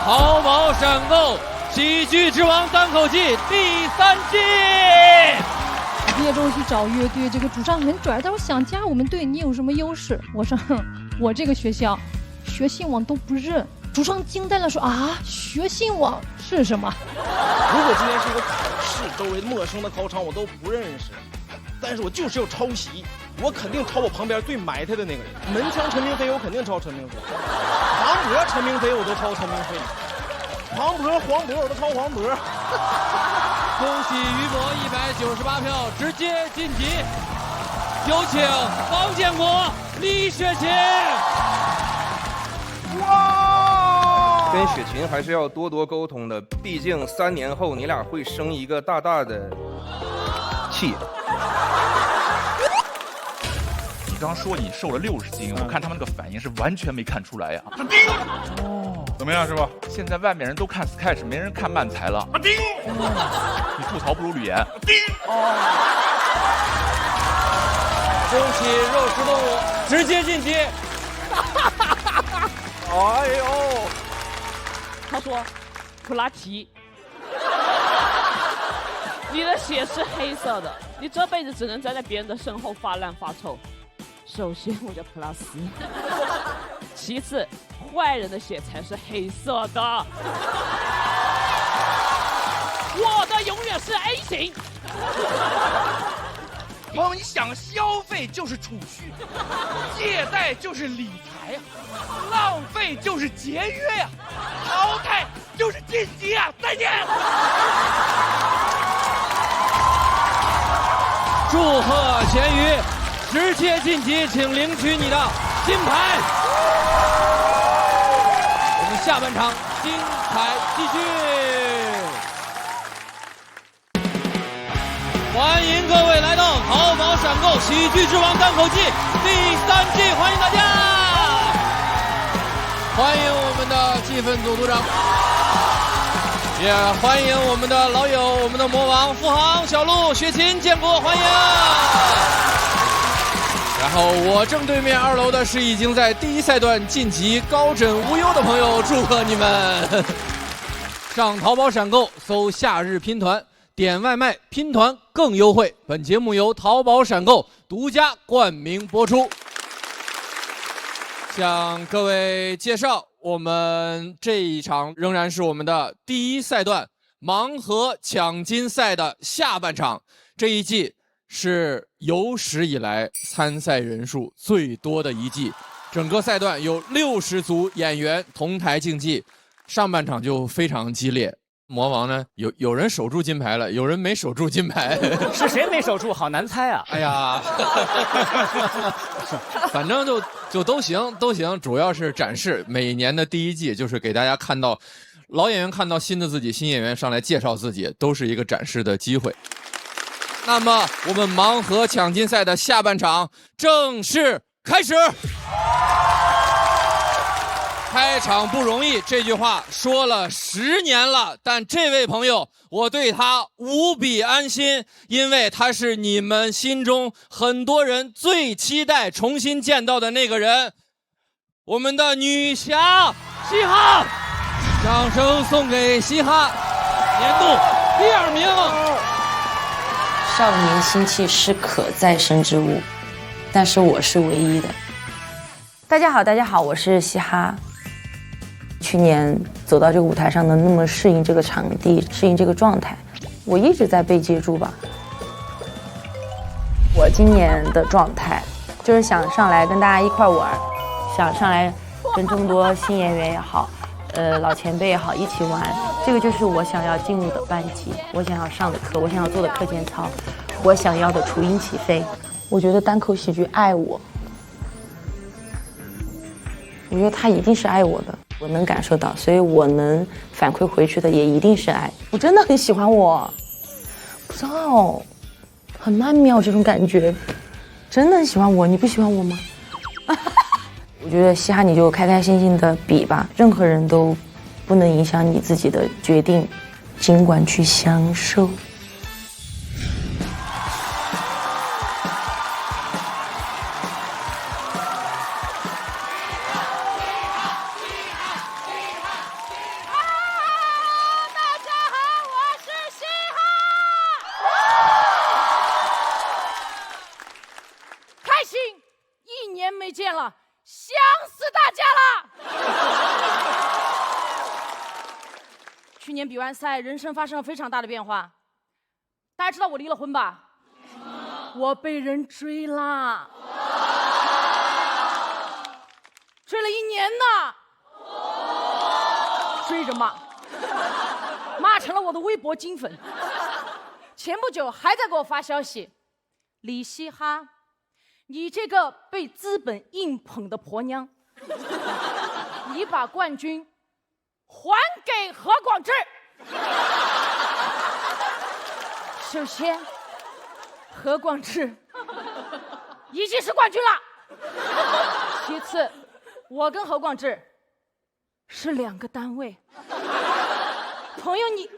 淘宝闪购喜剧之王单口季第3季。毕业之后去找乐队，这个主唱很拽，但我想加我们队，你有什么优势？我说，我这个学校学信网都不认。主唱惊呆了，说啊，学信网是什么？如果今天是一个考试，周围陌生的考场我都不认识，但是我就是要抄袭，我肯定抄我旁边最埋汰的那个人。门墙陈明飞我肯定抄陈明飞，黄渤陈明飞我都抄陈明飞，黄渤我都抄黄渤。恭喜于博198票直接晋级，有请方建国、李雪琴。哇！跟雪琴还是要多多沟通的，毕竟3年后你俩会生一个大大的气。你刚说你瘦了60斤，我看他们那个反应是完全没看出来呀。哦，怎么样，师傅？现在外面人都看 sketch， 没人看漫才了。你吐槽不如吕岩。恭喜肉食动物直接晋级。哎呦！他说：“普拉提，你的血是黑色的，你这辈子只能站在别人的身后发烂发臭。首先，我叫普拉斯；其次，坏人的血才是黑色的。我的永远是 A 型。”朋友们，你想消费就是储蓄，借贷就是理财呀，浪费就是节约呀，淘汰就是晋级呀！再见。祝贺咸鱼直接晋级，请领取你的金牌。我们下半场精彩继续。欢迎各位来到淘宝闪购喜剧之王单口季第3季，欢迎大家！欢迎我们的气氛组组长，也欢迎我们的老友，我们的魔王付航、小鹿、雪琴、建国，欢迎！然后我正对面2楼的是已经在第1赛段晋级高枕无忧的朋友，祝贺你们！上淘宝闪购搜夏日拼团。点外卖拼团更优惠。本节目由淘宝闪购独家冠名播出。向各位介绍，我们这一场仍然是我们的第1赛段盲盒抢金赛的下半场。这一季是有史以来参赛人数最多的一季，整个赛段有60组演员同台竞技，上半场就非常激烈。魔王呢？有人守住金牌了，有人没守住金牌。是谁没守住？好难猜啊！哎呀，反正就都行，主要是展示。每年的第1季就是给大家看到老演员看到新的自己，新演员上来介绍自己，都是一个展示的机会。那么我们盲盒抢金赛的下半场正式开始。开场不容易，这句话说了10年了，但这位朋友，我对他无比安心，因为他是你们心中很多人最期待重新见到的那个人，我们的女侠嘻哈，掌声送给嘻哈，年度第2名。少年心气是可再生之物，但是我是唯一的。大家好，我是嘻哈。去年走到这个舞台上能那么适应这个场地，适应这个状态，我一直在被接住吧。我今年的状态就是想上来跟大家一块玩，想上来跟这么多新演员也好，老前辈也好一起玩。这个就是我想要进入的班级，我想要上的课，我想要做的课间操，我想要的雏鹰起飞。我觉得单口喜剧爱我，我觉得他一定是爱我的。我能感受到，所以我能反馈回去的也一定是爱。我真的很喜欢我，不知道，很曼妙这种感觉，真的很喜欢我。你不喜欢我吗？我觉得嘻哈你就开开心心的比吧，任何人都不能影响你自己的决定，尽管去享受。去年比完赛，人生发生了非常大的变化。大家知道我离了婚吧？我被人追啦，追了1年呢，追着骂，骂成了我的微博金粉。前不久还在给我发消息，李希哈，你这个被资本硬捧的婆娘，你把冠军还给何广智。首先，何广智已经是冠军了。其次，我跟何广智是2个单位。朋友，你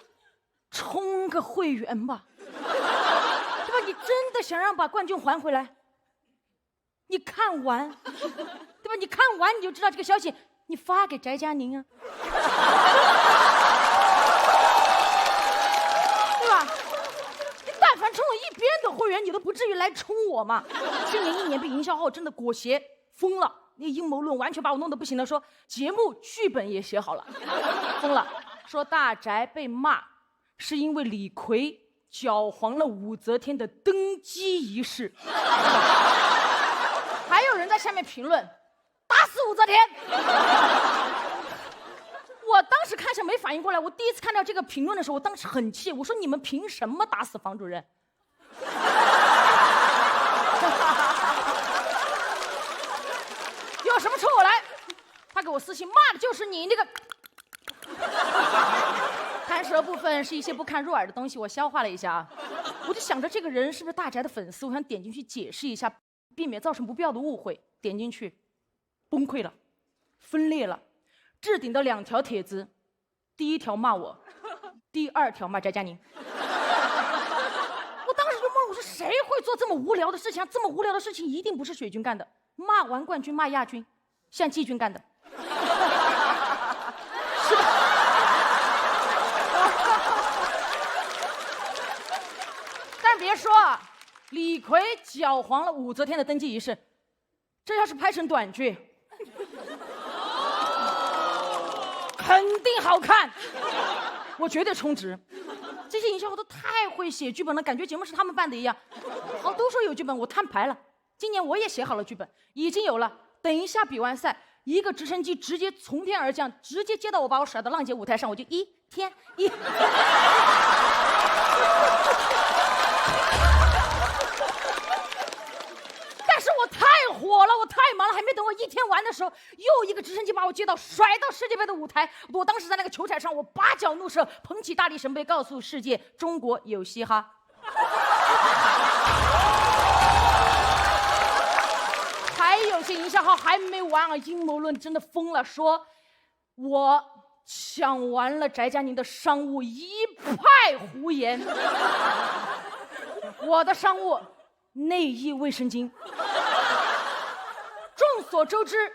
充个会员吧，对吧？你真的想让把冠军还回来？你看完，对吧？你看完你就知道这个消息，你发给翟佳宁啊。对吧？你但凡充我1边的会员，你都不至于来充我嘛。去年1年被营销号真的裹挟疯了，那阴谋论完全把我弄得不行了，说节目剧本也写好了，疯了，说大宅被骂是因为李逵搅黄了武则天的登基仪式。还有人在下面评论，打死武则天。我当时开始没反应过来，我第一次看到这个评论的时候，我当时很气，我说你们凭什么打死房主任？有什么冲我来？他给我私信骂的就是你那个。弹舌部分是一些不堪入耳的东西，我消化了一下啊，我就想着这个人是不是大宅的粉丝，我想点进去解释一下，避免造成不必要的误会。点进去，崩溃了，分裂了。置顶的2条帖子，第1条骂我，第2条骂翟佳宁。我当时就懵了，我说谁会做这么无聊的事情？这么无聊的事情一定不是水军干的，骂完冠军骂亚军，像季军干的，是吧？但别说啊，李逵搅黄了武则天的登基仪式，这要是拍成短剧，肯定好看，我绝对充值。这些营销号都太会写剧本了，感觉节目是他们办的一样。好，都说有剧本，我摊牌了。今年我也写好了剧本，已经有了。等一下比完赛，一个直升机直接从天而降，直接接到我把我甩到浪姐舞台上，我就1天1。但是我太火了，我太忙了，还没等我1天完的时候，又一个直升机把我接到甩到世界杯的舞台。我当时在那个球场上，我8脚怒射，捧起大力神杯，告诉世界中国有嘻哈。还有些营销号还没完啊，阴谋论真的疯了，说我抢完了翟佳宁的商务，一派胡言。我的商务内衣卫生巾。众所周知，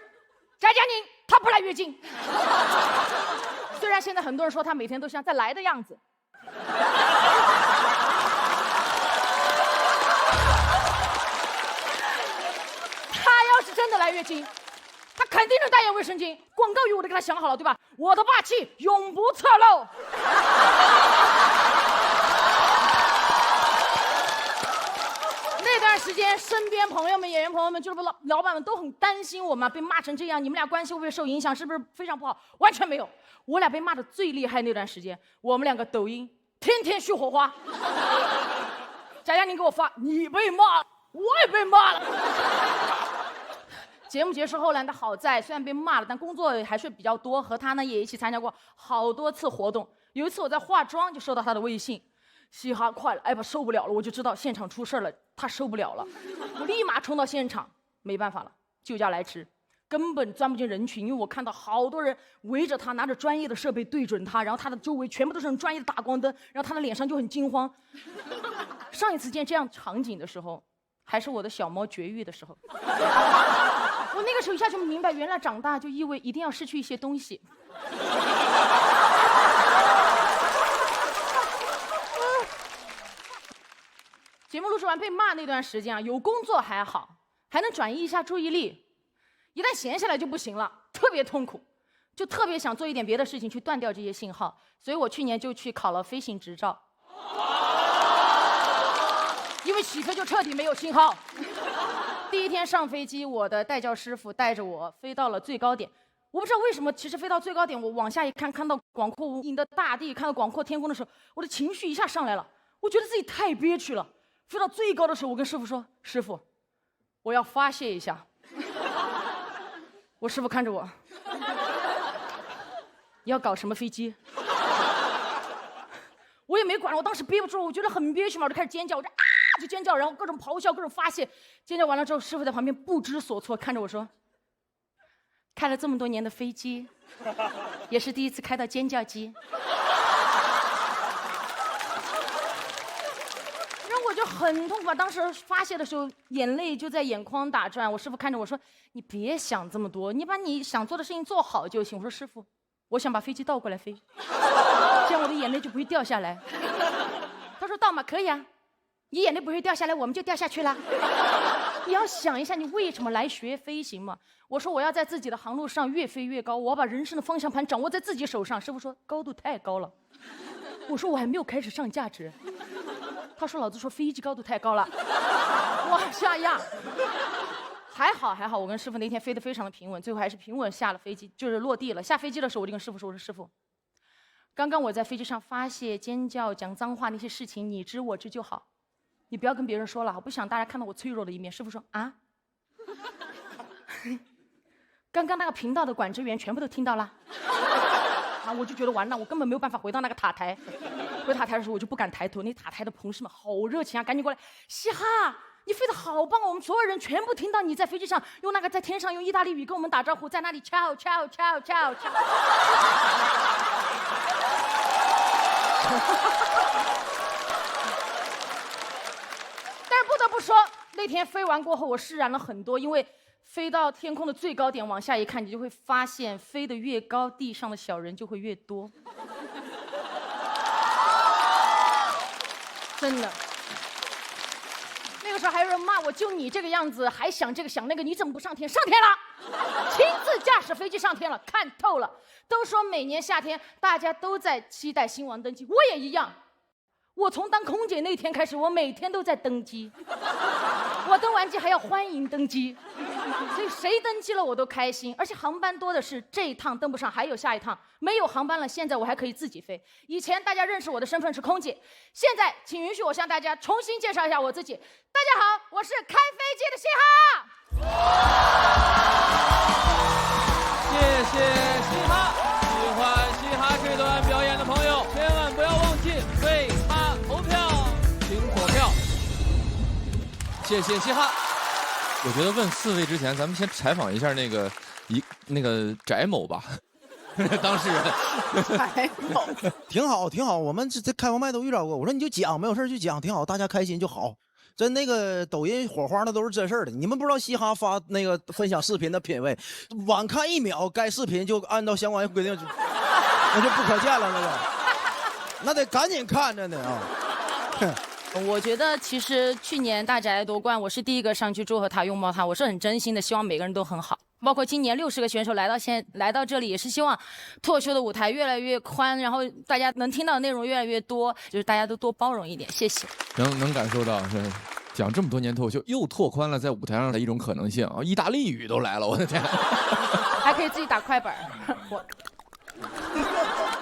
翟佳宁她不来月经，虽然现在很多人说她每天都像在来的样子。她要是真的来月经，她肯定是代言卫生巾，广告语我都给她想好了，对吧？我的霸气永不侧漏。那段时间，身边朋友们、演员朋友们、俱乐部老板们都很担心我们被骂成这样，你们俩关系会不会受影响？是不是非常不好？完全没有，我俩被骂的最厉害那段时间，我们2个抖音天天续火花。翟佳宁给我发，你被骂了，我也被骂了。节目结束后呢，他好在虽然被骂了，但工作还是比较多，和他呢也一起参加过好多次活动。有一次我在化妆，就收到他的微信。嘻哈快了，哎吧，受不了了，我就知道现场出事了，他受不了了，我立马冲到现场，没办法了，就叫来迟，根本钻不进人群，因为我看到好多人围着他，拿着专业的设备对准他，然后他的周围全部都是很专业的打光灯，然后他的脸上就很惊慌。上一次见这样场景的时候，还是我的小猫绝育的时候，我那个时候一下就明白，原来长大就意味一定要失去一些东西。节目录制完被骂那段时间啊，有工作还好，还能转移一下注意力，一旦闲下来就不行了，特别痛苦。就特别想做一点别的事情去断掉这些信号，所以我去年就去考了飞行执照。因为起飞就彻底没有信号。第一天上飞机，我的带教师傅带着我飞到了最高点。我不知道为什么，其实飞到最高点，我往下一看，看到广阔无垠的大地，看到广阔天空的时候，我的情绪一下上来了。我觉得自己太憋屈了。飞到最高的时候，我跟师傅说：“师傅，我要发泄一下。”我师傅看着我：“你要搞什么飞机？”我也没管了，我当时憋不住，我觉得很憋屈嘛，我就开始尖叫，我就尖叫，然后各种咆哮，各种发泄。尖叫完了之后，师傅在旁边不知所措，看着我说：“开了这么多年的飞机，也是第一次开到尖叫机。”然后我就很痛苦，当时发泄的时候，眼泪就在眼眶打转。我师傅看着我说：“你别想这么多，你把你想做的事情做好就行。”我说：“师傅，我想把飞机倒过来飞，这样我的眼泪就不会掉下来。”他说：“倒嘛，可以啊，你眼泪不会掉下来，我们就掉下去了。你要想一下，你为什么来学飞行嘛？”我说：“我要在自己的航路上越飞越高，我要把人生的方向盘掌握在自己手上。”师傅说：“高度太高了。”我说：“我还没有开始上价值。”他说：“老子说飞机高度太高了，往下压。”还好，我跟师傅那天飞得非常的平稳，最后还是平稳下了飞机，就是落地了。下飞机的时候，我就跟师傅说：“我说师傅，刚刚我在飞机上发泄、尖叫、讲脏话那些事情，你知我知就好，你不要跟别人说了，我不想大家看到我脆弱的一面。”师傅说：“啊，刚刚那个频道的管制员全部都听到了。”啊，我就觉得完了，我根本没有办法回到那个塔台。回塔台的时候，我就不敢抬头，那塔台的同事们好热情啊，赶紧过来，嘻哈。你飞得好棒！我们所有人全部听到你在飞机上用那个在天上用意大利语跟我们打招呼，在那里 ciao ciao ciao ciao ciao。但是不得不说，那天飞完过后，我释然了很多，因为飞到天空的最高点，往下一看，你就会发现，飞得越高，地上的小人就会越多。真的。那个时候还有人骂我，就你这个样子还想这个想那个，你怎么不上天？上天了，亲自驾驶飞机上天了，看透了。都说每年夏天大家都在期待新王登基，我也一样。我从当空姐那天开始，我每天都在登机。我登完机还要欢迎登机，所以谁登机了我都开心。而且航班多的是，这一趟登不上还有下一趟，没有航班了，现在我还可以自己飞。以前大家认识我的身份是空姐，现在请允许我向大家重新介绍一下我自己。大家好，我是开飞机的嘻哈。谢谢嘻哈，喜欢嘻哈这段表演的朋友，千万不要忘记为他投票，请投票。谢谢嘻哈。我觉得问4位之前，咱们先采访一下那个翟某吧，当事人。翟某，挺好，挺好。我们这开放麦都遇到过。我说你就讲，没有事就讲，挺好，大家开心就好。真那个抖音火花那都是真事儿的。你们不知道嘻哈发那个分享视频的品味，晚看1秒，该视频就按照相关规定，那就不可见了，那个，那得赶紧看着呢啊。我觉得其实去年大宅夺冠，我是第一个上去祝贺他、拥抱他，我是很真心的，希望每个人都很好。包括今年60个选手来到这里，也是希望脱口秀的舞台越来越宽，然后大家能听到的内容越来越多，就是大家都多包容一点。谢谢。能感受到是讲这么多年脱口秀，又拓宽了在舞台上的一种可能性啊！意大利语都来了，我的天！还可以自己打快板，我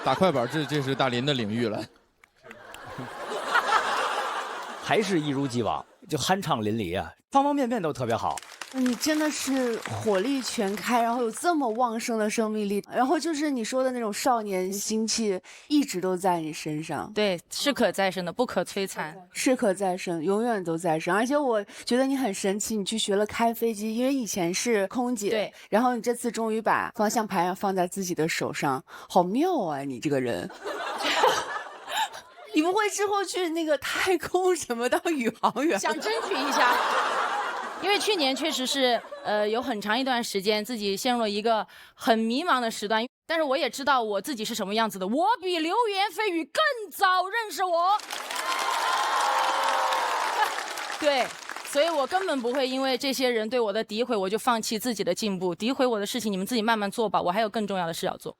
打快板，这是大林的领域了。还是一如既往，就酣畅淋漓啊，方方面面都特别好。你真的是火力全开，然后有这么旺盛的生命力，然后就是你说的那种少年心气一直都在你身上。对，是可再生的，不可摧残，是可再生，永远都在生。而且我觉得你很神奇，你去学了开飞机，因为以前是空姐，对，然后你这次终于把方向盘放在自己的手上，好妙啊！你这个人。你不会之后去那个太空什么当宇航员？想争取一下，因为去年确实是有很长一段时间自己陷入了一个很迷茫的时段，但是我也知道我自己是什么样子的，我比流言蜚语更早认识我。对，所以我根本不会因为这些人对我的诋毁，我就放弃自己的进步。诋毁我的事情，你们自己慢慢做吧，我还有更重要的事要做。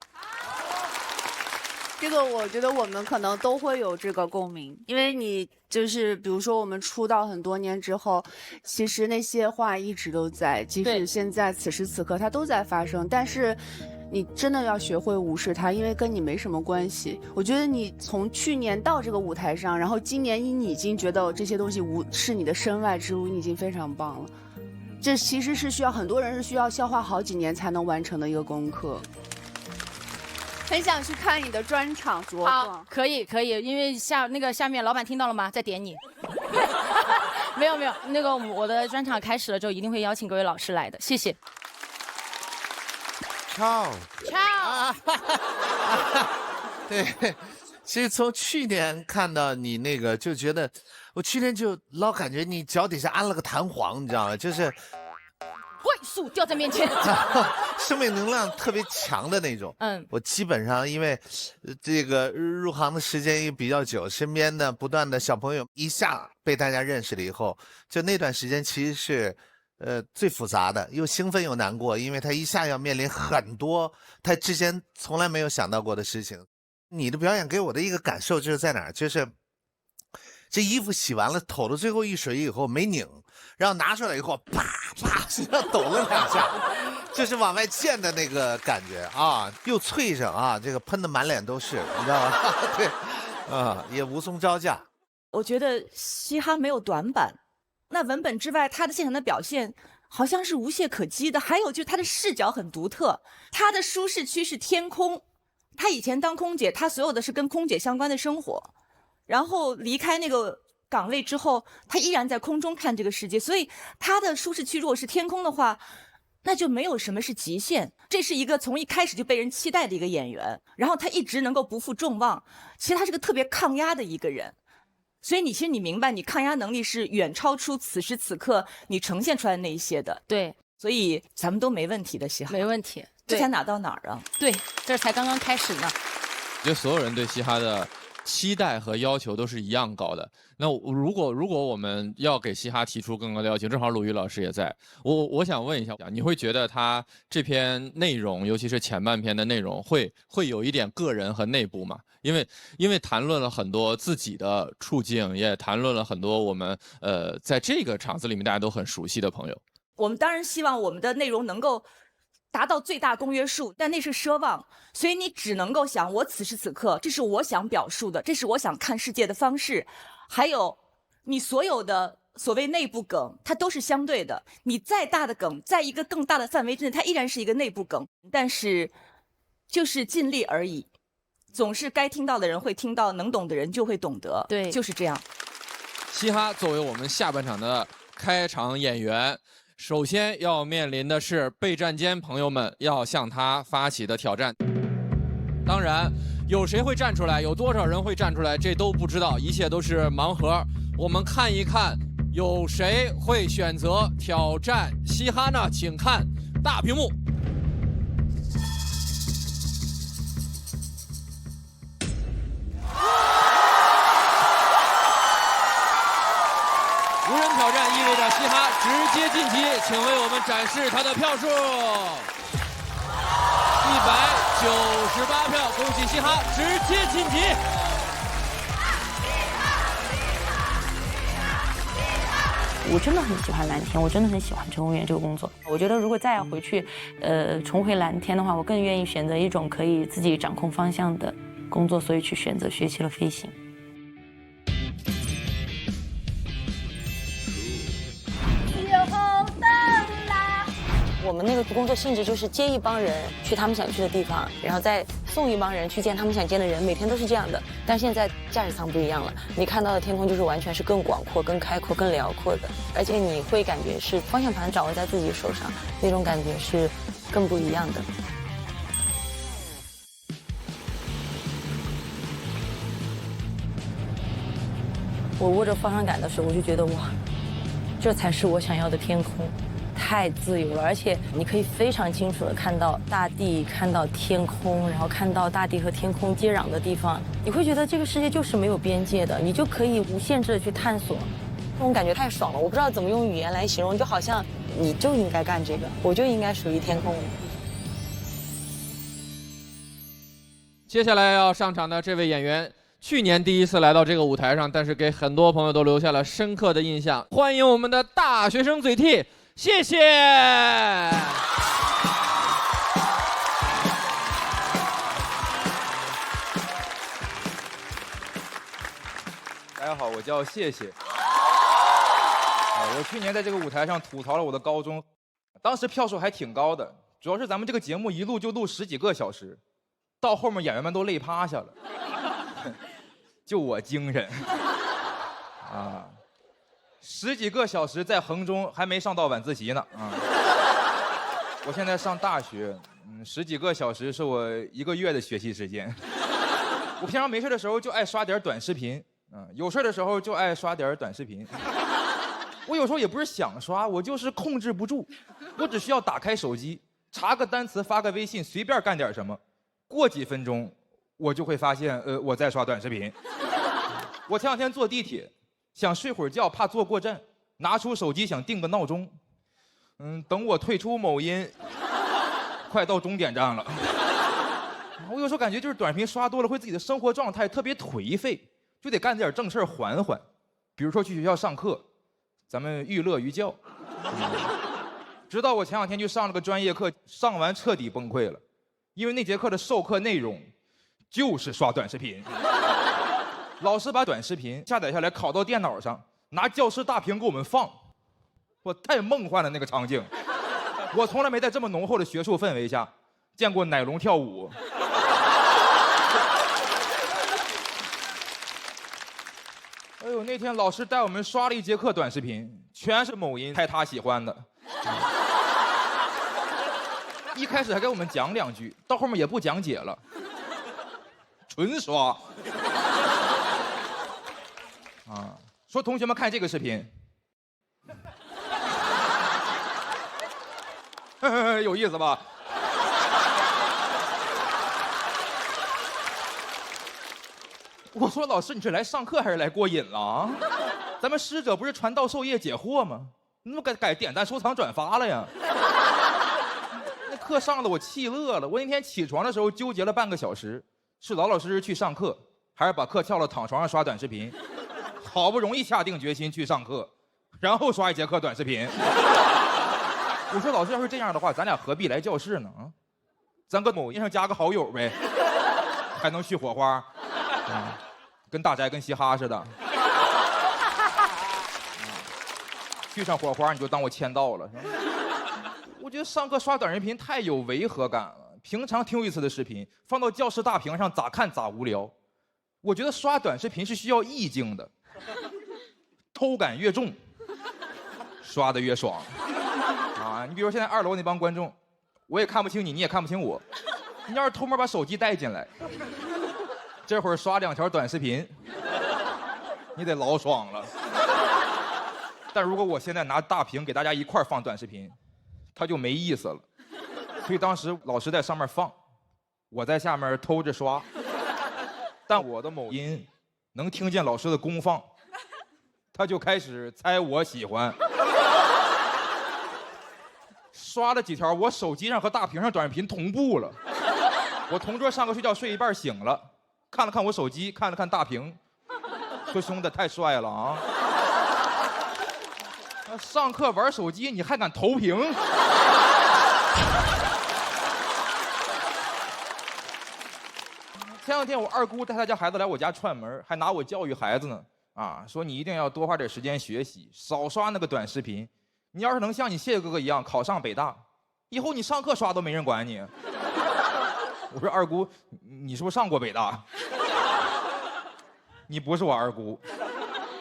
这个我觉得我们可能都会有这个共鸣，因为你就是比如说我们出道很多年之后，其实那些话一直都在，即使现在此时此刻它都在发生，但是你真的要学会无视它，因为跟你没什么关系。我觉得你从去年到这个舞台上，然后今年你已经觉得这些东西是你的身外之物，你已经非常棒了。这其实是需要很多人是需要消化好几年才能完成的一个功课。很想去看你的专场茁壮。好，可以，因为下面老板听到了吗？在点你。没有，那个我的专场开始了之后，一定会邀请各位老师来的，谢谢。超。对，其实从去年看到你那个，就觉得我去年就老感觉你脚底下安了个弹簧，你知道吗？就是快速掉在面前，生命能量特别强的那种。我基本上因为这个入行的时间也比较久，身边的不断的小朋友一下被大家认识了以后，就那段时间其实是最复杂的，又兴奋又难过，因为他一下要面临很多他之前从来没有想到过的事情。你的表演给我的一个感受就是在哪儿，就是这衣服洗完了抖到最后一水以后没拧，然后拿出来以后啪啪抖了2下，就是往外溅的那个感觉啊，又脆上啊，这个喷的满脸都是，你知道吧？对，也无从招架。我觉得嘻哈没有短板，那文本之外，他的现场的表现好像是无懈可击的。还有就是他的视角很独特，他的舒适区是天空。他以前当空姐，他所有的是跟空姐相关的生活，然后离开那个岗位之后，他依然在空中看这个世界，所以他的舒适区如果是天空的话，那就没有什么是极限。这是一个从一开始就被人期待的一个演员，然后他一直能够不负众望。其实他是个特别抗压的一个人，所以其实你明白，你抗压能力是远超出此时此刻你呈现出来的那一些的。对，所以咱们都没问题的，嘻哈没问题。这才哪到哪儿啊？对，这才刚刚开始呢。我觉得所有人对嘻哈的期待和要求都是一样高的。那如果我们要给嘻哈提出更高的要求，正好鲁豫老师也在，我想问一下，你会觉得他这篇内容，尤其是前半篇的内容，会有一点个人和内部吗？因为谈论了很多自己的处境，也谈论了很多我们在这个场子里面大家都很熟悉的朋友。我们当然希望我们的内容能够达到最大公约数，但那是奢望，所以你只能够想，我此时此刻，这是我想表述的，这是我想看世界的方式。还有，你所有的所谓内部梗，它都是相对的。你再大的梗，在一个更大的范围之内，它依然是一个内部梗，但是就是尽力而已。总是该听到的人会听到，能懂的人就会懂得，对，就是这样。嘻哈作为我们下半场的开场演员，首先要面临的是备战间朋友们要向他发起的挑战。当然，有谁会站出来，有多少人会站出来，这都不知道，一切都是盲盒。我们看一看，有谁会选择挑战嘻哈呢？请看大屏幕。无人挑战意味着嘻哈直接晋级，请为我们展示他的票数。198票，恭喜嘻哈直接晋级。我真的很喜欢蓝天，我真的很喜欢乘务员这个工作。我觉得如果再要回去，重回蓝天的话，我更愿意选择一种可以自己掌控方向的工作，所以去选择学习了飞行。我们那个工作性质就是接一帮人去他们想去的地方，然后再送一帮人去见他们想见的人，每天都是这样的。但现在驾驶舱不一样了，你看到的天空就是完全是更广阔、更开阔、更辽阔的，而且你会感觉是方向盘掌握在自己手上，那种感觉是更不一样的。我握着方向杆的时候，我就觉得哇，这才是我想要的天空。太自由了，而且你可以非常清楚地看到大地，看到天空，然后看到大地和天空接壤的地方，你会觉得这个世界就是没有边界的，你就可以无限制地去探索。这种感觉太爽了，我不知道怎么用语言来形容，就好像你就应该干这个，我就应该属于天空。接下来要上场的这位演员，去年第一次来到这个舞台上，但是给很多朋友都留下了深刻的印象。欢迎我们的大学生嘴替，谢谢。大家好，我叫谢谢。我去年在这个舞台上吐槽了我的高中，当时票数还挺高的，主要是咱们这个节目一录就录10几个小时，到后面演员们都累趴下了，就我精神啊，10几个小时在衡中还没上到晚自习呢啊！我现在上大学，10几个小时是我1个月的学习时间。我平常没事的时候就爱刷点短视频。有事的时候就爱刷点短视频。我有时候也不是想刷，我就是控制不住。我只需要打开手机，查个单词，发个微信，随便干点什么，过几分钟，我就会发现，我在刷短视频。我前两天坐地铁，想睡会儿觉，怕坐过站，拿出手机想定个闹钟。等我退出某音，快到终点站了。我有时候感觉就是短视频刷多了，会自己的生活状态特别颓废。就得干点正事儿缓缓，比如说去学校上课，咱们寓乐于教。直到我前两天去上了个专业课，上完彻底崩溃了，因为那节课的授课内容就是刷短视频。老师把短视频下载下来拷到电脑上，拿教室大屏给我们放，我太梦幻了那个场景。我从来没在这么浓厚的学术氛围下见过奶龙跳舞。哎呦，那天老师带我们刷了一节课短视频，全是某音猜他喜欢的。一开始还给我们讲2句，到后面也不讲解了，纯刷。说同学们看这个视频，有意思吧？我说老师，你是来上课还是来过瘾了啊？咱们师者不是传道授业解惑吗？你怎么改点赞收藏转发了呀？那课上的我气乐了。我那天起床的时候纠结了半个小时，是老老实实去上课，还是把课翘了躺床上刷短视频？好不容易下定决心去上课，然后刷1节课短视频。我说老师，要是这样的话，咱俩何必来教室呢？咱搁某音上加个好友呗，还能续火花。跟大宅跟嘻哈似的，续上火花你就当我签到了，是吧？我觉得上课刷短视频太有违和感了。平常挺有意思的视频，放到教室大屏上咋看咋无聊。我觉得刷短视频是需要意境的，偷感越重，刷的越爽。你比如现在2楼那帮观众，我也看不清你，你也看不清我。你要是偷摸把手机带进来，这会儿刷2条短视频，你得老爽了。但如果我现在拿大屏给大家一块放短视频，它就没意思了。所以当时老师在上面放，我在下面偷着刷。但我的某音能听见老师的公放，他就开始猜我喜欢。刷了几条，我手机上和大屏上短视频同步了。我同桌上课睡觉睡一半醒了。看了看我手机，看了看大屏，说兄弟太帅了啊！上课玩手机你还敢投屏？前两天我2姑带她家孩子来我家串门，还拿我教育孩子呢。说你一定要多花点时间学习，少刷那个短视频。你要是能像你谢哥哥一样考上北大，以后你上课刷都没人管你。我说2姑，你是不是上过北大？你不是我2姑，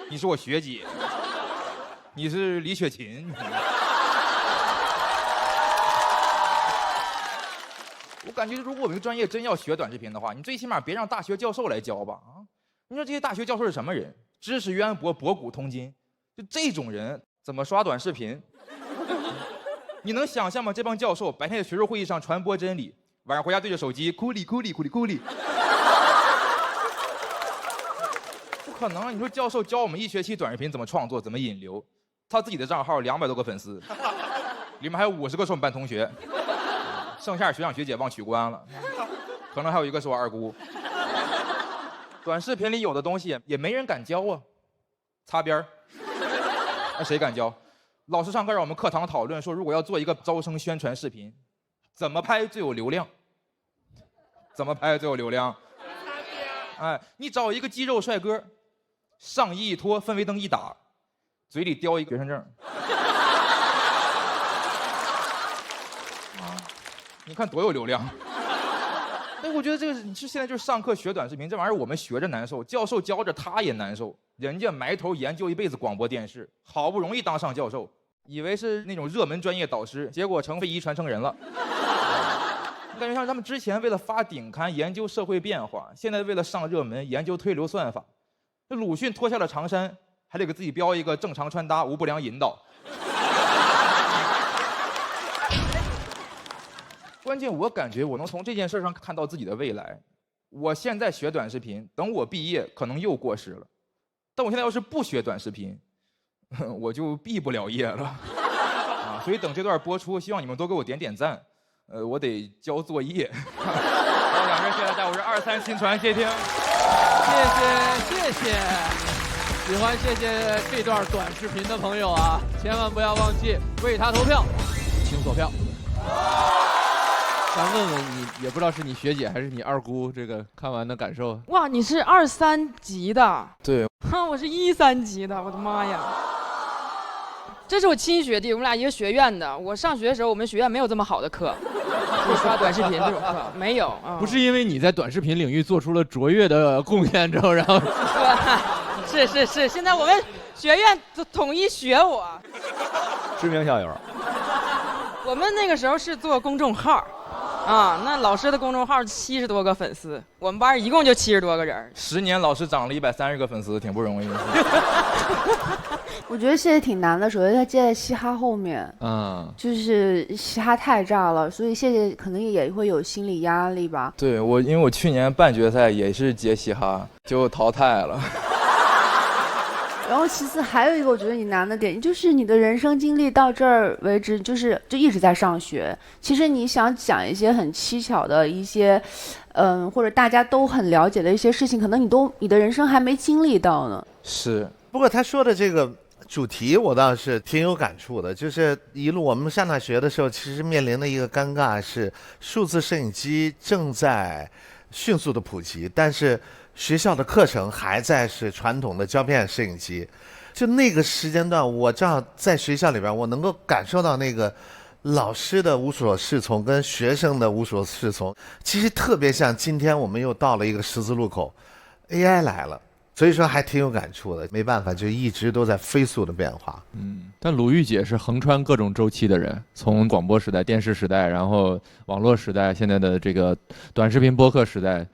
你是我学姐，你是李雪琴。我感觉如果我们专业真要学短视频的话，你最起码别让大学教授来教吧你说这些大学教授是什么人？知识渊博，博古通今，就这种人怎么刷短视频？你能想象吗？这帮教授白天在学术会议上传播真理，晚上回家对着手机哭哩哭哩哭哩哭哩，不可可能，你说教授教我们1学期短视频怎么创作，怎么引流，他自己的账号200多个粉丝，里面还有50个是我们班同学，剩下学长学姐忘取关了，可能还有1个是我二姑。短视频里有的东西也没人敢教啊，擦边儿，那谁敢教？老师上课让我们课堂讨论说，如果要做一个招生宣传视频，怎么拍最有流量？怎么拍最有流量？哎，你找一个肌肉帅哥，上衣一脱，氛围灯一打，嘴里叼一个学生证。啊，你看多有流量。哎，我觉得这个你是现在就是上课学短视频这玩意儿，我们学着难受，教授教着他也难受。人家埋头研究一辈子广播电视，好不容易当上教授，以为是那种热门专业导师，结果成非遗传承人了。我感觉像他们之前为了发顶刊研究社会变化，现在为了上热门研究推流算法。这鲁迅脱下了长衫，还得给自己标一个正常穿搭无不良引导。关键我感觉我能从这件事上看到自己的未来。我现在学短视频，等我毕业可能又过时了。但我现在要是不学短视频，我就毕不了业了。啊，所以等这段播出，希望你们多给我点点赞。我得交作业。好，两位谢谢大家，我是23新传谢听。谢谢。喜欢谢谢这段短视频的朋友啊，千万不要忘记为他投票，请锁票。想问问你，也不知道是你学姐还是你二姑，这个看完的感受？哇，你是23级的？对。我是13级的，我的妈呀！这是我亲学弟，我们俩一个学院的。我上学的时候，我们学院没有这么好的课，就刷短视频这种课没有。不是因为你在短视频领域做出了卓越的贡献之后，然后是，现在我们学院统一学我。知名校友。我们那个时候是做公众号。啊，那老师的公众号70多个粉丝，我们班一共就70多个人。10年老师涨了130个粉丝，挺不容易的。我觉得谢谢挺难的，首先他接在嘻哈后面，就是嘻哈太炸了，所以谢谢可能也会有心理压力吧。对我，因为我去年半决赛也是接嘻哈，就淘汰了。然后其次还有一个我觉得你难的点，就是你的人生经历到这儿为止，就一直在上学。其实你想讲一些很蹊跷的一些，或者大家都很了解的一些事情，可能你的人生还没经历到呢。是，不过他说的这个主题我倒是挺有感触的，就是一路我们上大学的时候，其实面临的一个尴尬是数字摄影机正在迅速的普及，但是学校的课程还在是传统的胶片摄影机。就那个时间段，我正好在学校里边，我能够感受到那个老师的无所适从跟学生的无所适从，其实特别像今天我们又到了一个十字路口， AI 来了，所以说还挺有感触的。没办法，就一直都在飞速的变化。但鲁豫姐是横穿各种周期的人，从广播时代、电视时代，然后网络时代，现在的这个短视频播客时代，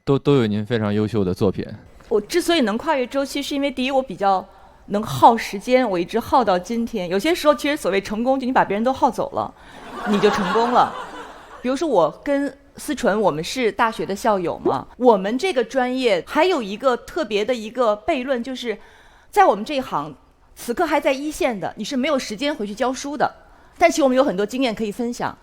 都有您非常优秀的作品。我之所以能跨越周期，是因为第一，我比较能耗时间，我一直耗到今天。有些时候，其实所谓成功，就你把别人都耗走了，你就成功了。比如说，我跟思纯，我们是大学的校友嘛。我们这个专业还有一个特别的一个悖论，就是在我们这一行，此刻还在一线的，你是没有时间回去教书的。但其实我们有很多经验可以分享。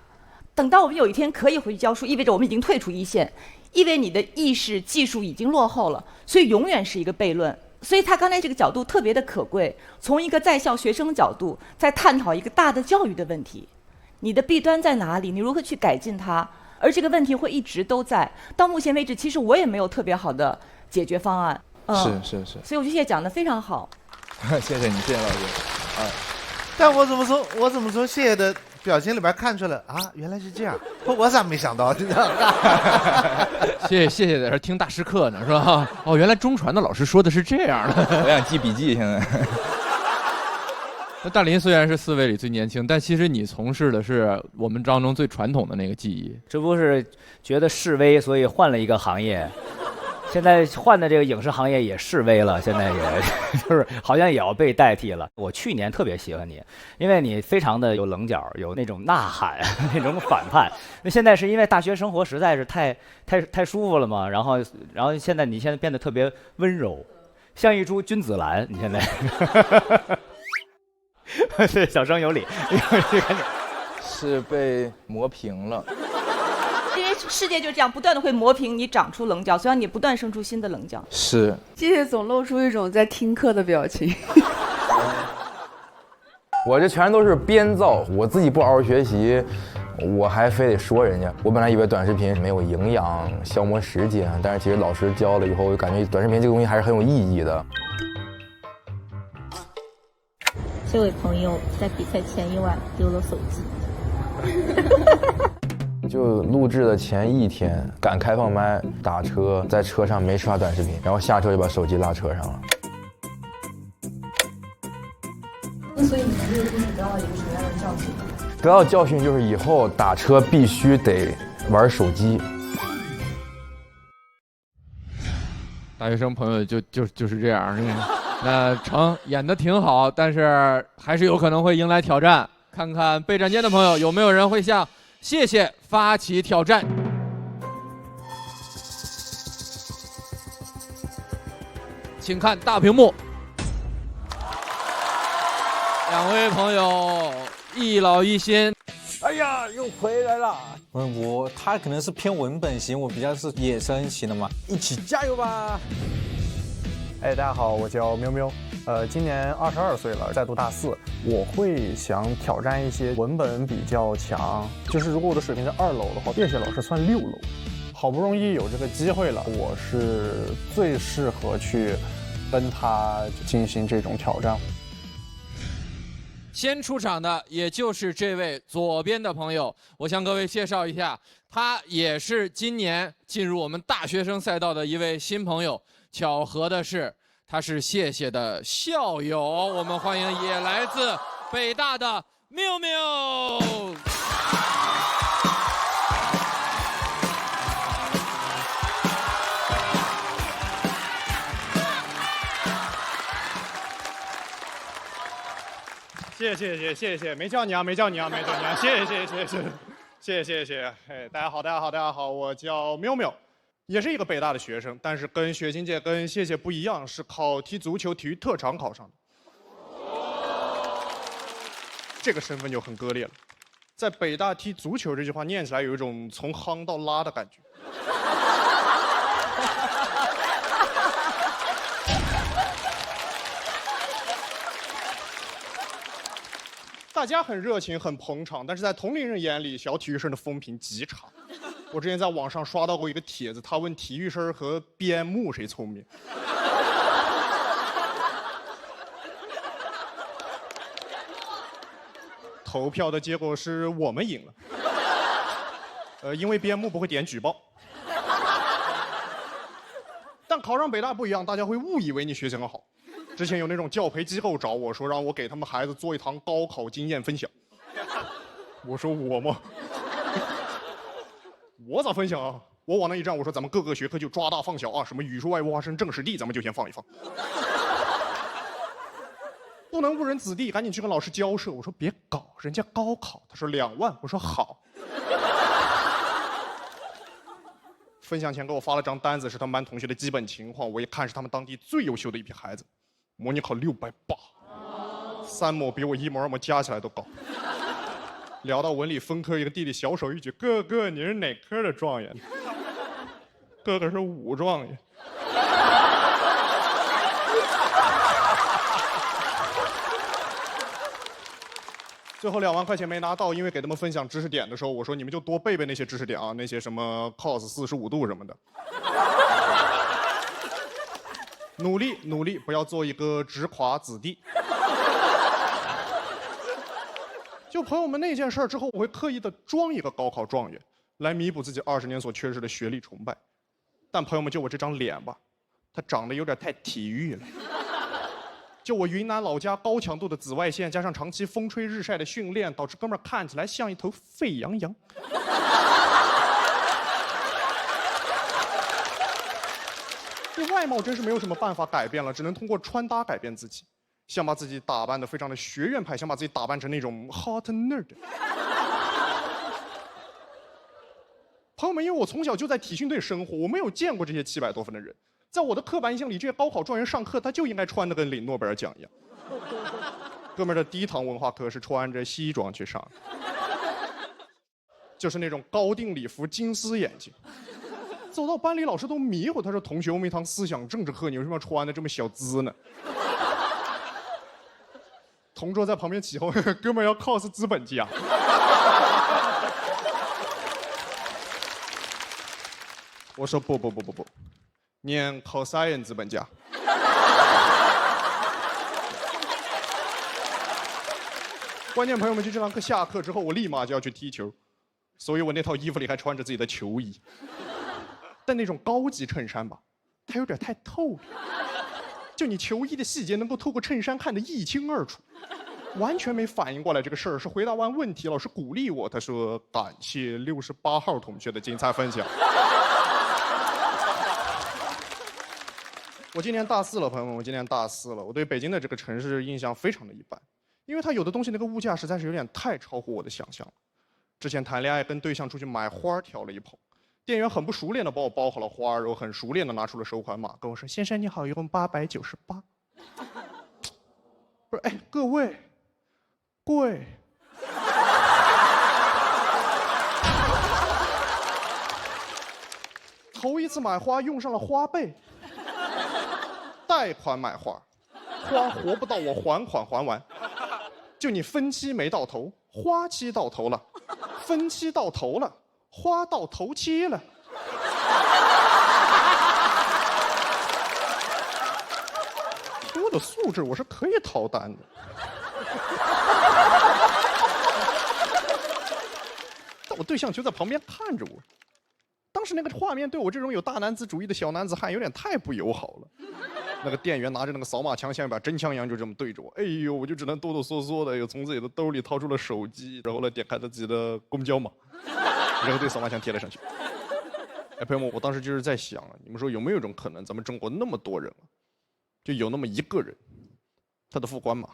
等到我们有一天可以回去教书，意味着我们已经退出一线，意味着你的意识技术已经落后了，所以永远是一个悖论。所以他刚才这个角度特别的可贵，从一个在校学生的角度，在探讨一个大的教育的问题，你的弊端在哪里？你如何去改进它？而这个问题会一直都在。到目前为止，其实我也没有特别好的解决方案。是。所以我觉得谢谢讲得非常好。谢谢你，谢谢老师。但我怎么从谢谢的表情里边看出来啊，原来是这样，我咋没想到？谢谢在这听大师课呢，是吧？哦，原来中传的老师说的是这样的。我想记笔记，现在。那大林虽然是4位里最年轻，但其实你从事的是我们当中最传统的那个技艺。这不是觉得示威，所以换了一个行业。现在换的这个影视行业也示威了，现在也就是好像也要被代替了。我去年特别喜欢你，因为你非常的有棱角，有那种呐喊，那种反叛。那现在是因为大学生活实在是太舒服了嘛，然后现在你现在变得特别温柔，像一株君子兰，你现在。对，小生有理。是被磨平了。因为世界就这样，不断的会磨平你，长出棱角，所以让你不断生出新的棱角。是。谢谢总露出一种在听课的表情。我这全都是编造，我自己不好好学习，我还非得说人家。我本来以为短视频没有营养，消磨时间，但是其实老师教了以后，我感觉短视频这个东西还是很有意义的。这位朋友在比赛前1晚丢了手机。就录制的前1天赶开放麦，打车在车上没刷短视频，然后下车就把手机落车上了。那所以你们这个故事得到了一个什么样的教训？得到教训就是以后打车必须得玩手机。大学生朋友就是这样。那成演得挺好，但是还是有可能会迎来挑战。看看备战间的朋友有没有人会向谢谢发起挑战。请看大屏幕。2位朋友一老一新。哎呀，又回来了。他可能是偏文本型，我比较是野生型的嘛，一起加油吧！大家好，我叫喵喵，今年22岁了，在读大4。我会想挑战一些文本比较强，就是如果我的水平是2楼的话，叶谢老师算6楼。好不容易有这个机会了，我是最适合去跟他进行这种挑战。先出场的也就是这位左边的朋友，我向各位介绍一下，他也是今年进入我们大学生赛道的一位新朋友。巧合的是，他是谢谢的校友，我们欢迎也来自北大的缪缪。谢谢，没叫你啊，谢谢。大家好，我叫缪缪。也是一个北大的学生，但是跟雪琴姐跟谢谢不一样，是靠踢足球体育特长考上的。这个身份就很割裂了。在北大踢足球这句话念起来有一种从夯到拉的感觉。大家很热情，很捧场，但是在同龄人眼里，小体育生的风评极差。我之前在网上刷到过一个帖子，他问体育生和边牧谁聪明。投票的结果是我们赢了。因为边牧不会点举报。但考上北大不一样，大家会误以为你学习很好。之前有那种教培机构找我说，让我给他们孩子做一堂高考经验分享。我说我吗？我咋分享啊？我往那一站，我说咱们各个学科就抓大放小啊，什么语数外物化生政史地，咱们就先放一放。不能误人子弟，赶紧去跟老师交涉。我说别搞，人家高考。他说2万，我说好。分享前给我发了张单子，是他们班同学的基本情况。我一看是他们当地最优秀的一批孩子，模拟考680，3模比我1模2模加起来都高。聊到文理分科，一个弟弟小手一举：“哥哥，你是哪科的状元？”哥哥是武状元。最后2万块钱没拿到，因为给他们分享知识点的时候，我说你们就多背背那些知识点啊，那些什么 cos 45度什么的。努力，不要做一个直垮子弟。就朋友们那件事之后，我会刻意的装一个高考状元，来弥补自己20年所缺失的学历崇拜。但朋友们，就我这张脸吧，它长得有点太体育了。就我云南老家高强度的紫外线，加上长期风吹日晒的训练，导致哥们儿看起来像一头沸羊羊。这外貌真是没有什么办法改变了，只能通过穿搭改变自己。想把自己打扮得非常的学院派，想把自己打扮成那种 hot nerd。朋友们，因为我从小就在体训队生活，我没有见过这些700多分的人。在我的刻板印象里，这些高考状元上课他就应该穿的跟领诺贝尔奖一样。哥们儿的第一堂文化课是穿着西装去上，就是那种高定礼服、金丝眼镜。走到班里，老师都迷糊，他说：“同学，我们一堂思想政治课，你为什么要穿的这么小资呢？”同桌在旁边起哄：“哥们儿要 cos 资本家。”我说：“不，念 cosine 资本家。”关键朋友们，就这堂课下课之后，我立马就要去踢球，所以我那套衣服里还穿着自己的球衣。但那种高级衬衫吧，它有点太透了，就你球衣的细节能够透过衬衫看得一清二楚。完全没反应过来这个事儿，是回答完问题，老师鼓励我，他说：“感谢68号同学的精彩分享。”我今年大4了，朋友们，我今年大4了。我对北京的这个城市印象非常的一般，因为它有的东西那个物价实在是有点太超乎我的想象了。之前谈恋爱跟对象出去买花挑了一捧，店员很不熟练的帮我包好了花，然后很熟练的拿出了收款码，跟我说：“先生你好，一共898。”不是，哎，各位，贵。头一次买花用上了花呗。贷款买花，花活不到我还款还完，就你分期没到头，花期到头了，分期到头了，花到头期了。我的素质我是可以逃单的。但我对象就在旁边看着我，当时那个画面对我这种有大男子主义的小男子汉有点太不友好了。那个店员拿着那个扫码枪像一把真枪一样就这么对着我，哎呦，我就只能哆哆嗦嗦的又从自己的兜里掏出了手机，然后呢点开了自己的公交码，然后对扫码枪贴了上去。哎，朋友们，我当时就是在想啊，你们说有没有一种可能，咱们中国那么多人啊，就有那么一个人，他的付款码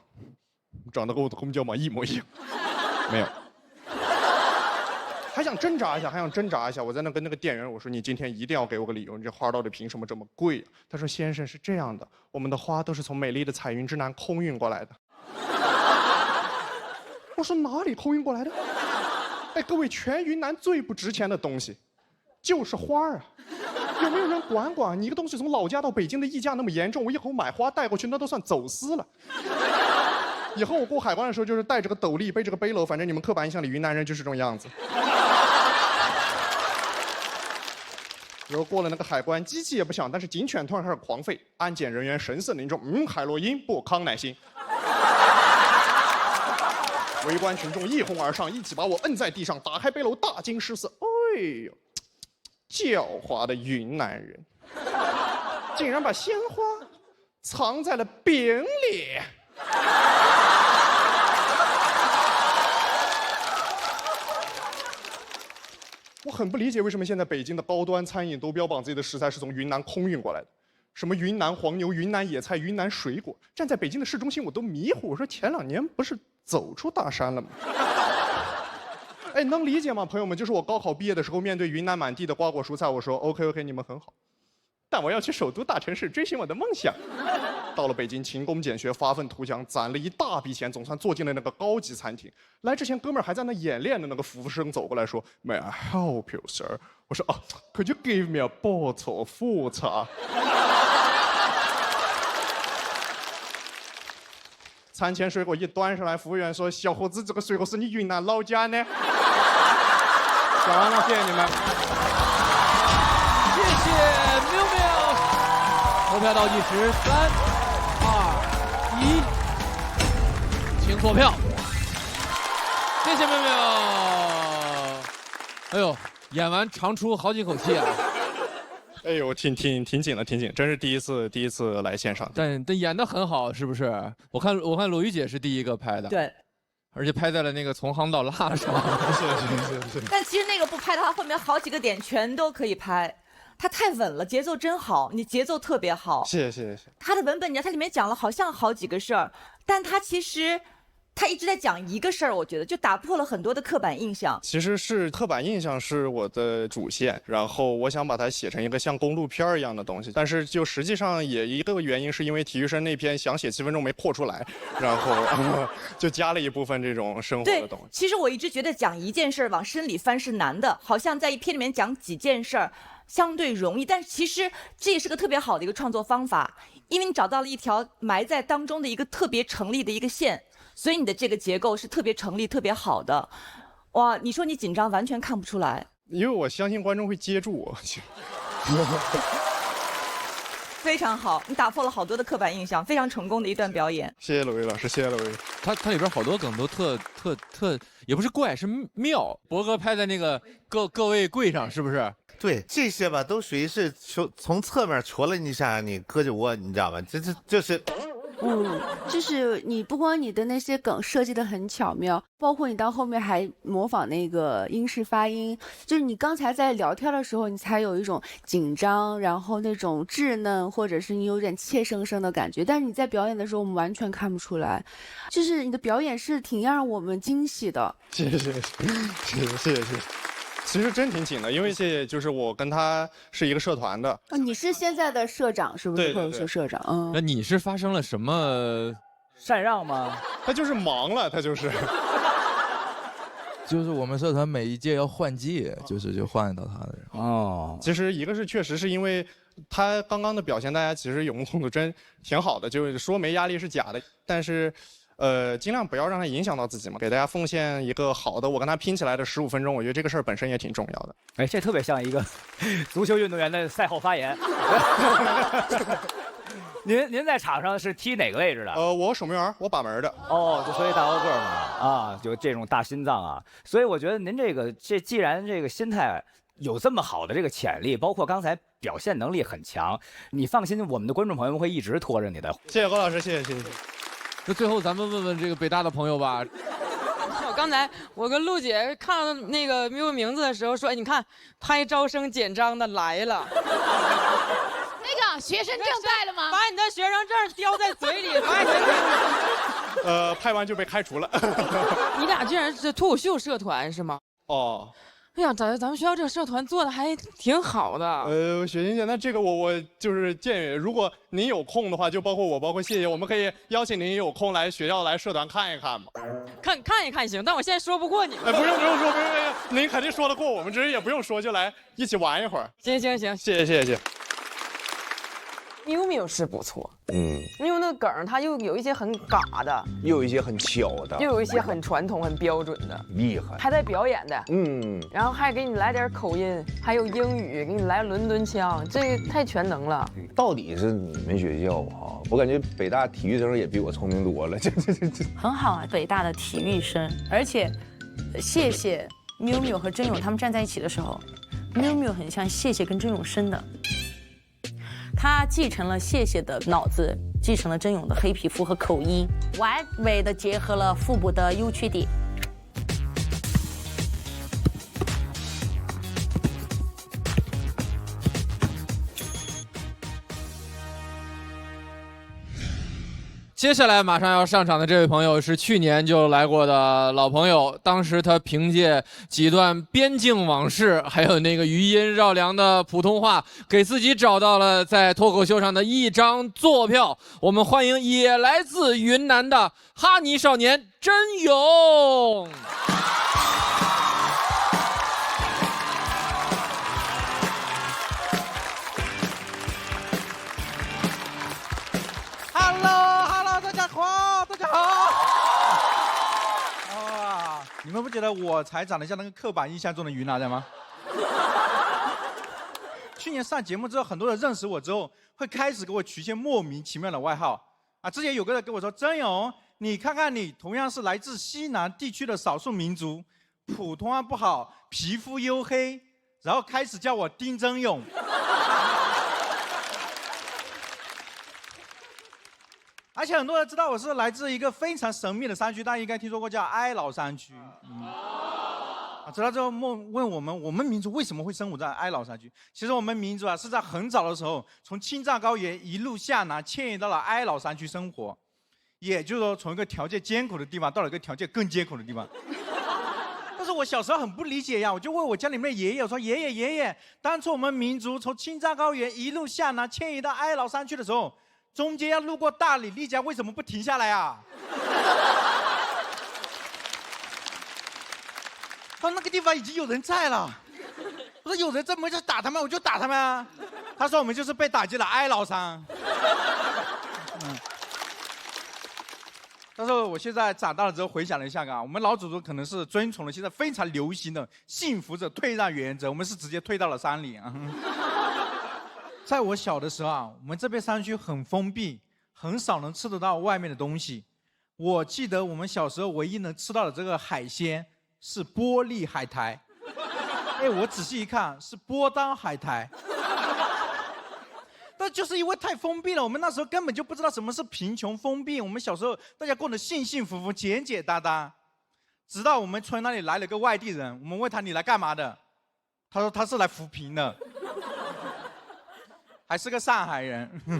长得跟我的公交码一模一样？没有。还想挣扎一下，我在那跟那个店员我说：“你今天一定要给我个理由，你这花到底凭什么这么贵啊？”他说：“先生，是这样的，我们的花都是从美丽的彩云之南空运过来的。”我说：“哪里空运过来的？”哎，各位，全云南最不值钱的东西就是花啊！有没有人管管？你一个东西从老家到北京的溢价那么严重，我以后买花带过去那都算走私了。以后我过海关的时候就是带着个斗笠，背着个背篓，反正你们刻板印象里云南人就是这种样子。然后过了那个海关，机器也不响，但是警犬突然开始狂吠，安检人员神色凝重，海洛因不康乃馨。围观群众一哄而上，一起把我摁在地上，打开背篓，大惊失色。哎呦，狡猾的云南人，竟然把鲜花藏在了饼里。我很不理解为什么现在北京的高端餐饮都标榜自己的食材是从云南空运过来的，什么云南黄牛、云南野菜、云南水果，站在北京的市中心我都迷糊。我说前2年不是走出大山了吗？哎，能理解吗，朋友们？就是我高考毕业的时候，面对云南满地的瓜果蔬菜，我说 OK， 你们很好，但我要去首都大城市追寻我的梦想。到了北京勤工俭学，发奋图强，攒了一大笔钱，总算坐进了那个高级餐厅。来之前，哥们儿还在那演练的那个服务生走过来说 ：“May I help you, sir？” 我说：“啊 ，Could you give me a bottle of water？” 餐前水果一端上来，服务员说：“小伙子，这个水果是你云南老家呢。”讲完了，谢谢你们。谢谢喵喵。投票倒计时3、2、1，请锁票。谢谢喵喵。哎呦，演完长出好几口气啊！哎呦，挺紧了，挺紧，真是第一次来线上。但演得很好，是不是？我看罗玉姐是第一个拍的，对，而且拍在了那个从夯到辣上。是。但其实那个不拍的话，后面好几个点全都可以拍。它太稳了，节奏真好，你节奏特别好。谢谢。它的文本，你看它里面讲了好像好几个事儿，但它其实他一直在讲一个事儿，我觉得就打破了很多的刻板印象。其实是刻板印象是我的主线，然后我想把它写成一个像公路片儿一样的东西，但是就实际上也一个原因是因为体育生那篇想写7分钟没破出来，然后就加了一部分这种生活的东西。其实我一直觉得讲一件事儿往深里翻是难的，好像在一篇里面讲几件事儿相对容易，但其实这也是个特别好的一个创作方法，因为你找到了一条埋在当中的一个特别成立的一个线，所以你的这个结构是特别成立、特别好的。哇，你说你紧张完全看不出来，因为我相信观众会接住我。非常好，你打破了好多的刻板印象，非常成功的一段表演。谢谢娄烨老师，谢谢娄烨。他里边好多梗都特，也不是怪，是妙。博哥拍在那个各位柜上，是不是？对，这些吧都属于是从侧面戳了一下你胳肢窝，你知道吗？就是。就是你不光你的那些梗设计的很巧妙，包括你到后面还模仿那个英式发音，就是你刚才在聊天的时候，你才有一种紧张，然后那种稚嫩，或者是你有点怯生生的感觉，但是你在表演的时候，我们完全看不出来，就是你的表演是挺让我们惊喜的。谢谢。其实真挺紧的，因为就是我跟他是一个社团的。你是现在的社长是不是？对，社长。嗯。那你是发生了什么禅让吗？他就是忙了，他就是。就是我们社团每一届要换届，就换到他的人。哦。其实一个是确实是因为他刚刚的表现，大家其实有目共睹，真挺好的，就是说没压力是假的，但是。尽量不要让它影响到自己嘛，给大家奉献一个好的，我跟他拼起来的15分钟，我觉得这个事儿本身也挺重要的。哎，这特别像一个足球运动员的赛后发言。您在场上是踢哪个位置的？我守门员，我把门的。哦，就所以大高个嘛，啊，就这种大心脏啊，所以我觉得您既然这个心态有这么好的这个潜力，包括刚才表现能力很强，你放心，我们的观众朋友们会一直拖着你的。谢谢高老师，谢谢。那最后咱们问问这个北大的朋友吧。刚才我跟陆姐看到那个喵名字的时候说，你看拍招生简章的来了。那个学生证带了吗？把你的学生证叼在嘴里，把你的拍完就被开除了。你俩居然是脱口秀社团是吗？哦。哎呀，咱们学校这个社团做的还挺好的。雪琴姐，那这个我就是建议，如果您有空的话，就包括谢谢，我们可以邀请您有空来学校来社团看一看嘛。看一看行，但我现在说不过你们。不用说，您肯定说得过我们，只是也不用说，就来一起玩一会儿。行，谢谢。喵喵是不错，因为那个梗它又有一些很嘎的，又有一些很巧的，又有一些很传统、很标准的，厉害，还带表演的，然后还给你来点口音，还有英语，给你来伦敦腔，这个太全能了。到底是你们学校啊，我感觉北大体育生也比我聪明多了，这很好啊，北大的体育生，而且谢谢喵喵和甄勇他们站在一起的时候，喵喵很像谢谢跟甄勇生的。他继承了谢谢的脑子，继承了甄勇的黑皮肤和口音，完美的结合了腹部的优缺点。接下来马上要上场的这位朋友是去年就来过的老朋友，当时他凭借几段边境往事，还有那个余音绕梁的普通话，给自己找到了在脱口秀上的一张坐票。我们欢迎也来自云南的哈尼少年甄勇。大家好！啊，你们不觉得我才长得像那个刻板印象中的云南人吗？去年上节目之后，很多人认识我之后，会开始给我取一些莫名其妙的外号。啊，之前有个人跟我说：“甄勇，你看看你，同样是来自西南地区的少数民族，普通话不好，皮肤黝黑，然后开始叫我丁甄勇。”而且很多人知道我是来自一个非常神秘的山区，大家应该听说过叫哀牢山区。知道之后问我们民族为什么会生活在哀牢山区？其实我们民族啊是在很早的时候从青藏高原一路向南迁移到了哀牢山区生活。也就是说从一个条件艰苦的地方到了一个条件更艰苦的地方。但是我小时候很不理解呀，我就问我家里面的爷爷，我说爷爷，当初我们民族从青藏高原一路向南迁移到哀牢山区的时候，中间要路过大理、丽江，为什么不停下来啊？他说那个地方已经有人在了。我说有人在，我们就打他们，我就打他们啊。他说我们就是被打进了哀牢山。但是我现在长大了之后回想了一下啊，我们老祖宗可能是遵从了现在非常流行的幸福者退让原则，我们是直接退到了山里啊。在我小的时候啊，我们这边山区很封闭，很少能吃得到外面的东西。我记得我们小时候唯一能吃到的这个海鲜是玻璃海苔。哎，我仔细一看是波当海苔。但就是因为太封闭了，我们那时候根本就不知道什么是贫穷封闭。我们小时候大家过得幸幸福福、简简单单，直到我们村那里来了个外地人，我们问他你来干嘛的，他说他是来扶贫的，还是个上海人。因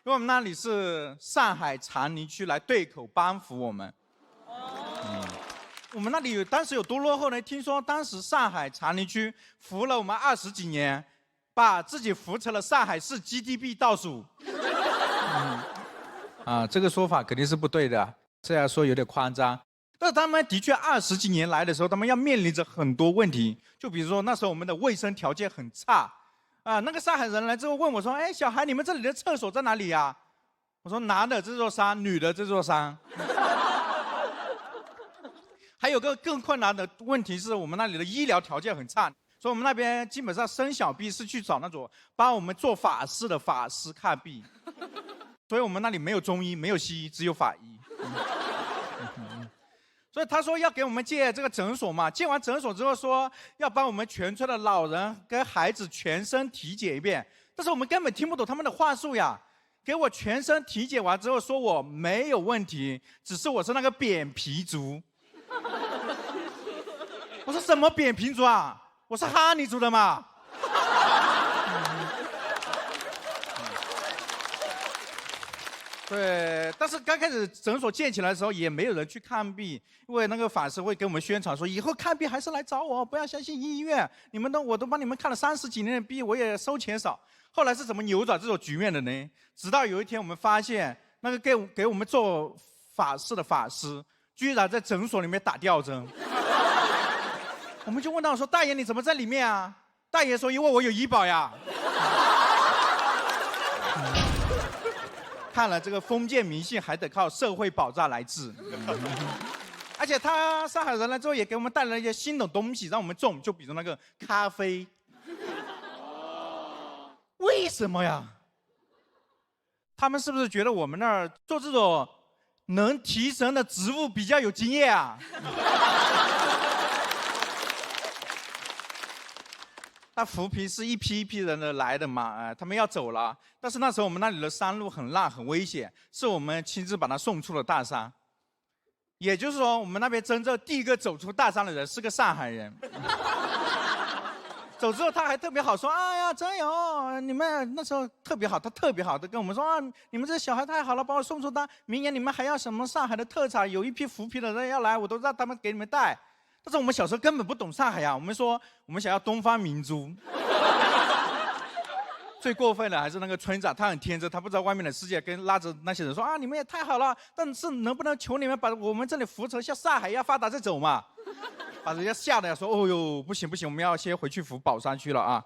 为我们那里是上海长宁区来对口帮扶我们。我们那里当时有多落后呢？听说当时上海长宁区扶了我们20几年。把自己扶成了上海市 GDP 倒数。这个说法肯定是不对的，这样说有点夸张。但是他们的确20几年来的时候，他们要面临着很多问题。就比如说那时候我们的卫生条件很差，那个上海人来之后问我说：“哎，小孩，你们这里的厕所在哪里呀？”我说：“男的这座山，女的这座山。”还有个更困难的问题是我们那里的医疗条件很差。所以我们那边基本上生小病是去找那种帮我们做法事的法师看病，所以我们那里没有中医，没有西医，只有法医。所以他说要给我们建这个诊所嘛，建完诊所之后说要帮我们全村的老人跟孩子全身体检一遍，但是我们根本听不懂他们的话术呀。给我全身体检完之后说我没有问题，只是我是那个扁平足。我说什么扁平足啊？我是哈尼族的嘛。对，但是刚开始诊所建起来的时候，也没有人去看病，因为那个法师会给我们宣传说，以后看病还是来找我，不要相信医院。我都帮你们看了30几年的病，我也收钱少。后来是怎么扭转这种局面的呢？直到有一天我们发现，那个给我们做法事的法师，居然在诊所里面打吊针。我们就问他说：“大爷，你怎么在里面啊？”大爷说：“因为我有医保呀。”看了这个封建迷信，还得靠社会保障来治。而且他上海人来之后，也给我们带来了一些新的东西让我们种，就比如那个咖啡。为什么呀？他们是不是觉得我们那儿做这种能提神的植物比较有经验啊？他扶贫是一批一批人的来的嘛，他们要走了，但是那时候我们那里的山路很烂很危险，是我们亲自把他送出了大山。也就是说，我们那边真正第一个走出大山的人是个上海人。走之后他还特别好说：“哎呀，真有你们那时候特别好，他特别好的跟我们说啊，你们这小孩太好了，把我送出大，明年你们还要什么上海的特产？有一批扶贫的人要来，我都让他们给你们带。”但是我们小时候根本不懂上海呀，我们说我们想要东方明珠。最过分的还是那个村长，他很天真，他不知道外面的世界，跟拉着那些人说啊，你们也太好了，但是能不能求你们把我们这里扶成像上海一样发达再走嘛？把人家吓得说，哦呦，不行不行，我们要先回去扶宝山区了啊。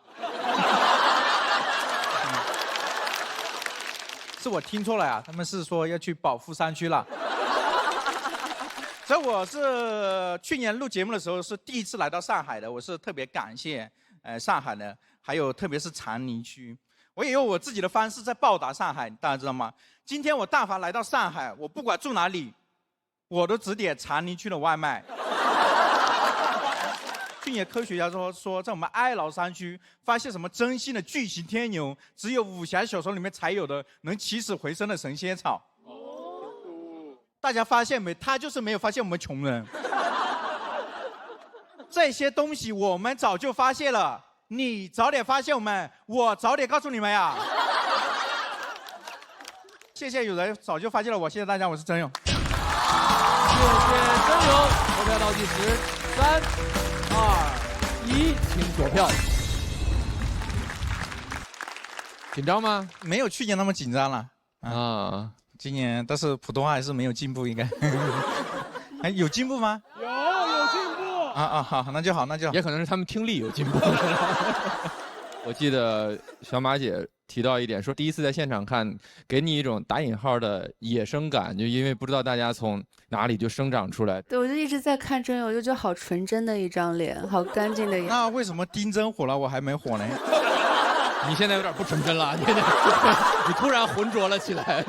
是我听错了呀，他们是说要去保富山区了。所以我是去年录节目的时候是第一次来到上海的，我是特别感谢上海的，还有特别是长宁区，我也用我自己的方式在报答上海，大家知道吗？今天我但凡来到上海，我不管住哪里，我都只点长宁区的外卖。去年科学家说在我们哀牢山区发现什么真心的巨型天牛，只有武侠小说里面才有的能起死回生的神仙草。大家发现没？他就是没有发现我们穷人。这些东西我们早就发现了，你早点发现我们，我早点告诉你们呀。谢谢有人早就发现了我，谢谢大家，我是曾勇。谢谢曾勇，投票倒计时3、2、1，请锁票。紧张吗？没有去年那么紧张了啊。今年但是普通话还是没有进步，应该。哎，有进步吗？有进步好，那就好，那就好。也可能是他们听力有进步。我记得小马姐提到一点，说第一次在现场看，给你一种打引号的野生感，就因为不知道大家从哪里就生长出来。对，我就一直在看真友，我就觉得好纯真的一张脸，好干净的一。那为什么丁真火了，我还没火呢？你现在有点不纯真了，你突然浑浊了起来。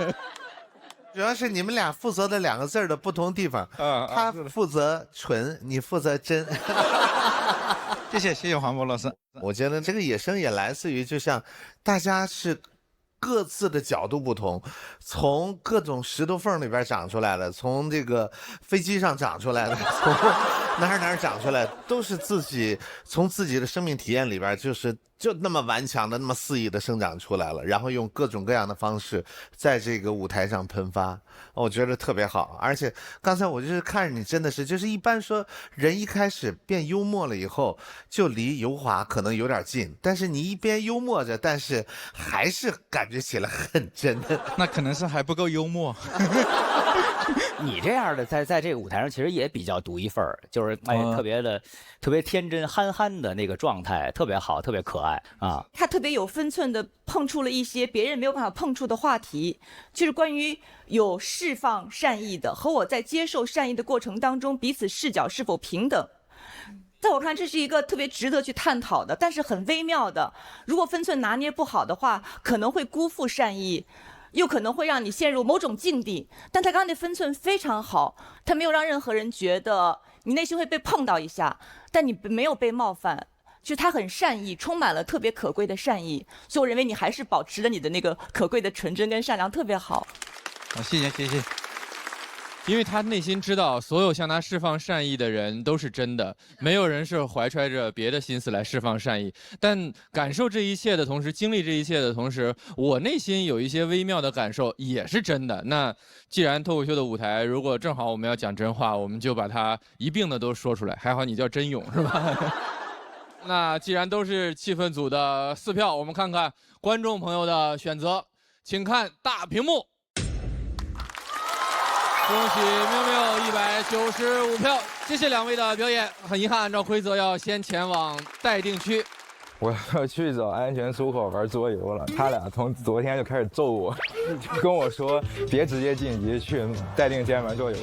主要是你们俩负责的2个字的不同地方，他负责纯，你负责真。谢谢黄渤老师。我觉得这个野生也来自于，就像大家是各自的角度不同，从各种石头缝里边长出来的，从这个飞机上长出来的，从哪儿长出来的，都是从自己的生命体验里边，就那么顽强的、那么肆意的生长出来了，然后用各种各样的方式在这个舞台上喷发，我觉得特别好。而且刚才我就是看着你，真的是就是一般说人一开始变幽默了以后，就离油滑可能有点近，但是你一边幽默着，但是还是感觉起来很真的。那可能是还不够幽默。你这样的在这个舞台上其实也比较独一份儿，就是特别天真憨憨的那个状态，特别好，特别可爱啊。他特别有分寸的碰触了一些别人没有办法碰触的话题，就是关于有释放善意的和我在接受善意的过程当中彼此视角是否平等。在我看，这是一个特别值得去探讨的，但是很微妙的。如果分寸拿捏不好的话，可能会辜负善意。又可能会让你陷入某种境地，但他刚刚的分寸非常好，他没有让任何人觉得你内心会被碰到一下，但你没有被冒犯，就他很善意，充满了特别可贵的善意，所以我认为你还是保持了你的那个可贵的纯真跟善良，特别好。好，谢谢。因为他内心知道，所有向他释放善意的人都是真的，没有人是怀揣着别的心思来释放善意。但感受这一切的同时，经历这一切的同时，我内心有一些微妙的感受也是真的。那既然脱口秀的舞台，如果正好我们要讲真话，我们就把它一并的都说出来。还好你叫真勇是吧？那既然都是气氛组的4票，我们看看观众朋友的选择，请看大屏幕。恭喜喵喵195票，谢谢2位的表演。很遗憾，按照规则要先前往待定区。我要去找安全出口玩桌游了，他俩从昨天就开始揍我，就跟我说别直接晋级，去待定间玩桌游了。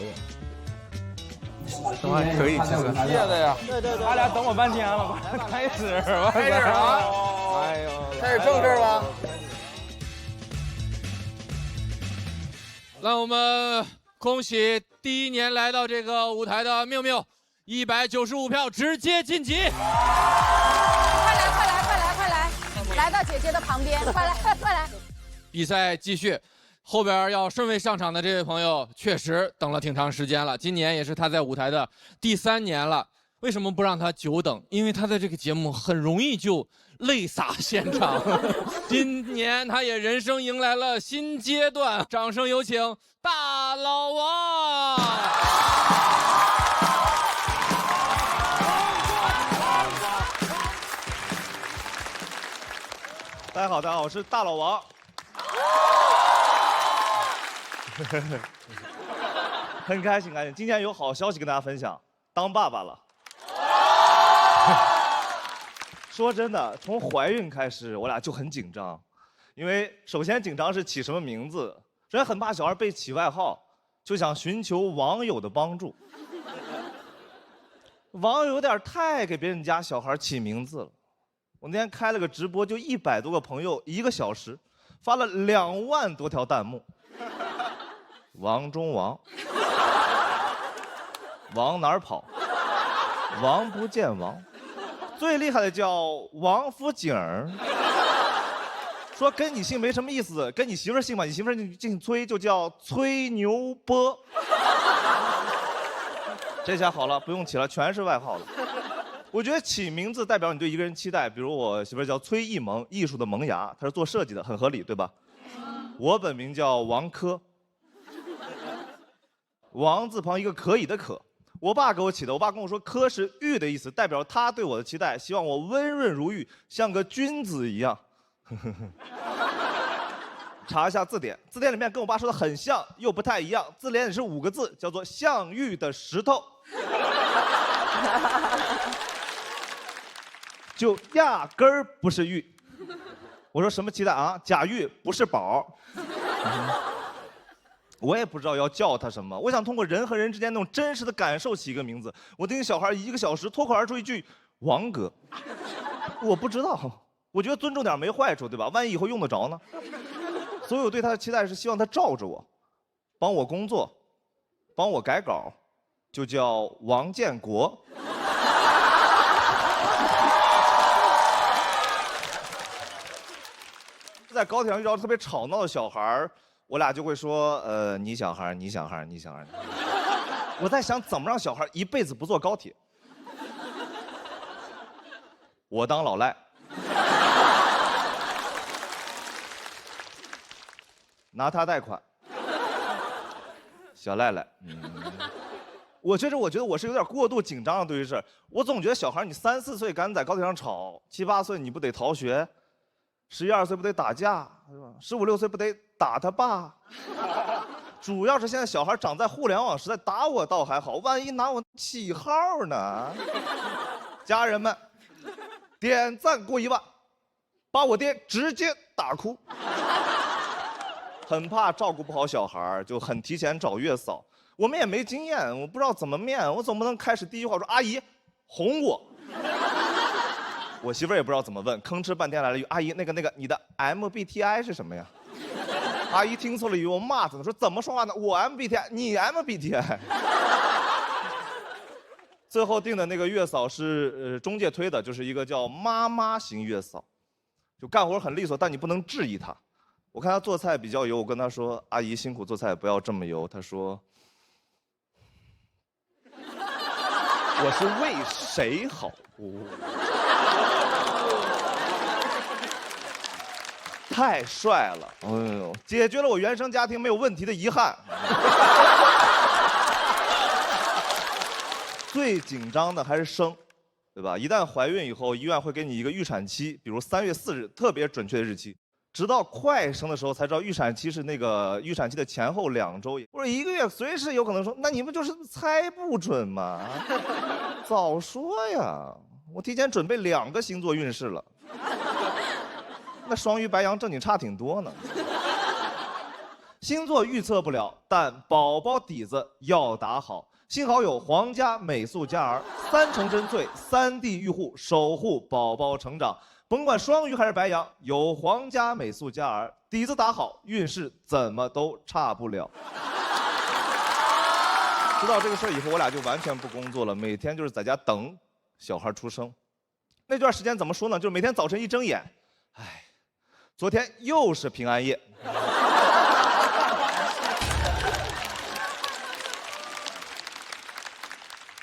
可以，谢的呀。对，他俩等我半天了，开始啊！哎呦，开始正事吧。让我们恭喜第1年来到这个舞台的妙妙，195票直接晋级。快来，来到姐姐的旁边，快来。比赛继续，后边要顺位上场的这位朋友确实等了挺长时间了，今年也是他在舞台的第3年了。为什么不让他久等？因为他在这个节目很容易就泪洒现场。今年他也人生迎来了新阶段，掌声有请大老王。大家好，我是大老王。很开心，今天有好消息跟大家分享，当爸爸了。说真的，从怀孕开始，我俩就很紧张，因为首先紧张是起什么名字，首先很怕小孩被起外号，就想寻求网友的帮助。网友有点太给别人家小孩起名字了。我那天开了个直播，就100多个朋友，1个小时发了2万多条弹幕。王中王，往哪儿跑？王不见王。最厉害的叫王府井儿，说跟你姓没什么意思，跟你媳妇儿姓吧，你媳妇儿姓崔，就叫崔牛波。这下好了，不用起了，全是外号了。我觉得起名字代表你对一个人期待，比如我媳妇儿叫崔艺萌，艺术的萌芽，她是做设计的，很合理，对吧？我本名叫王珂，王字旁一个可以的可。我爸给我起的，我爸跟我说“珂”是玉的意思，代表他对我的期待，希望我温润如玉，像个君子一样。查一下字典，字典里面跟我爸说的很像，又不太一样。字典里是5个字，叫做“像玉的石头”，就压根儿不是玉。我说什么期待啊？贾玉不是宝。我也不知道要叫他什么，我想通过人和人之间那种真实的感受起一个名字。我盯小孩1个小时，脱口而出一句“王哥”，我不知道，我觉得尊重点没坏处，对吧？万一以后用得着呢？所以我对他的期待是希望他罩着我，帮我工作，帮我改稿，就叫王建国。在高铁上遇到特别吵闹的小孩，我俩就会说，你小孩，你小孩，你小孩。我在想怎么让小孩一辈子不坐高铁。我当老赖，拿他贷款。小赖赖，我觉得我是有点过度紧张了，对于这，我总觉得小孩你3、4岁赶紧在高铁上吵，7、8岁你不得逃学，11、12岁不得打架，是吧？15、16岁不得打他爸？主要是现在小孩长在互联网时代，打我倒还好，万一拿我起号呢？家人们，点赞过1万，把我爹直接打哭。很怕照顾不好小孩，就很提前找月嫂。我们也没经验，我不知道怎么面，我总不能开始第一句话说阿姨哄我。我媳妇儿也不知道怎么问，吭哧半天来了一句：“阿姨，那个，你的 MBTI 是什么呀？”阿姨听错了，以为我骂她呢，说怎么说话呢？我 MBTI， 你 MBTI。最后定的那个月嫂是中介推的，就是一个叫妈妈型月嫂，就干活很利索，但你不能质疑她。我看她做菜比较油，我跟她说：“阿姨辛苦做菜，不要这么油。”她说：“我是为谁好？”太帅了！哎呦，解决了我原生家庭没有问题的遗憾。最紧张的还是生，对吧？一旦怀孕以后，医院会给你一个预产期，比如3月4日，特别准确的日期。直到快生的时候才知道预产期是那个预产期的前后2周。我说1个月随时有可能说，那你们就是猜不准嘛？早说呀！我提前准备2个星座运势了。那双鱼白羊正经差挺多呢。星座预测不了，但宝宝底子要打好。幸好有皇家美素佳儿，3重真萃，3D 预护，守护宝宝成长。甭管双鱼还是白羊，有皇家美素佳儿，底子打好，运势怎么都差不了。知道这个事儿以后，我俩就完全不工作了，每天就是在家等小孩出生。那段时间怎么说呢？就是每天早晨一睁眼，唉，昨天又是平安夜。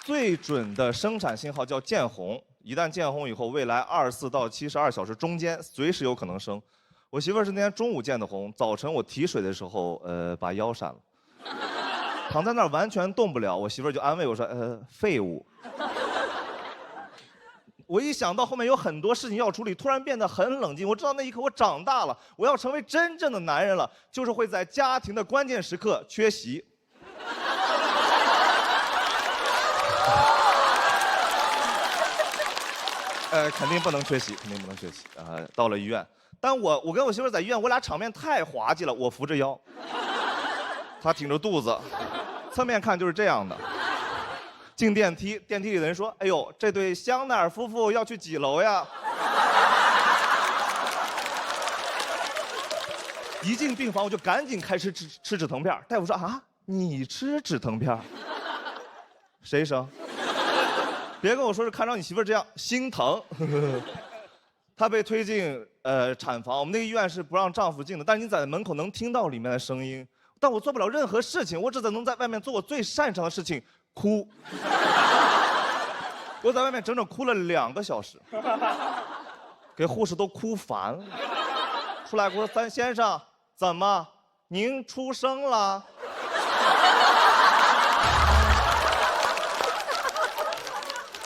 最准的生产信号叫见红，一旦见红以后，未来24到72小时中间随时有可能生。我媳妇儿是那天中午见的红，早晨我提水的时候，把腰闪了，躺在那儿完全动不了。我媳妇儿就安慰我说，废物。我一想到后面有很多事情要处理，突然变得很冷静。我知道那一刻我长大了，我要成为真正的男人了，就是会在家庭的关键时刻缺席。肯定不能缺席，肯定不能缺席。到了医院，但我跟我媳妇在医院，我俩场面太滑稽了。我扶着腰，她挺着肚子，侧面看就是这样的。进电梯，电梯里的人说：“哎呦，这对香奈儿夫妇要去几楼呀？”一进病房，我就赶紧开始吃止疼片。大夫说：“啊，你吃止疼片？谁生？别跟我说是看着你媳妇儿这样心疼。”她被推进产房，我们那个医院是不让丈夫进的，但是你在门口能听到里面的声音。但我做不了任何事情，我只能在外面做我最擅长的事情。哭，我在外面整整哭了2个小时，给护士都哭烦了。出来跟我说：“先生，怎么，您出生了？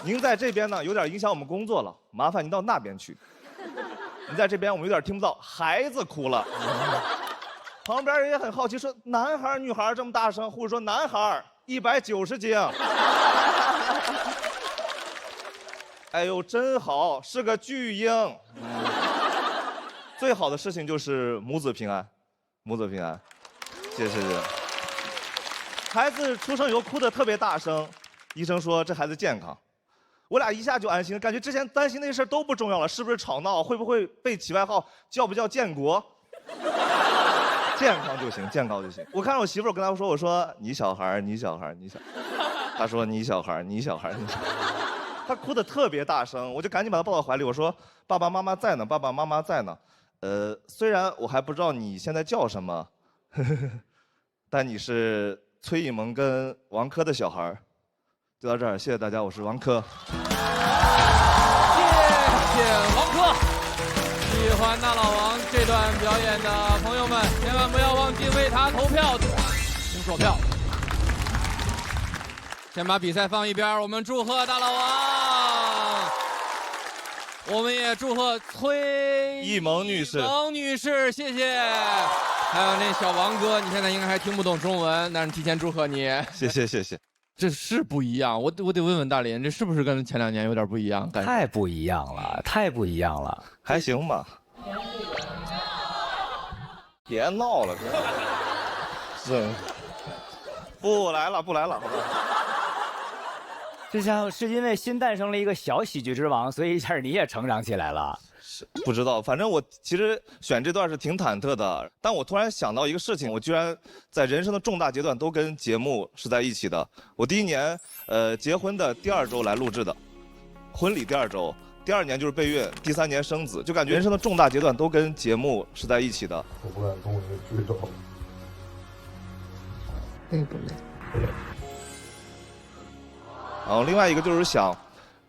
您在这边呢，有点影响我们工作了，麻烦您到那边去。您在这边我们有点听不到，孩子哭了。旁边人也很好奇，说男孩女孩这么大声？护士说男孩，190斤。哎呦，真好，是个巨婴。最好的事情就是母子平安，母子平安。谢谢。孩子出生以后哭得特别大声，医生说这孩子健康。我俩一下就安心了，感觉之前担心那些事儿都不重要了，是不是吵闹，会不会被起外号，叫不叫建国？健康就行，健康就行。我看着我媳妇儿，我跟她说，我说你小孩，你小孩，你小孩。她说你小孩，你小孩，你小孩。她哭得特别大声，我就赶紧把她抱到怀里，我说爸爸妈妈在呢，爸爸妈妈在呢。虽然我还不知道你现在叫什么，但你是崔艺萌跟王珂的小孩。就到这儿，谢谢大家，我是王珂。谢谢王珂。喜欢大老王这段表演的朋友们，千万不要忘记为他投票，红手票。先把比赛放一边，我们祝贺大老王，我们也祝贺崔艺萌女士。萌女士，谢谢。还有那小王哥，你现在应该还听不懂中文，但是提前祝贺你。谢谢谢谢。这是不一样，我得问问大林，这是不是跟前2年有点不一样？太不一样了，太不一样了，还行吧。别闹了，是，不来了，不来了，好吧。就像是因为新诞生了一个小喜剧之王，所以一下你也成长起来了。不知道，反正我其实选这段是挺忐忑的，但我突然想到一个事情，我居然在人生的重大阶段都跟节目是在一起的。我第1年，结婚的第2周来录制的，婚礼第2周，第2年就是备孕，第3年生子，就感觉人生的重大阶段都跟节目是在一起的。我不敢跟我的剧照。累不累？然后另外一个就是想。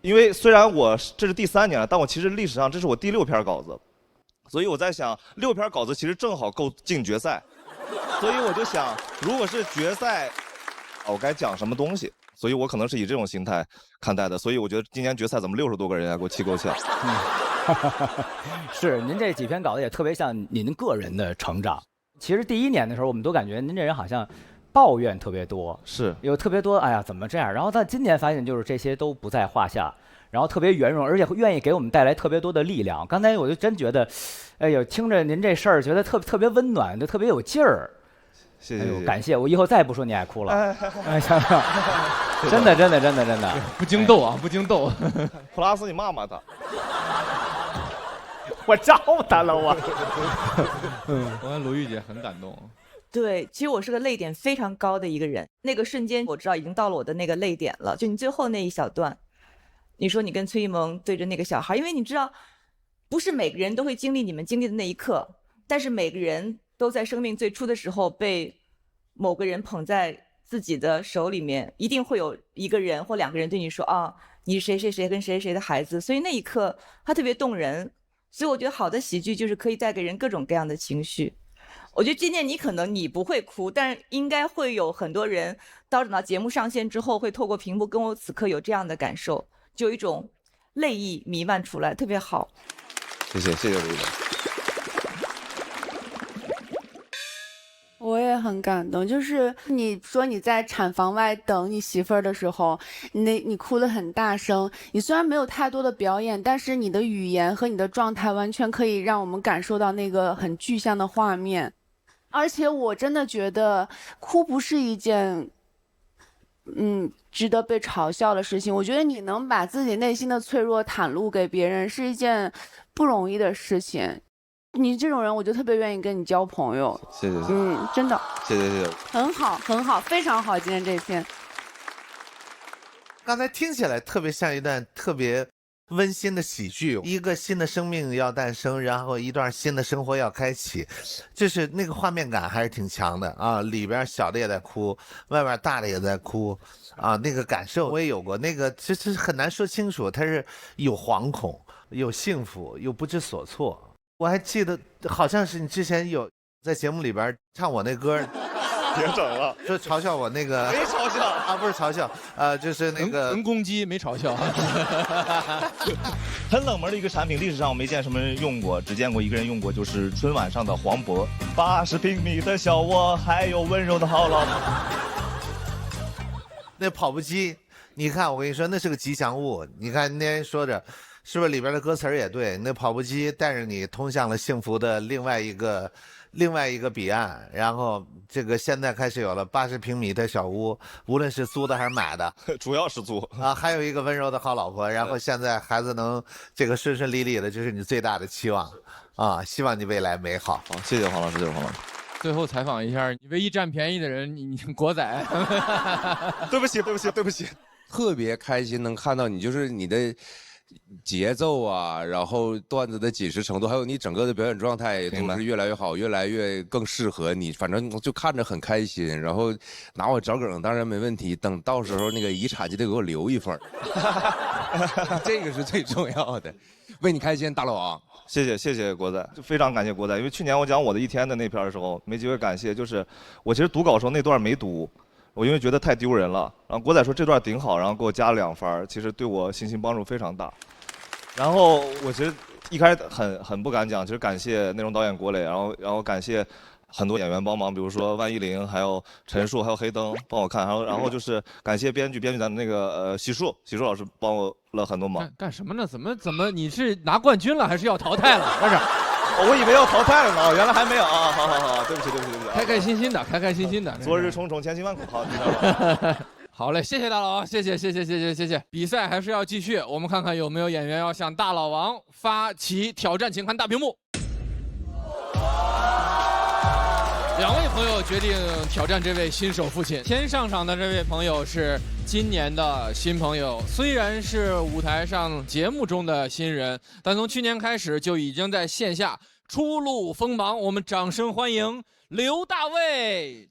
因为虽然我这是第3年了，但我其实历史上这是我第6篇稿子，所以我在想6篇稿子其实正好够进决赛，所以我就想，如果是决赛，我该讲什么东西？所以我可能是以这种心态看待的。所以我觉得今年决赛怎么60多个人啊，给我气够呛。是，您这几篇稿子也特别像您个人的成长。其实第1年的时候，我们都感觉您这人好像抱怨特别多，是有特别多，哎呀，怎么这样？然后到今年发现，就是这些都不在话下，然后特别圆融，而且愿意给我们带来特别多的力量。刚才我就真觉得，哎呦，听着您这事儿，觉得特别温暖，就特别有劲儿。谢谢，哎呦，感谢，我以后再也不说你爱哭了。哎，真的，不惊逗啊，不惊逗。普拉斯，你骂骂他。我招他了，我。我看鲁豫姐很感动。对，其实我是个泪点非常高的一个人。那个瞬间，我知道已经到了我的那个泪点了。就你最后那一小段，你说你跟崔艺萌对着那个小孩，因为你知道，不是每个人都会经历你们经历的那一刻，但是每个人都在生命最初的时候被某个人捧在自己的手里面，一定会有1个人或2个人对你说啊，你是谁谁谁跟谁谁的孩子，所以那一刻它特别动人。所以我觉得好的喜剧就是可以带给人各种各样的情绪。我觉得今年你可能你不会哭，但是应该会有很多人等到节目上线之后，会透过屏幕跟我此刻有这样的感受，就有一种泪意弥漫出来，特别好。谢谢鲁豫姐。我也很感动，就是你说你在产房外等你媳妇儿的时候，你哭得很大声。你虽然没有太多的表演，但是你的语言和你的状态完全可以让我们感受到那个很具象的画面。而且我真的觉得哭不是一件值得被嘲笑的事情。我觉得你能把自己内心的脆弱袒露给别人是一件不容易的事情。你这种人，我就特别愿意跟你交朋友。谢谢。真的。谢谢。很好，很好，非常好。今天这篇，刚才听起来特别像一段特别温馨的喜剧，一个新的生命要诞生，然后一段新的生活要开启，就是那个画面感还是挺强的啊！里边小的也在哭，外边大的也在哭啊，那个感受我也有过，那个其实很难说清楚，它是有惶恐，有幸福，有不知所措。我还记得好像是你之前有在节目里边唱我那歌，别整了，就嘲笑我那个，没嘲笑啊，不是嘲笑，就是那个能攻击没嘲笑，很冷门的一个产品，历史上我没见什么人用过，只见过一个人用过，就是春晚上的黄渤。80平米的小窝，还有温柔的好老婆。那跑步机，你看我跟你说，那是个吉祥物。你看那天说着，是不是里边的歌词也对？那跑步机带着你通向了幸福的另外一个彼岸。然后这个现在开始有了80平米的小屋，无论是租的还是买的，主要是租啊，还有一个温柔的好老婆。然后现在孩子能这个顺顺利利的，就是你最大的期望啊！希望你未来美好。好，谢谢黄老师，谢谢黄老师。最后采访一下，你唯一占便宜的人，你国仔。对不起，对不起，对不起。特别开心能看到你，就是你的节奏啊，然后段子的紧实程度，还有你整个的表演状态都是越来越好，越来越更适合你。反正就看着很开心，然后拿我找梗当然没问题，等到时候那个遗产就得给我留一份这个是最重要的。为你开心，大老王。谢谢国仔，非常感谢国仔。因为去年我讲我的一天的那篇的时候，没机会感谢，就是我其实读稿的时候那段没读，我因为觉得太丢人了。然后国仔说这段挺好，然后给我加了2分，其实对我信心帮助非常大。然后我其实一开始很不敢讲，其实感谢内容导演郭磊，然后感谢很多演员帮忙，比如说万依林，还有陈数，还有黑灯帮我看，然后就是感谢编剧咱那个洗漱老师帮我了很多忙。干什么呢？怎么你是拿冠军了还是要淘汰了？不是，我以为要淘汰了呢，原来还没有啊！好，对不起。开开心心的。昨日重重千辛万苦，好，好嘞，谢谢大老王，谢谢。比赛还是要继续，我们看看有没有演员要向大老王发起挑战，请看大屏幕。2位朋友决定挑战这位新手父亲。先上场的这位朋友是今年的新朋友，虽然是舞台上节目中的新人，但从去年开始就已经在线下初露锋芒。我们掌声欢迎刘大卫。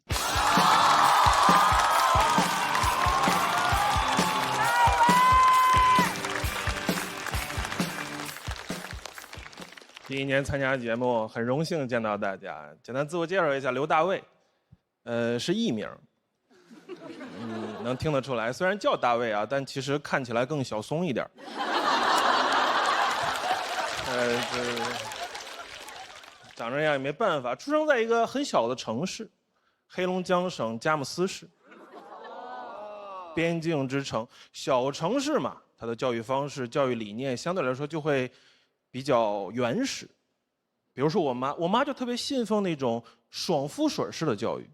第1年参加节目，很荣幸见到大家。简单自我介绍一下，刘大卫，是艺名，能听得出来。虽然叫大卫啊，但其实看起来更小松一点。长这样也没办法。出生在一个很小的城市，黑龙江省佳木斯市，边境之城。小城市嘛，它的教育方式、教育理念相对来说就会比较原始。比如说我妈就特别信奉那种爽肤水式的教育，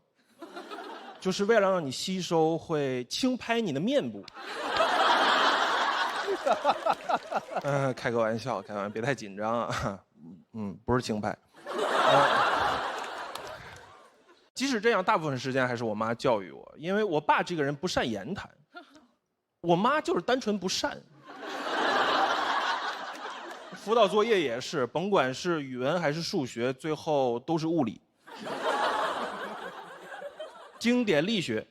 就是为了让你吸收，会轻拍你的面部。开个玩笑，别太紧张啊。不是轻拍。即使这样，大部分时间还是我妈教育我，因为我爸这个人不善言谈，我妈就是单纯不善。辅导作业也是，甭管是语文还是数学，最后都是物理。经典力学。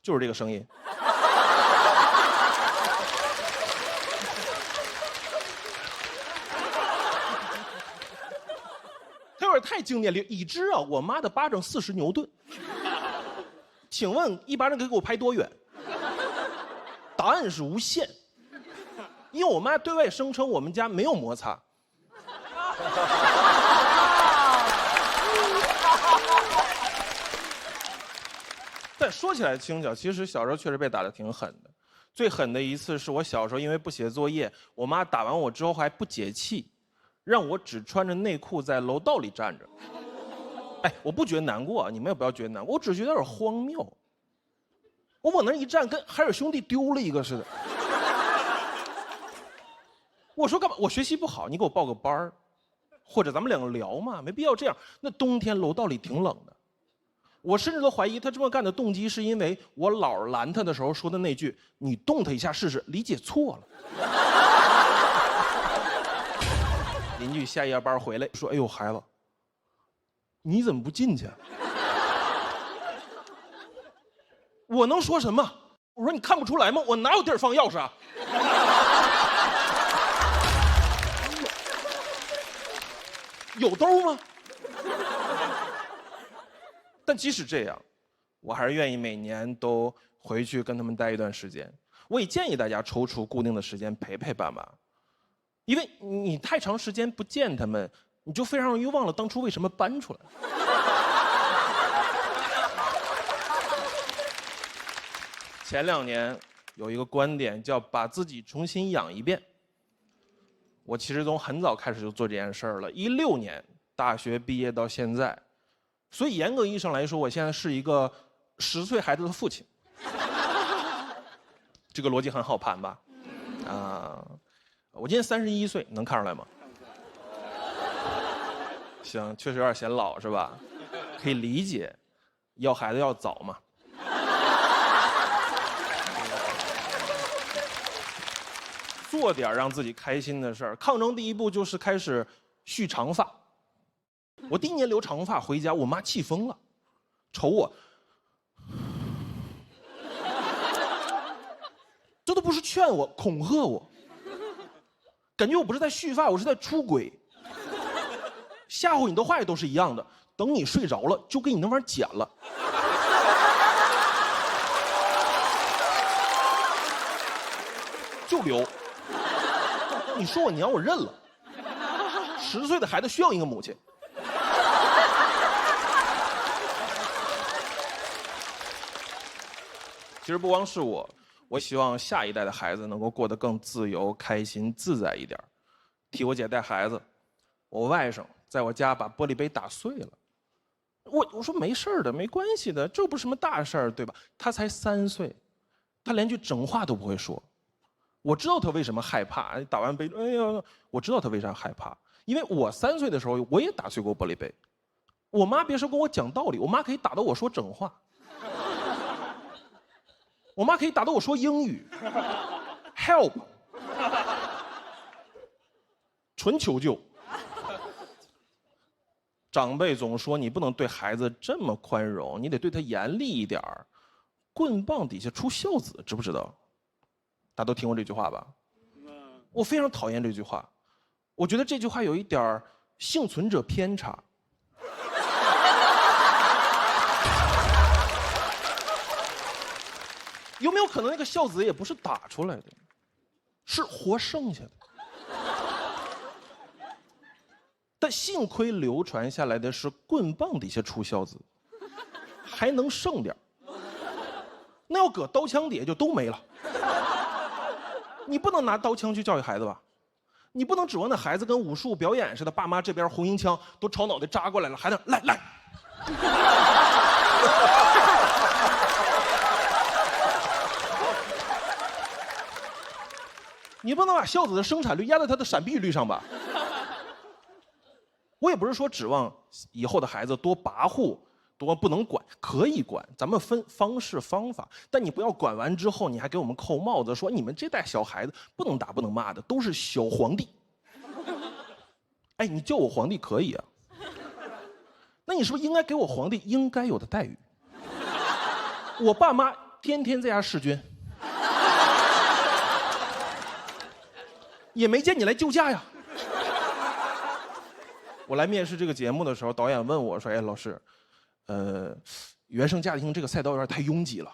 就是这个声音。它有点太经典了，已知啊，我妈的巴掌40牛顿。请问一巴掌可以给我拍多远？答案是无限，因为我妈对外声称我们家没有摩擦。但说起来轻巧，其实小时候确实被打得挺狠的。最狠的一次是我小时候因为不写作业，我妈打完我之后还不解气，让我只穿着内裤在楼道里站着。哎，我不觉得难过啊，你们也不要觉得难过，我只觉得有点荒谬。我往那一站，跟海尔兄弟丢了一个似的。我说干嘛？我学习不好，你给我报个班儿，或者咱们两个聊嘛，没必要这样。那冬天楼道里挺冷的，我甚至都怀疑他这么干的动机是因为我姥儿拦他的时候说的那句“你动他一下试试”，理解错了。邻居下夜班回来说：“哎呦，孩子，你怎么不进去？”我能说什么？我说你看不出来吗？我哪有地儿放钥匙啊？有兜吗？但即使这样，我还是愿意每年都回去跟他们待一段时间。我也建议大家抽出固定的时间陪陪爸妈，因为你太长时间不见他们，你就非常容易忘了当初为什么搬出来。前2年有一个观点叫把自己重新养一遍。我其实从很早开始就做这件事儿了，16年大学毕业到现在，所以严格意义上来说，我现在是一个10岁孩子的父亲。这个逻辑很好盘吧？我今年31岁，能看出来吗？行，确实有点显老是吧？可以理解，要孩子要早嘛。做点让自己开心的事儿。抗争第一步就是开始蓄长发。我第1年留长发回家，我妈气疯了，瞅我，这都不是劝我，恐吓我，感觉我不是在蓄发，我是在出轨。吓唬你的话也都是一样的，等你睡着了，就给你那玩意儿剪了。就留。你说我娘，我认了。10岁的孩子需要一个母亲。其实不光是我希望下一代的孩子能够过得更自由、开心、自在一点。替我姐带孩子，我外甥在我家把玻璃杯打碎了。我说没事的，没关系的，这不是什么大事儿，对吧？他才3岁，他连句整话都不会说。我知道他为什么害怕，打完杯，哎呀，我知道他为啥害怕，因为我3岁的时候我也打碎过玻璃杯。我妈别说跟我讲道理，我妈可以打到我说整话。我妈可以打到我说英语 ，help， 纯求救。长辈总说你不能对孩子这么宽容，你得对他严厉一点儿。棍棒底下出孝子，知不知道？大家都听过这句话吧？我非常讨厌这句话，我觉得这句话有一点幸存者偏差。有没有可能那个孝子也不是打出来的，是活剩下的？但幸亏流传下来的是棍棒底下出孝子，还能剩点。那要搁刀枪底下就都没了。你不能拿刀枪去教育孩子吧？你不能指望那孩子跟武术表演似的，爸妈这边红缨枪都朝脑袋扎过来了，孩子来。你不能把孝子的生产率压在他的闪避率上吧？我也不是说指望以后的孩子多跋扈，多不能管，可以管，咱们分方式方法，但你不要管完之后，你还给我们扣帽子，说你们这代小孩子不能打不能骂的，都是小皇帝。哎，你叫我皇帝可以啊，那你是不是应该给我皇帝应该有的待遇？我爸妈天天在家弑君，也没见你来救驾呀。我来面试这个节目的时候，导演问我说：“哎，老师，原生家庭这个赛道有点太拥挤了，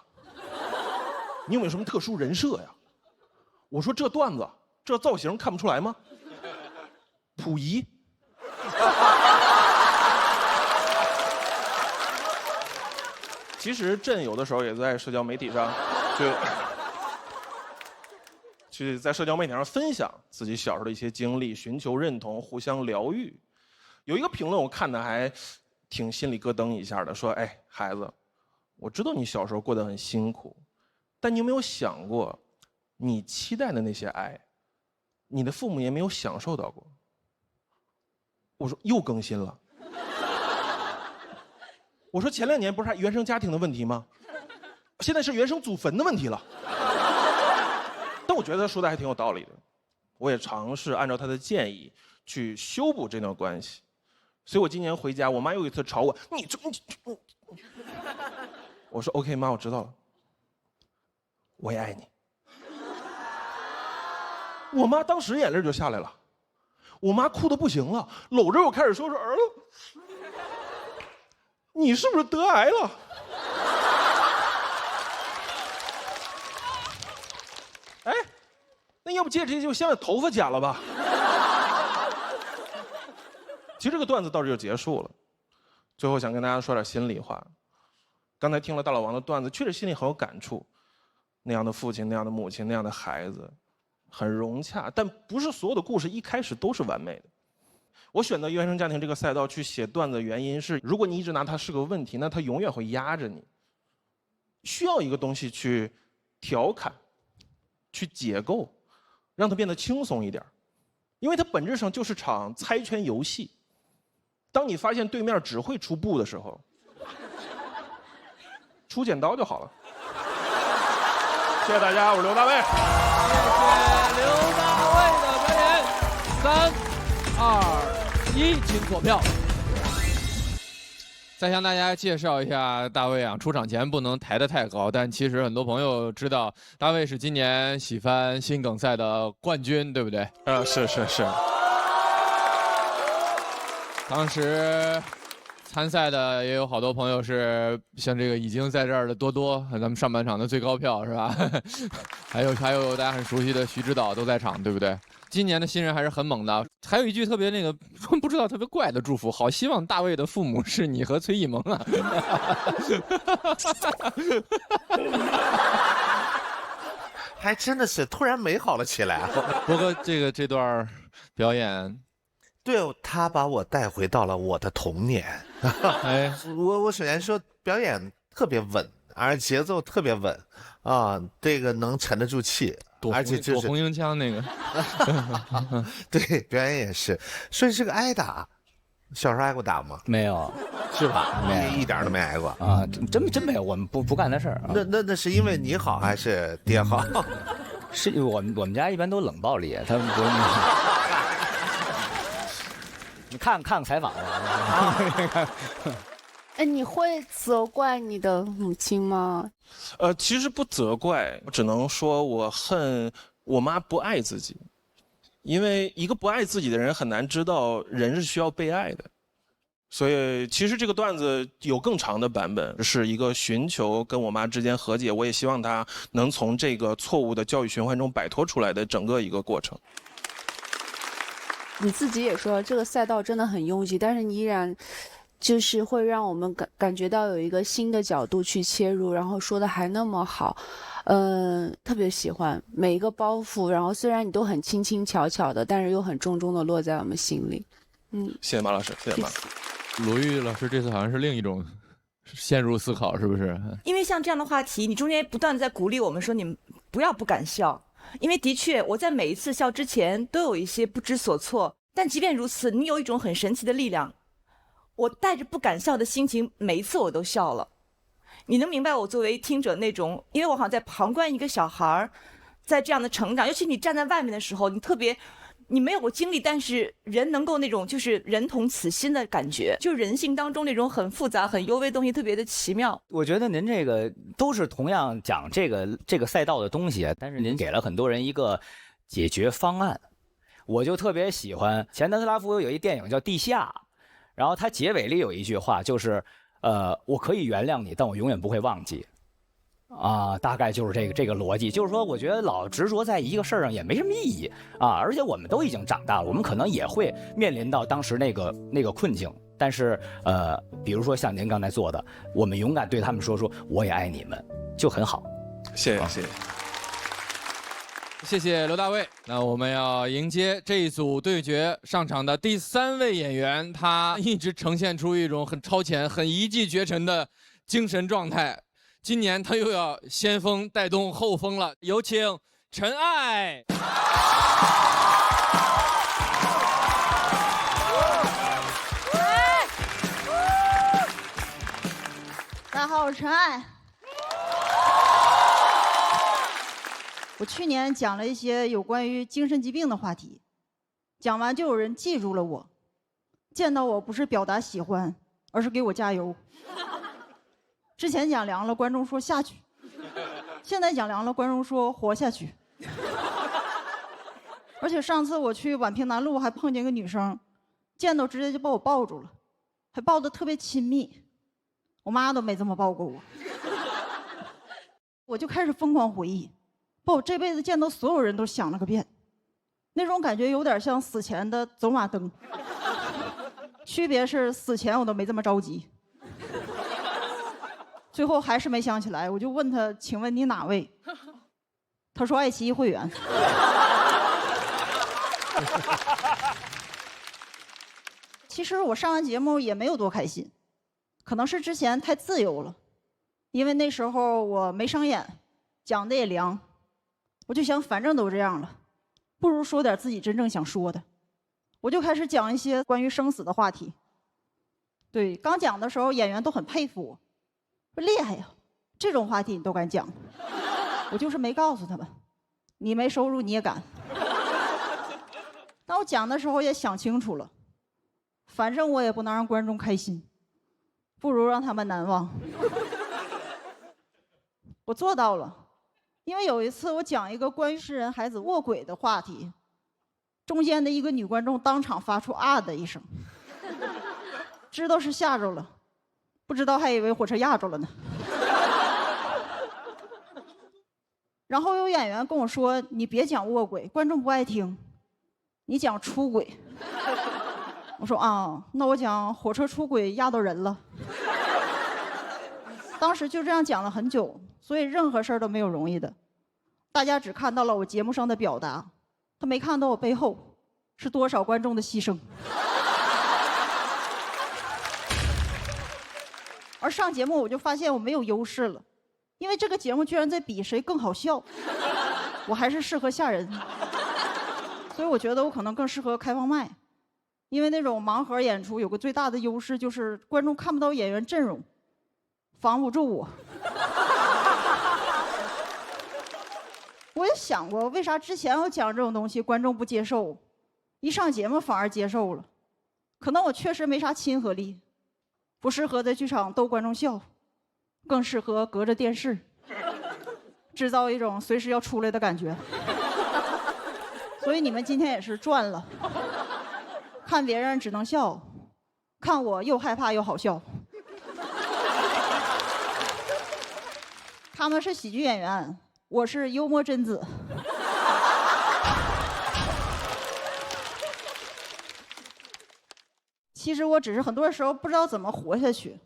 你有没有什么特殊人设呀？”我说：“这段子，这造型看不出来吗？溥仪。”其实朕有的时候也在社交媒体上去在社交媒体上分享自己小时候的一些经历，寻求认同，互相疗愈。有一个评论我看的还挺心里咯噔一下的，说：“哎，孩子，我知道你小时候过得很辛苦，但你有没有想过，你期待的那些爱，你的父母也没有享受到过。”我说：“又更新了。”我说：“前2年不是还原生家庭的问题吗？现在是原生祖坟的问题了。”但我觉得他说的还挺有道理的，我也尝试按照他的建议去修补这段关系。所以我今年回家，我妈又一次吵我，你我说 OK 妈，我知道了，我也爱你。我妈当时眼泪就下来了。我妈哭得不行了，搂着我开始说儿子，你是不是得癌了？哎，那要不接着就先把头发剪了吧？其实这个段子到这就结束了。最后想跟大家说点心里话。刚才听了大老王的段子，确实心里很有感触。那样的父亲，那样的母亲，那样的孩子，很融洽。但不是所有的故事一开始都是完美的。我选择原生家庭这个赛道去写段子的原因是，如果你一直拿它是个问题，那它永远会压着你。需要一个东西去调侃，去解构，让它变得轻松一点。因为它本质上就是场猜拳游戏。当你发现对面只会出布的时候，出剪刀就好了。谢谢大家，我是刘大卫。谢谢刘大卫的表演。3、2、1，请锁票。再向大家介绍一下大卫啊，出场前不能抬得太高，但其实很多朋友知道，大卫是今年喜番心梗赛的冠军，对不对？是。当时参赛的也有好多朋友是像这个已经在这儿的多多，咱们上半场的最高票是吧？还有大家很熟悉的徐指导都在场，对不对？今年的新人还是很猛的。还有一句特别不知道特别怪的祝福，好希望大卫的父母是你和崔艺萌啊。还真的是突然美好了起来。不过这段表演。对，他把我带回到了我的童年。哎，我首先说表演特别稳，而节奏特别稳啊，这个能沉得住气，而且就是躲红缨枪那个。对，表演也是，所以是个挨打。小时候挨过打吗？没有，是吧？没有，一点都没挨过啊！真没有，我们不干那事儿。那是因为你好还是爹好？是我们家一般都冷暴力，他们不是。你看采访了。哎，你会责怪你的母亲吗？其实不责怪，我只能说我恨我妈不爱自己，因为一个不爱自己的人很难知道人是需要被爱的。所以其实这个段子有更长的版本，是一个寻求跟我妈之间和解，我也希望她能从这个错误的教育循环中摆脱出来的整个一个过程。你自己也说这个赛道真的很拥挤，但是你依然就是会让我们感觉到有一个新的角度去切入，然后说的还那么好，特别喜欢每一个包袱，然后虽然你都很轻轻巧巧的，但是又很重重的落在我们心里。谢谢马老师，谢谢马。鲁豫老师这次好像是另一种陷入思考，是不是？因为像这样的话题，你中间不断在鼓励我们说你们不敢笑。因为的确，我在每一次笑之前都有一些不知所措，但即便如此，你有一种很神奇的力量。我带着不敢笑的心情，每一次我都笑了。你能明白我作为听者那种，因为我好像在旁观一个小孩在这样的成长，尤其你站在外面的时候，你没有过经历，但是人能够那种就是人同此心的感觉，就是人性当中那种很复杂、很幽微的东西，特别的奇妙。我觉得您这个都是同样讲这个赛道的东西，但是您给了很多人一个解决方案。我就特别喜欢钱德拉夫有一电影叫《地下》，然后他结尾里有一句话，就是我可以原谅你，但我永远不会忘记。啊，大概就是这个逻辑，就是说，我觉得老执着在一个事儿上也没什么意义啊，而且我们都已经长大了，我们可能也会面临到当时那个困境，但是比如说像您刚才做的，我们勇敢对他们说我也爱你们，就很好。谢谢。谢谢刘大卫。那我们要迎接这一组对决上场的第3位演员，他一直呈现出一种很超前、很一骑绝尘的精神状态。今年他又要先锋带动后锋了，有请陈爱。大家好，我是陈爱。我去年讲了一些有关于精神疾病的话题，讲完就有人记住了我，见到我不是表达喜欢，而是给我加油。之前讲凉了，观众说下去；现在讲凉了，观众说活下去。而且上次我去宛平南路还碰见一个女生，见到直接就把我抱住了，还抱得特别亲密，我妈都没这么抱过我。我就开始疯狂回忆，把我这辈子见到所有人都想了个遍，那种感觉有点像死前的走马灯，区别是死前我都没这么着急。最后还是没想起来，我就问他：“请问你哪位？”他说：“爱奇艺会员。”其实我上完节目也没有多开心，可能是之前太自由了，因为那时候我没商演，讲的也凉，我就想反正都这样了，不如说点自己真正想说的，我就开始讲一些关于生死的话题。对，刚讲的时候演员都很佩服我，说厉害呀，这种话题你都敢讲。我就是没告诉他们，你没收入你也敢。但我讲的时候也想清楚了，反正我也不能让观众开心，不如让他们难忘。我做到了，因为有一次我讲一个关于诗人孩子卧轨的话题，中间的一个女观众当场发出啊的一声，知道是吓着了，不知道还以为火车压着了呢。然后有演员跟我说：“你别讲卧轨，观众不爱听，你讲出轨。”我说：“啊，那我讲火车出轨压到人了。”当时就这样讲了很久，所以任何事儿都没有容易的。大家只看到了我节目上的表达，他没看到我背后是多少观众的牺牲。而上节目我就发现我没有优势了。因为这个节目居然在比谁更好笑，我还是适合吓人，所以我觉得我可能更适合开放麦，因为那种盲盒演出有个最大的优势就是观众看不到演员阵容，防不住我。我也想过，为啥之前我讲这种东西观众不接受，一上节目反而接受了？可能我确实没啥亲和力，不适合在剧场逗观众笑。更适合隔着电视制造一种随时要出来的感觉。所以你们今天也是赚了，看别人只能笑，看我又害怕又好笑。他们是喜剧演员，我是幽默贞子。其实我只是很多时候不知道怎么活下去。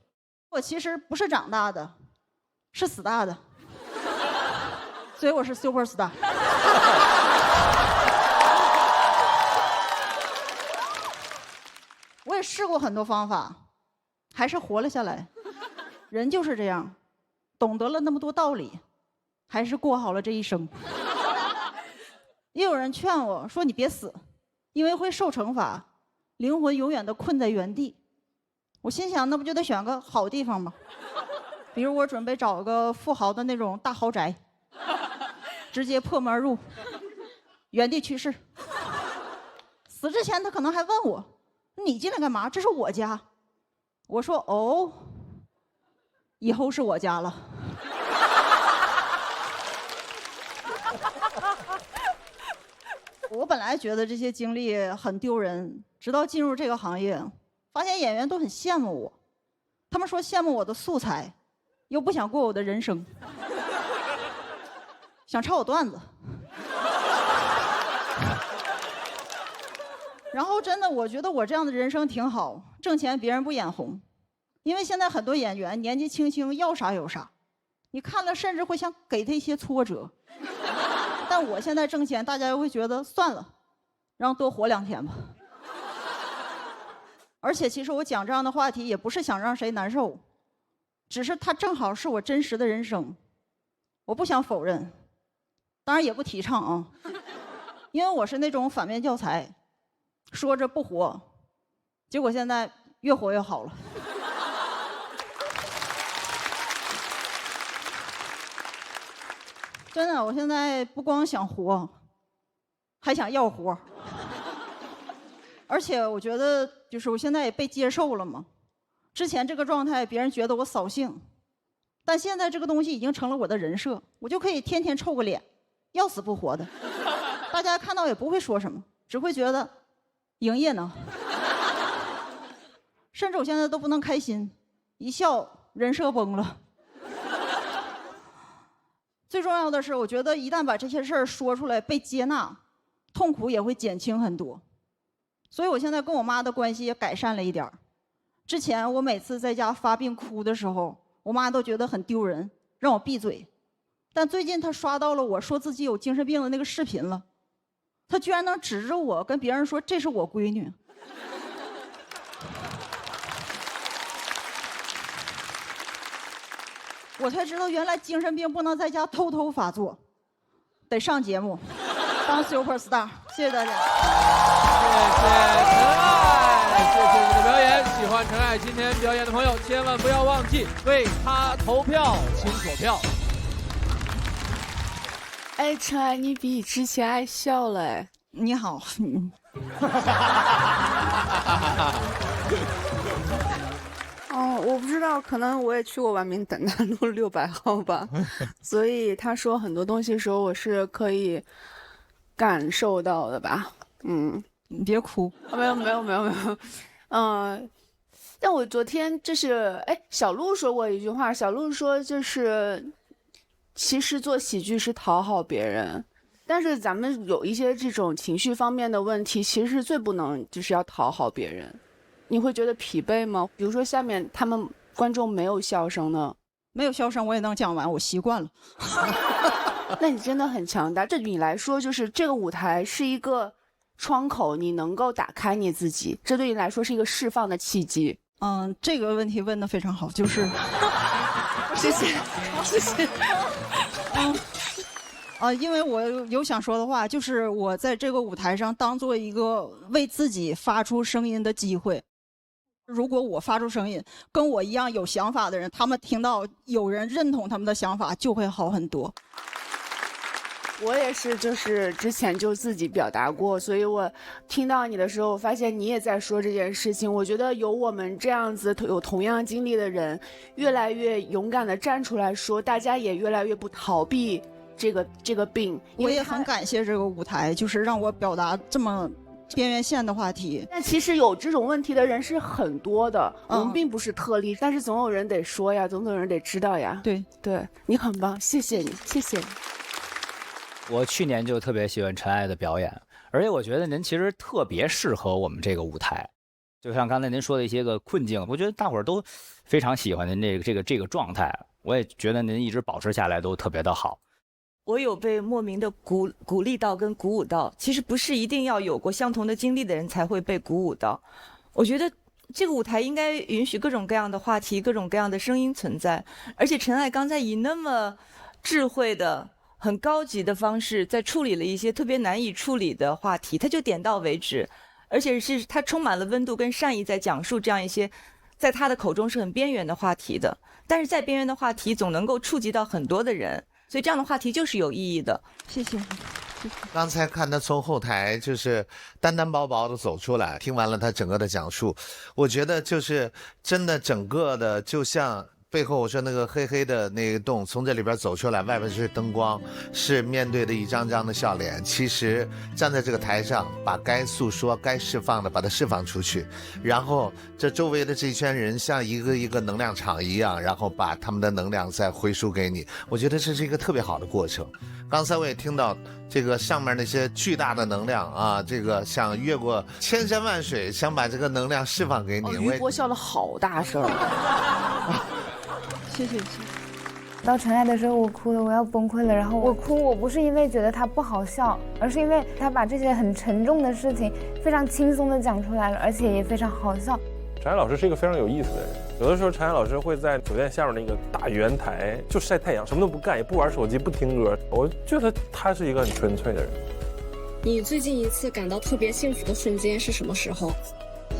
我其实不是长大的，是死大的，所以我是 super star。我也试过很多方法，还是活了下来。人就是这样，懂得了那么多道理，还是过好了这一生。也有人劝我说：“你别死，因为会受惩罚，灵魂永远的困在原地。”我心想，那不就得选个好地方吗？比如我准备找个富豪的那种大豪宅，直接破门入，原地去世。死之前他可能还问我：“你进来干嘛？这是我家。”我说：“哦，以后是我家了。”我本来觉得这些经历很丢人，直到进入这个行业。发现演员都很羡慕我，他们说羡慕我的素材，又不想过我的人生，想抄我段子。然后真的，我觉得我这样的人生挺好，挣钱别人不眼红，因为现在很多演员年纪轻轻要啥有啥，你看了甚至会想给他一些挫折。但我现在挣钱，大家又会觉得算了，让多活2天吧。而且其实我讲这样的话题也不是想让谁难受，只是它正好是我真实的人生，我不想否认，当然也不提倡啊，因为我是那种反面教材，说着不活，结果现在越活越好了。真的，我现在不光想活，还想要活。而且我觉得，就是我现在也被接受了嘛。之前这个状态，别人觉得我扫兴，但现在这个东西已经成了我的人设，我就可以天天臭个脸，要死不活的。大家看到也不会说什么，只会觉得营业呢。甚至我现在都不能开心，一笑人设崩了。最重要的是，我觉得一旦把这些事儿说出来，被接纳，痛苦也会减轻很多。所以我现在跟我妈的关系也改善了一点儿。之前我每次在家发病哭的时候，我妈都觉得很丢人，让我闭嘴。但最近她刷到了我说自己有精神病的那个视频了，她居然能指着我跟别人说这是我闺女。我才知道原来精神病不能在家偷偷发作，得上节目当 super star。谢谢大家。谢谢你的表演，喜欢陈爱今天表演的朋友，千万不要忘记为他投票，请左票。哎，陈爱，你比之前爱笑了哎。你好。哦，我不知道，可能我也去过万明等南路600号吧，所以他说很多东西的时候，我是可以感受到的吧。你别哭。没有，但我昨天小鹿说过一句话，小鹿说其实做喜剧是讨好别人，但是咱们有一些这种情绪方面的问题，其实最不能就是要讨好别人。你会觉得疲惫吗？比如说下面他们观众没有笑声呢，没有笑声我也能讲完，我习惯了。那你真的很强大。对你来说，就是这个舞台是一个窗口，你能够打开你自己，这对你来说是一个释放的契机。这个问题问得非常好，就是谢谢。因为我有想说的话，就是我在这个舞台上当做一个为自己发出声音的机会。如果我发出声音，跟我一样有想法的人，他们听到有人认同他们的想法，就会好很多。我也是，就是之前就自己表达过，所以我听到你的时候，我发现你也在说这件事情。我觉得有我们这样子有同样经历的人，越来越勇敢的站出来说，大家也越来越不逃避这个病。我也很感谢这个舞台，就是让我表达这么边缘线的话题。但其实有这种问题的人是很多的，我们并不是特例，但是总有人得说呀，总有人得知道呀。对，你很棒，谢谢你，谢谢你。我去年就特别喜欢陈爱的表演，而且我觉得您其实特别适合我们这个舞台。就像刚才您说的一些个困境，我觉得大伙儿都非常喜欢您这个状态。我也觉得您一直保持下来都特别的好。我有被莫名的鼓励到跟鼓舞到，其实不是一定要有过相同的经历的人才会被鼓舞到。我觉得这个舞台应该允许各种各样的话题，各种各样的声音存在。而且陈爱刚才以那么智慧的很高级的方式在处理了一些特别难以处理的话题，他就点到为止，而且是他充满了温度跟善意，在讲述这样一些在他的口中是很边缘的话题的，但是再边缘的话题总能够触及到很多的人，所以这样的话题就是有意义的。谢谢。刚才看他从后台就是单单薄薄的走出来，听完了他整个的讲述，我觉得就是真的整个的就像背后我说那个黑黑的那个洞，从这里边走出来，外边是灯光，是面对的一张张的笑脸。其实站在这个台上，把该诉说、该释放的把它释放出去，然后这周围的这一圈人像一个一个能量场一样，然后把他们的能量再回输给你。我觉得这是一个特别好的过程。刚才我也听到这个上面那些巨大的能量啊，这个想越过千山万水，想把这个能量释放给你。于波笑得好大声。谢谢。到陈爱的时候，我哭了，我要崩溃了。然后我哭，我不是因为觉得他不好笑，而是因为他把这些很沉重的事情非常轻松的讲出来了，而且也非常好笑。陈爱老师是一个非常有意思的人，有的时候陈爱老师会在酒店下面那个大圆台就晒太阳，什么都不干，也不玩手机，不听歌。我觉得他是一个很纯粹的人。你最近一次感到特别幸福的瞬间是什么时候？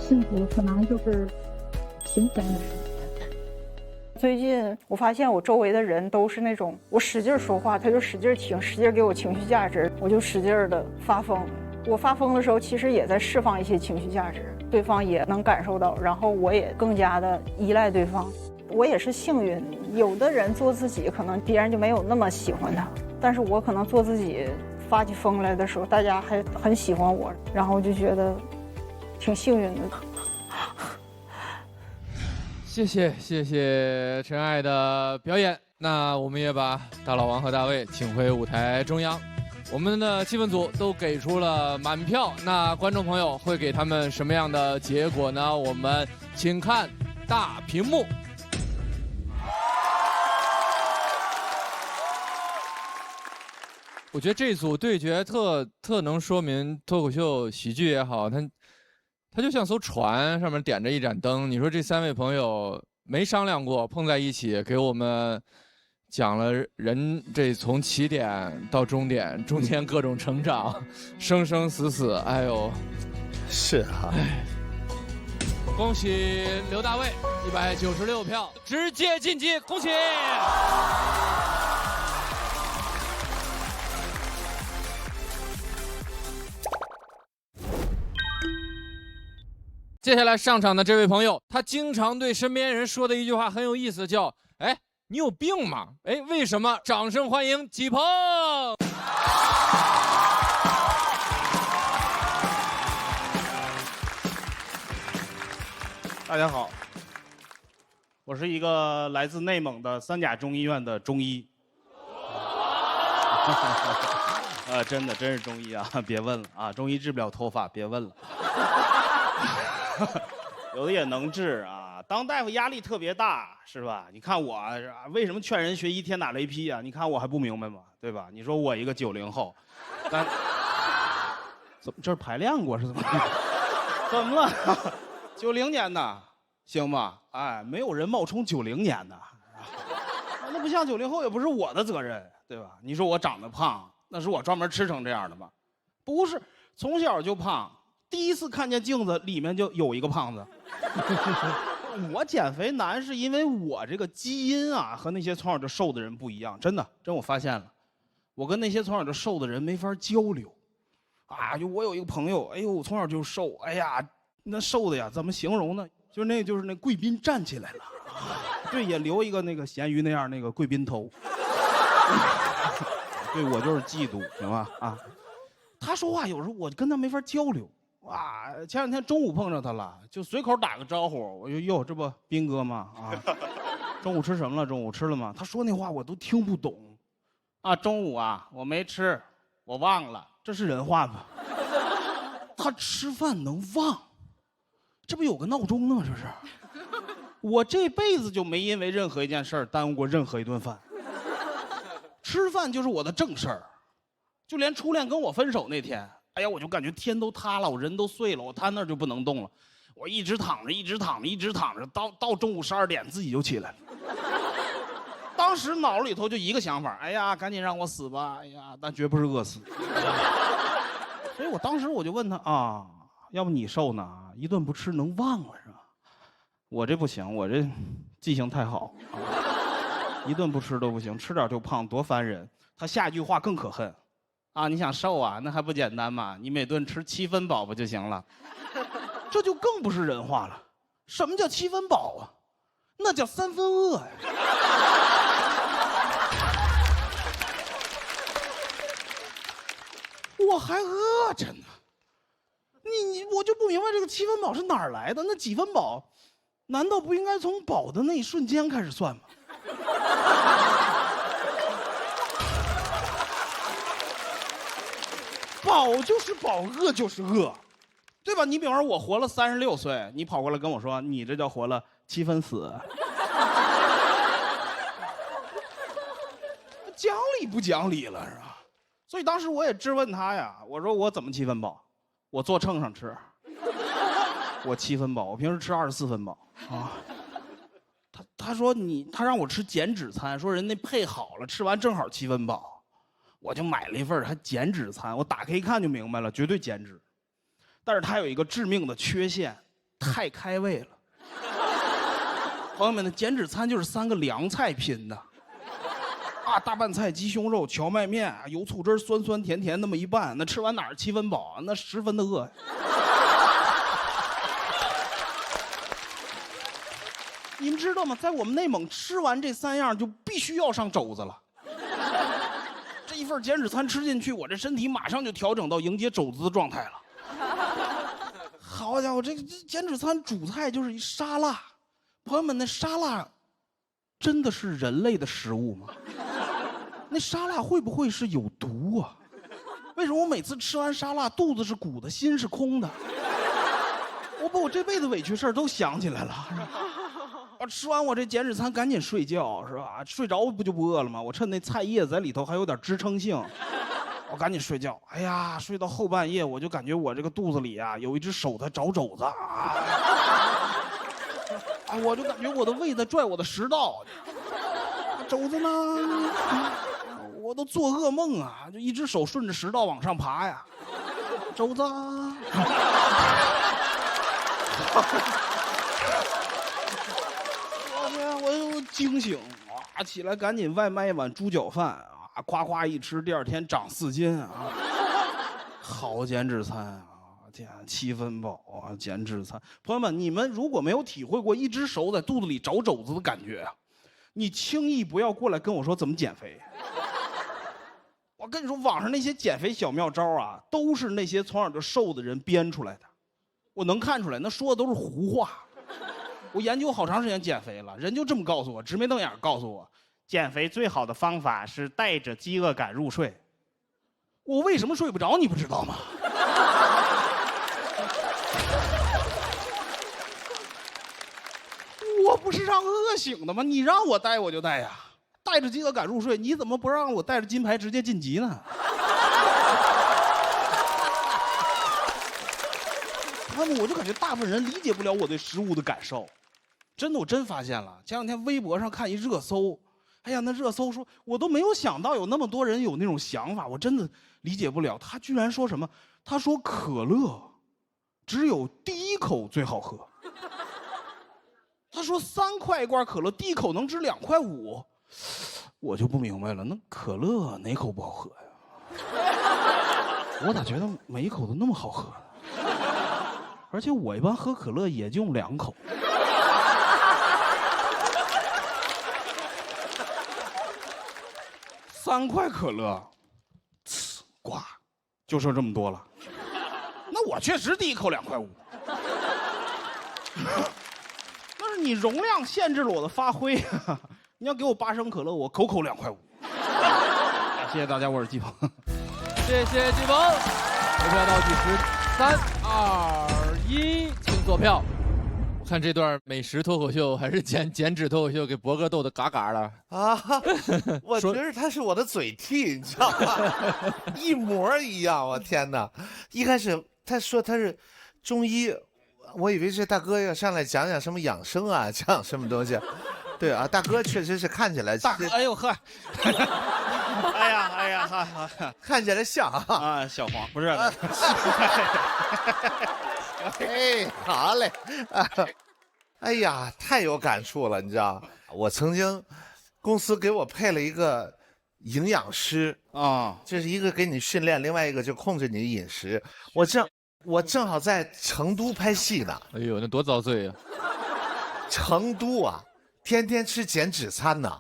幸福可能就是平凡的时候。最近我发现我周围的人都是那种，我使劲说话，他就使劲听，使劲给我情绪价值，我就使劲的发疯。我发疯的时候，其实也在释放一些情绪价值，对方也能感受到，然后我也更加的依赖对方。我也是幸运，有的人做自己，可能别人就没有那么喜欢他，但是我可能做自己发起疯来的时候，大家还很喜欢我，然后我就觉得挺幸运的。谢谢陈爱的表演。那我们也把大老王和大卫请回舞台中央。我们的气氛组都给出了满票，那观众朋友会给他们什么样的结果呢？我们请看大屏幕。我觉得这组对决特能说明脱口秀喜剧也好，它就像艘船，上面点着一盏灯。你说这3位朋友没商量过，碰在一起，给我们讲了人这从起点到终点中间各种成长，生生死死，哎呦，是哈。恭喜刘大卫196票，直接晋级，恭喜！接下来上场的这位朋友，他经常对身边人说的一句话很有意思，叫“哎，你有病吗？”哎，为什么？掌声欢迎几鹏！大家好，我是一个来自内蒙的三甲中医院的中医。真是中医啊！别问了啊，中医治不了脱发，别问了。有的也能治啊，当大夫压力特别大，是吧？你看我为什么劝人学医天打雷劈啊？你看我还不明白吗？对吧？你说我一个90后，但怎么这是排练过是怎么？怎么了？90年的，行吧？哎，没有人冒充90年的，那不像90后，也不是我的责任，对吧？你说我长得胖，那是我专门吃成这样的吗？不是，从小就胖。第一次看见镜子，里面就有一个胖子。我减肥难是因为我这个基因啊，和那些从小就瘦的人不一样，真我发现了，我跟那些从小就瘦的人没法交流。啊，就我有一个朋友，哎呦，从小就瘦，哎呀，那瘦的呀，怎么形容呢？就是那贵宾站起来了，对，也留一个那个咸鱼那样那个贵宾头。对，我就是嫉妒，行吧？啊，他说话有时候我跟他没法交流。哇，前2天中午碰着他了，就随口打个招呼，我就哟，这不斌哥吗？啊，中午吃什么了？中午吃了吗？他说那话我都听不懂。啊，中午啊，我没吃，我忘了，这是人话吗？他吃饭能忘，这不有个闹钟呢？这是，我这辈子就没因为任何一件事儿耽误过任何一顿饭。吃饭就是我的正事儿，就连初恋跟我分手那天。哎呀，我就感觉天都塌了，我人都碎了，我瘫那儿就不能动了，我一直躺着，到中午12点自己就起来了。当时脑里头就一个想法，哎呀，赶紧让我死吧，哎呀，但绝不是饿死。所以我当时我就问他啊，要不你瘦呢？一顿不吃能忘了是吧？我这不行，我这记性太好，一顿不吃都不行，吃点就胖，多烦人。他下一句话更可恨。啊，你想瘦啊？那还不简单吗？你每顿吃7分饱不就行了？这就更不是人话了。什么叫7分饱啊？那叫3分饿呀！我还饿着呢。我就不明白这个7分饱是哪儿来的？那几分饱，难道不应该从饱的那一瞬间开始算吗？饱就是饱，饿就是饿，对吧？你比方说我活了36岁，你跑过来跟我说，你这叫活了7分死，讲理不讲理了是吧？所以当时我也质问他呀，我说我怎么7分饱？我坐秤上吃，我7分饱，我平时吃24分饱啊。他说他让我吃减脂餐，说人家配好了，吃完正好7分饱。我就买了一份还减脂餐，我打开一看就明白了，绝对减脂。但是它有一个致命的缺陷，太开胃了。朋友们，那减脂餐就是3个凉菜拼的，啊，大拌菜、鸡胸肉、荞麦面、油醋汁，酸酸甜甜那么一拌，那吃完哪是7分饱啊？那10分的饿呀。你们知道吗？在我们内蒙吃完这3样就必须要上肘子了。一份减脂餐吃进去，我这身体马上就调整到迎接肘子的状态了。好家伙，这减脂餐主菜就是一沙拉，朋友们，那沙拉真的是人类的食物吗？那沙拉会不会是有毒啊？为什么我每次吃完沙拉肚子是鼓的，心是空的？我把我这辈子委屈事儿都想起来了。我吃完我这减脂餐赶紧睡觉是吧？睡着不就不饿了吗？我趁那菜叶子在里头还有点支撑性，我赶紧睡觉。哎呀，睡到后半夜我就感觉我这个肚子里啊有一只手在找肘子啊！哎，我就感觉我的胃在拽我的食道，肘子呢？我都做噩梦啊，就一只手顺着食道往上爬呀，肘子。我惊醒啊，起来赶紧外卖一碗猪脚饭啊，夸夸一吃，第二天长4斤啊，好减脂餐啊！天，7分饱啊，减脂餐。朋友们，你们如果没有体会过一只手在肚子里找肘子的感觉啊，你轻易不要过来跟我说怎么减肥。我跟你说，网上那些减肥小妙招啊，都是那些从小就瘦的人编出来的。我能看出来，那说的都是胡话。我研究好长时间减肥了，人就这么告诉我，直眉瞪眼告诉我，减肥最好的方法是带着饥饿感入睡。我为什么睡不着，你不知道吗？我不是让饿醒的吗？你让我带我就带呀，带着饥饿感入睡，你怎么不让我带着金牌直接晋级呢？他们我就感觉大部分人理解不了我对食物的感受，真的，我真发现了。前两天微博上看一热搜，哎呀，那热搜说我都没有想到有那么多人有那种想法，我真的理解不了。他居然说什么？他说可乐只有第一口最好喝。他说3块一罐可乐，第一口能值2.5块，我就不明白了，那可乐哪口不好喝呀？我咋觉得每一口都那么好喝呢？而且我一般喝可乐也就用2口。3块可乐，呱，就剩这么多了。那我确实第一口2.5块。但是你容量限制了我的发挥。你要给我8升可乐，我口口2.5块。谢谢大家，我是季鹏。谢谢季鹏。投票倒计时3、2、1，请坐票。我看这段美食脱口秀还是减脂脱口秀，给博哥逗得嘎嘎的啊！我觉得他是我的嘴替，你知道吗？一模一样，我天哪！一开始他说他是中医，我以为这大哥要上来讲讲什么养生啊，讲什么东西。对啊，大哥确实是看起来，大哥，哎呦呵，哎呀哈，看起来像啊，小黄不是，哎，好嘞，哎呀，太有感触了，你知道，我曾经公司给我配了一个营养师啊，这是一个给你训练，另外一个就控制你的饮食。我正好在成都拍戏呢，哎呦，那多遭罪啊！成都啊。天天吃减脂餐呢，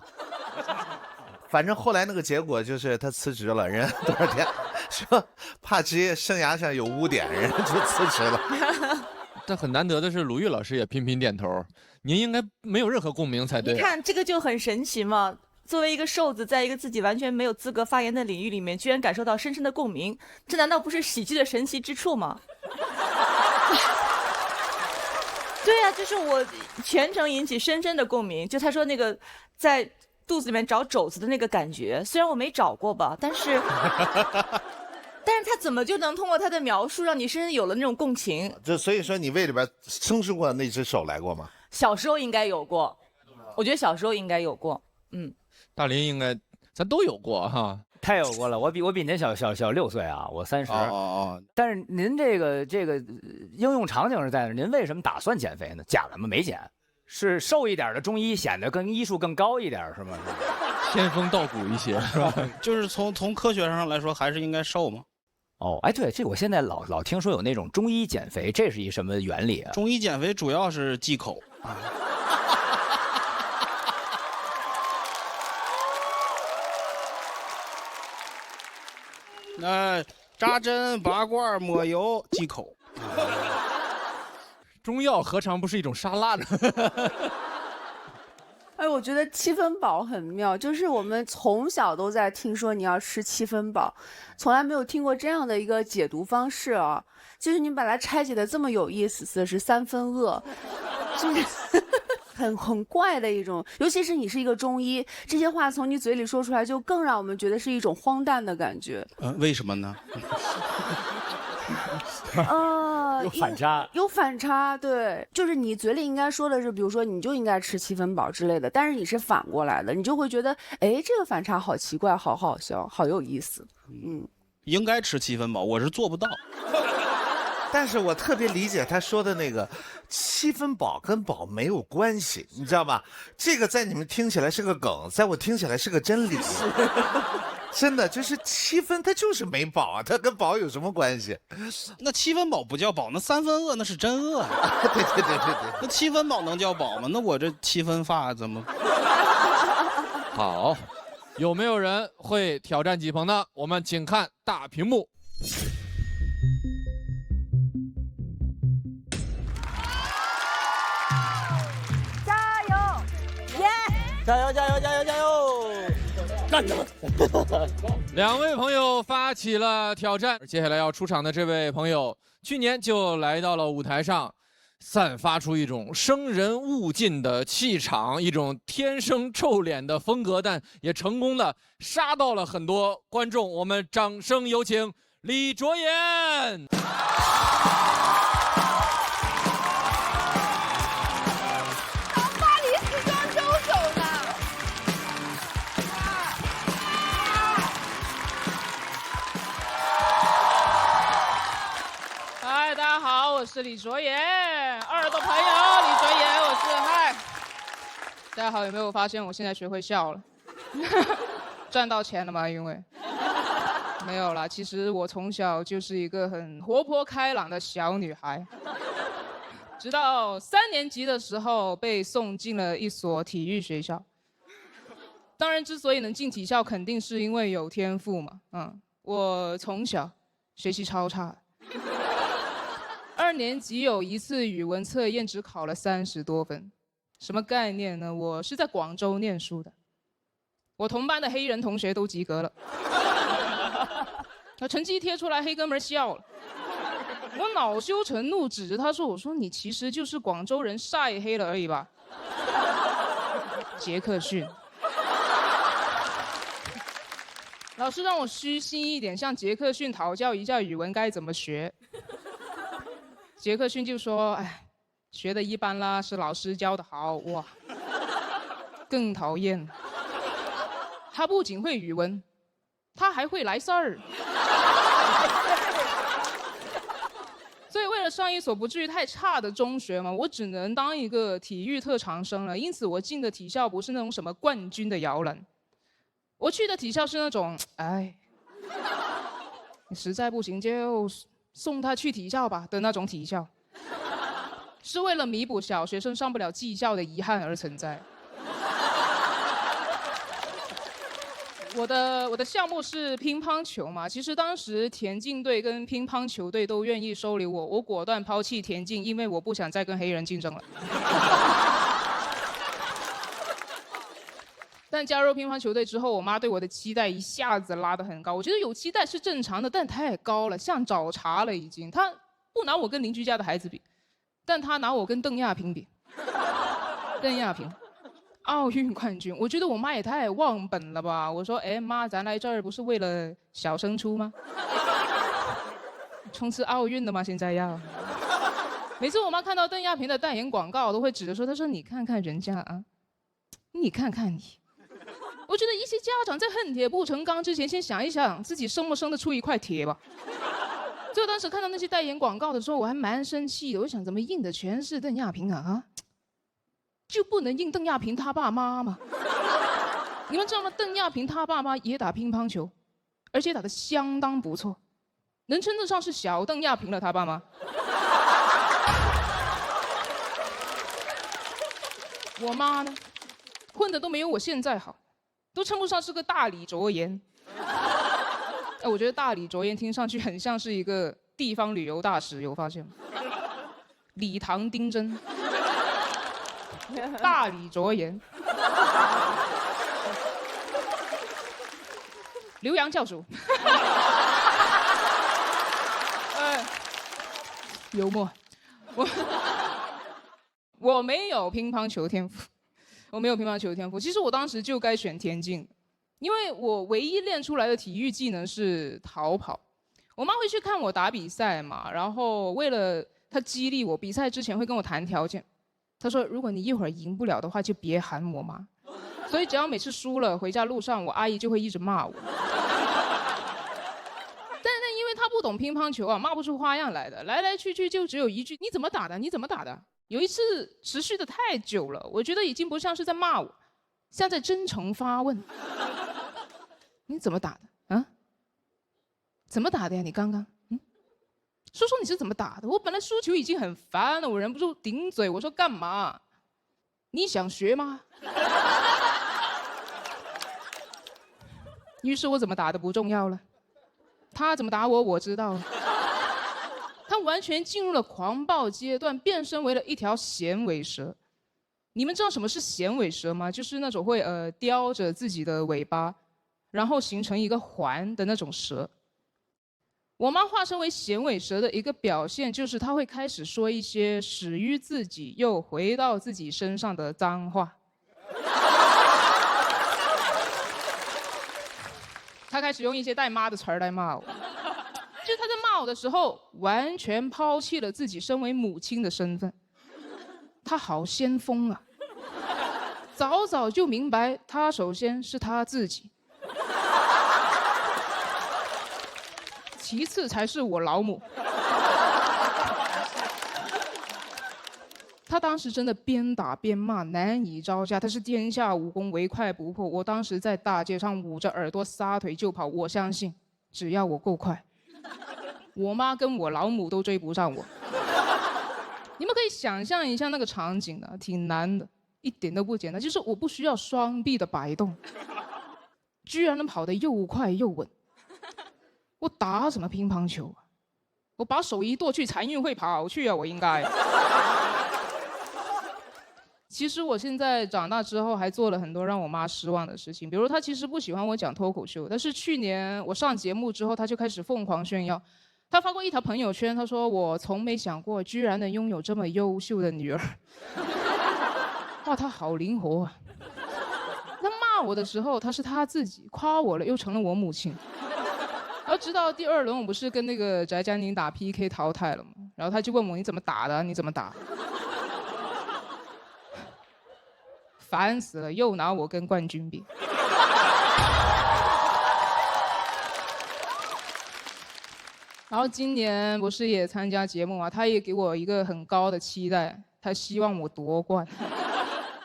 反正后来那个结果就是他辞职了，人多少天说怕职业生涯上有污点，人就辞职了。但很难得的是，鲁豫老师也频频点头，您应该没有任何共鸣才对。你看这个就很神奇嘛，作为一个瘦子，在一个自己完全没有资格发言的领域里面，居然感受到深深的共鸣，这难道不是喜剧的神奇之处吗？对呀，就是我全程引起深深的共鸣。就他说那个在肚子里面找肘子的那个感觉，虽然我没找过吧，但是他怎么就能通过他的描述让你深深有了那种共情？就所以说你胃里边生出过那只手来过吗？小时候应该有过，我觉得小时候应该有过。大林应该咱都有过哈。太有过了，我比您小6岁啊，我30。但是您这个应用场景是在哪？您为什么打算减肥呢？减了吗？没减，是瘦一点的中医显得跟医术更高一点，是吗？仙风道骨一些，是吧？就是从科学上来说，还是应该瘦嘛。哦，哎，对，这我现在老听说有那种中医减肥，这是一什么原理啊？中医减肥主要是忌口啊。扎针、拔罐、抹油、忌口。中药何尝不是一种沙拉呢？哎，我觉得七分饱很妙，就是我们从小都在听说你要吃7分饱，从来没有听过这样的一个解读方式啊。就是你把它拆解的这么有意思，是3分饿，就是很怪的一种。尤其是你是一个中医，这些话从你嘴里说出来，就更让我们觉得是一种荒诞的感觉。为什么呢？有反差，有反差，对，就是你嘴里应该说的是，比如说你就应该吃7分饱之类的，但是你是反过来的，你就会觉得，哎，这个反差好奇怪，好好笑，好有意思。应该吃7分饱，我是做不到。但是我特别理解他说的那个7分饱跟饱没有关系，你知道吧？这个在你们听起来是个梗，在我听起来是个真理。真的就是7分，它就是没饱啊，它跟饱有什么关系？那7分饱不叫饱，那3分饿那是真饿呀。对。那7分饱能叫饱吗？那我这7分发怎么？好，有没有人会挑战几鹏呢？我们请看大屏幕。加油，耶！加油加油加油加油！干着！两位朋友发起了挑战，接下来要出场的这位朋友，去年就来到了舞台上，散发出一种生人勿近的气场，一种天生臭脸的风格，但也成功的杀到了很多观众。我们掌声有请李卓妍。嗨，大家好，我是李卓妍，二的朋友李卓妍，我是嗨。大家好，有没有发现我现在学会笑了？赚到钱了吗？因为没有啦，其实我从小就是一个很活泼开朗的小女孩，直到3年级的时候被送进了一所体育学校。当然，之所以能进体校，肯定是因为有天赋嘛。我从小学习超差。2年级有一次语文测验只考了30多分，什么概念呢？我是在广州念书的，我同班的黑人同学都及格了，那成绩贴出来，黑哥们笑了，我恼羞成怒，指着他说：“我说你其实就是广州人晒黑了而已吧。”杰克逊，老师让我虚心一点，向杰克逊讨教一下语文该怎么学。杰克逊就说：“哎，学的一般啦，是老师教的好。”哇，更讨厌，他不仅会语文，他还会来事儿。所以为了上一所不至于太差的中学嘛，我只能当一个体育特长生了。因此我进的体校不是那种什么冠军的摇篮，我去的体校是那种，哎，你实在不行就送他去体校吧的那种体校，是为了弥补小学生上不了技校的遗憾而存在。我的项目是乒乓球嘛，其实当时田径队跟乒乓球队都愿意收留我，我果断抛弃田径，因为我不想再跟黑人竞争了。但加入乒乓球队之后，我妈对我的期待一下子拉得很高。我觉得有期待是正常的，但太高了，像找茬了已经。她不拿我跟邻居家的孩子比，但她拿我跟邓亚萍比。邓亚萍，奥运冠军，我觉得我妈也太忘本了吧。我说，哎妈，咱来这儿不是为了小升初吗？冲刺奥运的吗？现在要。每次我妈看到邓亚萍的代言广告，都会指着说，她说你看看人家啊，你看看你。我觉得一些家长在恨铁不成钢之前，先想一想自己生不生得出一块铁吧。就当时看到那些代言广告的时候，我还蛮生气的。我想，怎么印的全是邓亚萍啊？就不能印邓亚萍他爸妈吗？你们知道吗？邓亚萍他爸妈也打乒乓球，而且打得相当不错，能称得上是小邓亚萍了。他爸妈。我妈呢，混的都没有我现在好。都称不上是个大李卓妍，我觉得大理卓颜听上去很像是一个地方旅游大使，有发现吗？礼堂丁真，大理卓颜，刘洋教主，幽默，我没有乒乓球天赋，我没有乒乓球天赋。其实我当时就该选田径，因为我唯一练出来的体育技能是逃跑。我妈会去看我打比赛嘛，然后为了她激励我，比赛之前会跟我谈条件。她说，如果你一会儿赢不了的话，就别喊我妈。所以只要每次输了，回家路上我阿姨就会一直骂我。但因为她不懂乒乓球啊，骂不出花样来的，来来去去就只有一句：你怎么打的？你怎么打的？有一次持续的太久了，我觉得已经不像是在骂我，像在真诚发问。你怎么打的？啊？怎么打的呀？你刚刚？说说你是怎么打的？我本来输球已经很烦了，我忍不住顶嘴，我说干嘛？你想学吗？于是我怎么打的不重要了，他怎么打我，我知道了。他完全进入了狂暴阶段，变身为了一条衔尾蛇。你们知道什么是衔尾蛇吗？就是那种会叼着自己的尾巴，然后形成一个环的那种蛇。我妈化身为衔尾蛇的一个表现，就是她会开始说一些始于自己又回到自己身上的脏话。她开始用一些带妈的词儿来骂我。就是她在骂我的时候，完全抛弃了自己身为母亲的身份。她好先锋啊！早早就明白，她首先是她自己。其次才是我老母。他当时真的边打边骂，难以招架。他是天下武功唯快不破。我当时在大街上捂着耳朵撒腿就跑，我相信只要我够快，我妈跟我老母都追不上我。你们可以想象一下那个场景的，挺难的，一点都不简单。就是我不需要双臂的摆动，居然能跑得又快又稳。我打什么乒乓球啊？我把手一剁去残运会跑去啊！我应该。其实我现在长大之后还做了很多让我妈失望的事情，比如她其实不喜欢我讲脱口秀，但是去年我上节目之后，她就开始疯狂炫耀。她发过一条朋友圈，她说我从没想过居然能拥有这么优秀的女儿。哇，她好灵活啊！她骂我的时候，她是她自己，夸我了又成了我母亲。然后直到第2轮，我不是跟那个翟佳宁打 PK 淘汰了吗？然后他就问我你怎么打的？你怎么打？烦死了，又拿我跟冠军比。然后今年不是也参加节目嘛，他也给我一个很高的期待，他希望我夺冠。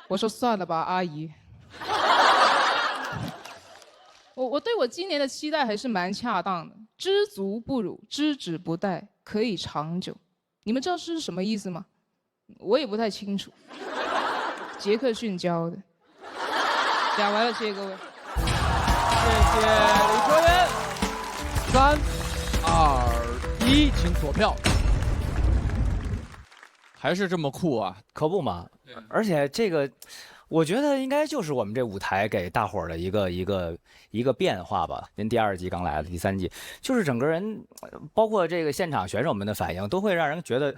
我说算了吧，阿姨。我对我今年的期待还是蛮恰当的，知足不辱，知止不殆，可以长久。你们知道是什么意思吗？我也不太清楚。杰克逊教的。讲完了，谢谢各位。谢谢李卓颜。3、2、1，请锁票。还是这么酷啊，可不嘛。而且这个。我觉得应该就是我们这舞台给大伙儿的一个变化吧。您第2季刚来的，第3季就是整个人，包括这个现场选手们的反应，都会让人觉得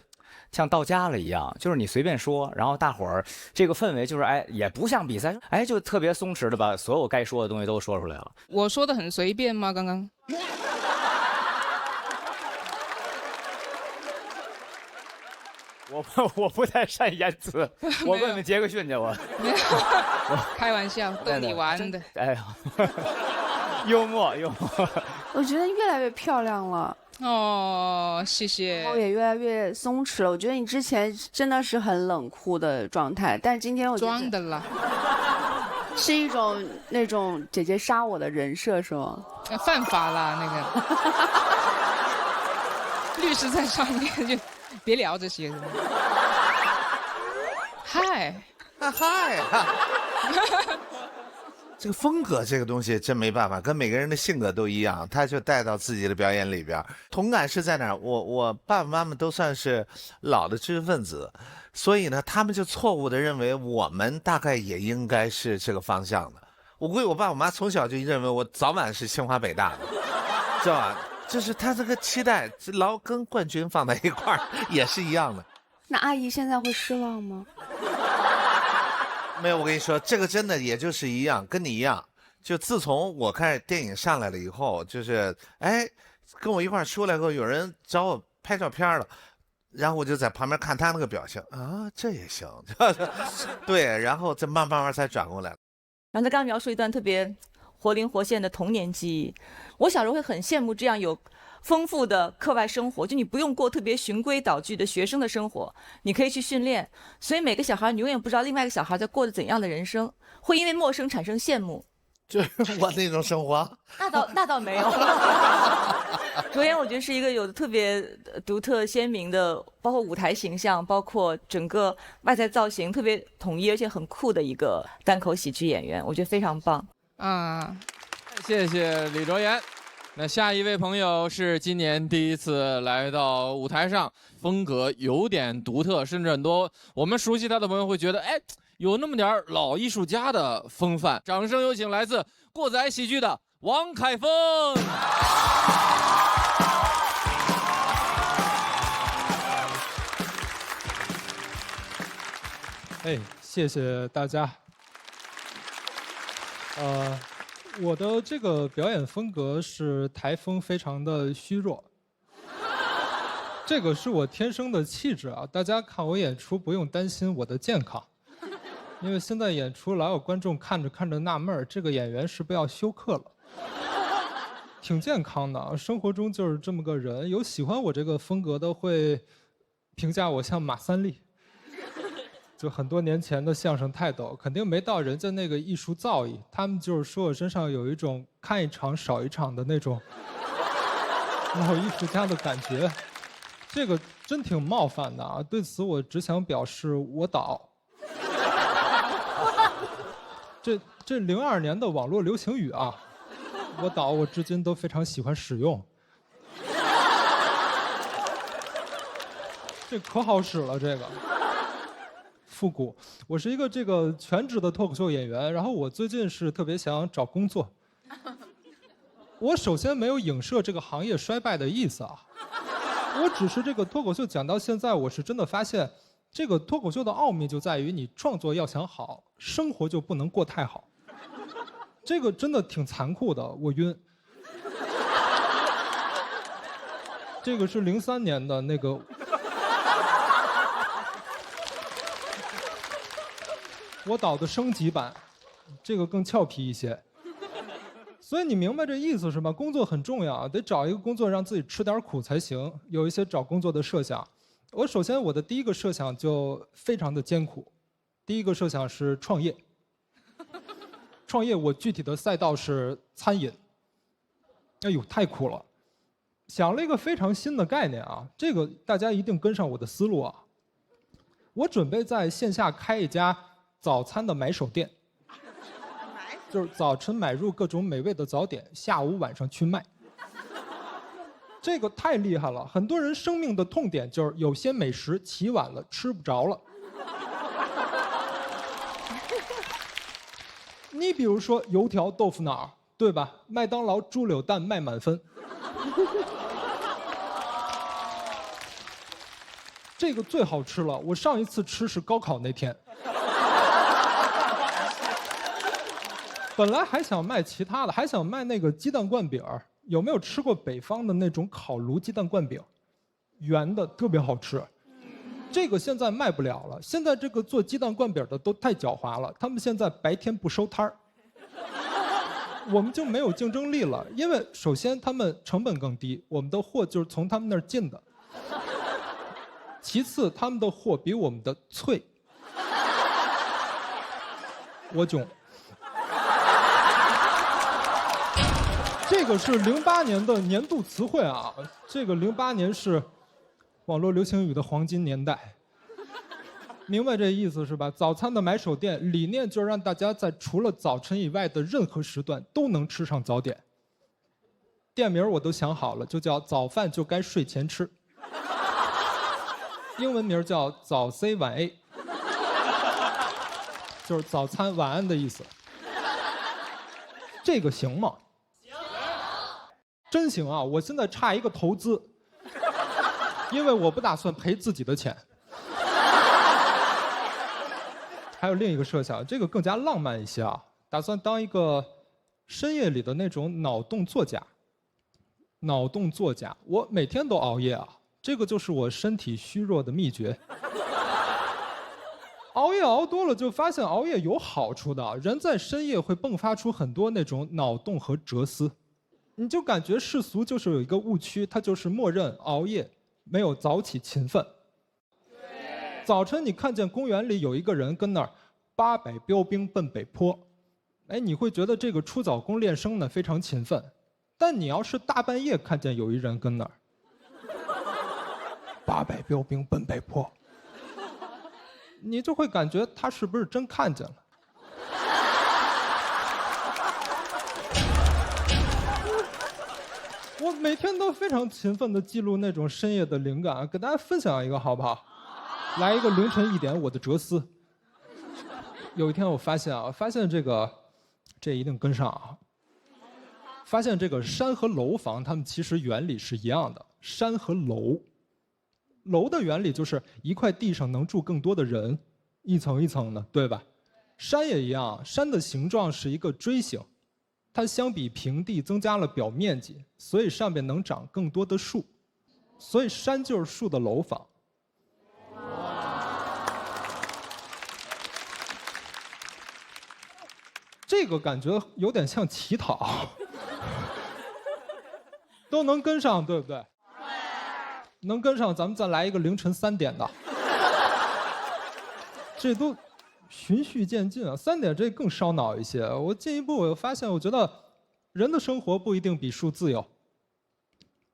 像到家了一样。就是你随便说，然后大伙儿这个氛围就是也不像比赛，就特别松弛的把所有该说的东西都说出来了。我说的很随便吗？刚刚？我不太善言辞，我问问杰克逊去，我开玩笑，逗你玩的。哎呀，幽默。我觉得越来越漂亮了。哦，谢谢。然后也越来越松弛了。我觉得你之前真的是很冷酷的状态，但是今天我觉得装的啦，是一种那种姐姐杀我的人设，是吗？犯法啦，那个律师在上面就。别聊这些。嗨，这个风格这个东西真没办法，跟每个人的性格都一样，他就带到自己的表演里边。同感是在哪儿？我爸爸妈妈都算是老的知识分子，所以呢，他们就错误的认为我们大概也应该是这个方向的。我估计我爸我妈从小就认为我早晚是清华北大的，知道吧？就是他这个期待，老跟冠军放在一块儿也是一样的。那阿姨现在会失望吗？没有，我跟你说，这个真的也就是一样，跟你一样。就自从我看电影上来了以后，就是跟我一块儿出来后，有人找我拍照片了，然后我就在旁边看他那个表情啊，这也行，对，然后再慢慢才转过来。然后他刚刚描述一段特别活灵活现的童年记忆，我小时候会很羡慕这样有丰富的课外生活，就你不用过特别循规蹈矩的学生的生活，你可以去训练。所以每个小孩你永远不知道另外一个小孩在过着怎样的人生，会因为陌生产生羡慕。就是我那种生活，那倒没有。卓妍我觉得是一个有特别独特鲜明的，包括舞台形象，包括整个外在造型特别统一而且很酷的一个单口喜剧演员，我觉得非常棒。谢谢李卓妍。那下一位朋友是今年第一次来到舞台上，风格有点独特，甚至很多我们熟悉他的朋友会觉得，有那么点老艺术家的风范。掌声有请来自过载喜剧的王凯峰。谢谢大家。我的这个表演风格是台风非常的虚弱，这个是我天生的气质啊。大家看我演出不用担心我的健康，因为现在演出老有观众看着看着纳闷儿，这个演员是不是要休克了？挺健康的，生活中就是这么个人。有喜欢我这个风格的会评价我像马三立。就很多年前的相声泰斗，肯定没到人家那个艺术造诣。他们就是说我身上有一种看一场少一场的那种老艺术家的感觉，这个真挺冒犯的啊！对此我只想表示我倒。这02年的网络流行语啊，我倒，我至今都非常喜欢使用。这可好使了，这个。复古，我是一个这个全职的脱口秀演员，然后我最近是特别想找工作。我首先没有影射这个行业衰败的意思啊，我只是这个脱口秀讲到现在，我是真的发现，这个脱口秀的奥秘就在于你创作要想好，生活就不能过太好。这个真的挺残酷的，我晕。这个是03年的那个。我导的升级版，这个更俏皮一些。所以你明白这意思是吧？工作很重要，得找一个工作让自己吃点苦才行。有一些找工作的设想，首先我的第一个设想就非常的艰苦，第一个设想是创业。创业我具体的赛道是餐饮。哎呦，太苦了！想了一个非常新的概念啊，这个大家一定跟上我的思路啊。我准备在线下开一家早餐的买手店，就是早晨买入各种美味的早点，下午晚上去卖。这个太厉害了，很多人生命的痛点就是有些美食起晚了吃不着了。你比如说油条豆腐脑，对吧？麦当劳猪柳蛋卖满分。这个最好吃了，我上一次吃是高考那天。本来还想卖其他的，还想卖那个鸡蛋灌饼。有没有吃过北方的那种烤炉鸡蛋灌饼？圆的，特别好吃。这个现在卖不了了，现在这个做鸡蛋灌饼的都太狡猾了，他们现在白天不收摊儿。我们就没有竞争力了，因为首先他们成本更低，我们的货就是从他们那儿进的。其次，他们的货比我们的脆。我囧。这个是08年的年度词汇啊，这个08年是网络流行语的黄金年代。明白这意思是吧？早餐的买手店理念就是让大家在除了早晨以外的任何时段都能吃上早点。店名我都想好了，就叫早饭就该睡前吃，英文名叫早 C 晚 A， 就是早餐晚安的意思。这个行吗？行，真行啊！我现在差一个投资，因为我不打算赔自己的钱。还有另一个设想，这个更加浪漫一些啊，打算当一个深夜里的那种脑洞作家。脑洞作家，我每天都熬夜啊，这个就是我身体虚弱的秘诀。熬夜熬多了，就发现熬夜有好处的，人在深夜会迸发出很多那种脑洞和哲思，你就感觉世俗就是有一个误区，它就是默认熬夜没有早起勤奋。早晨你看见公园里有一个人跟那儿800标兵奔北坡，哎，你会觉得这个出早功练声呢非常勤奋。但你要是大半夜看见有一人跟那儿800标兵奔北坡，你就会感觉他是不是真看见了？我每天都非常勤奋地记录那种深夜的灵感，给大家分享一个好不好？来一个凌晨1点我的哲思。有一天我发现这一定跟上啊。发现这个山和楼房，它们其实原理是一样的。山和楼的原理就是一块地上能住更多的人，一层一层的，对吧？山也一样，山的形状是一个锥形，它相比平地增加了表面积，所以上面能长更多的树，所以山就是树的楼房。这个感觉有点像乞讨。都能跟上，对不对？能跟上，咱们再来一个凌晨3点的。这都循序渐进啊，3点这更烧脑一些。我进一步我又发现，我觉得人的生活不一定比树自由。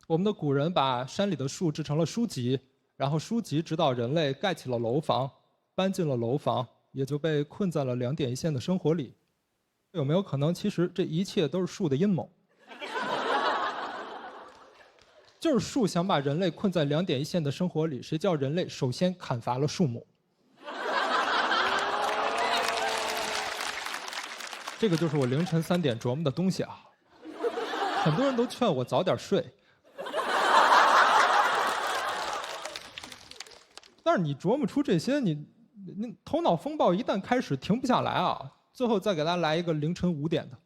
我们的古人把山里的树制成了书籍，然后书籍指导人类盖起了楼房，搬进了楼房，也就被困在了2点1线的生活里。有没有可能，其实这一切都是树的阴谋？就是树想把人类困在2点1线的生活里，谁叫人类首先砍伐了树木？这个就是我凌晨3点琢磨的东西啊。很多人都劝我早点睡，但是你琢磨出这些，你头脑风暴一旦开始停不下来啊。最后再给大家来一个凌晨5点的。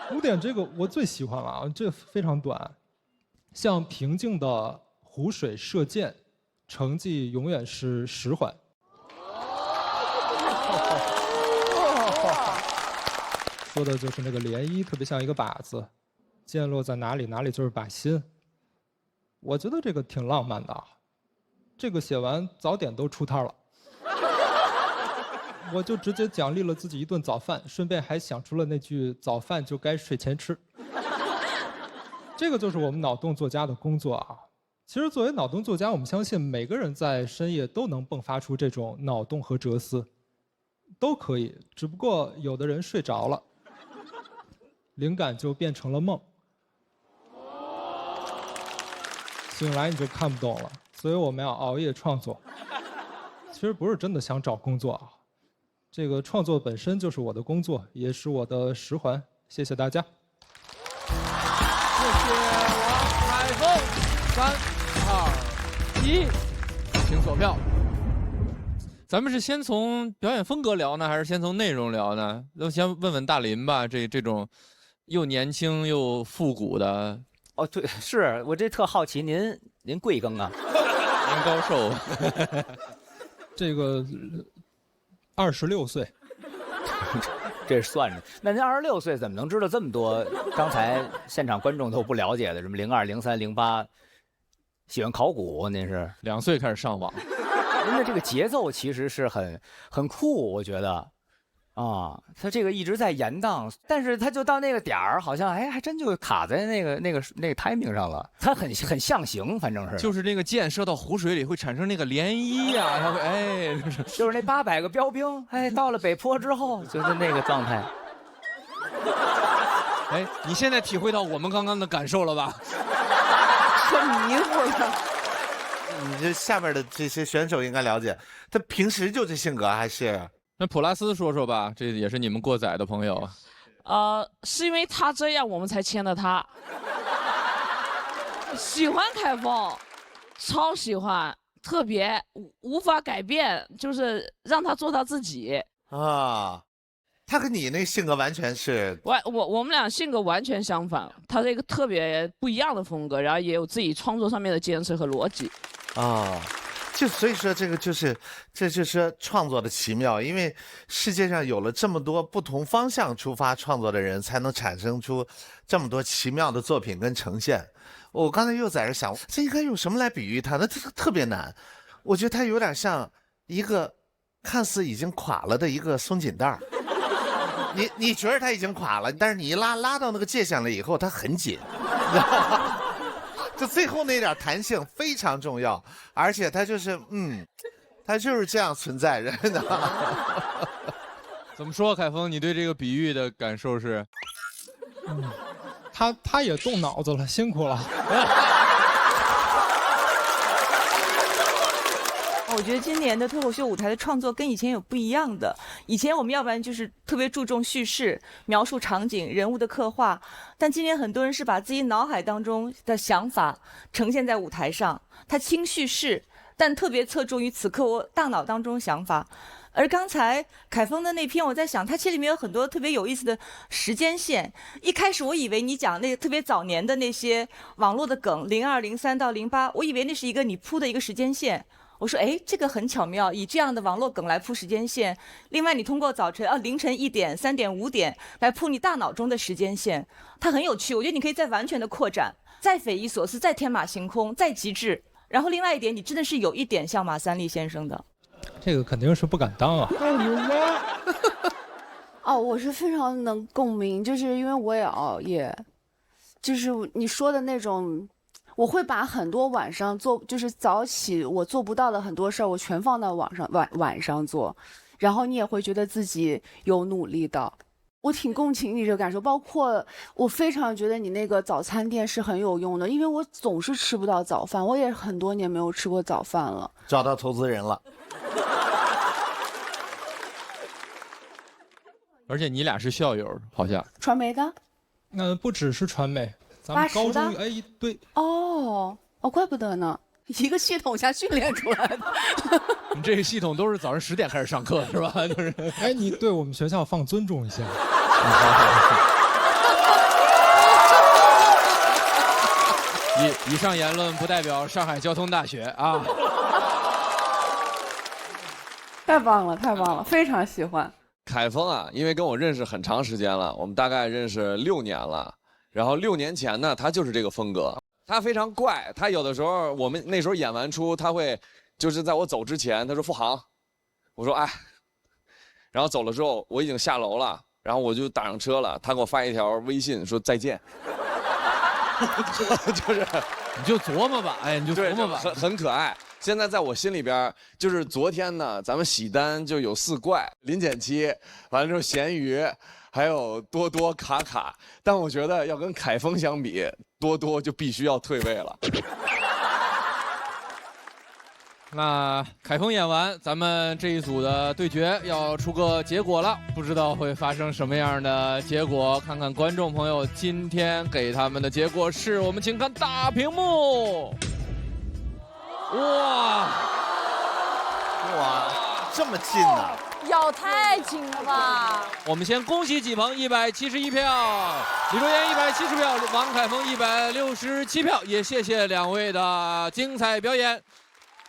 5点这个我最喜欢了啊，这非常短。向平静的湖水射箭，成绩永远是10环。说的就是那个涟漪，特别像一个靶子，箭落在哪里，哪里就是靶心。我觉得这个挺浪漫的啊，这个写完早点都出摊了。我就直接奖励了自己一顿早饭，顺便还想出了那句早饭就该睡前吃。这个就是我们脑洞作家的工作啊。其实作为脑洞作家，我们相信每个人在深夜都能迸发出这种脑洞和哲思，都可以。只不过有的人睡着了，灵感就变成了梦，醒来你就看不懂了。所以我们要熬夜创作。其实不是真的想找工作啊，这个创作本身就是我的工作，也是我的10环。谢谢大家。谢谢王海峰，3、2、1，请锁票。咱们是先从表演风格聊呢，还是先从内容聊呢？那先问问大林吧，这种又年轻又复古的。哦，对，是我这特好奇，您贵庚啊？您高寿？这个26岁。这是算着，那您26岁怎么能知道这么多？刚才现场观众都不了解的，什么02、03、08，喜欢考古，您是2岁开始上网。您的这个节奏其实是很酷，我觉得，啊，他这个一直在延宕，但是他就到那个点儿，好像还真就卡在那个 timing 上了。他很象形，反正是就是那个箭射到湖水里会产生那个涟漪呀，它会就是那800个标兵，到了北坡之后就是那个状态。你现在体会到我们刚刚的感受了吧？可迷糊了。你这下边的这些选手应该了解，他平时就这性格还是？那普拉斯说说吧，这也是你们过载的朋友。是因为他这样，我们才签的他。喜欢凯峰，超喜欢，特别无法改变，就是让他做他自己啊。他和你那性格完全是我们俩性格完全相反，他是一个特别不一样的风格，然后也有自己创作上面的坚持和逻辑。所以说这就是创作的奇妙，因为世界上有了这么多不同方向出发创作的人，才能产生出这么多奇妙的作品跟呈现。我刚才又在这想，这应该用什么来比喻他？那特别难。我觉得他有点像一个看似已经垮了的一个松紧带儿。你觉得它已经垮了，但是你一拉到那个界限了以后，它很紧，就最后那点弹性非常重要，而且它就是它就是这样存在着的。怎么说，凯峰？你对这个比喻的感受是？他也动脑子了，辛苦了。我觉得今年的脱口秀舞台的创作跟以前有不一样的。以前我们要不然就是特别注重叙事、描述场景、人物的刻画，但今年很多人是把自己脑海当中的想法呈现在舞台上，他轻叙事，但特别侧重于此刻我大脑当中想法。而刚才凯峰的那篇，我在想，它其实里面有很多特别有意思的时间线。一开始我以为你讲那个特别早年的那些网络的梗，02、03到08，我以为那是一个你铺的一个时间线。我说，这个很巧妙，以这样的网络梗来铺时间线。另外，你通过早晨凌晨1点、3点、5点来铺你大脑中的时间线，它很有趣。我觉得你可以再完全的扩展，再匪夷所思，再天马行空，再极致。然后另外一点，你真的是有一点像马三立先生的。这个肯定是不敢当啊。我是非常能共鸣，就是因为我也熬夜，就是你说的那种。我会把很多晚上就是早起我做不到的很多事儿，我全放到晚上做，然后你也会觉得自己有努力的。我挺共情你这个感受，包括我非常觉得你那个早餐店是很有用的，因为我总是吃不到早饭，我也很多年没有吃过早饭了。找到投资人了。而且你俩是校友，好像。传媒的？不只是传媒。咱们高中对怪不得呢，一个系统下训练出来的。你这个系统都是早上10点开始上课是吧？就是，你对我们学校放尊重一下。以上言论不代表上海交通大学啊。太棒了，太棒了，非常喜欢。凯峰啊，因为跟我认识很长时间了，我们大概认识6年了。然后6年前呢，他就是这个风格，他非常怪。他有的时候，我们那时候演完出，他会就是在我走之前，他说付航，我说然后走了之后，我已经下楼了，然后我就打上车了，他给我发一条微信说再见，就是你就琢磨吧，你就琢磨吧，很可爱。现在在我心里边，就是昨天呢，咱们喜单就有4怪，林简七，完了之后咸鱼。还有多多卡卡，但我觉得要跟凯峰相比，多多就必须要退位了。那凯峰演完，咱们这一组的对决要出个结果了，不知道会发生什么样的结果？看看观众朋友今天给他们的结果是，我们请看大屏幕。哇，这么近呢？咬太紧了吧！我们先恭喜季鹏171票，李卓言170票，王凯峰167票，也谢谢2位的精彩表演。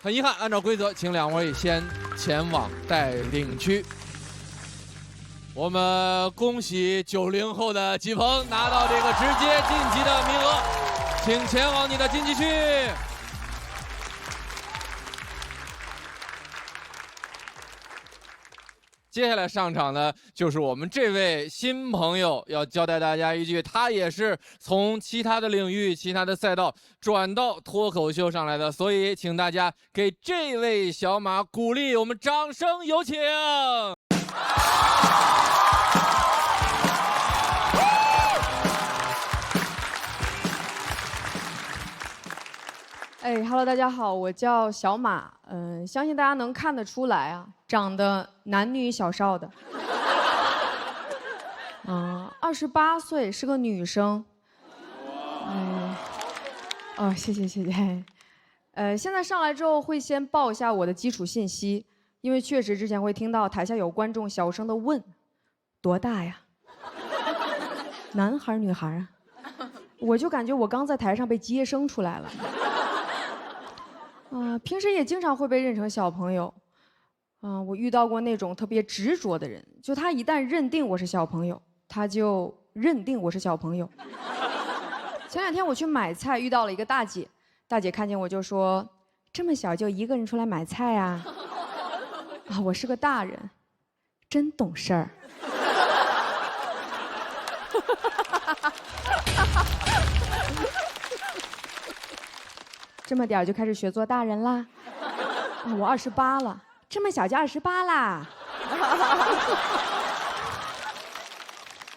很遗憾，按照规则，请2位先前往带领区。我们恭喜90后的季鹏拿到这个直接晋级的名额，请前往你的晋级区。接下来上场的就是我们这位新朋友，要交代大家一句，他也是从其他的领域、其他的赛道转到脱口秀上来的，所以请大家给这位小马鼓励，我们掌声有请。Hello， 大家好，我叫小马，相信大家能看得出来啊，长得男女小少的，28岁，是个女生，谢谢。现在上来之后会先报一下我的基础信息，因为确实之前会听到台下有观众小声的问，多大呀？男孩女孩啊？我就感觉我刚在台上被接生出来了。平时也经常会被认成小朋友，我遇到过那种特别执着的人，就他一旦认定我是小朋友，他就认定我是小朋友。前2天我去买菜，遇到了一个大姐，大姐看见我就说：“这么小就一个人出来买菜啊？”我是个大人，真懂事儿。这么点就开始学做大人啦？我28了，这么小就28啦？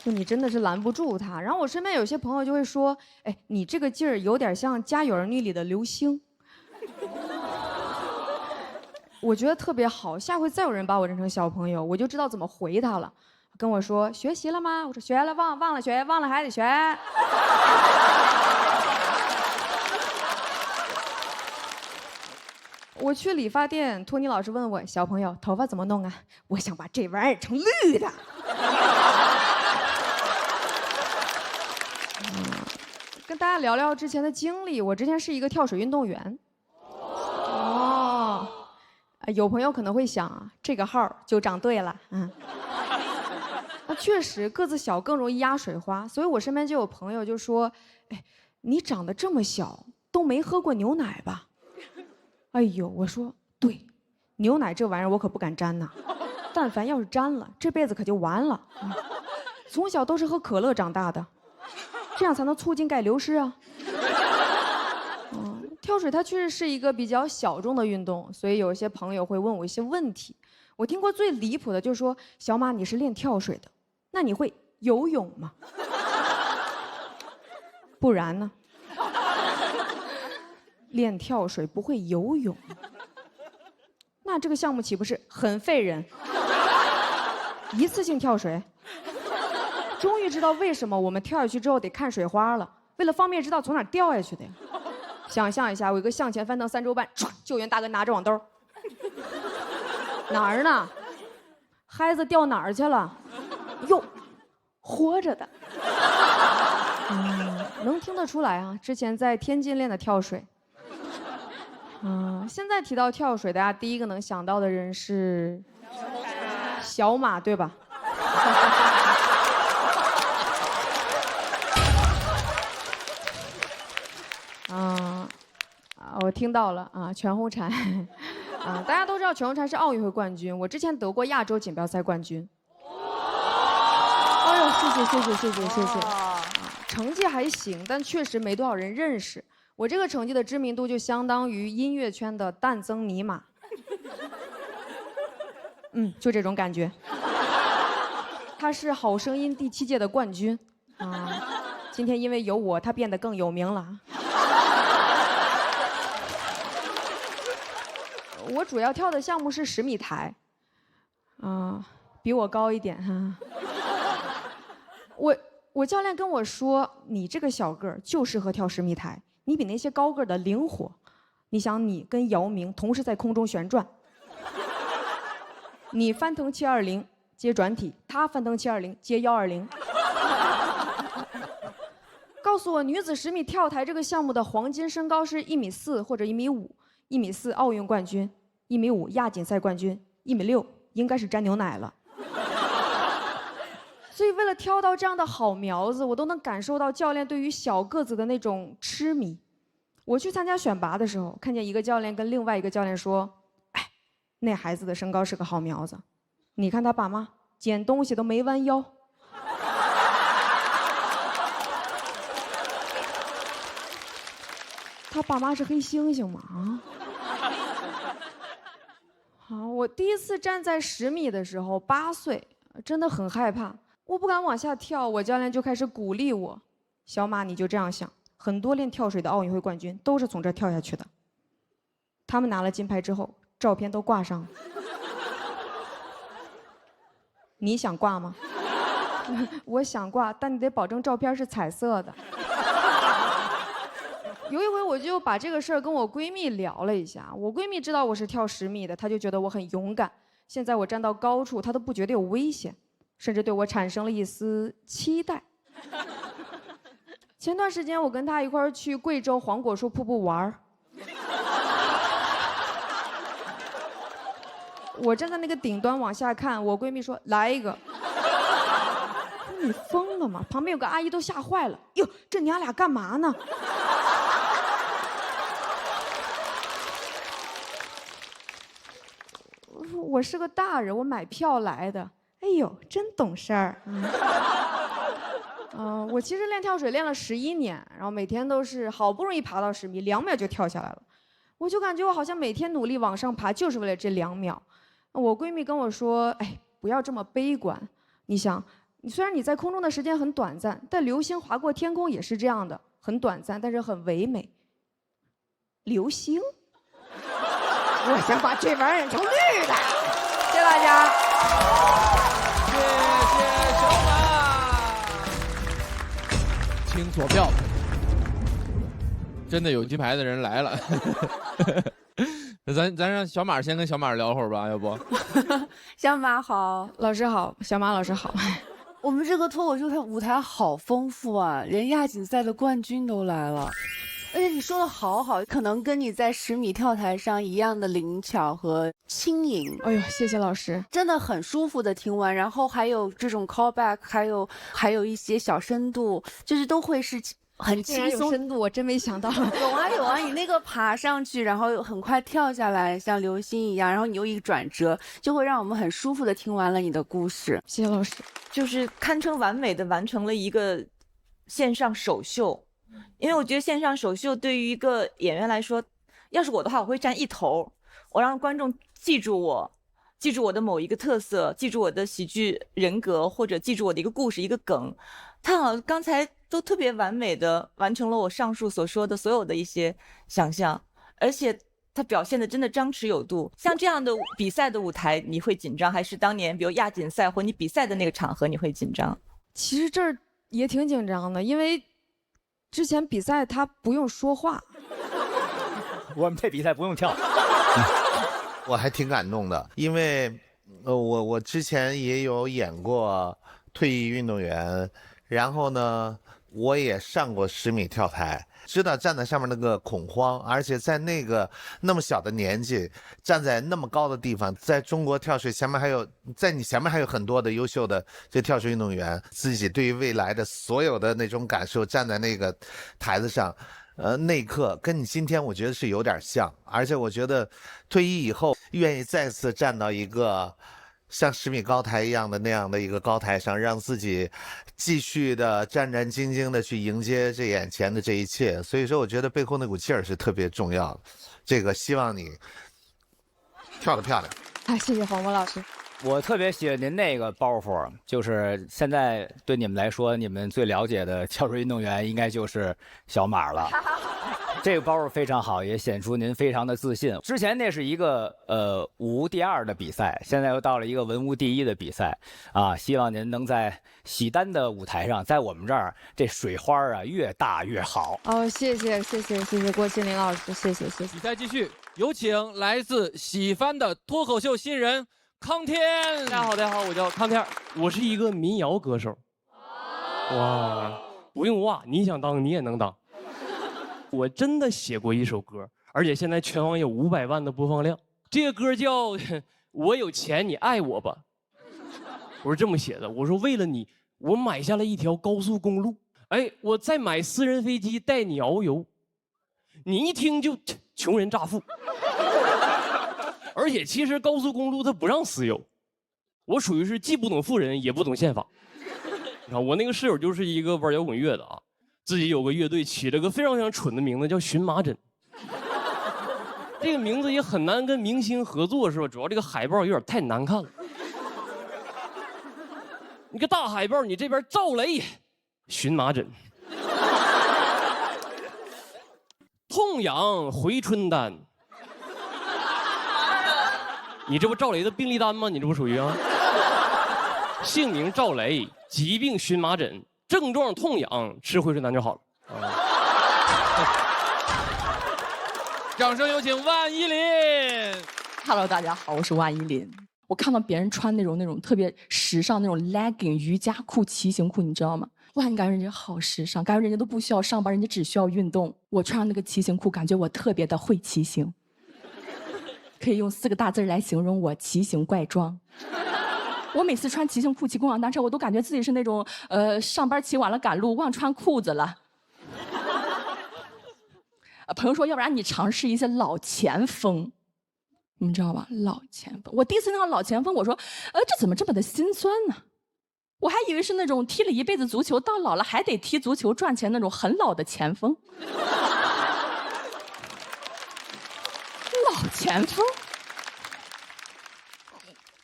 就你真的是拦不住他。然后我身边有些朋友就会说：“哎，你这个劲儿有点像《家有儿女》里的刘星。”我觉得特别好，下回再有人把我认成小朋友，我就知道怎么回他了。跟我说学习了吗？我说学了，忘了学，忘了还得学。我去理发店，托尼老师问我：“小朋友，头发怎么弄啊？”我想把这玩意儿成绿的。跟大家聊聊之前的经历，我之前是一个跳水运动员。有朋友可能会想啊，这个号就长对了，确实个子小更容易压水花，所以我身边就有朋友就说：“哎，你长得这么小，都没喝过牛奶吧？”哎呦，我说对，牛奶这玩意儿我可不敢沾呐，但凡要是沾了，这辈子可就完了。从小都是喝可乐长大的，这样才能促进钙流失啊。跳水它确实是一个比较小众的运动，所以有一些朋友会问我一些问题。我听过最离谱的就是说：“小马，你是练跳水的，那你会游泳吗？不然呢？练跳水不会游泳，那这个项目岂不是很废人？一次性跳水。终于知道为什么我们跳下去之后得看水花了，为了方便知道从哪儿掉下去的呀。想象一下，我一个向前翻腾3周半，唰，救援大哥拿着网兜，哪儿呢？孩子掉哪儿去了？哟，活着的。能听得出来啊，之前在天津练的跳水。现在提到跳水，大家第一个能想到的人是小马，对吧？我听到了啊，全红婵大家都知道全红婵是奥运会冠军，我之前得过亚洲锦标赛冠军。哎呦，谢谢。成绩还行，但确实没多少人认识。我这个成绩的知名度就相当于音乐圈的淡曾尼玛。就这种感觉。他是好声音第7届的冠军今天因为有我，他变得更有名了。我主要跳的项目是10米台，比我高一点我教练跟我说，你这个小个儿就适合跳10米台，你比那些高个儿的灵活。你想，你跟姚明同时在空中旋转，你翻腾720接转体，他翻腾720接120。告诉我，女子10米跳台这个项目的黄金身高是1米4或者1米5，1米4奥运冠军，1米5亚锦赛冠军，1米6应该是沾牛奶了。所以为了挑到这样的好苗子，我都能感受到教练对于小个子的那种痴迷。我去参加选拔的时候，看见一个教练跟另外一个教练说：“哎，那孩子的身高是个好苗子。”你看他爸妈捡东西都没弯腰。他爸妈是黑猩猩吗？啊？好，我第一次站在10米的时候，8岁，真的很害怕，我不敢往下跳，我教练就开始鼓励我：“小马，你就这样想，很多练跳水的奥运会冠军都是从这跳下去的。他们拿了金牌之后，照片都挂上了。你想挂吗？我想挂，但你得保证照片是彩色的。”有一回我就把这个事儿跟我闺蜜聊了一下，我闺蜜知道我是跳10米的，她就觉得我很勇敢。现在我站到高处，她都不觉得有危险，甚至对我产生了一丝期待。前段时间我跟她一块儿去贵州黄果树瀑布玩儿，我站在那个顶端往下看，我闺蜜说来一个。你疯了吗？旁边有个阿姨都吓坏了，哟，这娘俩干嘛呢？我是个大人，我买票来的。哎呦，真懂事儿。我其实练跳水练了11年，然后每天都是好不容易爬到10米，2秒就跳下来了。我就感觉我好像每天努力往上爬，就是为了这2秒。我闺蜜跟我说：“哎，不要这么悲观。你想，虽然你在空中的时间很短暂，但流星划过天空也是这样的，很短暂，但是很唯美。流星。”我想把这玩意儿成绿的。谢谢大家。谢谢小马。请左票。真的有金牌的人来了。那咱让小马先跟小马聊会儿吧，要不？小马好，老师好，小马老师好。我们这个脱口秀它舞台好丰富啊，连亚锦赛的冠军都来了。而且你说的好好，可能跟你在10米跳台上一样的灵巧和轻盈。哎呦，谢谢老师，真的很舒服的听完，然后还有这种 callback， 还有一些小深度，就是都会是很轻松。深度我真没想到。有啊有啊，你那个爬上去，然后很快跳下来，像流星一样，然后你又一转折，就会让我们很舒服的听完了你的故事。谢谢老师，就是堪称完美的完成了一个线上首秀。因为我觉得线上首秀对于一个演员来说，要是我的话，我会站一头，我让观众记住我，记住我的某一个特色，记住我的喜剧人格，或者记住我的一个故事、一个梗。他好像刚才都特别完美的完成了我上述所说的所有的一些想象，而且他表现的真的张弛有度。像这样的比赛的舞台，你会紧张，还是当年比如亚锦赛或你比赛的那个场合你会紧张？其实这儿也挺紧张的，因为之前比赛他不用说话。我们这比赛不用跳。我还挺感动的，因为我之前也有演过退役运动员，然后呢我也上过10米跳台，知道站在上面那个恐慌，而且在那么小的年纪，站在那么高的地方，在中国跳水前面在你前面还有很多的优秀的这跳水运动员，自己对于未来的所有的那种感受，站在那个台子上，那一刻跟你今天我觉得是有点像，而且我觉得退役以后愿意再次站到一个像10米高台一样的那样的一个高台上，让自己继续的战战兢兢的去迎接这眼前的这一切。所以说我觉得背后那股劲儿是特别重要的，这个希望你跳得漂亮。谢谢黄渤老师。我特别喜欢您那个包袱，就是现在对你们来说，你们最了解的跳水运动员应该就是小马了。这个包袱非常好，也显出您非常的自信。之前那是一个武无第2的比赛，现在又到了一个文无第1的比赛啊！希望您能在喜单的舞台上，在我们这儿这水花啊越大越好。哦，谢谢郭麒麟老师，谢谢。比赛继续，有请来自喜番的脱口秀新人康天。大家好，我叫康天，我是一个民谣歌手。哇，不用哇，你想当你也能当。我真的写过一首歌，而且现在全网有500万的播放量。这个歌叫《我有钱你爱我吧》，我是这么写的。我说为了你，我买下了一条高速公路，哎，我再买私人飞机带你遨游。你一听就穷人乍富。而且其实高速公路它不让私有，我属于是既不懂富人也不懂宪法。你看我那个室友就是一个玩摇滚乐的啊，自己有个乐队起了个非常非常蠢的名字叫荨麻疹。这个名字也很难跟明星合作是吧？主要这个海报有点太难看了。你个大海报，你这边赵雷，荨麻疹。痛痒回春丹，你这不赵雷的病历单吗？你这不属于啊？姓名赵雷，疾病荨麻疹，症状痛痒，吃回春丹就好了。掌声有请万依林。Hello， 大家好，我是万依林。我看到别人穿那种特别时尚那种 legging 瑜伽裤、骑行裤，你知道吗？哇，你感觉人家好时尚，感觉人家都不需要上班，人家只需要运动。我穿上那个骑行裤，感觉我特别的会骑行，可以用4个大字来形容我：奇形怪状。我每次穿骑行裤骑共享单车，我都感觉自己是那种上班骑晚了赶路忘穿裤子了。朋友说，要不然你尝试一些老前锋。你们知道吧？老前锋，我第一次听到老前锋，我说，这怎么这么的心酸呢？我还以为是那种踢了一辈子足球，到老了还得踢足球赚钱那种很老的前锋。老前锋，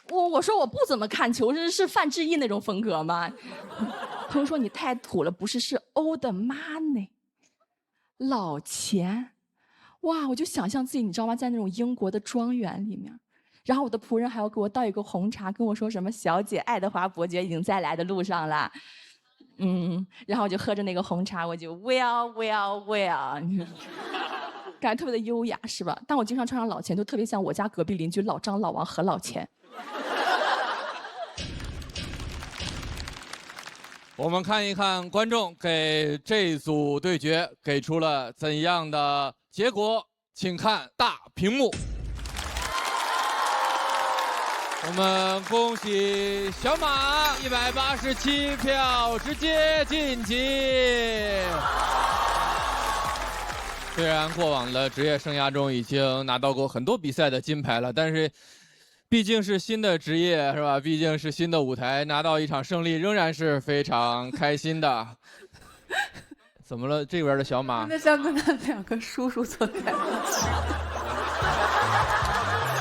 我说我不怎么看球，是范志毅那种风格吗？朋友说你太土了，不是，是 old money， 老钱。哇，我就想象自己，你知道吗，在那种英国的庄园里面，然后我的仆人还要给我倒一个红茶，跟我说什么小姐爱德华伯爵已经在来的路上了。然后我就喝着那个红茶，我就 well， 感觉特别的优雅，是吧？但我经常穿上老钱，就特别像我家隔壁邻居老张、老王和老钱。我们看一看观众给这组对决给出了怎样的结果，请看大屏幕。我们恭喜小马187票直接晋级。虽然过往的职业生涯中已经拿到过很多比赛的金牌了，但是毕竟是新的职业，是吧？毕竟是新的舞台，拿到一场胜利仍然是非常开心的。怎么了？这边的小马？那像跟他2个叔叔坐在一起。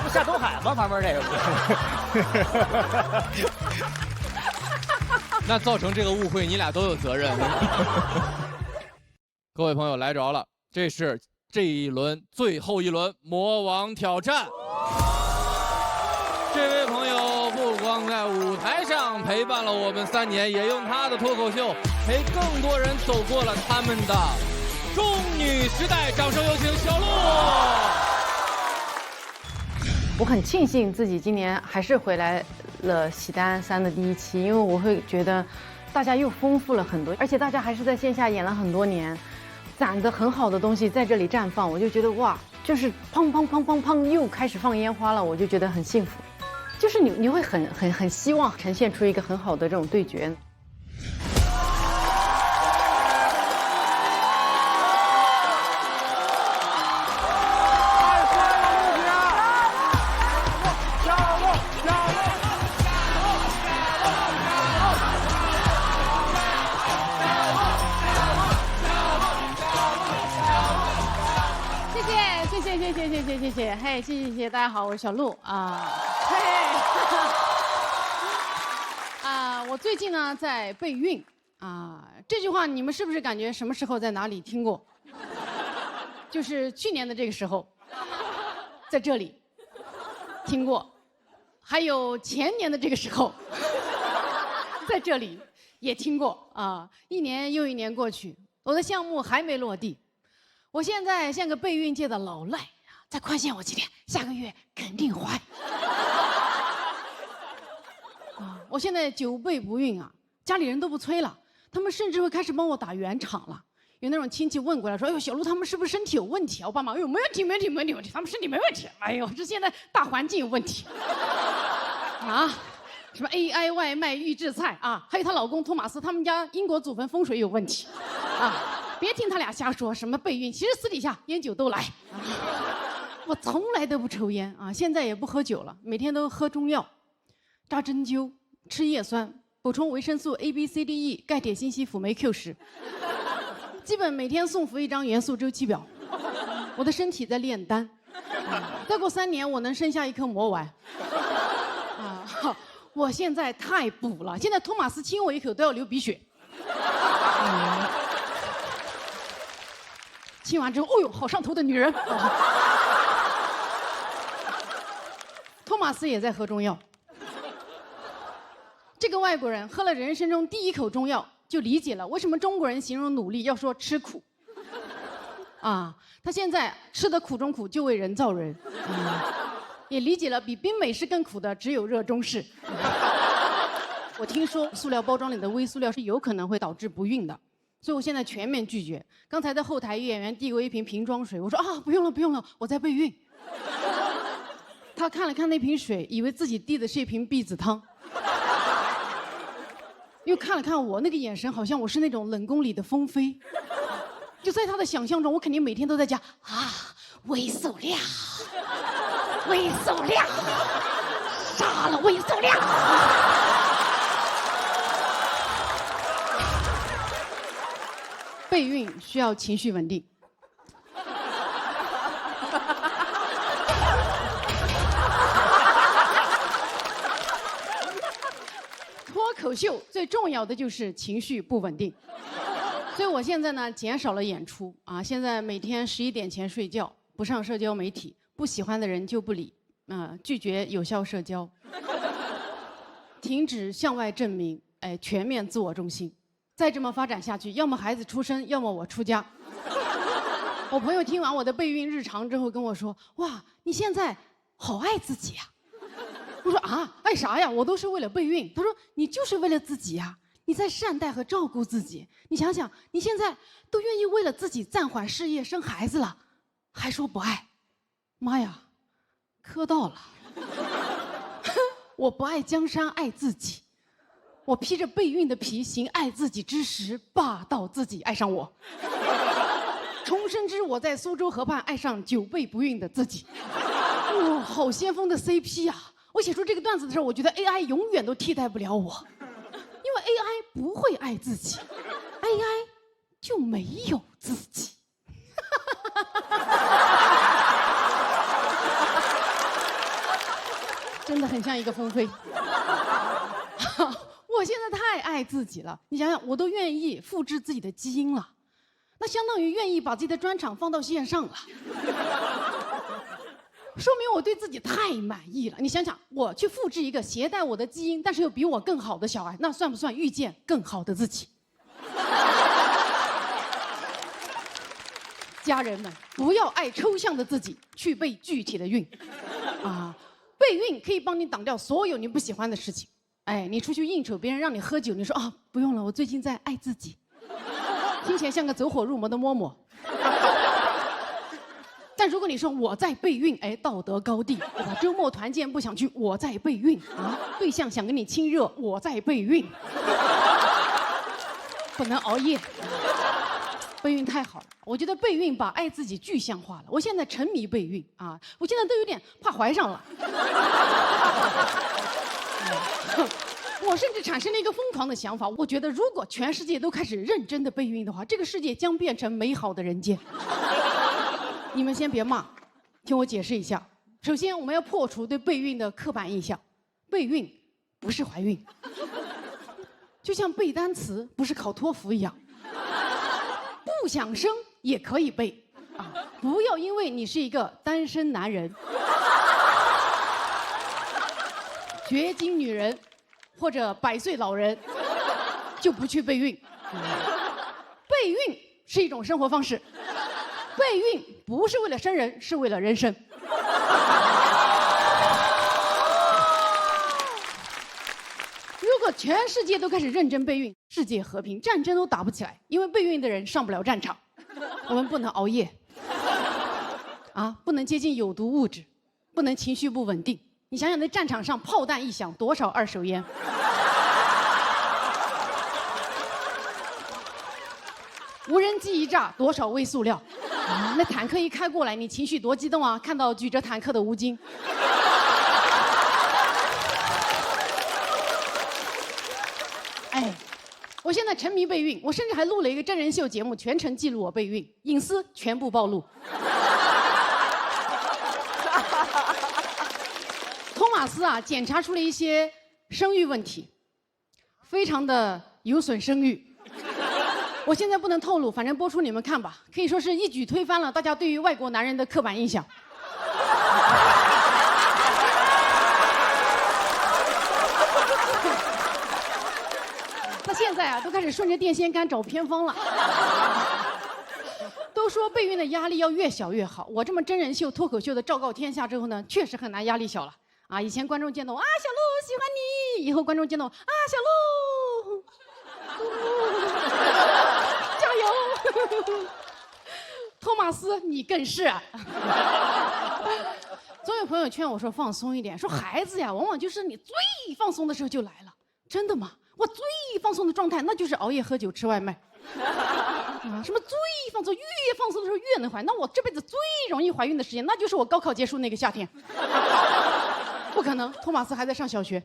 不夏东海吗？旁边这个。那造成这个误会，你俩都有责任。各位朋友来着了，这是这一轮最后一轮魔王挑战。这位朋友不光在舞台上陪伴了我们3年，也用他的脱口秀陪更多人走过了他们的中女时代。掌声有请小鹿。我很庆幸自己今年还是回来了喜单3的第1期，因为我会觉得大家又丰富了很多，而且大家还是在线下演了很多年，攒的很好的东西在这里绽放，我就觉得哇，就是砰砰砰砰砰又开始放烟花了，我就觉得很幸福。就是你会很希望呈现出一个很好的这种对决。谢谢，嘿，谢谢，大家好，我是小鹿啊，嘿，我最近呢在备孕啊，这句话你们是不是感觉什么时候在哪里听过？就是去年的这个时候，在这里听过，还有前年的这个时候，在这里也听过啊。1年又1年过去，我的项目还没落地，我现在像个备孕界的老赖。再宽限我几天，下个月肯定怀。我现在久备不孕啊，家里人都不催了，他们甚至会开始帮我打圆场了。有那种亲戚问过来说：“哎呦，小鹿他们是不是身体有问题啊？”我爸妈：“哎呦，没问题，他们身体没问题。”哎呦，这现在大环境有问题啊，什么 AI 外卖预制菜啊，还有她老公托马斯他们家英国祖坟风水有问题啊，别听他俩瞎说什么备孕，其实私底下烟酒都来。我从来都不抽烟啊，现在也不喝酒了，每天都喝中药。扎针灸、吃叶酸、补充维生素 A、B、C、D、E、钙、铁、锌、硒、辅、镁、Q、10，基本每天送服一张元素周期表。我的身体在炼丹，再过3年我能生下一颗魔丸。啊，我现在太补了，现在托马斯亲我一口都要流鼻血。亲完之后，哦呦，好上头的女人。托马斯也在喝中药。这个外国人喝了人生中第一口中药，就理解了为什么中国人形容努力要说吃苦。啊，他现在吃的苦中苦，就为人造人。也理解了比冰美式更苦的只有热中式。我听说塑料包装里的微塑料是有可能会导致不孕的，所以我现在全面拒绝。刚才在后台，演员递过一瓶瓶装水，我说啊，不用了，不用了，我在备孕。他看了看那瓶水，以为自己递的是一瓶避子汤，又看了看我，那个眼神好像我是那种冷宫里的风妃。就在他的想象中，我肯定每天都在讲啊，微塑料，微塑料，杀了微塑料。备孕需要情绪稳定。脱口秀最重要的就是情绪不稳定。所以我现在呢减少了演出啊，现在每天11点前睡觉，不上社交媒体，不喜欢的人就不理，拒绝有效社交，停止向外证明，全面自我中心。再这么发展下去，要么孩子出生，要么我出家。我朋友听完我的备孕日常之后跟我说：“哇，你现在好爱自己呀！”我说：“啊，爱啥呀？我都是为了备孕。”他说：“你就是为了自己呀。”你在善待和照顾自己，你想想，你现在都愿意为了自己暂缓事业生孩子了，还说不爱，妈呀，磕到了。我不爱江山爱自己，我披着备孕的皮行爱自己之时，霸道自己爱上我。重生之我在苏州河畔爱上久备不孕的自己。哇，好先锋的 CP 呀！我写出这个段子的时候，我觉得 AI 永远都替代不了我。因为 AI 不会爱自己 ，AI 就没有自己。真的很像一个风飞。我现在太爱自己了，你想想，我都愿意复制自己的基因了，那相当于愿意把自己的专场放到线上了。说明我对自己太满意了。你想想，我去复制一个携带我的基因，但是又比我更好的小孩，那算不算遇见更好的自己？家人们，不要爱抽象的自己，去备具体的孕。啊，备孕可以帮你挡掉所有你不喜欢的事情。你出去应酬，别人让你喝酒，你说啊，不用了，我最近在爱自己，听起来像个走火入魔的嬷嬷。但如果你说我在备孕，道德高地，对吧？周末团建不想去，我在备孕啊。对象想跟你亲热，我在备孕。不能熬夜，备孕太好了。我觉得备孕把爱自己具象化了。我现在沉迷备孕啊，我现在都有点怕怀上了。我甚至产生了一个疯狂的想法，我觉得如果全世界都开始认真的备孕的话，这个世界将变成美好的人间。你们先别骂，听我解释一下。首先，我们要破除对备孕的刻板印象，备孕不是怀孕，就像背单词不是考托福一样，不想生也可以备啊！不要因为你是一个单身男人、绝经女人或者100岁老人，就不去备孕。备孕是一种生活方式。备孕不是为了生人，是为了人生。如果全世界都开始认真备孕，世界和平，战争都打不起来，因为备孕的人上不了战场。我们不能熬夜，不能接近有毒物质，不能情绪不稳定。你想想，那战场上炮弹一响，多少二手烟？无人机一炸，多少微塑料？那坦克一开过来，你情绪多激动啊！看到举着坦克的吴京。我现在沉迷备孕，我甚至还录了一个真人秀节目，全程记录我备孕，隐私全部暴露。托马斯啊，检查出了一些生育问题，非常的有损生育。我现在不能透露，反正播出你们看吧，可以说是一举推翻了大家对于外国男人的刻板印象。他现在啊，都开始顺着电线杆找偏方了。都说备孕的压力要越小越好，我这么真人秀、脱口秀的昭告天下之后呢，确实很难压力小了啊！以前观众见到我啊，小鹿喜欢你，以后观众见到我啊，小鹿，加油！托马斯，你更是啊。总有朋友劝我说放松一点，说孩子呀，往往就是你最放松的时候就来了。真的吗？我最放松的状态，那就是熬夜、喝酒、吃外卖。啊，什么最放松，越放松的时候越能怀孕。那我这辈子最容易怀孕的时间，那就是我高考结束那个夏天。不可能，托马斯还在上小学。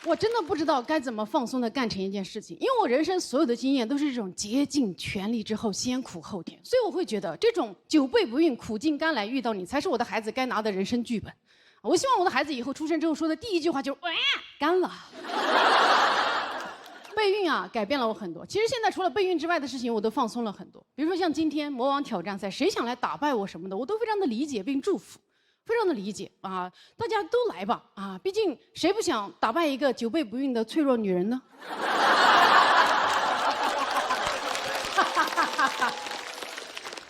我真的不知道该怎么放松的干成一件事情，因为我人生所有的经验都是这种竭尽全力之后先苦后甜，所以我会觉得这种久备不孕、苦尽甘来遇到你，才是我的孩子该拿的人生剧本。我希望我的孩子以后出生之后说的第一句话就是干了。备孕啊，改变了我很多。其实现在除了备孕之外的事情，我都放松了很多。比如说像今天魔王挑战赛，谁想来打败我什么的，我都非常的理解并祝福，非常的理解啊！大家都来吧啊！毕竟谁不想打败一个久备不孕的脆弱女人呢？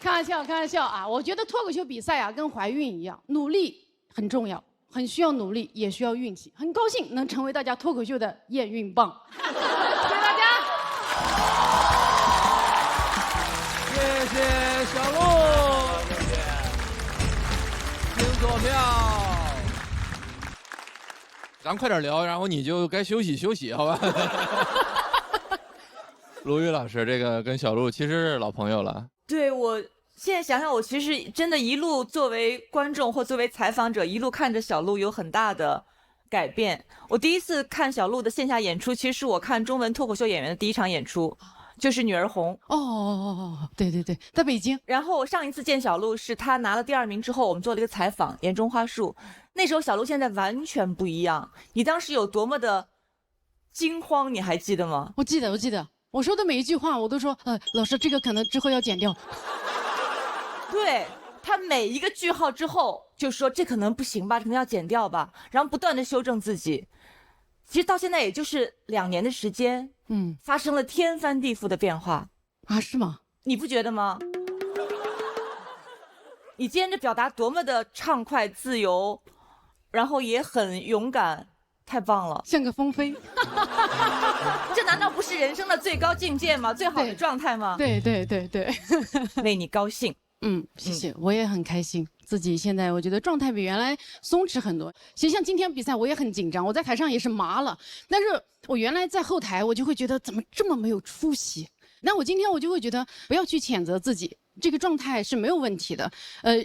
开玩笑，开玩笑啊！我觉得脱口秀比赛啊，跟怀孕一样，努力很重要。很需要努力，也需要运气。很高兴能成为大家脱口秀的验孕棒，谢谢大家。谢谢小鹿，请坐票。咱快点聊，然后你就该休息休息，好吧？卢宇老师，这个跟小鹿其实是老朋友了。对，我现在想想，我其实真的一路作为观众或作为采访者，一路看着小鹿有很大的改变。我第一次看小鹿的线下演出，其实是我看中文脱口秀演员的第一场演出，就是《女儿红》。哦，对对对，在北京。然后我上一次见小鹿是他拿了第2名之后，我们做了一个采访，眼中花树。那时候小鹿现在完全不一样，你当时有多么的惊慌，你还记得吗？我记得，我记得，我说的每一句话我都说，老师这个可能之后要剪掉。对，他每一个句号之后就说这可能不行吧，可能要剪掉吧，然后不断的修正自己。其实到现在也就是2年的时间，发生了天翻地覆的变化啊，是吗？你不觉得吗？你今天的表达多么的畅快自由，然后也很勇敢，太棒了，像个风飞。这难道不是人生的最高境界吗？最好的状态吗？对对对对，为你高兴。谢谢，我也很开心，自己现在我觉得状态比原来松弛很多。其实像今天比赛我也很紧张，我在台上也是麻了，但是我原来在后台我就会觉得怎么这么没有出息，那我今天我就会觉得不要去谴责自己，这个状态是没有问题的。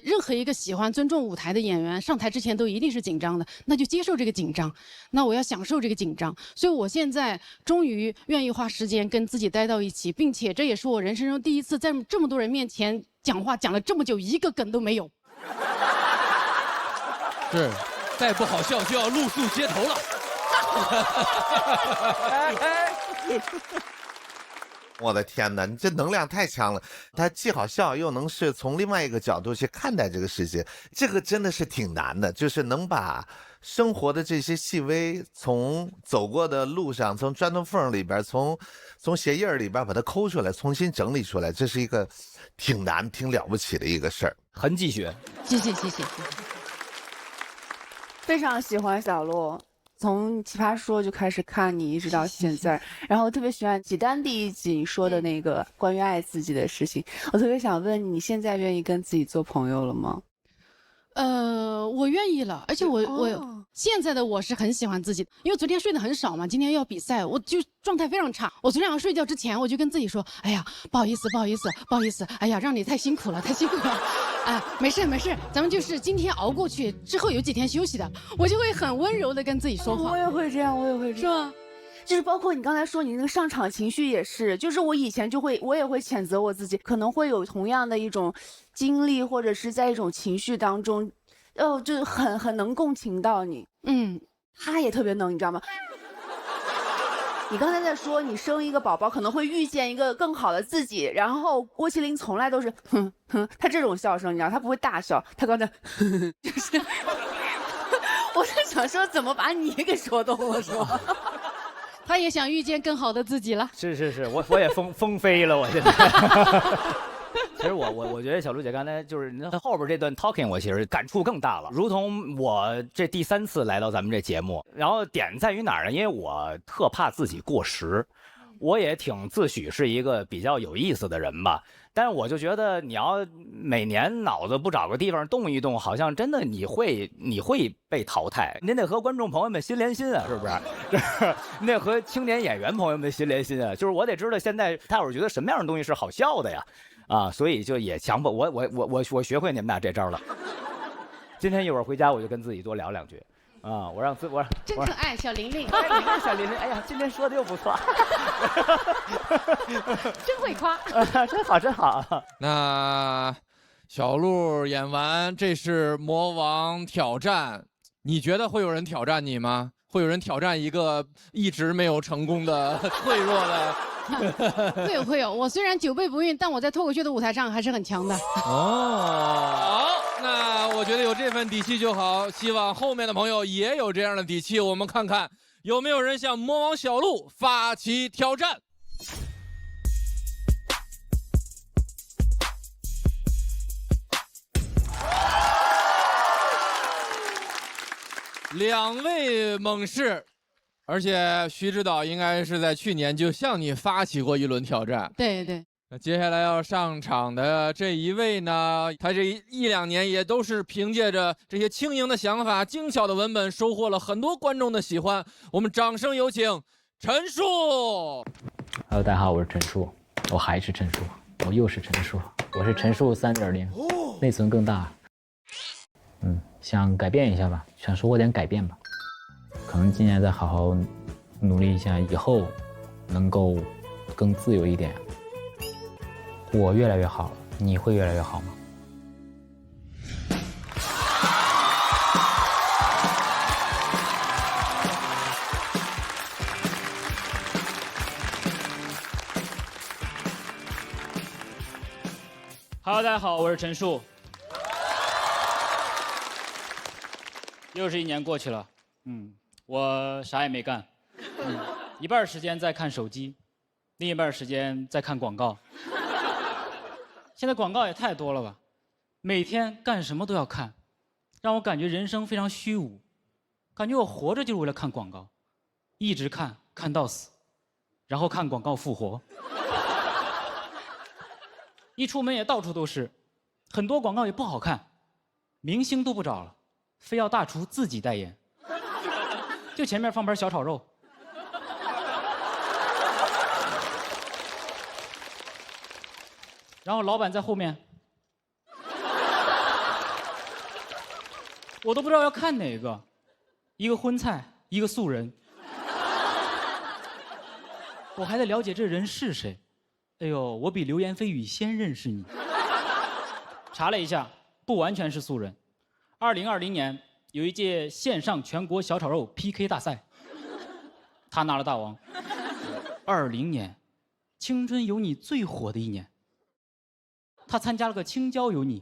任何一个喜欢尊重舞台的演员上台之前都一定是紧张的，那就接受这个紧张，那我要享受这个紧张。所以我现在终于愿意花时间跟自己待到一起，并且这也是我人生中第一次在这么多人面前讲话，讲了这么久一个梗都没有。是，再不好笑就要露宿街头了。我的天哪，你这能量太强了！他既好笑，又能是从另外一个角度去看待这个世界，这个真的是挺难的，就是能把生活的这些细微，从走过的路上，从砖头缝里边，从鞋印里边把它抠出来，重新整理出来，这是一个挺难、挺了不起的一个事儿。痕迹学，谢谢谢谢。非常喜欢小鹿。从奇葩说就开始看你一直到现在，然后特别喜欢几单第一集你说的那个关于爱自己的事情，我特别想问你现在愿意跟自己做朋友了吗？我愿意了，而且我现在的我是很喜欢自己，因为昨天睡得很少嘛，今天又要比赛，我就状态非常差。我昨天晚上睡觉之前，我就跟自己说，哎呀，不好意思，哎呀，让你太辛苦了。哎，没事，咱们就是今天熬过去，之后有几天休息的，我就会很温柔的跟自己说话。我也会这样，是吧？就是包括你刚才说你那个上场情绪也是，就是我以前我也会谴责我自己，可能会有同样的一种经历，或者是在一种情绪当中，就是很能共情到你。他也特别能，你知道吗？你刚才在说你生一个宝宝可能会遇见一个更好的自己，然后郭麒麟从来都是他这种笑声，你知道，他不会大笑，他刚才就是，我在想说怎么把你给说动了，是吧？他也想遇见更好的自己了。是，我也疯飞了，我现在。其实我觉得小璐姐刚才就是后边这段 talking， 我其实感触更大了。如同我这第3次来到咱们这节目，然后点在于哪儿呢？因为我特怕自己过时，我也挺自诩是一个比较有意思的人吧。但是我就觉得你要每年脑子不找个地方动一动，好像真的你会被淘汰。您得和观众朋友们心连心啊，是不是？你得和青年演员朋友们心连心啊。就是我得知道现在大伙儿觉得什么样的东西是好笑的呀。所以就也强迫我学会你们俩这招了。今天一会儿回家我就跟自己多聊2句，我让真可爱，小玲玲，小玲玲，哎呀，今天说的又不错，真会夸，真好。那小璐演完这是魔王挑战，你觉得会有人挑战你吗？会有人挑战一个一直没有成功的脆弱的？会有，我虽然久背不孕，但我在脱口秀的舞台上还是很强的。好，那我觉得有这份底气就好，希望后面的朋友也有这样的底气。我们看看有没有人向魔王小璐发起挑战。2位猛士。而且徐指导应该是在去年就向你发起过一轮挑战。对。那接下来要上场的这一位呢，他这1、2年也都是凭借着这些轻盈的想法、精巧的文本，收获了很多观众的喜欢。我们掌声有请陈数。Hello， 大家好，我是陈数，我还是陈数，我又是陈数，我是陈数3.0，内存更大。想改变一下吧，想收获点改变吧。可能今年再好好努力一下，以后能够更自由一点。我越来越好，你会越来越好吗？Hello， 大家好，我是陈数。又是1年过去了，我啥也没干，一半时间在看手机，另一半时间在看广告。现在广告也太多了吧，每天干什么都要看，让我感觉人生非常虚无，感觉我活着就是为了看广告，一直看到死，然后看广告复活。一出门也到处都是，很多广告也不好看，明星都不找了，非要大厨自己代言。就前面放盘小炒肉，然后老板在后面，我都不知道要看哪个，一个荤菜，一个素人，我还得了解这人是谁。哎呦，我比流言蜚语先认识你。查了一下，不完全是素人。2020年有一届线上全国小炒肉 PK 大赛，他拿了大王。20年，青春有你最火的1年，他参加了个青椒有你。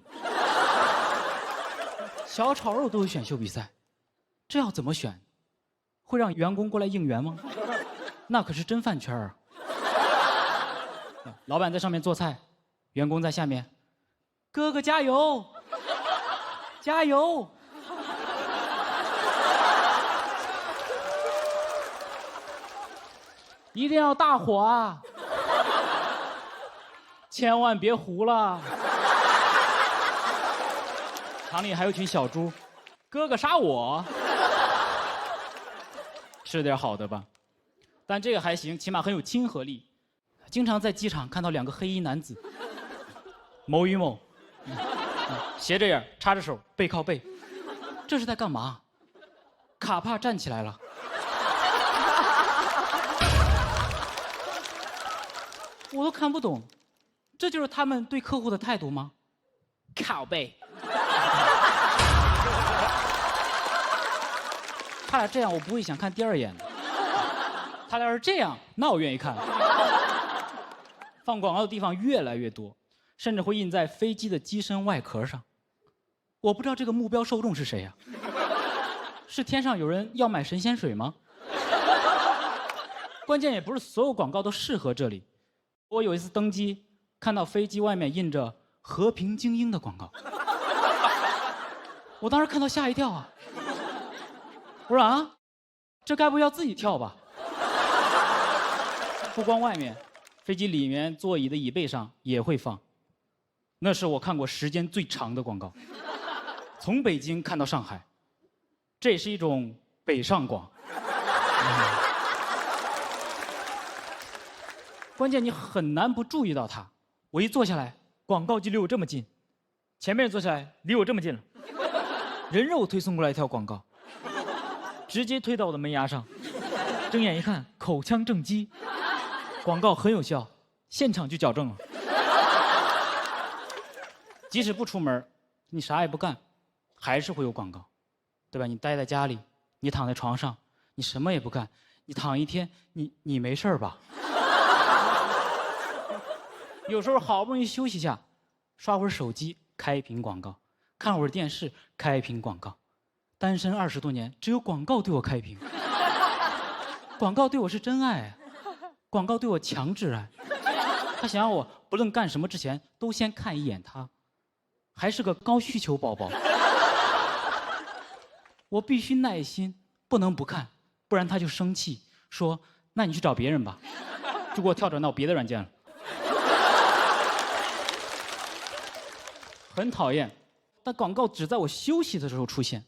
小炒肉都有选秀比赛，这要怎么选？会让员工过来应援吗？那可是真饭圈啊！老板在上面做菜，员工在下面，哥哥加油，加油！一定要大火啊！千万别糊了。厂里还有群小猪，哥哥杀我！吃点好的吧。但这个还行，起码很有亲和力。经常在机场看到2个黑衣男子，某与某，斜着眼，插着手，背靠背，这是在干嘛？卡帕站起来了。我都看不懂，这就是他们对客户的态度吗？靠背。他俩这样，我不会想看第2眼的。他俩要是这样，那我愿意看。放广告的地方越来越多，甚至会印在飞机的机身外壳上。我不知道这个目标受众是谁呀？是天上有人要买神仙水吗？关键也不是所有广告都适合这里。我有一次登机，看到飞机外面印着“和平精英”的广告，我当时看到吓一跳啊！我说啊，这该不会要自己跳吧？不光外面，飞机里面座椅的椅背上也会放。那是我看过时间最长的广告，从北京看到上海，这也是一种北上广。关键你很难不注意到它。我一坐下来，广告就离我这么近；前面坐下来，离我这么近了。人肉推送过来一条广告，直接推到我的门牙上。睁眼一看，口腔正畸。广告很有效，现场就矫正了。即使不出门，你啥也不干，还是会有广告，对吧？你待在家里，你躺在床上，你什么也不干，你躺一天，你没事吧？有时候好不容易休息一下，刷会儿手机，开一屏广告；看会儿电视，开一屏广告。单身20多年，只有广告对我开屏。广告对我是真爱，广告对我强制爱。他想让我不论干什么之前都先看一眼他，还是个高需求宝宝。我必须耐心，不能不看，不然他就生气，说：“那你去找别人吧。”就给我跳转到别的软件了。很讨厌，但广告只在我休息的时候出现，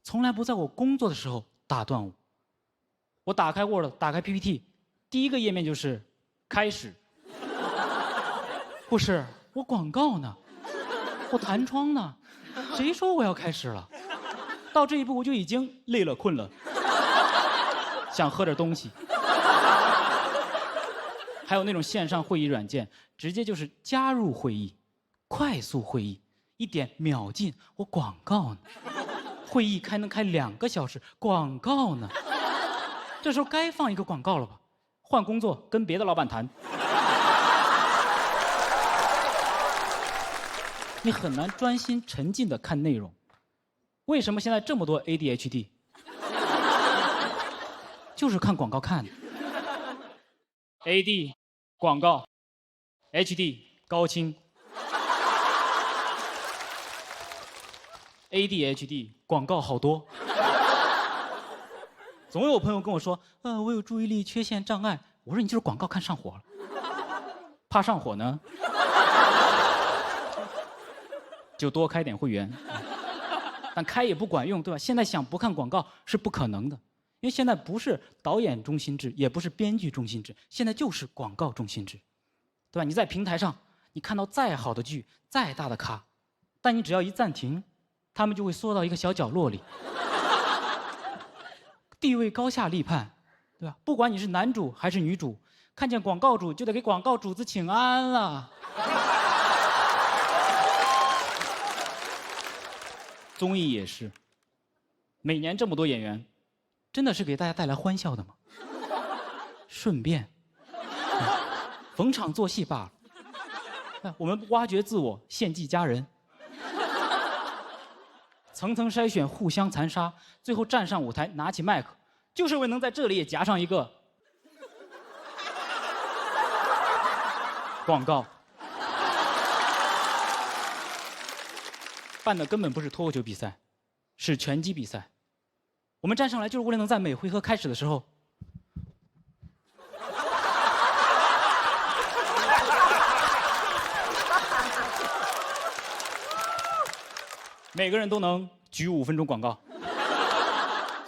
从来不在我工作的时候打断我。我打开 Word， 打开 PPT， 第一个页面就是开始。不是，我广告呢，我弹窗呢，谁说我要开始了？到这一步我就已经累了困了，想喝点东西。还有那种线上会议软件，直接就是加入会议。快速会议一点秒进，我广告呢？会议能开2个小时，广告呢？这时候该放一个广告了吧？换工作，跟别的老板谈。你很难专心沉浸的看内容。为什么现在这么多 ADHD？ 就是看广告看的。AD 广告 ，HD 高清。ADHD 广告好多，总有朋友跟我说，我有注意力缺陷障碍。我说你就是广告看上火了，怕上火呢，就多开点会员，但开也不管用，对吧？现在想不看广告是不可能的，因为现在不是导演中心制，也不是编剧中心制，现在就是广告中心制，对吧？你在平台上，你看到再好的剧，再大的咖，但你只要一暂停，他们就会缩到一个小角落里，地位高下立判，对吧？不管你是男主还是女主，看见广告主就得给广告主子请安了。综艺也是，每年这么多演员，真的是给大家带来欢笑的吗？顺便，逢场作戏罢了。我们挖掘自我，献祭家人。层层筛选，互相残杀，最后站上舞台，拿起麦克，就是为能在这里也夹上一个广告。办的根本不是脱口秀比赛，是拳击比赛。我们站上来就是为了能在每回合开始的时候，每个人都能举5分钟广告。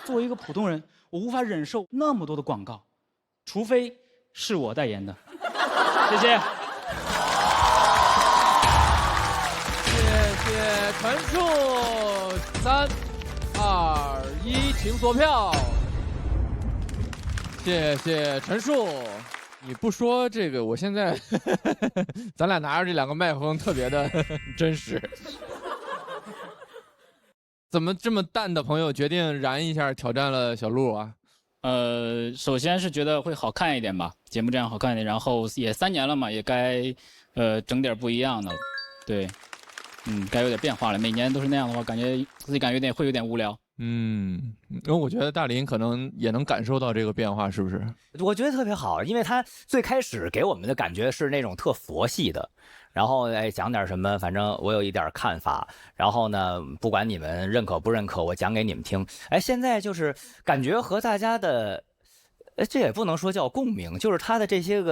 作为一个普通人，我无法忍受那么多的广告，除非是我代言的。谢谢。谢谢陈数，3、2、1，请锁票。谢谢陈数，你不说这个，我现在咱俩拿着这2个麦克风特别的真实。怎么这么淡的朋友决定燃一下挑战了小鹿啊？首先是觉得会好看一点吧，节目这样好看一点，然后也3年了嘛，也该整点不一样的了，对，该有点变化了。每年都是那样的话，感觉自己会有点无聊。因为我觉得大林可能也能感受到这个变化，是不是？我觉得特别好，因为他最开始给我们的感觉是那种特佛系的，然后讲点什么，反正我有一点看法，然后呢，不管你们认可不认可，我讲给你们听。现在就是感觉和大家的，这也不能说叫共鸣，就是他的这些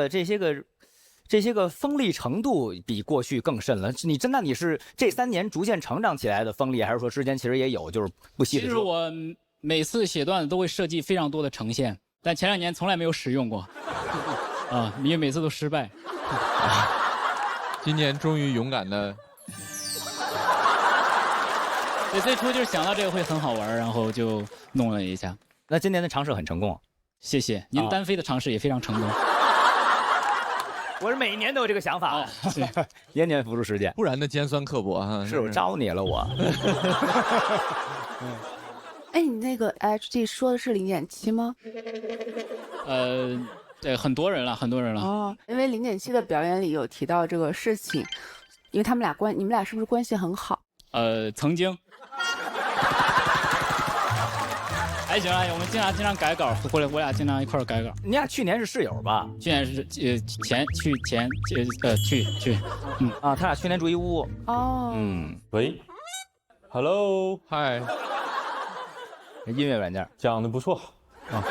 个锋利程度比过去更甚了。你是这3年逐渐成长起来的锋利，还是说之前其实也有，就是不细的说？其实我每次写段子都会设计非常多的呈现，但前2年从来没有使用过，因为每次都失败。今年终于勇敢的。对，最初就是想到这个会很好玩，然后就弄了一下。那今年的尝试很成功，谢谢您。单飞的尝试也非常成功。我是每一年都有这个想法，年年付出实践，不然的尖酸刻薄哈。是我招你了我。你那个 HG 说的是0.7吗？对，很多人了。哦，因为0.7的表演里有提到这个事情，因为你们俩是不是关系很好？曾经。行了，我们经常改稿，我俩经常一块改稿。你俩去年是室友吧？去年是他俩去年住一屋。哦。喂 ，Hello， 嗨，音乐软件讲的不错啊。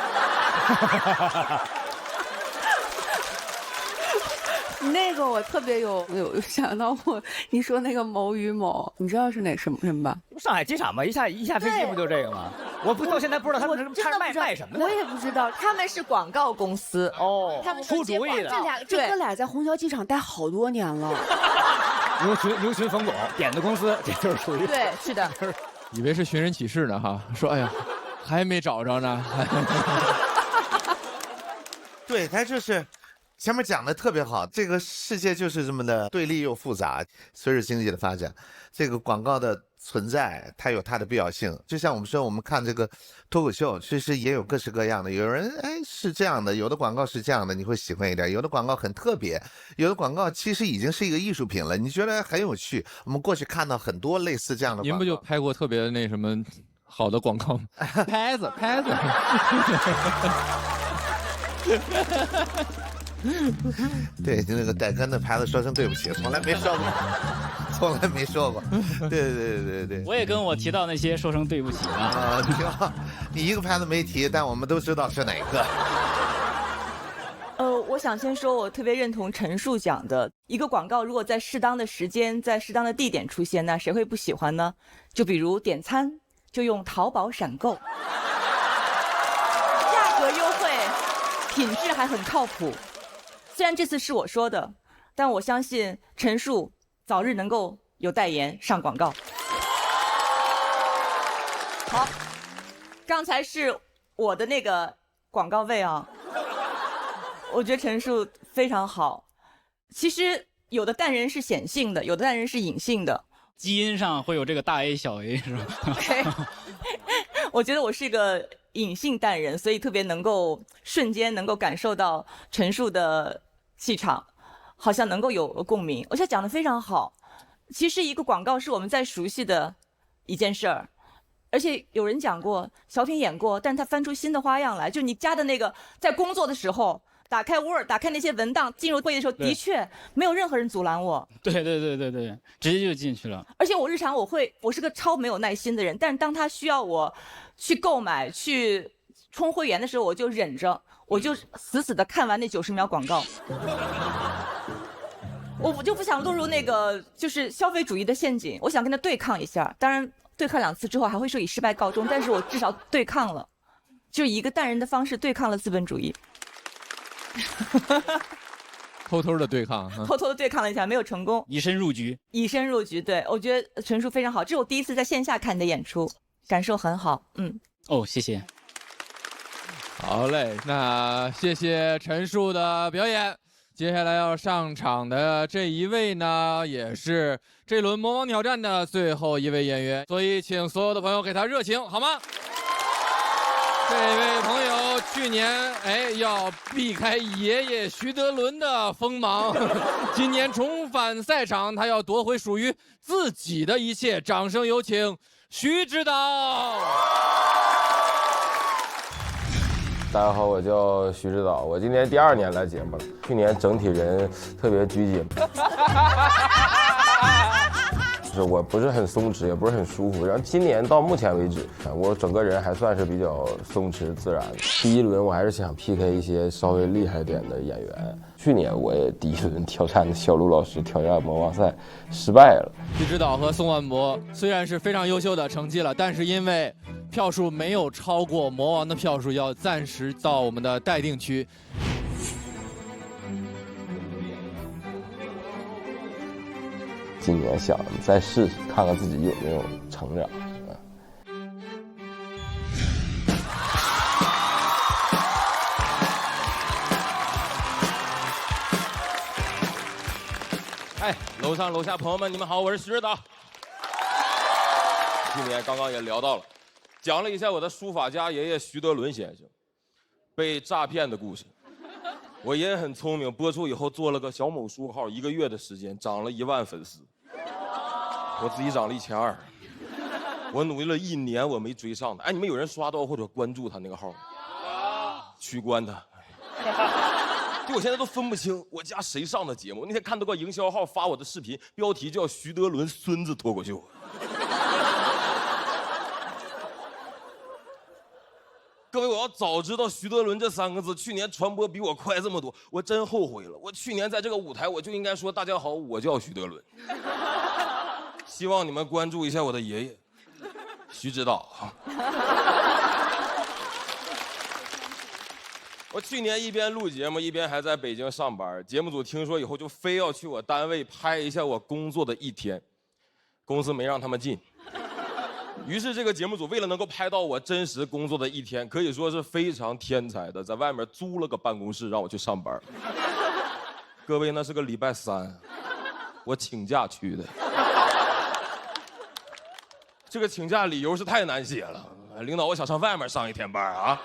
那个我特别有想到你说那个某与某，你知道是哪什么人吧？上海机场嘛，一下飞机不就这个吗？我到现在不知道他们是卖什么的。我也不知道，他们是广告公司哦，他们出主意的。这哥俩在虹桥机场待好多年了。牛群冯总点的公司，这就是属于对，是的。以为是寻人启事呢哈，说哎呀，还没找着呢。对，他就是前面讲的特别好，这个世界就是这么的对立又复杂。随着经济的发展，这个广告的存在它有它的必要性。就像我们说，我们看这个脱口秀，其实也有各式各样的。有人是这样的，有的广告是这样的，你会喜欢一点；有的广告很特别，有的广告其实已经是一个艺术品了，你觉得很有趣。我们过去看到很多类似这样的广告。您不就拍过特别那什么好的广告吗？拍子。对，就那个戴根的牌子说声对不起，从来没说过。对。我也跟我提到那些说声对不起啊，挺好。你一个牌子没提，但我们都知道是哪个。我想先说，我特别认同陈述讲的，一个广告如果在适当的时间、在适当的地点出现，那谁会不喜欢呢？就比如点餐，就用淘宝闪购，价格优惠，品质还很靠谱。虽然这次是我说的，但我相信陈述早日能够有代言上广告。好，刚才是我的那个广告位啊，我觉得陈述非常好。其实有的淡人是显性的，有的淡人是隐性的，基因上会有这个大 A 小 A 是吧？我觉得我是一个隐性淡人，所以特别能够瞬间能够感受到陈述的气场，好像能够有共鸣。我觉得讲得非常好。其实一个广告是我们再熟悉的一件事儿，而且有人讲过，小品演过，但是他翻出新的花样来。就你加的那个，在工作的时候打开 Word， 打开那些文档，进入会议的时候，的确没有任何人阻拦我。对，直接就进去了。而且我日常我是个超没有耐心的人，但是当他需要我去购买、去充会员的时候，我就忍着，我就死死的看完那90秒广告。我就不想落入那个就是消费主义的陷阱，我想跟他对抗一下。当然，对抗2次之后还会说以失败告终，但是我至少对抗了。就以一个淡然的方式对抗了资本主义。偷偷的对抗，偷偷的对抗了一下，没有成功，以身入局。以身入局，对，我觉得陈述非常好，这是我第一次在线下看你的演出，感受很好，哦，谢谢。好嘞，那谢谢陈述的表演。接下来要上场的这一位呢，也是这轮魔王挑战的最后一位演员，所以请所有的朋友给他热情，好吗？这位朋友去年要避开爷爷徐德伦的锋芒，今年重返赛场，他要夺回属于自己的一切。掌声有请徐指导。大家好，我叫徐指导，我今年第2年来节目了。去年整体人特别拘谨，就是我不是很松弛，也不是很舒服。然后今年到目前为止，我整个人还算是比较松弛自然。第1轮我还是想 PK 一些稍微厉害点的演员。去年我也第1轮挑战的小鹿老师挑战魔王赛失败了。徐指导和宋万博虽然是非常优秀的成绩了，但是因为票数没有超过魔王的票数，要暂时到我们的待定区。今年想再试试，看看自己有没有成长。楼上楼下朋友们，你们好，我是徐指导。去年刚刚也聊到了，讲了一下我的书法家爷爷徐德伦先生被诈骗的故事。我爷爷很聪明，播出以后做了个小某书号，1个月的时间涨了1万粉丝，我自己涨了1200。我努力了1年，我没追上他。你们有人刷到或者关注他那个号吗？取关他。就我现在都分不清我家谁上的节目。那天看到个营销号发我的视频，标题叫徐德伦孙子脱口秀。各位，我要早知道徐德伦这3个字去年传播比我快这么多，我真后悔了。我去年在这个舞台，我就应该说大家好，我叫徐德伦。希望你们关注一下我的爷爷徐指导。我去年一边录节目，一边还在北京上班。节目组听说以后，就非要去我单位拍一下我工作的1天，公司没让他们进。于是这个节目组为了能够拍到我真实工作的1天，可以说是非常天才的，在外面租了个办公室让我去上班。各位，那是个礼拜3，我请假去的。这个请假理由是太难写了，领导，我想上外面上1天班啊。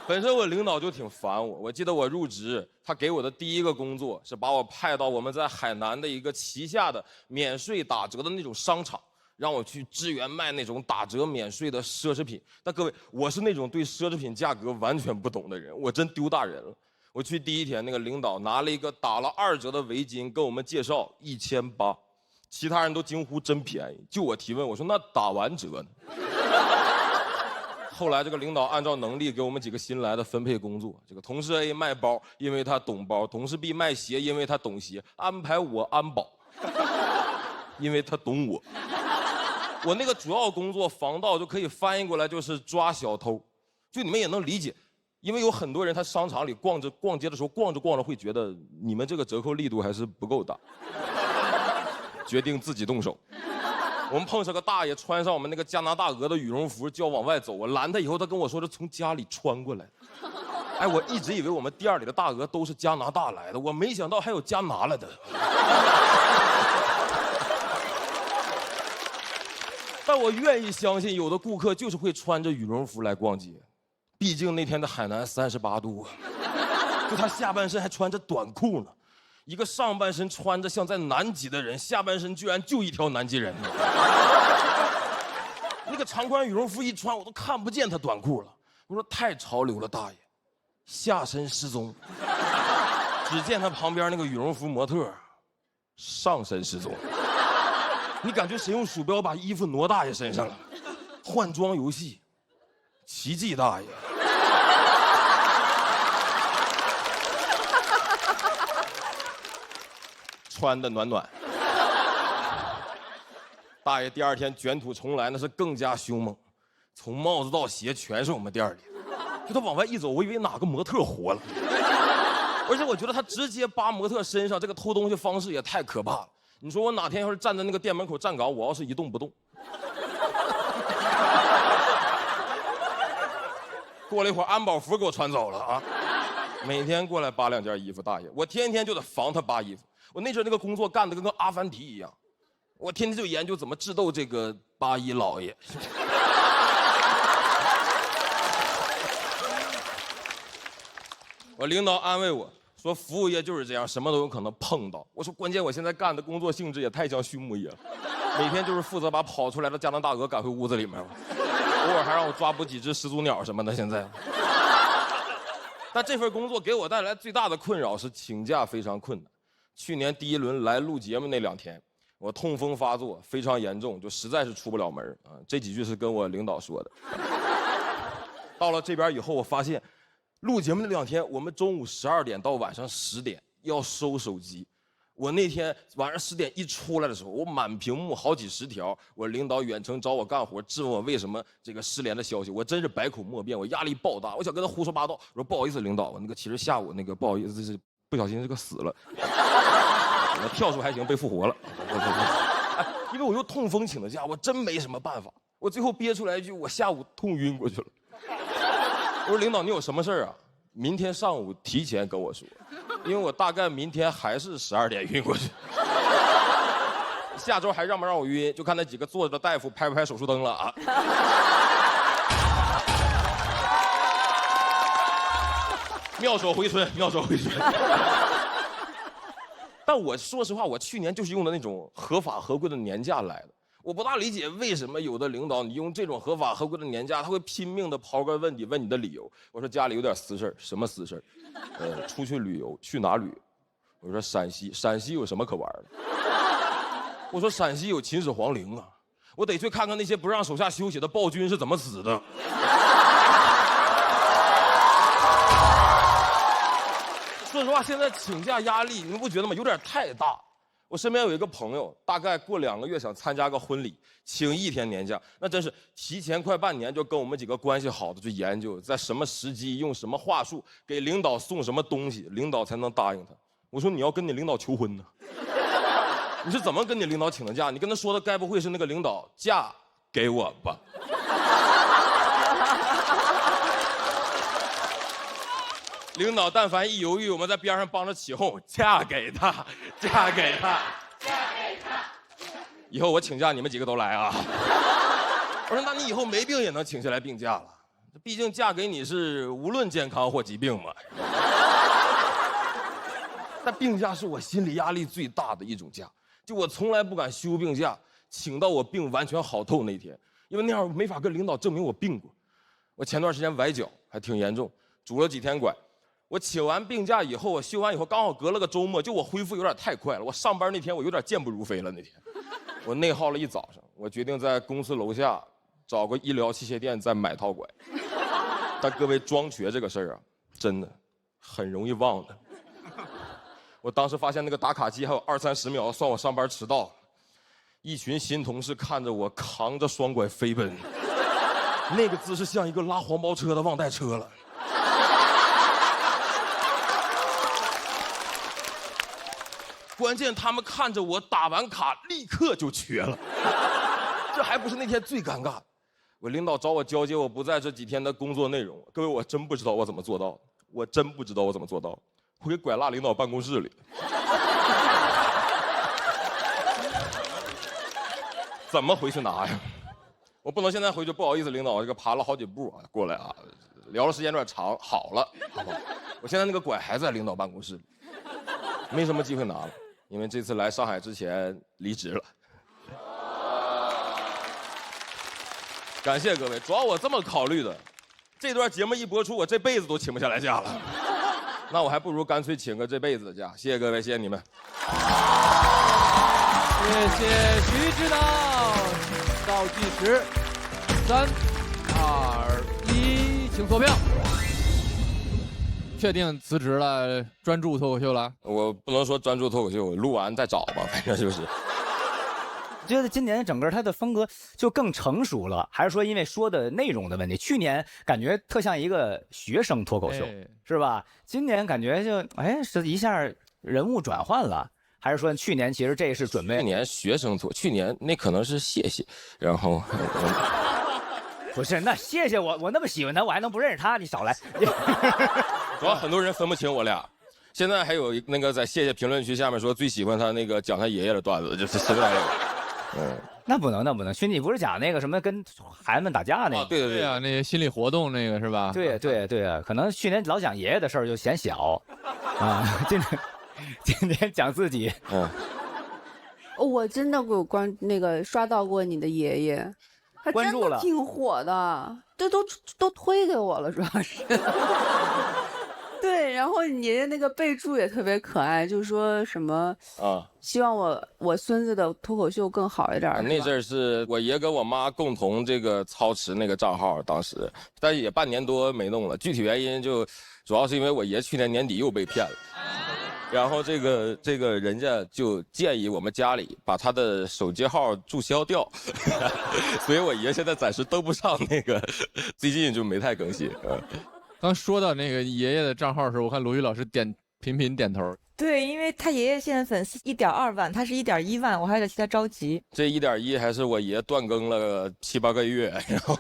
本身我领导就挺烦我，我记得我入职，他给我的第1个工作是把我派到我们在海南的一个旗下的免税打折的那种商场，让我去支援卖那种打折免税的奢侈品。但各位，我是那种对奢侈品价格完全不懂的人，我真丢大人了。我去第1天，那个领导拿了一个打了2折的围巾跟我们介绍1800，其他人都惊呼真便宜，就我提问，我说那打完折呢？后来这个领导按照能力给我们几个新来的分配工作，这个同事 A 卖包，因为他懂包；同事 B 卖鞋，因为他懂鞋，安排我安保，因为他懂我。我那个主要工作防盗就可以翻译过来就是抓小偷，就你们也能理解，因为有很多人他商场里逛街的时候逛着会觉得你们这个折扣力度还是不够大，决定自己动手。我们碰上个大爷穿上我们那个加拿大鹅的羽绒服就要往外走，我拦他以后，他跟我说是从家里穿过来的。哎，我一直以为我们店里的大鹅都是加拿大来的，我没想到还有加拿来的。但我愿意相信，有的顾客就是会穿着羽绒服来逛街，毕竟那天的海南38度，就他下半身还穿着短裤呢。一个上半身穿着像在南极的人，下半身居然就一条南极人。那个长宽羽绒服一穿，我都看不见他短裤了。我说太潮流了，大爷，下身失踪。只见他旁边那个羽绒服模特，上身失踪。你感觉谁用鼠标把衣服挪大爷身上了？换装游戏，奇迹大爷。穿的暖暖，大爷第2天卷土重来，那是更加凶猛。从帽子到鞋全是我们店里的。就他往外一走，我以为哪个模特活了。而且我觉得他直接扒模特身上，这个偷东西方式也太可怕了。你说我哪天要是站在那个店门口站岗，我要是一动不动，过了一会儿安保服给我穿走了啊！每天过来扒2件衣服，大爷，我天天就得防他扒衣服。我那阵那个工作干得跟个阿凡提一样，我天天就研究怎么智斗这个扒衣老爷。我领导安慰我说，服务业就是这样，什么都有可能碰到。我说关键我现在干的工作性质也太像畜牧业了，每天就是负责把跑出来的加拿大鹅赶回屋子里面，偶尔还让我抓捕几只始祖鸟什么的。现在，但这份工作给我带来最大的困扰是请假非常困难。去年第1轮来录节目那2天，我痛风发作非常严重，就实在是出不了门啊。这几句是跟我领导说的。到了这边以后，我发现录节目那2天，我们中午12点到晚上10点要收手机。我那天晚上10点一出来的时候，我满屏幕好几十条我领导远程找我干活，质问我为什么这个失联的消息，我真是百口莫辩，我压力爆大，我想跟他胡说八道。我说不好意思，领导，那个其实下午那个不好意思，这是不小心这个死了，我跳出还行，被复活了。因为我又痛风请的假，我真没什么办法。我最后憋出来一句，我下午痛晕过去了。我说领导，你有什么事儿啊？明天上午提前跟我说，因为我大概明天还是12点晕过去。下周还让不让我晕，就看那几个坐着的大夫拍不拍手术灯了啊。妙手回春，妙手回春。但我说实话，我去年就是用的那种合法合规的年假来的。我不大理解为什么有的领导你用这种合法合规的年假，他会拼命的刨根问底问你的理由。我说家里有点私事，什么私事？出去旅游，去哪旅游？我说陕西，陕西有什么可玩的？我说陕西有秦始皇陵啊，我得去看看那些不让手下休息的暴君是怎么死的。说实话，现在请假压力，你们不觉得吗？有点太大。我身边有一个朋友，大概过2个月想参加个婚礼，请1天年假，那真是提前快半年就跟我们几个关系好的去研究，在什么时机用什么话术给领导送什么东西，领导才能答应他。我说你要跟你领导求婚呢，你是怎么跟你领导请的假？你跟他说的该不会是那个领导嫁给我吧？领导但凡一犹豫，我们在边上帮着起哄，嫁给他，嫁给他，嫁给他。以后我请假，你们几个都来啊！我说，那你以后没病也能请下来病假了，毕竟嫁给你是无论健康或疾病嘛。但病假是我心理压力最大的一种假，就我从来不敢休病假，请到我病完全好透那天，因为那样没法跟领导证明我病过。我前段时间崴脚还挺严重，拄了几天拐。我请完病假以后，我休完以后刚好隔了个周末，就我恢复有点太快了。我上班那天我有点健步如飞了。那天我内耗了一早上，我决定在公司楼下找个医疗器械店再买套拐。但各位，装瘸这个事儿啊，真的很容易忘的。我当时发现那个打卡机还有20-30秒算我上班迟到，一群新同事看着我扛着双拐飞奔，那个姿势像一个拉黄包车的忘带车了。关键他们看着我打完卡立刻就瘸了，这还不是那天最尴尬。我领导找我交接我不在这几天的工作内容，各位我真不知道我怎么做到的，我真不知道我怎么做到的，我给拐落领导办公室里。怎么回去拿呀？我不能现在回去，不好意思，领导，我这个爬了好几步啊，过来啊，聊的时间有点长，好了，好不好？我现在那个拐还在领导办公室里，没什么机会拿了。因为这次来上海之前离职了，感谢各位。主要我这么考虑的，这段节目一播出，我这辈子都请不下来假了。那我还不如干脆请个这辈子的假。谢谢各位，谢谢你们。谢谢徐指导，倒计时，3、2、1，请投票。确定辞职了，专注脱口秀了？我不能说专注脱口秀，录完再找吧，反正就是。觉得今年整个他的风格就更成熟了，还是说因为说的内容的问题？去年感觉特像一个学生脱口秀，是吧？今年感觉是一下人物转换了，还是说去年其实这是准备？去年学生脱，去年那可能是谢谢，然后不是那谢谢我那么喜欢他，我还能不认识他？你少来！主要很多人分不清我俩。现在还有那个在谢谢评论区下面说最喜欢他那个讲他爷爷的段子，就是现在。那不能，兄弟，你不是讲那个什么跟孩子们打架那个？对啊，那些心理活动那个是吧？对啊，可能去年老讲爷爷的事儿就嫌小，啊，今年讲自己。我真的有刷到过你的爷爷，他关注了，挺火的，这都推给我了，主要是。对，然后你爷爷那个备注也特别可爱，就说什么希望我孙子的脱口秀更好一点。那阵是我爷跟我妈共同这个操持那个账号，当时但也半年多没弄了，具体原因就主要是因为我爷去年年底又被骗了，然后这个人家就建议我们家里把他的手机号注销掉，所以我爷现在暂时登不上那个，最近就没太更新。刚说到那个爷爷的账号的时候，我看罗宇老师频频点头。对，因为他爷爷现在粉丝1.2万，他是1.1万，我还得替他着急。这1.1还是我爷断更了7、8个月，然后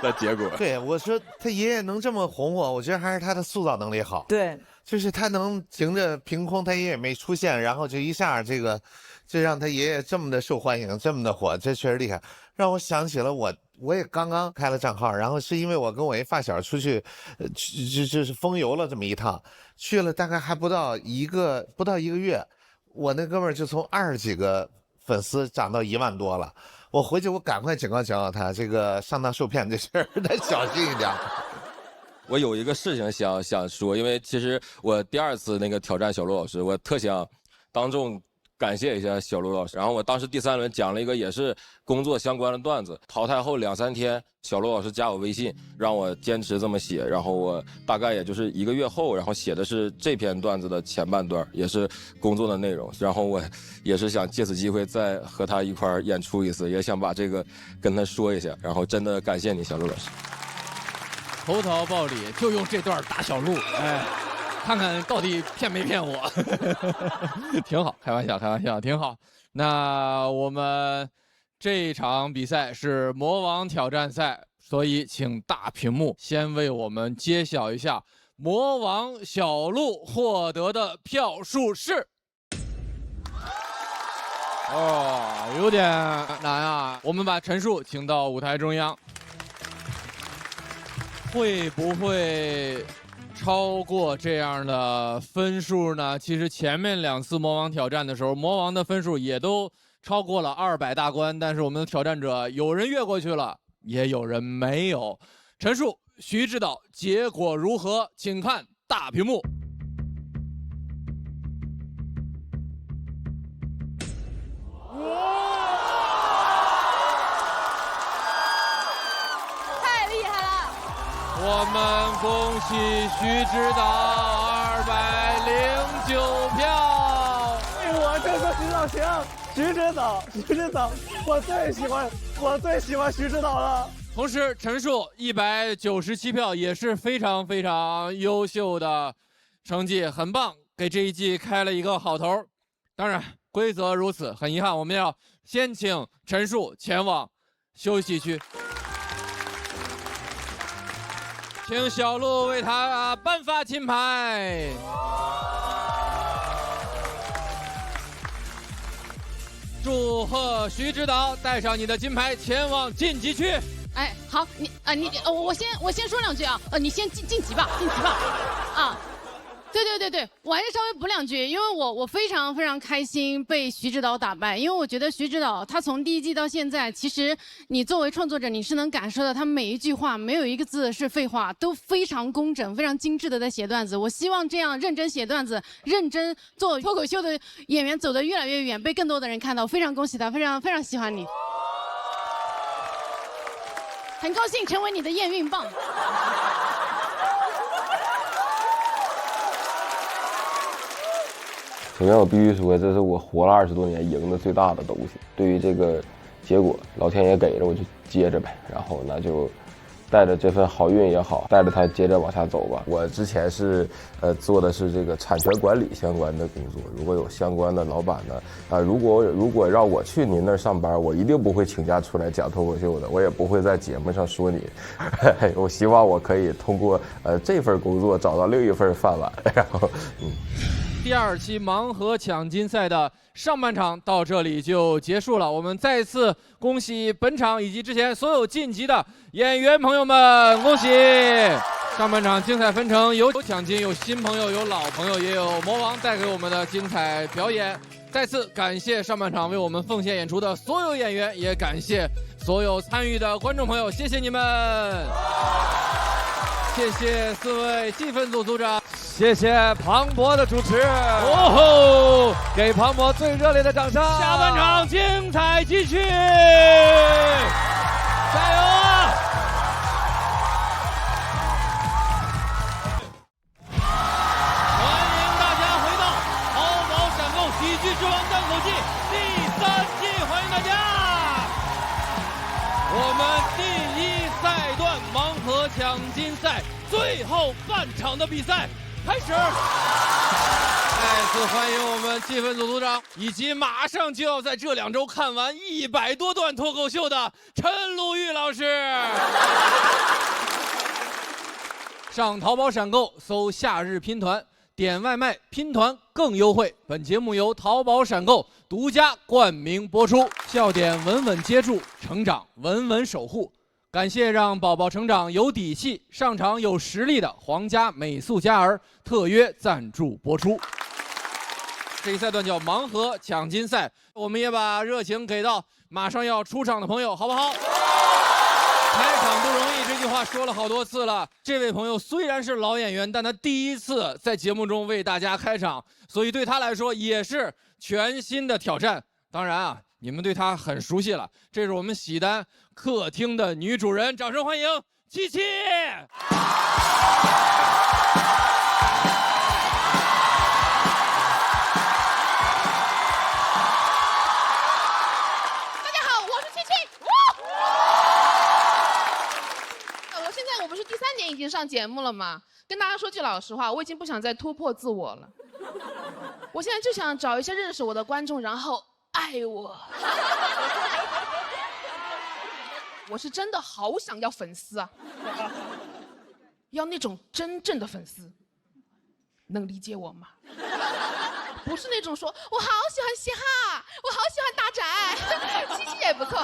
那结果。对，我说他爷爷能这么红火，我觉得还是他的塑造能力好。对，就是他能凭空他爷爷没出现，然后就一下就让他爷爷这么的受欢迎，这么的火，这确实厉害。让我想起了我也刚刚开了账号，然后是因为我跟我一发小出去，就是风游了这么一趟，去了大概还不到一个月，我那哥们儿就从20几个粉丝涨到1万多了。我回去我赶快警告他，这个上当受骗这事儿得小心一点。我有一个事情想说，因为其实我第2次那个挑战小陆老师，我特想当众感谢一下小陆老师。然后我当时第3轮讲了一个也是工作相关的段子，淘汰后2、3天，小陆老师加我微信，让我坚持这么写。然后我大概也就是1个月后，然后写的是这篇段子的前半段，也是工作的内容。然后我也是想借此机会再和他一块儿演出一次，也想把这个跟他说一下。然后真的感谢你，小陆老师。投桃报李，就用这段打小陆，看看到底骗没骗我。挺好，开玩笑，挺好。那我们这一场比赛是魔王挑战赛，所以请大屏幕先为我们揭晓一下魔王小陆获得的票数是。有点难啊！我们把陈数请到舞台中央。会不会超过这样的分数呢？其实前面2次魔王挑战的时候，魔王的分数也都超过了200大关，但是我们的挑战者有人越过去了，也有人没有。陈数、徐指导，结果如何？请看大屏幕。我们恭喜徐指导209票。我就说徐导行，徐指导，我最喜欢徐指导了。同时，陈数197票也是非常非常优秀的成绩，很棒，给这一季开了一个好头。当然，规则如此，很遗憾，我们要先请陈数前往休息区。请小陆为他颁发金牌。祝贺徐指导带上你的金牌前往晋级区。哎，好，我先说2句啊，你先晋级吧，啊。对，我还是稍微补2句，因为我非常非常开心被徐指导打败，因为我觉得徐指导他从第1季到现在，其实你作为创作者，你是能感受到他每一句话没有一个字是废话，都非常工整、非常精致的在写段子。我希望这样认真写段子、认真做脱口秀的演员走得越来越远，被更多的人看到。非常恭喜他，非常非常喜欢你，很高兴成为你的验孕棒。首先我必须说，这是我活了20多年赢的最大的东西。对于这个结果，老天爷给着我就接着呗，然后那就带着这份好运也好，带着它接着往下走吧。我之前是做的是这个产权管理相关的工作，如果有相关的老板呢，如果让我去您那儿上班，我一定不会请假出来讲脱口秀的，我也不会在节目上说你。我希望我可以通过这份工作找到另一份饭碗，然后第2期盲盒抢金赛的上半场到这里就结束了，我们再次恭喜本场以及之前所有晋级的演员朋友们，恭喜！上半场精彩纷呈，有抢金，有新朋友，有老朋友，也有魔王带给我们的精彩表演。再次感谢上半场为我们奉献演出的所有演员，也感谢所有参与的观众朋友，谢谢你们！谢谢4位气氛组组长。谢谢庞博的主持，哦吼，给庞博最热烈的掌声！下半场精彩继续，加油啊！欢迎大家回到《淘宝闪购喜剧之王单口季》第3季，欢迎大家！我们第1赛段盲盒抢金赛最后半场的比赛开始，再次欢迎我们气氛组组长，以及马上就要在这2周看完100多段脱口秀的陈鲁豫老师。上淘宝闪购搜夏日拼团，点外卖拼团更优惠。本节目由淘宝闪购独家冠名播出，笑点稳稳接住，成长稳稳守护。感谢让宝宝成长有底气、上场有实力的皇家美素佳儿特约赞助播出。这一赛段叫盲盒抢金赛，我们也把热情给到马上要出场的朋友，好不好？开场不容易，这句话说了好多次了。这位朋友虽然是老演员，但他第1次在节目中为大家开场，所以对他来说也是全新的挑战。当然啊，你们对他很熟悉了，这是我们喜丹客厅的女主人，掌声欢迎七七。大家好，我是七七。我不是第3年已经上节目了吗？跟大家说句老实话，我已经不想再突破自我了。我现在就想找一些认识我的观众，然后爱我。我是真的好想要粉丝啊，要那种真正的粉丝，能理解我吗？不是那种说我好喜欢嘻哈，我好喜欢大宅，七七也不错。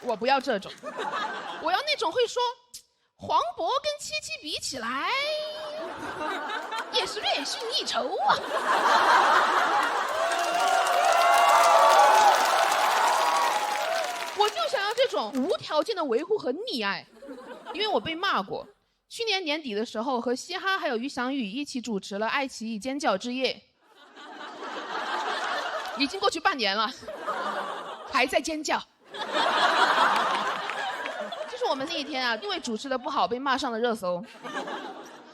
我不要这种，我要那种会说黄渤跟七七比起来也是略逊一筹啊。我就想要这种无条件的维护和溺爱，因为我被骂过。去年年底的时候，和嘻哈还有于翔宇一起主持了爱奇艺尖叫之夜，已经过去半年了，还在尖叫。就是我们那一天啊，因为主持的不好被骂上了热搜。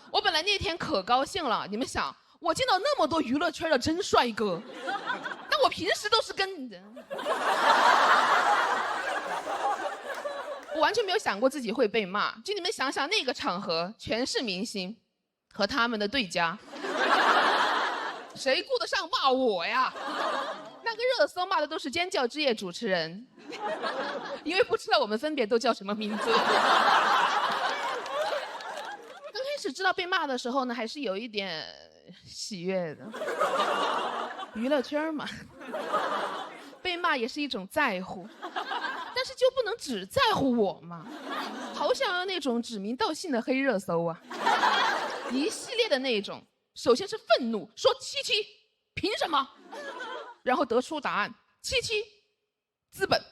我本来那天可高兴了，你们想，我见到那么多娱乐圈的真帅哥，但我平时都是跟我完全没有想过自己会被骂。就你们想想，那个场合全是明星和他们的对家，谁顾得上骂我呀？那个热搜骂的都是尖叫之夜主持人，因为不知道我们分别都叫什么名字。刚开始知道被骂的时候呢，还是有一点喜悦的。娱乐圈嘛，被骂也是一种在乎，但是就不能只在乎我嘛。好想要那种指名道姓的黑热搜啊，一系列的那种。首先是愤怒，说七七凭什么？然后得出答案，七七资本。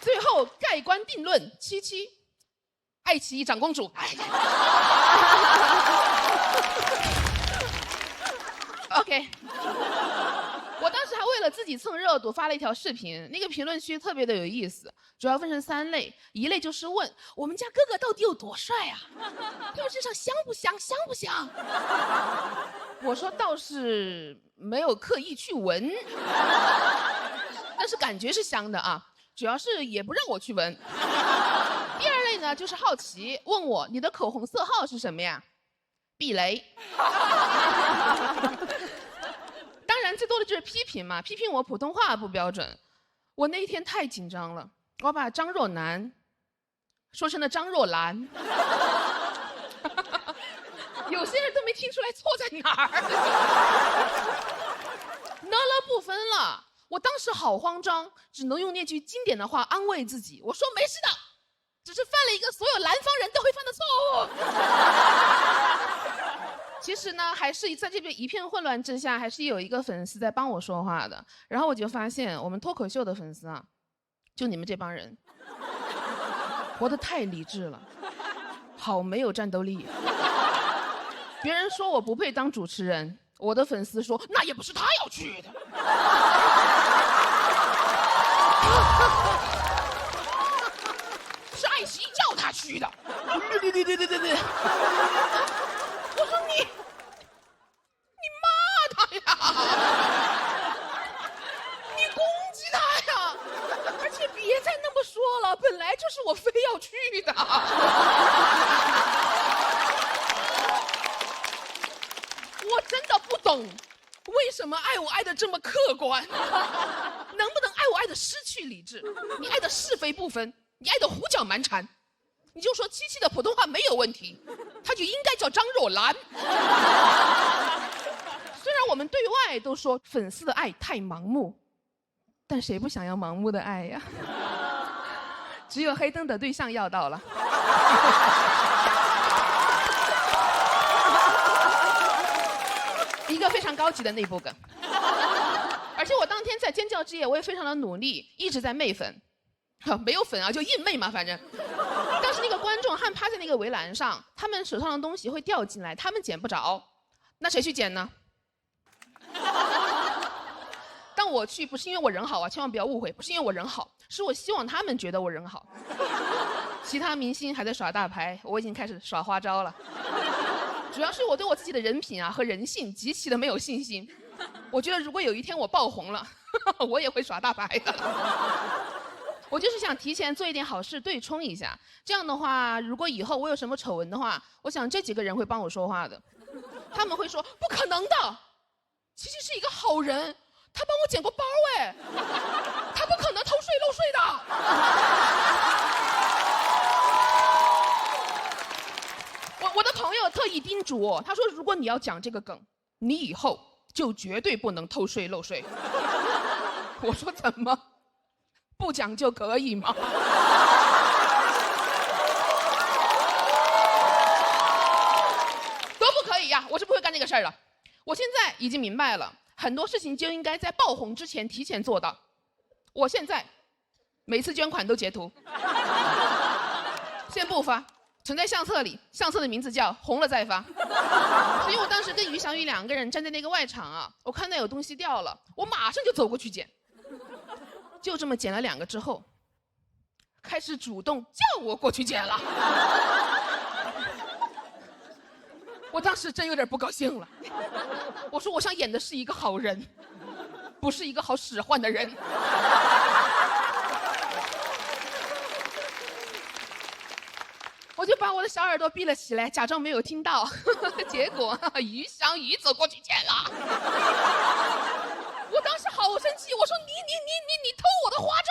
最后盖棺定论，七七爱奇艺长公主。OK， 我当时还为了自己蹭热度发了一条视频，那个评论区特别的有意思，主要分成3类，一类就是问我们家哥哥到底有多帅啊，他们身上香不香，香不香？我说倒是没有刻意去闻，但是感觉是香的啊，主要是也不让我去闻。第2类呢就是好奇，问我你的口红色号是什么呀？避雷。当然最多的就是批评嘛，批评我普通话不标准。我那一天太紧张了，我把张若楠说成了张若兰。有些人都没听出来错在哪儿。呢了不分了，我当时好慌张，只能用那句经典的话安慰自己，我说没事的，只是犯了一个所有南方人都会犯的错误。其实呢，还是在这边一片混乱之下，还是有一个粉丝在帮我说话的。然后我就发现，我们脱口秀的粉丝啊，就你们这帮人，活得太理智了，好没有战斗力。别人说我不配当主持人，我的粉丝说那也不是他要去的。是爱奇艺叫他去的。对。我说你骂他呀，你攻击他呀，而且别再那么说了，本来就是我非要去的。我真的不懂，为什么爱我爱的这么客观？能不能爱我爱的失去理智？你爱的是非不分，你爱的胡搅蛮缠。你就说七七的普通话没有问题，他就应该叫张若兰。虽然我们对外都说粉丝的爱太盲目，但谁不想要盲目的爱呀？只有黑灯的对象要到了。一个非常高级的内部梗。而且我当天在尖叫之夜，我也非常的努力，一直在媚粉。没有粉啊，就硬媚嘛，反正。但是那个观众还趴在那个围栏上，他们手上的东西会掉进来，他们捡不着，那谁去捡呢？但我去不是因为我人好啊，千万不要误会，不是因为我人好，是我希望他们觉得我人好。其他明星还在耍大牌，我已经开始耍花招了。主要是我对我自己的人品啊和人性极其的没有信心。我觉得如果有一天我爆红了，我也会耍大牌的。我就是想提前做一点好事对冲一下，这样的话，如果以后我有什么丑闻的话，我想这几个人会帮我说话的。他们会说不可能的，琪琪是一个好人，他帮我捡过包哎，他不可能偷税漏税的。我的朋友特意叮嘱我，他说如果你要讲这个梗，你以后就绝对不能偷税漏税。我说怎么？不讲就可以吗？都不可以呀！我是不会干这个事儿的。我现在已经明白了，很多事情就应该在爆红之前提前做到。我现在每次捐款都截图，先不发，存在相册里，相册的名字叫“红了再发”。所以我当时跟于翔宇2个人站在那个外场啊，我看到有东西掉了，我马上就走过去捡。就这么捡了2个之后，开始主动叫我过去捡了。我当时真有点不高兴了，我说我想演的是一个好人，不是一个好使唤的人。我就把我的小耳朵闭了起来，假装没有听到。结果于翔宇走过去捡了。我当时好生气，我说你偷我的花招！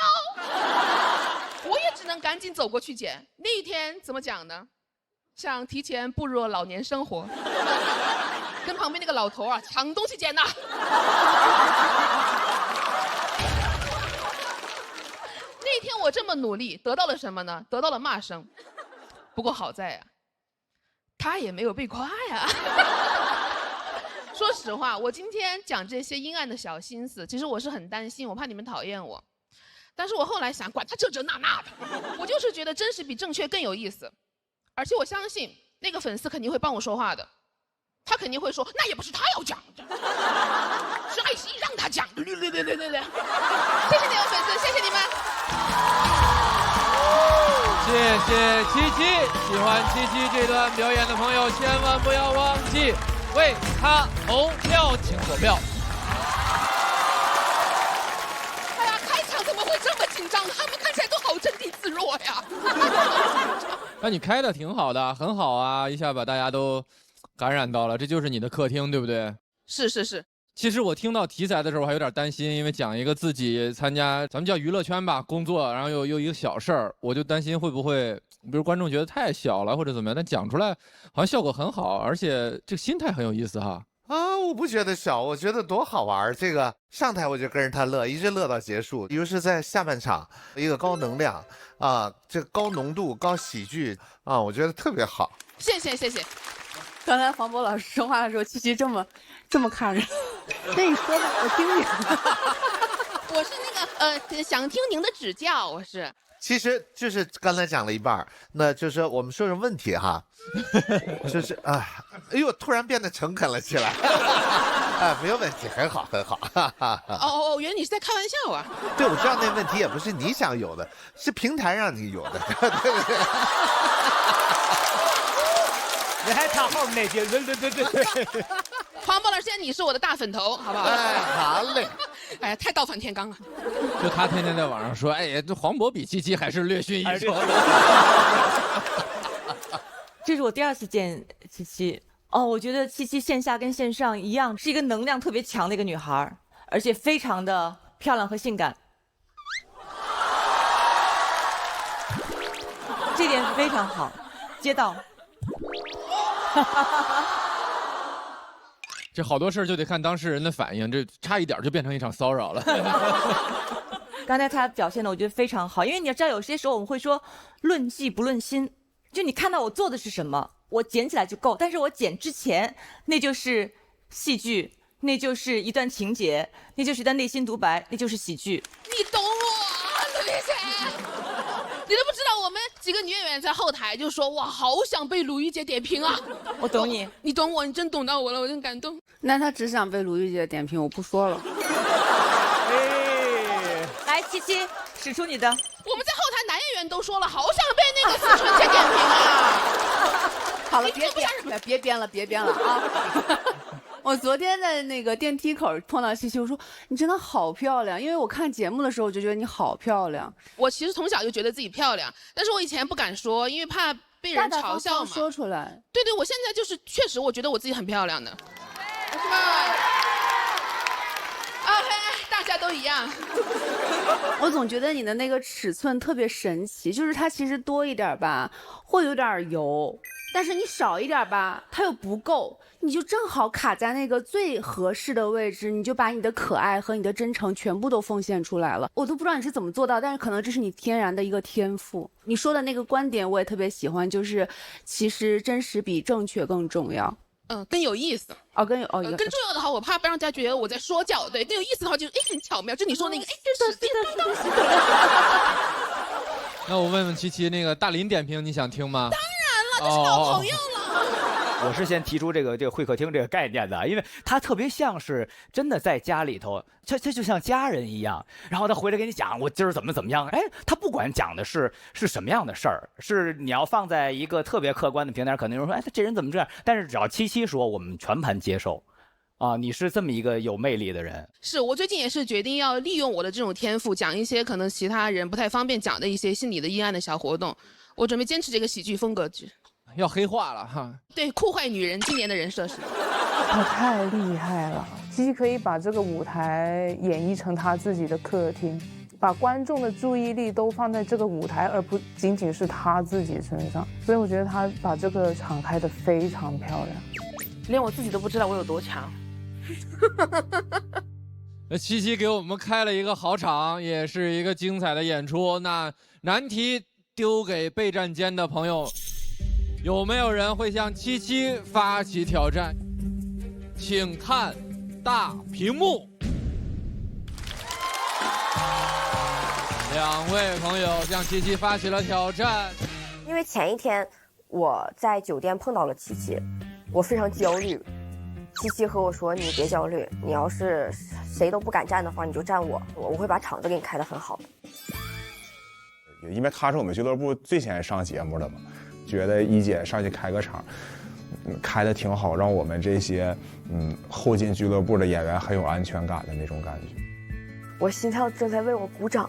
我也只能赶紧走过去捡。那一天怎么讲呢？像提前步入了老年生活，跟旁边那个老头啊抢东西捡呐。那天我这么努力，得到了什么呢？得到了骂声。不过好在啊，他也没有被夸呀。说实话，我今天讲这些阴暗的小心思，其实我是很担心，我怕你们讨厌我。但是我后来想，管他这那的，我就是觉得真实比正确更有意思。而且我相信那个粉丝肯定会帮我说话的，他肯定会说，那也不是他要讲的，是爱奇艺让他讲的。谢谢你们粉丝，谢谢你们。谢谢七七，喜欢七七这段表演的朋友，千万不要忘记为他投票，请投票。哎呀，开场怎么会这么紧张？他们看起来都好镇定自若呀。那你开的挺好的，很好啊，一下把大家都感染到了，这就是你的客厅，对不对？是是是。其实我听到题材的时候还有点担心，因为讲一个自己参加咱们叫娱乐圈吧工作，然后又一个小事儿，我就担心会不会，比如观众觉得太小了或者怎么样，但讲出来好像效果很好，而且这个心态很有意思哈。啊，我不觉得小，我觉得多好玩。这个上台我就跟着他乐，一直乐到结束。又是在下半场，一个高能量啊，这高浓度、高喜剧啊，我觉得特别好。谢谢谢谢。刚才黄渤老师说话的时候，七七这么看着，那你说吧，我听听。我是那个想听您的指教，我是。其实就是刚才讲了一半，那就是我们说说问题哈，就是啊，哎呦，突然变得诚恳了起来，啊，没有问题，很好很好。哦，原来你是在开玩笑啊？对，我知道那问题也不是你想有的，是平台让你有的，对不对？你还插后面那句，对。黄渤老师，现在你是我的大粉头，好不好？哎，好嘞。哎呀，太倒反天罡了。就他天天在网上说，哎呀，这黄渤比七七还是略逊一筹。这是我第2次见七七哦，我觉得七七线下跟线上一样，是一个能量特别强的一个女孩，而且非常的漂亮和性感，这点非常好，接到。这好多事儿就得看当事人的反应，这差一点就变成一场骚扰了。刚才他表现的我觉得非常好，因为你要知道有些时候我们会说论迹不论心，就你看到我做的是什么，我剪起来就够，但是我剪之前那就是戏剧，那就是一段情节，那就是一段内心独白，那就是喜剧。你懂我，鲁豫姐，你都不知道我们几个女演员在后台就说哇，好想被鲁豫姐点评啊。我懂你，你懂我，你真懂到我了，我真感动。那他只想被鲁豫姐点评，我不说了。来，七七，使出你的。我们在后台男演员都说了，好想被那个思纯姐点评啊。好了，别编了啊！我昨天在那个电梯口碰到七七，我说你真的好漂亮，因为我看节目的时候我就觉得你好漂亮。我其实从小就觉得自己漂亮，但是我以前不敢说，因为怕被人嘲笑嘛。说出来。对，我现在就是确实我觉得我自己很漂亮的，是吧？啊，大家都一样。我总觉得你的那个尺寸特别神奇，就是它其实多一点吧，会有点油。但是你少一点吧，它又不够，你就正好卡在那个最合适的位置，你就把你的可爱和你的真诚全部都奉献出来了。我都不知道你是怎么做到，但是可能这是你天然的一个天赋。你说的那个观点我也特别喜欢，就是其实真实比正确更重要。更有意思哦，更重要的话，我怕不让大家觉得我在说教。对，更有意思的话就是很巧妙，就你说那个是的。那我问问七七，那个大林点评你想听吗？当然了，这是老朋友了。我是先提出这个会客厅这个概念的，因为他特别像是真的在家里头，这就像家人一样。然后他回来给你讲我今儿怎么样，哎，他不管讲的是什么样的事儿，是你要放在一个特别客观的平台，可能有人说，哎，他这人怎么这样？但是只要七七说，我们全盘接受。啊，你是这么一个有魅力的人。是我最近也是决定要利用我的这种天赋，讲一些可能其他人不太方便讲的一些心理的阴暗的小活动。我准备坚持这个喜剧风格。要黑化了哈。对，酷坏女人今年的人设是。他太厉害了，既可以把这个舞台演绎成他自己的客厅，把观众的注意力都放在这个舞台，而不仅仅是他自己身上。所以我觉得他把这个场开得非常漂亮，连我自己都不知道我有多强。七七给我们开了一个好场，也是一个精彩的演出。那难题丢给备战间的朋友，有没有人会向七七发起挑战？请看大屏幕。2位朋友向七七发起了挑战。因为前一天我在酒店碰到了七七，我非常焦虑。西西和我说：“你别焦虑，你要是谁都不敢站的话，你就站我，我会把场子给你开得很好的。”因为她是我们俱乐部最先上节目的嘛，觉得一姐上去开个场，开得挺好，让我们这些后进俱乐部的演员很有安全感的那种感觉。我心跳正在为我鼓掌。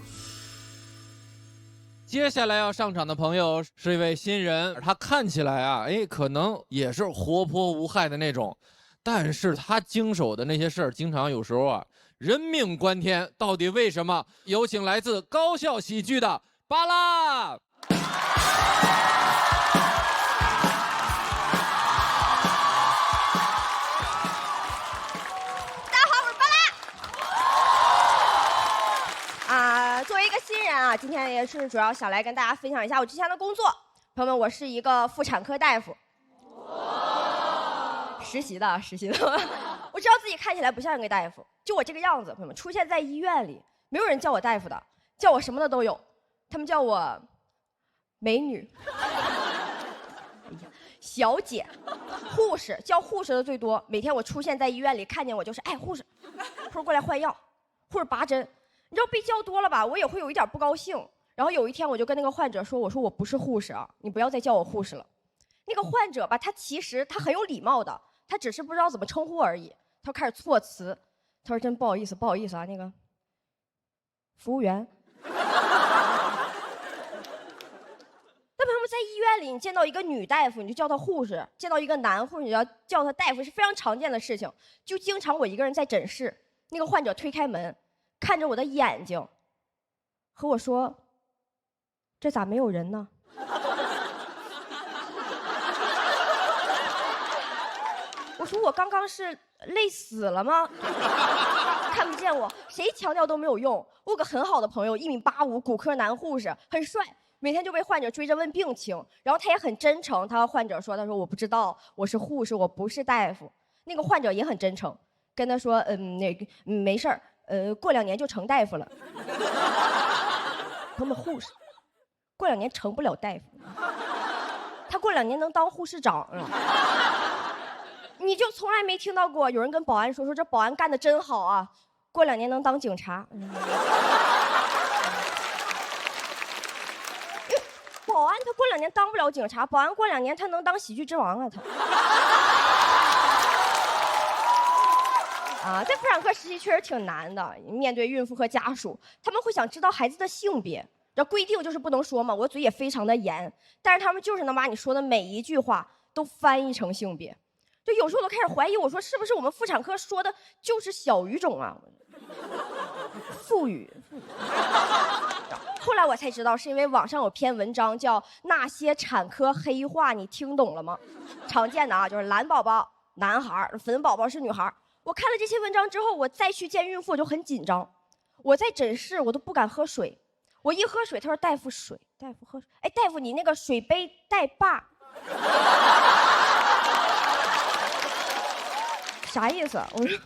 接下来要上场的朋友是一位新人，他看起来啊，可能也是活泼无害的那种，但是他经手的那些事儿，经常有时候啊，人命关天。到底为什么？有请来自高校喜剧的巴拉。作为一个新人啊，今天也是主要想来跟大家分享一下我之前的工作。朋友们，我是一个妇产科大夫，实习的。我知道自己看起来不像一个大夫，就我这个样子。朋友们，出现在医院里，没有人叫我大夫的，叫我什么的都有。他们叫我美女、小姐、护士，叫护士的最多。每天我出现在医院里，看见我就是护士，护士过来换药，护士拔针。你知道被叫多了吧，我也会有一点不高兴。然后有一天我就跟那个患者说：“我说我不是护士啊，你不要再叫我护士了。”那个患者吧，他其实他很有礼貌的，他只是不知道怎么称呼而已。他开始措辞，他说：“真不好意思啊，那个服务员。”那朋友们，在医院里，你见到一个女大夫，你就叫她护士；见到一个男护士，你就要叫他大夫，是非常常见的事情。就经常我一个人在诊室，那个患者推开门，看着我的眼睛，和我说：“这咋没有人呢？”我说：“我刚刚是累死了吗？看不见我，谁强调都没有用。我有个很好的朋友，1.85米，骨科男护士，很帅，每天就被患者追着问病情，然后他也很真诚。他和患者说：‘他说我不知道，我是护士，我不是大夫。’那个患者也很真诚，跟他说：‘没事儿。’过2年就成大夫了。他们护士，过2年成不了大夫，他过2年能当护士长。你就从来没听到过有人跟保安说这保安干得真好啊，过2年能当警察。保安他过2年当不了警察，保安过2年他能当喜剧之王啊他。在妇产科实习确实挺难的，面对孕妇和家属，他们会想知道孩子的性别，这规定就是不能说嘛，我嘴也非常的严，但是他们就是能把你说的每一句话都翻译成性别，就有时候我都开始怀疑，我说是不是我们妇产科说的就是小语种啊，妇语。后来我才知道，是因为网上有篇文章叫《那些产科黑话》，你听懂了吗？常见的啊，就是蓝宝宝男孩，粉宝宝是女孩。我看了这些文章之后，我再去见孕妇我就很紧张。我在诊室我都不敢喝水，我一喝水，他说：“大夫水，大夫喝水。”大夫你那个水杯带把，啥意思？我说，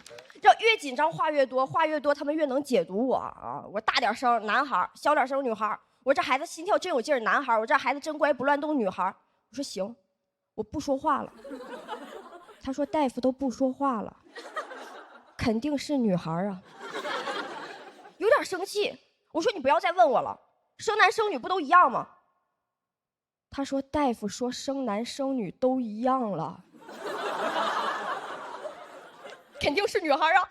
这越紧张话越多，话越多他们越能解读我啊！我大点声男孩，小点声女孩。我这孩子心跳真有劲儿男孩，我这孩子真乖不乱动女孩。我说行，我不说话了。他说大夫都不说话了。肯定是女孩啊，有点生气。我说你不要再问我了，生男生女不都一样吗？他说大夫说生男生女都一样了，肯定是女孩啊。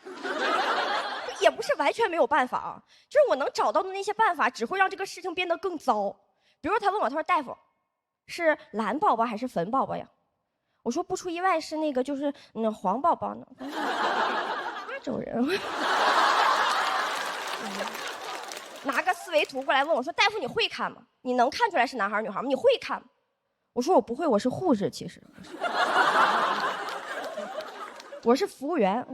也不是完全没有办法啊，就是我能找到的那些办法只会让这个事情变得更糟。比如他问我，他说大夫是蓝宝宝还是粉宝宝呀？我说不出意外是那个就是黄宝宝呢。这种人拿个4维图过来问我说：“大夫你会看吗？你能看出来是男孩女孩吗？你会看吗？”我说：“我不会，我是护士，其实我是服务员。”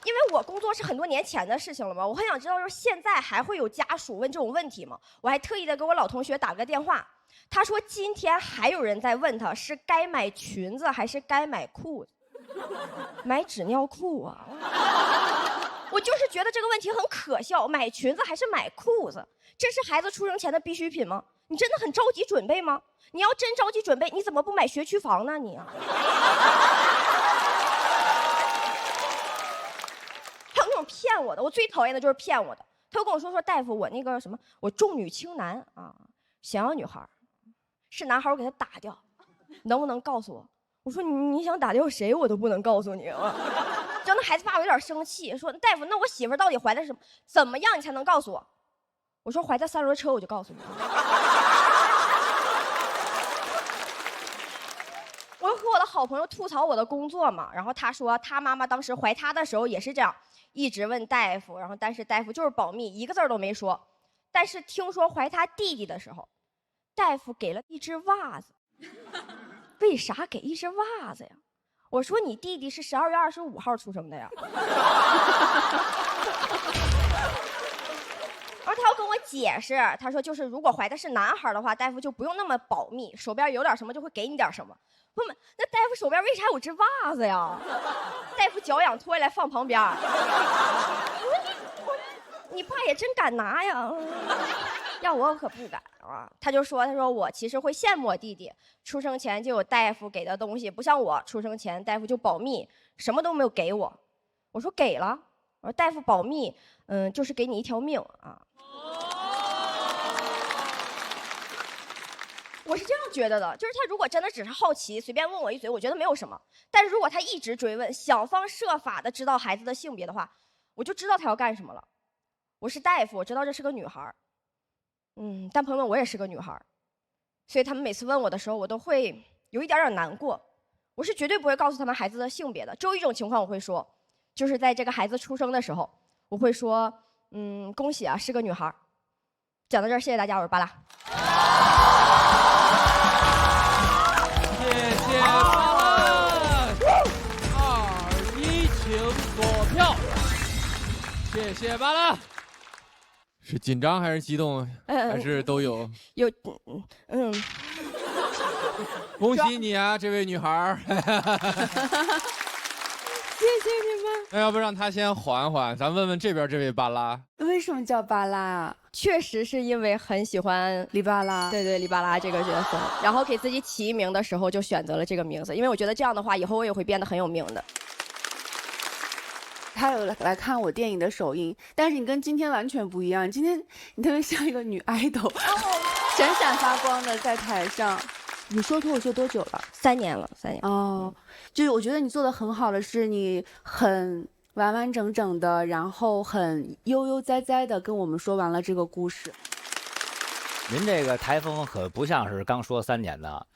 因为我工作是很多年前的事情了嘛，我很想知道，就是现在还会有家属问这种问题吗？我还特意的给我老同学打了个电话。他说今天还有人在问他是该买裙子还是该买裤子，买纸尿裤啊！我就是觉得这个问题很可笑，买裙子还是买裤子，这是孩子出生前的必需品吗？你真的很着急准备吗？你要真着急准备，你怎么不买学区房呢你？还有那种骗我的，我最讨厌的就是骗我的。他就跟我说大夫，我那个什么，我重女轻男啊，想要女孩，是男孩我给他打掉，能不能告诉我？我说你想打掉谁我都不能告诉你啊。就那孩子爸爸有点生气，说大夫，那我媳妇到底怀的什么？怎么样你才能告诉我？我说怀的3轮车我就告诉你。我和我的好朋友吐槽我的工作嘛，然后他说他妈妈当时怀他的时候也是这样，一直问大夫，然后但是大夫就是保密，一个字都没说。但是听说怀他弟弟的时候，大夫给了一只袜子。为啥给一只袜子呀？我说你弟弟是12月25号出生的呀。然后他要跟我解释，他说就是如果怀的是男孩的话，大夫就不用那么保密，手边有点什么就会给你点什么。不，那大夫手边为啥有只袜子呀？大夫脚痒脱下来放旁边。你爸也真敢拿呀！要我可不敢啊！他说我其实会羡慕我弟弟，出生前就有大夫给的东西，不像我出生前大夫就保密，什么都没有给我。我说给了，我说大夫保密，就是给你一条命啊。我是这样觉得的，就是他如果真的只是好奇，随便问我一嘴，我觉得没有什么。但是如果他一直追问，想方设法的知道孩子的性别的话，我就知道他要干什么了。我是大夫，我知道这是个女孩，但朋友们，我也是个女孩，所以他们每次问我的时候，我都会有一点点难过。我是绝对不会告诉他们孩子的性别的，只有一种情况我会说，就是在这个孩子出生的时候，我会说，恭喜啊，是个女孩。讲到这儿，谢谢大家，我是巴拉。谢谢巴拉，2、1，请锁票。谢谢巴拉。是紧张还是激动，还是都有？有，恭喜你啊，这位女孩。谢谢你们。那要不让她先缓缓，咱问问这边这位巴拉。为什么叫巴拉啊？确实是因为很喜欢黎巴拉，对黎巴拉这个角色，然后给自己起名的时候就选择了这个名字，因为我觉得这样的话，以后我也会变得很有名的。他有来看我电影的首映，但是你跟今天完全不一样。今天你特别像一个女爱豆，闪闪发光的在台上。你说脱口秀多久了？3年了，3年。哦，就是我觉得你做的很好的是，你很完完整整的，然后很悠悠哉哉的跟我们说完了这个故事。您这个台风可不像是刚说3年的。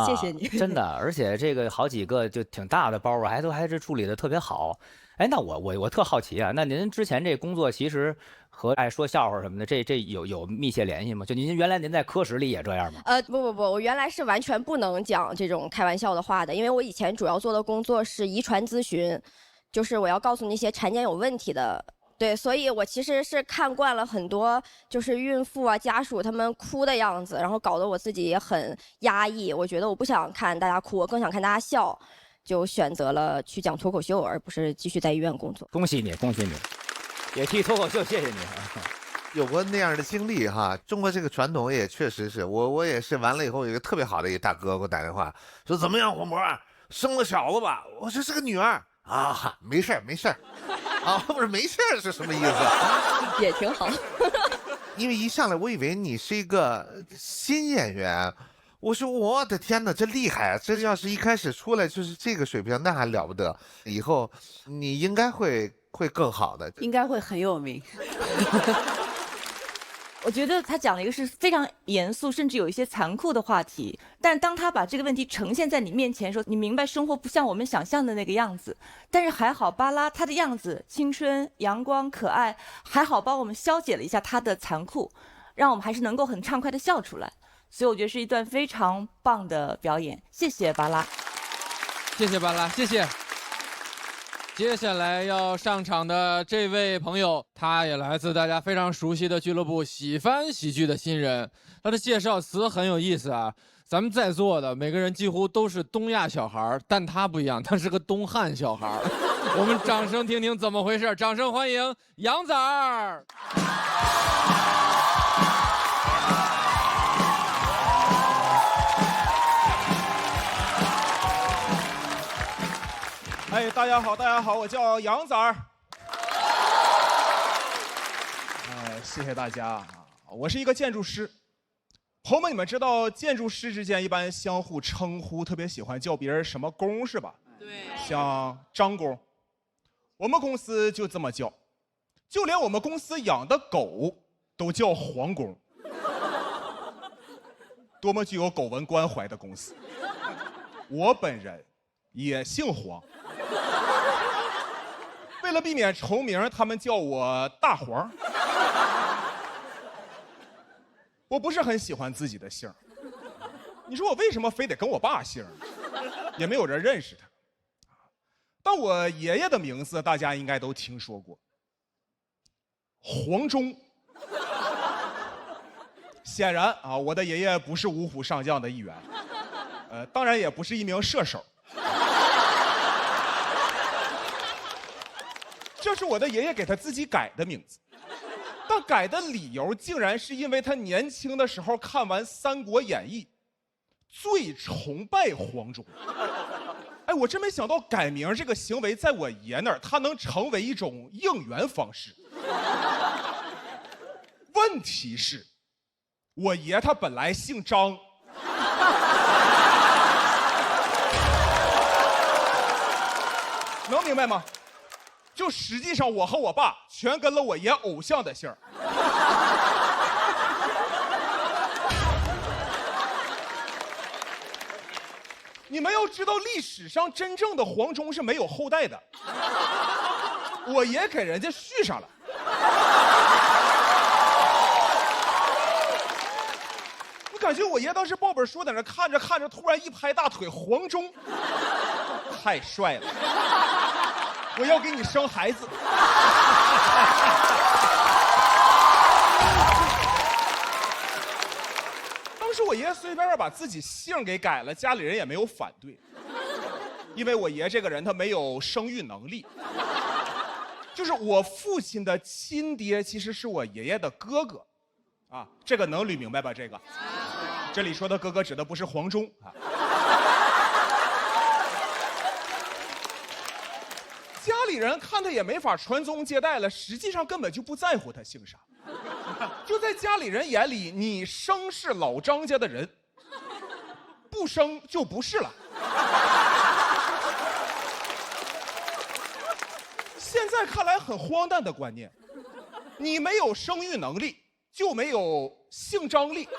谢谢你，真的，而且这个好几个就挺大的包啊，还是处理的特别好。哎，那我特好奇啊，那您之前这工作其实和爱说笑话什么的，这有密切联系吗？就原来您在科室里也这样吗？不，我原来是完全不能讲这种开玩笑的话的，因为我以前主要做的工作是遗传咨询，就是我要告诉那些产检有问题的。对，所以我其实是看惯了很多就是孕妇啊家属他们哭的样子，然后搞得我自己也很压抑。我觉得我不想看大家哭，我更想看大家笑，就选择了去讲脱口秀，而不是继续在医院工作。恭喜你，恭喜你，也替脱口秀谢谢你。有过那样的经历哈，中国这个传统也确实是我也是完了以后，有一个特别好的一个大哥给我打电话说怎么样，黄渤生了小子吧？我说是个女儿啊，没事没事啊，不是没事是什么意思？也挺好。因为一上来我以为你是一个新演员，我说我的天哪，这厉害啊！这要是一开始出来就是这个水平，那还了不得。以后你应该会更好的，应该会很有名。我觉得他讲了一个是非常严肃，甚至有一些残酷的话题，但是当他把这个问题呈现在你面前的时候，你明白生活不像我们想象的那个样子。但是还好巴拉他的样子青春阳光可爱，还好帮我们消解了一下他的残酷，让我们还是能够很畅快的笑出来。所以我觉得是一段非常棒的表演，谢谢巴拉。谢谢巴拉，谢谢。接下来要上场的这位朋友，他也来自大家非常熟悉的俱乐部喜翻喜剧的新人。他的介绍词很有意思啊，咱们在座的每个人几乎都是东亚小孩，但他不一样，他是个东汉小孩。我们掌声听听怎么回事，掌声欢迎杨崽儿。哎，大家好，大家好，我叫杨仔儿。哎，谢谢大家。我是一个建筑师。朋友们，你们知道建筑师之间一般相互称呼，特别喜欢叫别人什么工是吧？对。像张工，我们公司就这么叫，就连我们公司养的狗都叫黄工。多么具有狗文关怀的公司！我本人也姓黄。为了避免重名，他们叫我大黄。我不是很喜欢自己的姓，你说我为什么非得跟我爸姓呢？也没有人认识他。但我爷爷的名字大家应该都听说过，黄忠。显然啊，我的爷爷不是五虎上将的一员，当然也不是一名射手。这是我的爷爷给他自己改的名字，但改的理由竟然是因为他年轻的时候看完《三国演义》，最崇拜黄忠。哎，我真没想到改名这个行为在我爷那儿，他能成为一种应援方式。问题是，我爷他本来姓张。能明白吗？就实际上我和我爸全跟了我爷偶像的姓儿。你们要知道，历史上真正的黄忠是没有后代的，我爷给人家续上了。我感觉我爷当时抱本书在那看着看着，突然一拍大腿，黄忠，太帅了！我要给你生孩子。当时我爷爷随便把自己姓给改了，家里人也没有反对，因为我爷这个人他没有生育能力。就是我父亲的亲爹其实是我爷爷的哥哥，啊，这个能捋明白吧？这里说的哥哥指的不是黄忠啊。家里人看他也没法传宗接代了，实际上根本就不在乎他姓啥。就在家里人眼里，你生是老张家的人，不生就不是了。现在看来很荒诞的观念，你没有生育能力，就没有性张力。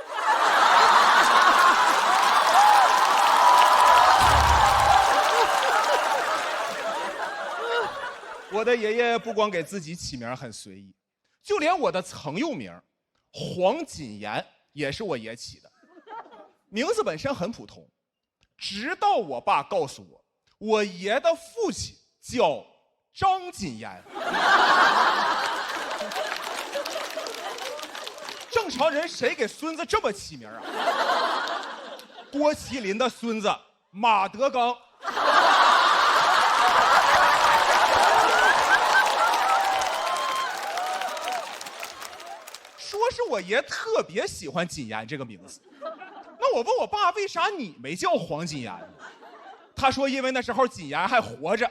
我的爷爷不光给自己起名很随意，就连我的曾用名黄锦言也是我爷起的，名字本身很普通，直到我爸告诉我，我爷的父亲叫张锦言。正常人谁给孙子这么起名啊？郭麒麟的孙子马德刚。说是我爷特别喜欢锦言这个名字，那我问我爸为啥你没叫黄锦言呢？他说因为那时候锦言还活着。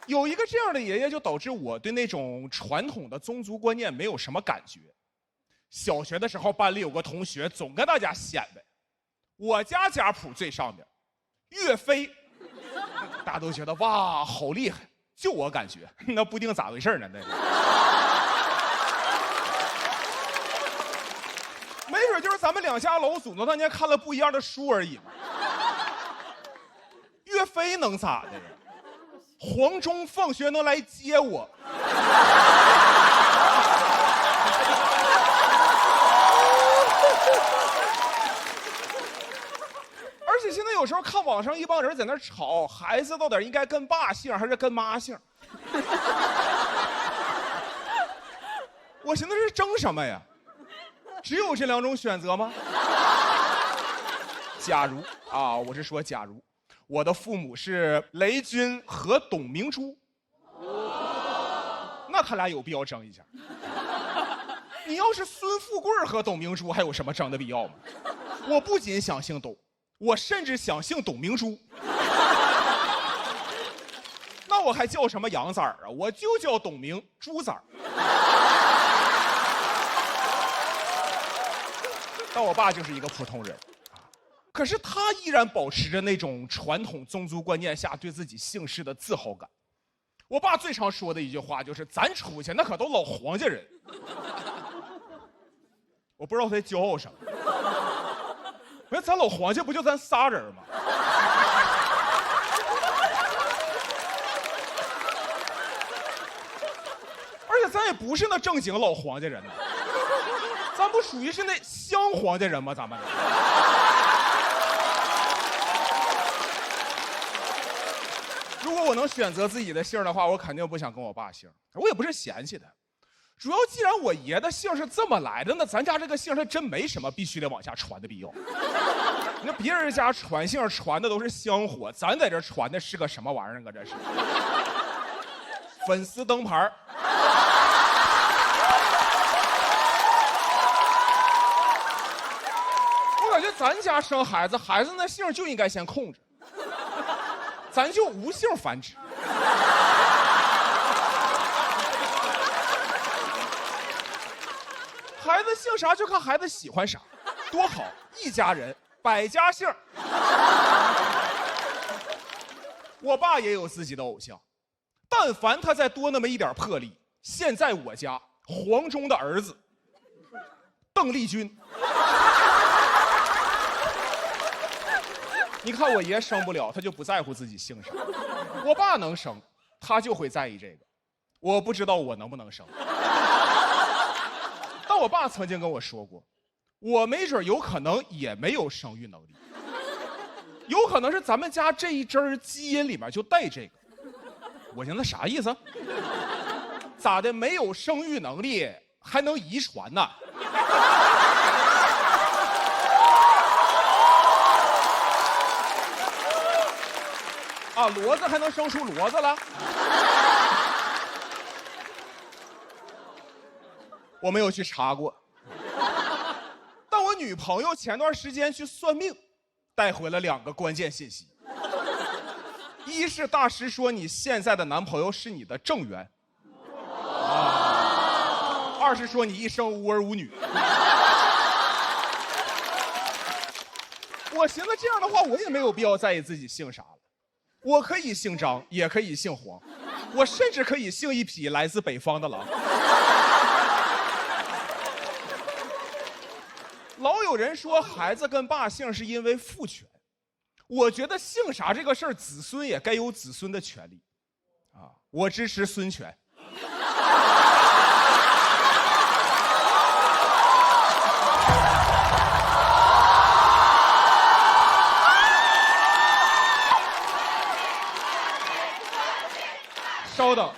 有一个这样的爷爷，就导致我对那种传统的宗族观念没有什么感觉。小学的时候，班里有个同学总跟大家显摆，我家家谱最上面，岳飞。大家都觉得哇，好厉害！就我感觉，那不定咋回事呢？那没准就是咱们两家老祖宗当年看了不一样的书而已嘛。岳飞能咋的呀？黄忠放学能来接我。而且现在有时候看网上一帮人在那吵，孩子到底应该跟爸姓还是跟妈姓？我寻思是争什么呀？只有这两种选择吗？假如啊，我是说假如，我的父母是雷军和董明珠，那他俩有必要争一下。你要是孙富贵和董明珠，还有什么争的必要吗？我不仅想姓董，我甚至想姓董明珠。那我还叫什么杨崽儿啊？我就叫董明珠崽儿。但我爸就是一个普通人，可是他依然保持着那种传统宗族观念下对自己姓氏的自豪感。我爸最常说的一句话就是：“咱出去那可都老黄家人。”我不知道他在骄傲什么。那咱老黄家不就咱仨人吗？而且咱也不是那正经老黄家人呢，咱不属于是那乡黄家人吗？咱们。如果我能选择自己的姓的话，我肯定不想跟我爸姓。我也不是嫌弃他，主要既然我爷的姓是这么来的，那咱家这个姓它真没什么必须得往下传的必要。那别人家传姓传的都是香火，咱在这传的是个什么玩意儿啊？这是粉丝灯牌。我感觉咱家生孩子，孩子那姓就应该先空着。咱就无性繁殖。孩子姓啥就看孩子喜欢啥，多好，一家人百家姓。我爸也有自己的偶像，但凡他再多那么一点魄力，现在我家黄忠的儿子邓丽君。你看我爷生不了，他就不在乎自己姓啥；我爸能生，他就会在意这个。我不知道我能不能生，但我爸曾经跟我说过，我没准有可能也没有生育能力，有可能是咱们家这一支基因里面就带这个。我寻思啥意思？咋的？没有生育能力还能遗传呢？啊，骡子还能生出骡子了？我没有去查过，但我女朋友前段时间去算命，带回了2个关键信息：一是大师说你现在的男朋友是你的正缘，二是说你一生无儿无女。我寻思这样的话，我也没有必要在意自己姓啥了。我可以姓张，也可以姓黄，我甚至可以姓一匹来自北方的狼。老有人说孩子跟爸姓是因为父权，我觉得姓啥这个事儿，子孙也该有子孙的权利。啊，我支持孙权。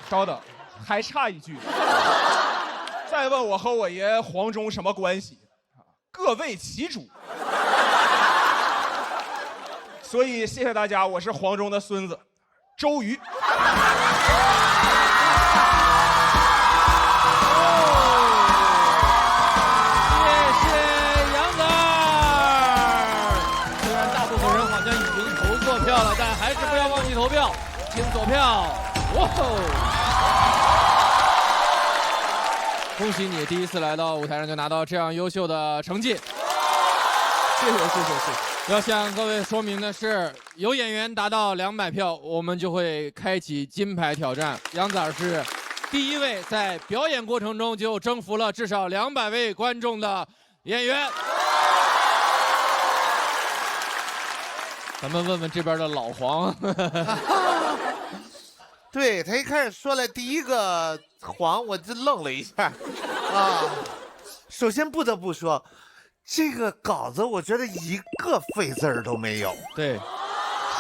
稍等，还差一句。再问我和我爷黄忠什么关系？各为其主。所以谢谢大家，我是黄忠的孙子，周瑜。谢谢杨子。虽然大部分人好像已经投错票了，但还是不要忘记投票，请左票。哇哦！恭喜你第一次来到舞台上就拿到这样优秀的成绩，谢谢。要向各位说明的是，有演员达到200票，我们就会开启金牌挑战。杨仔是第一位在表演过程中就征服了至少200位观众的演员。咱们问问这边的老黄。对，他一开始说了第一个黄，我就愣了一下啊。首先不得不说，这个稿子我觉得一个废字儿都没有。对，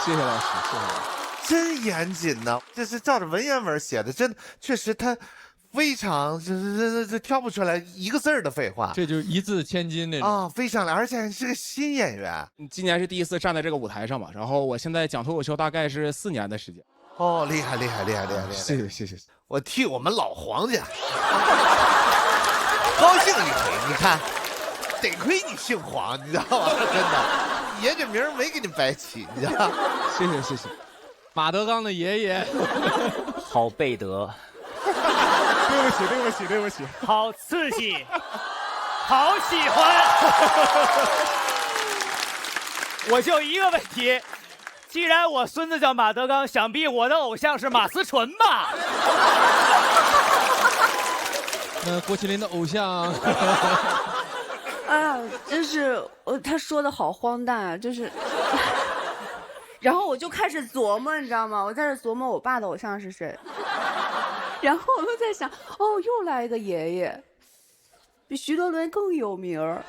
谢谢老师，谢谢老师，真严谨呢，这是照着文言文写的，真确实他非常这挑不出来一个字儿的废话，这就是一字千金那种啊，非常而且是个新演员。今年是第一次站在这个舞台上嘛，然后我现在讲脱口秀大概是4年的时间。哦，厉害！谢谢，我替我们老黄家高兴一回。你看，得亏你姓黄，你知道吗？真的，爷这名没给你白起，你知道吗？谢谢谢谢。马德刚的爷爷，好背德。对不起对不起对不起。好刺激，好喜欢。我就一个问题，既然我孙子叫马德刚，想必我的偶像是马思纯吧？那郭麒麟的偶像，哎呀，真是他说的好荒诞啊，就是，然后我就开始琢磨，你知道吗？我在这琢磨我爸的偶像是谁，然后我就在想，哦，又来一个爷爷，比徐德伦更有名儿。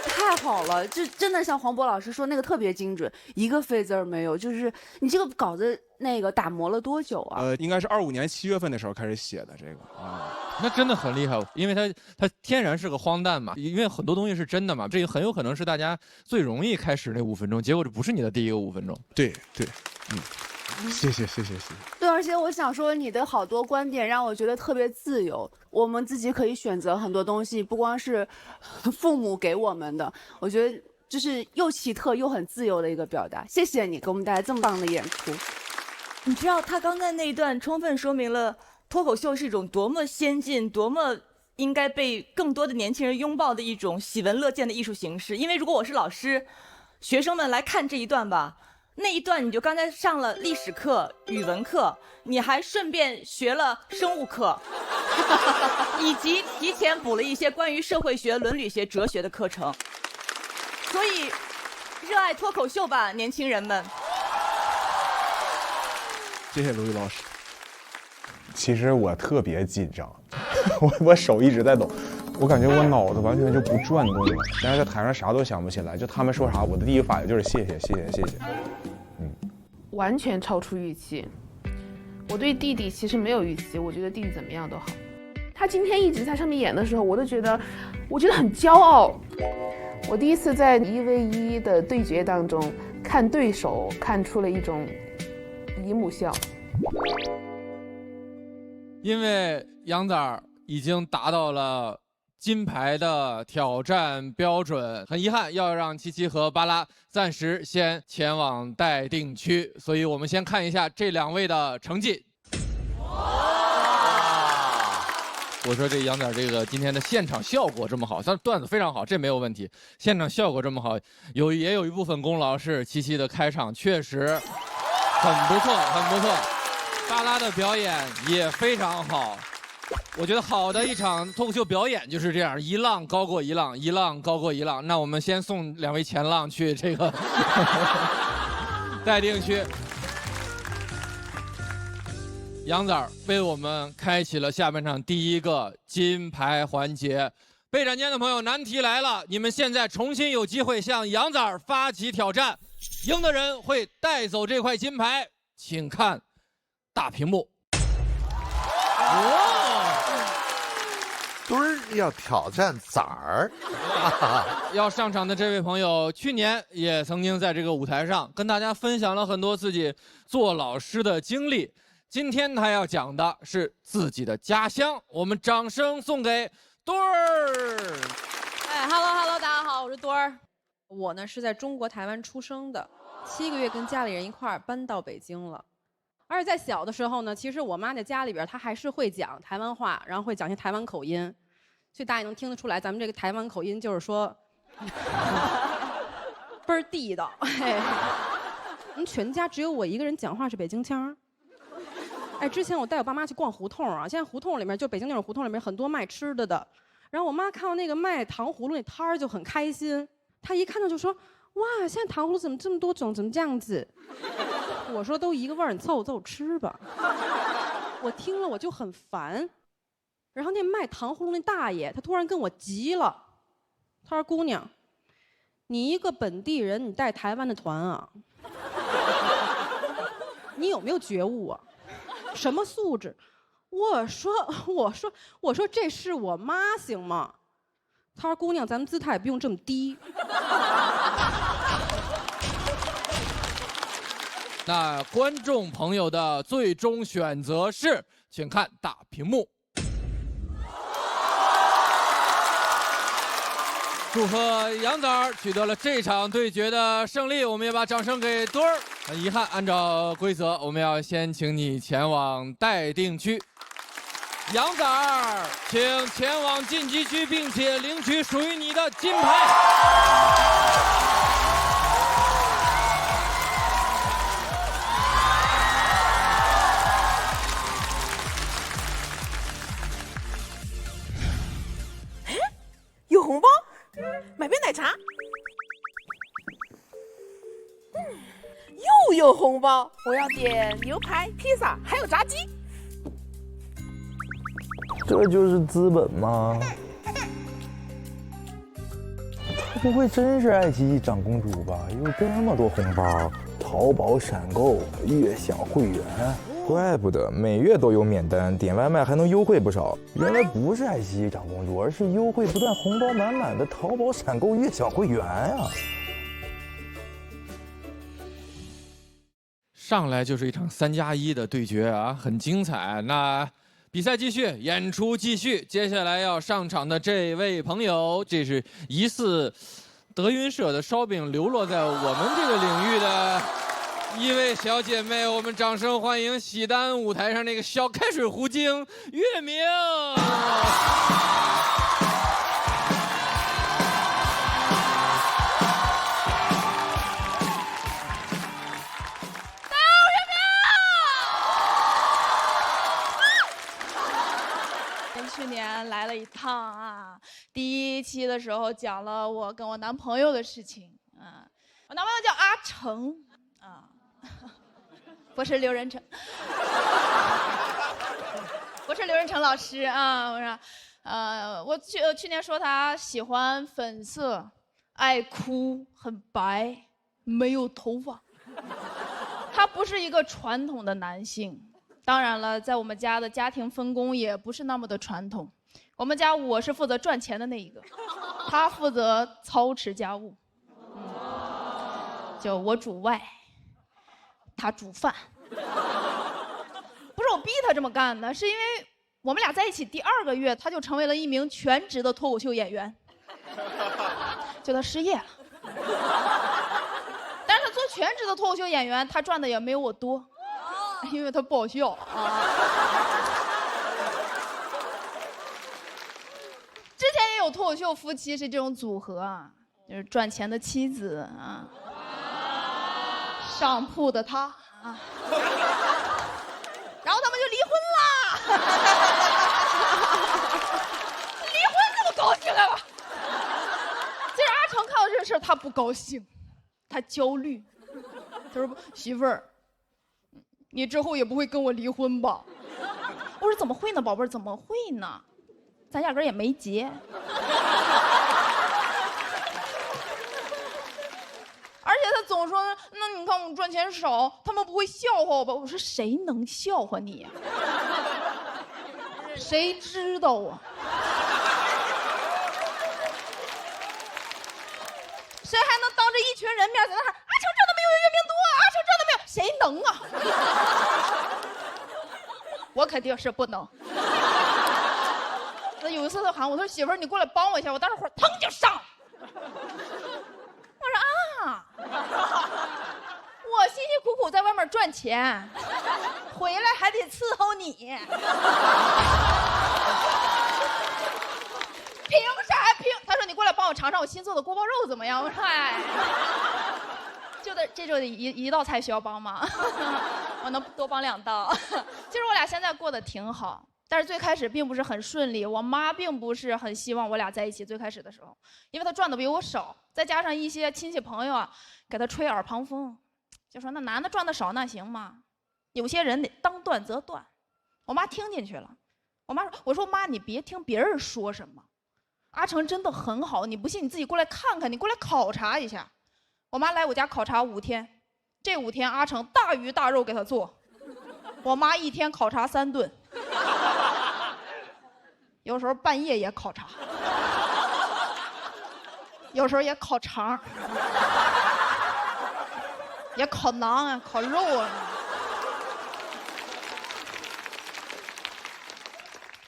太好了，就真的像黄渤老师说那个特别精准，一个废字儿没有。就是你这个稿子那个打磨了多久啊？应该是25年7月份的时候开始写的这个啊。那真的很厉害，因为他天然是个荒诞嘛，因为很多东西是真的嘛，这个很有可能是大家最容易开始那5分钟，结果这不是你的第一个5分钟。对对，谢谢。对，而且我想说，你的好多观点让我觉得特别自由，我们自己可以选择很多东西，不光是父母给我们的，我觉得就是又奇特又很自由的一个表达。谢谢你给我们带来这么棒的演出。你知道他刚才那一段充分说明了脱口秀是一种多么先进、多么应该被更多的年轻人拥抱的一种喜闻乐见的艺术形式。因为如果我是老师，学生们来看这一段吧，那一段你就刚才上了历史课、语文课，你还顺便学了生物课，以及提前补了一些关于社会学、伦理学、哲学的课程。所以，热爱脱口秀吧，年轻人们！谢谢卢宇老师。其实我特别紧张，我手一直在抖，我感觉我脑子完全就不转动了。但是在台上啥都想不起来，就他们说啥，我的第一反应就是谢谢。完全超出预期。我对弟弟其实没有预期，我觉得弟弟怎么样都好。他今天一直在上面演的时候，我觉得很骄傲。我第一次在1v1的对决当中看对手，看出了一种姨母笑。因为杨仔儿已经达到了金牌的挑战标准，很遗憾要让七七和巴拉暂时先前往待定区，所以我们先看一下这2位的成绩。我说这杨仔这个今天的现场效果这么好，但段子非常好，这没有问题。现场效果这么好，也有一部分功劳是七七的开场确实很不错。巴拉的表演也非常好，我觉得好的一场脱口秀表演就是这样，一浪高过一浪，一浪高过一浪。那我们先送2位前浪去这个待定区。杨仔为我们开启了下半场第一个金牌环节。备战间的朋友，难题来了，你们现在重新有机会向杨仔发起挑战，赢的人会带走这块金牌，请看大屏幕。墩儿要挑战崽儿，要上场的这位朋友，去年也曾经在这个舞台上跟大家分享了很多自己做老师的经历。今天他要讲的是自己的家乡，我们掌声送给墩儿。哎 ，Hello， 大家好，我是墩儿。我呢是在中国台湾出生的，7个月跟家里人一块儿搬到北京了。而且在小的时候呢，其实我妈在家里边她还是会讲台湾话，然后会讲些台湾口音，所以大家也能听得出来，咱们这个台湾口音就是说倍儿地道。哎，我们全家只有我一个人讲话是北京腔。哎，之前我带我爸妈去逛胡同啊，现在胡同里面就北京那种胡同里面很多卖吃的，然后我妈看到那个卖糖葫芦那摊儿就很开心，她一看到就说：“哇，现在糖葫芦怎么这么多种，怎么这样子？”我说：“都一个味儿，你凑合吃吧。”我听了我就很烦，然后那卖糖葫芦那大爷他突然跟我急了，他说：“姑娘，你一个本地人，你带台湾的团啊，你有没有觉悟啊？什么素质？”我说这是我妈行吗？他说：“姑娘，咱们姿态也不用这么低。”那观众朋友的最终选择是，请看大屏幕。祝贺杨崽儿取得了这场对决的胜利，我们也把掌声给墩儿。很遗憾，按照规则，我们要先请你前往待定区。杨崽儿，请前往晋级区，并且领取属于你的金牌。有红包，买杯奶茶。又有红包，我要点牛排、披萨，还有炸鸡。这就是资本吗？他不会真是爱奇艺长公主吧？有这么多红包，淘宝闪购、悦享会员，怪不得每月都有免单，点外卖还能优惠不少。原来不是爱奇艺长公主，而是优惠不断、红包满满的淘宝闪购悦享会员啊！上来就是一场3+1的对决啊，很精彩。那比赛继续，演出继续。接下来要上场的这位朋友，这是疑似德云社的烧饼流落在我们这个领域的一位小姐妹，我们掌声欢迎喜单舞台上那个小开水壶精月明。去年来了一趟啊，第1期的时候讲了我跟我男朋友的事情啊，我男朋友叫阿成啊，不是刘仁成，不是刘仁成老师啊，我说，我去年说他喜欢粉色，爱哭，很白，没有头发，他不是一个传统的男性。当然了，在我们家的家庭分工也不是那么的传统。我们家我是负责赚钱的那一个，他负责操持家务。就我煮外，他煮饭。不是我逼他这么干的，是因为我们俩在一起第2个月，他就成为了一名全职的脱口秀演员。就他失业了，但是他做全职的脱口秀演员，他赚的也没有我多。因为他不好笑啊。之前也有脱口秀夫妻是这种组合啊，就是赚钱的妻子啊，上铺的他啊，然后他们就离婚啦。离婚这么高兴啊？其实阿成看到这个事儿，他不高兴，他焦虑。他说：“媳妇儿。”你之后也不会跟我离婚吧？我说怎么会呢，宝贝儿，怎么会呢？咱压根儿也没结。而且他总说，那你看我赚钱少，他们不会笑话我吧？我说谁能笑话你呀？谁知道啊？谁还能当着一群人面在那喊阿成挣的没有月明多，阿成挣的没有？谁能啊？我肯定是不能。那有一次他喊我，他说媳妇儿你过来帮我一下，我当时火腾就上。我说啊，我辛辛苦苦在外面赚钱，回来还得伺候你，凭啥凭？他说你过来帮我尝尝我新做的锅包肉怎么样？我说哎。这就一道菜需要帮忙，我能多帮2道。其实我俩现在过得挺好，但是最开始并不是很顺利。我妈并不是很希望我俩在一起，最开始的时候，因为她赚的比我少，再加上一些亲戚朋友啊给她吹耳旁风，就说那男的赚的少那行吗？有些人得当断则断。我妈听进去了，我说妈你别听别人说什么，阿成真的很好，你不信你自己过来看看，你过来考察一下。我妈来我家考察5天，这5天阿成大鱼大肉给她做，我妈1天考察3顿，有时候半夜也考察，有时候也烤肠，也烤馕啊，烤肉啊。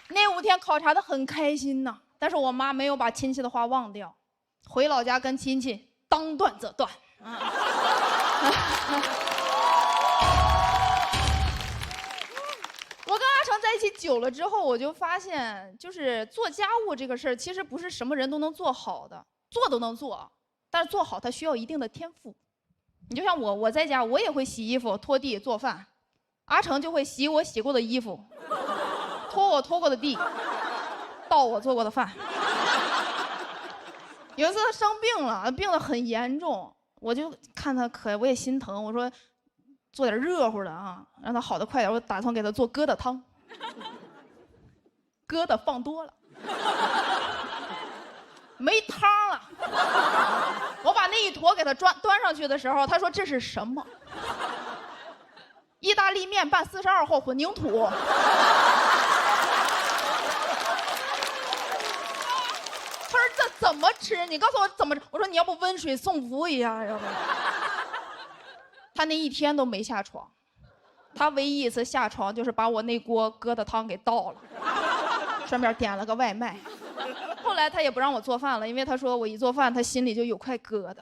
那5天考察的很开心呐，但是我妈没有把亲戚的话忘掉。回老家跟亲戚当断则断。我跟阿成在一起久了之后，我就发现，就是做家务这个事儿，其实不是什么人都能做好的，做都能做，但是做好它需要一定的天赋。你就像我在家，我也会洗衣服、拖地、做饭，阿成就会洗我洗过的衣服，拖我拖过的地，倒我做过的饭。有一次他生病了，病得很严重，我就看他我也心疼，我说做点热乎的啊，让他好得快点。我打算给他做疙瘩汤，疙瘩放多了，没汤了。我把那一坨给他端上去的时候，他说这是什么？意大利面拌42后混凝土。他说这怎么吃？你告诉我怎么吃？我说你要不温水送服一下，要不？他那一天都没下床，他唯一一次下床就是把我那锅疙瘩汤给倒了，顺便点了个外卖。后来他也不让我做饭了，因为他说我一做饭，他心里就有块疙瘩。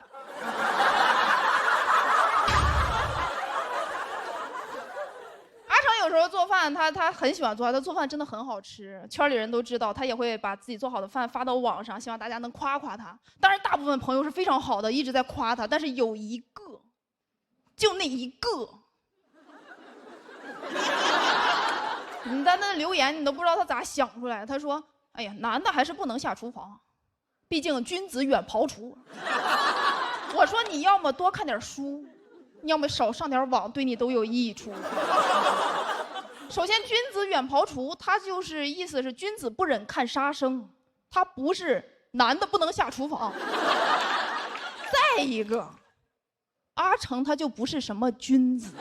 有时候做饭，他很喜欢做，他做饭真的很好吃，圈里人都知道。他也会把自己做好的饭发到网上，希望大家能夸夸他。当然，大部分朋友是非常好的，一直在夸他。但是有一个，就那一个，你在那留言，你都不知道他咋想出来。他说：“哎呀，男的还是不能下厨房，毕竟君子远庖厨。”我说：“你要么多看点书，要么少上点网，对你都有益处。”首先，君子远庖厨，他就是意思是君子不忍看杀生，他不是男的不能下厨房。再一个，阿成他就不是什么君子，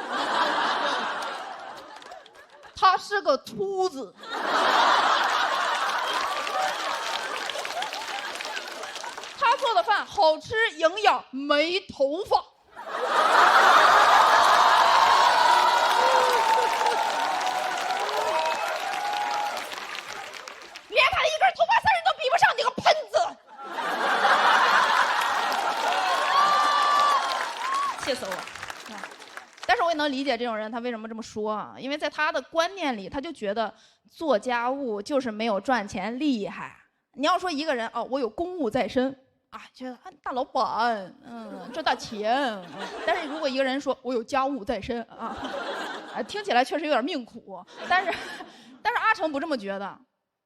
他是个秃子。他做的饭好吃、营养、没头发。连他一根头发丝儿都比不上，你个喷子！气死我！但是我也能理解这种人他为什么这么说啊，因为在他的观念里，他就觉得做家务就是没有赚钱厉害。你要说一个人哦，我有公务在身啊，觉得大老板，赚大钱。但是如果一个人说我有家务在身啊，听起来确实有点命苦。但是阿成不这么觉得，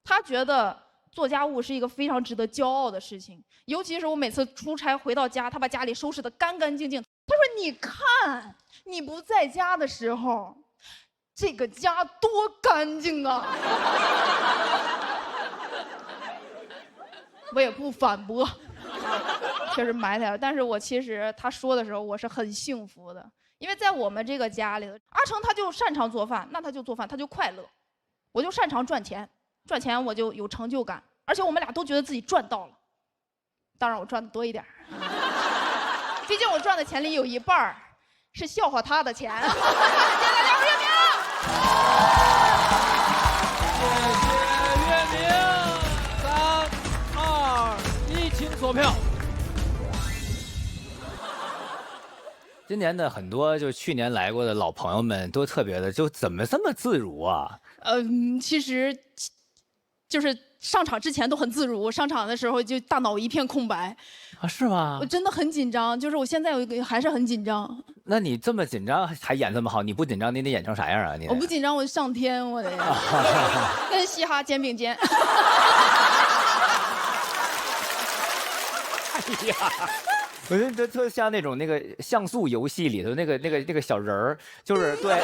他觉得做家务是一个非常值得骄傲的事情。尤其是我每次出差回到家，他把家里收拾得干干净净。他说：“你看，你不在家的时候，这个家多干净啊！”我也不反驳，确实埋汰了。但是我其实他说的时候，我是很幸福的，因为在我们这个家里，阿成他就擅长做饭，那他就做饭，他就快乐；我就擅长赚钱，赚钱我就有成就感，而且我们俩都觉得自己赚到了。当然我赚的多一点，毕竟我赚的钱里有一半是笑话他的钱。谢谢大家，我是月明。谢谢月明，3、2、1，请锁票。今年的很多就去年来过的老朋友们都特别的，就怎么这么自如啊？其实就是上场之前都很自如，上场的时候就大脑一片空白。啊，是吗？我真的很紧张，就是我现在还是很紧张。那你这么紧张还演这么好，你不紧张你得演成啥样啊？你我不紧张，我上天，我得跟嘻哈肩并肩。哎呀，我觉得这特像那种那个像素游戏里头那个小人儿，就是对，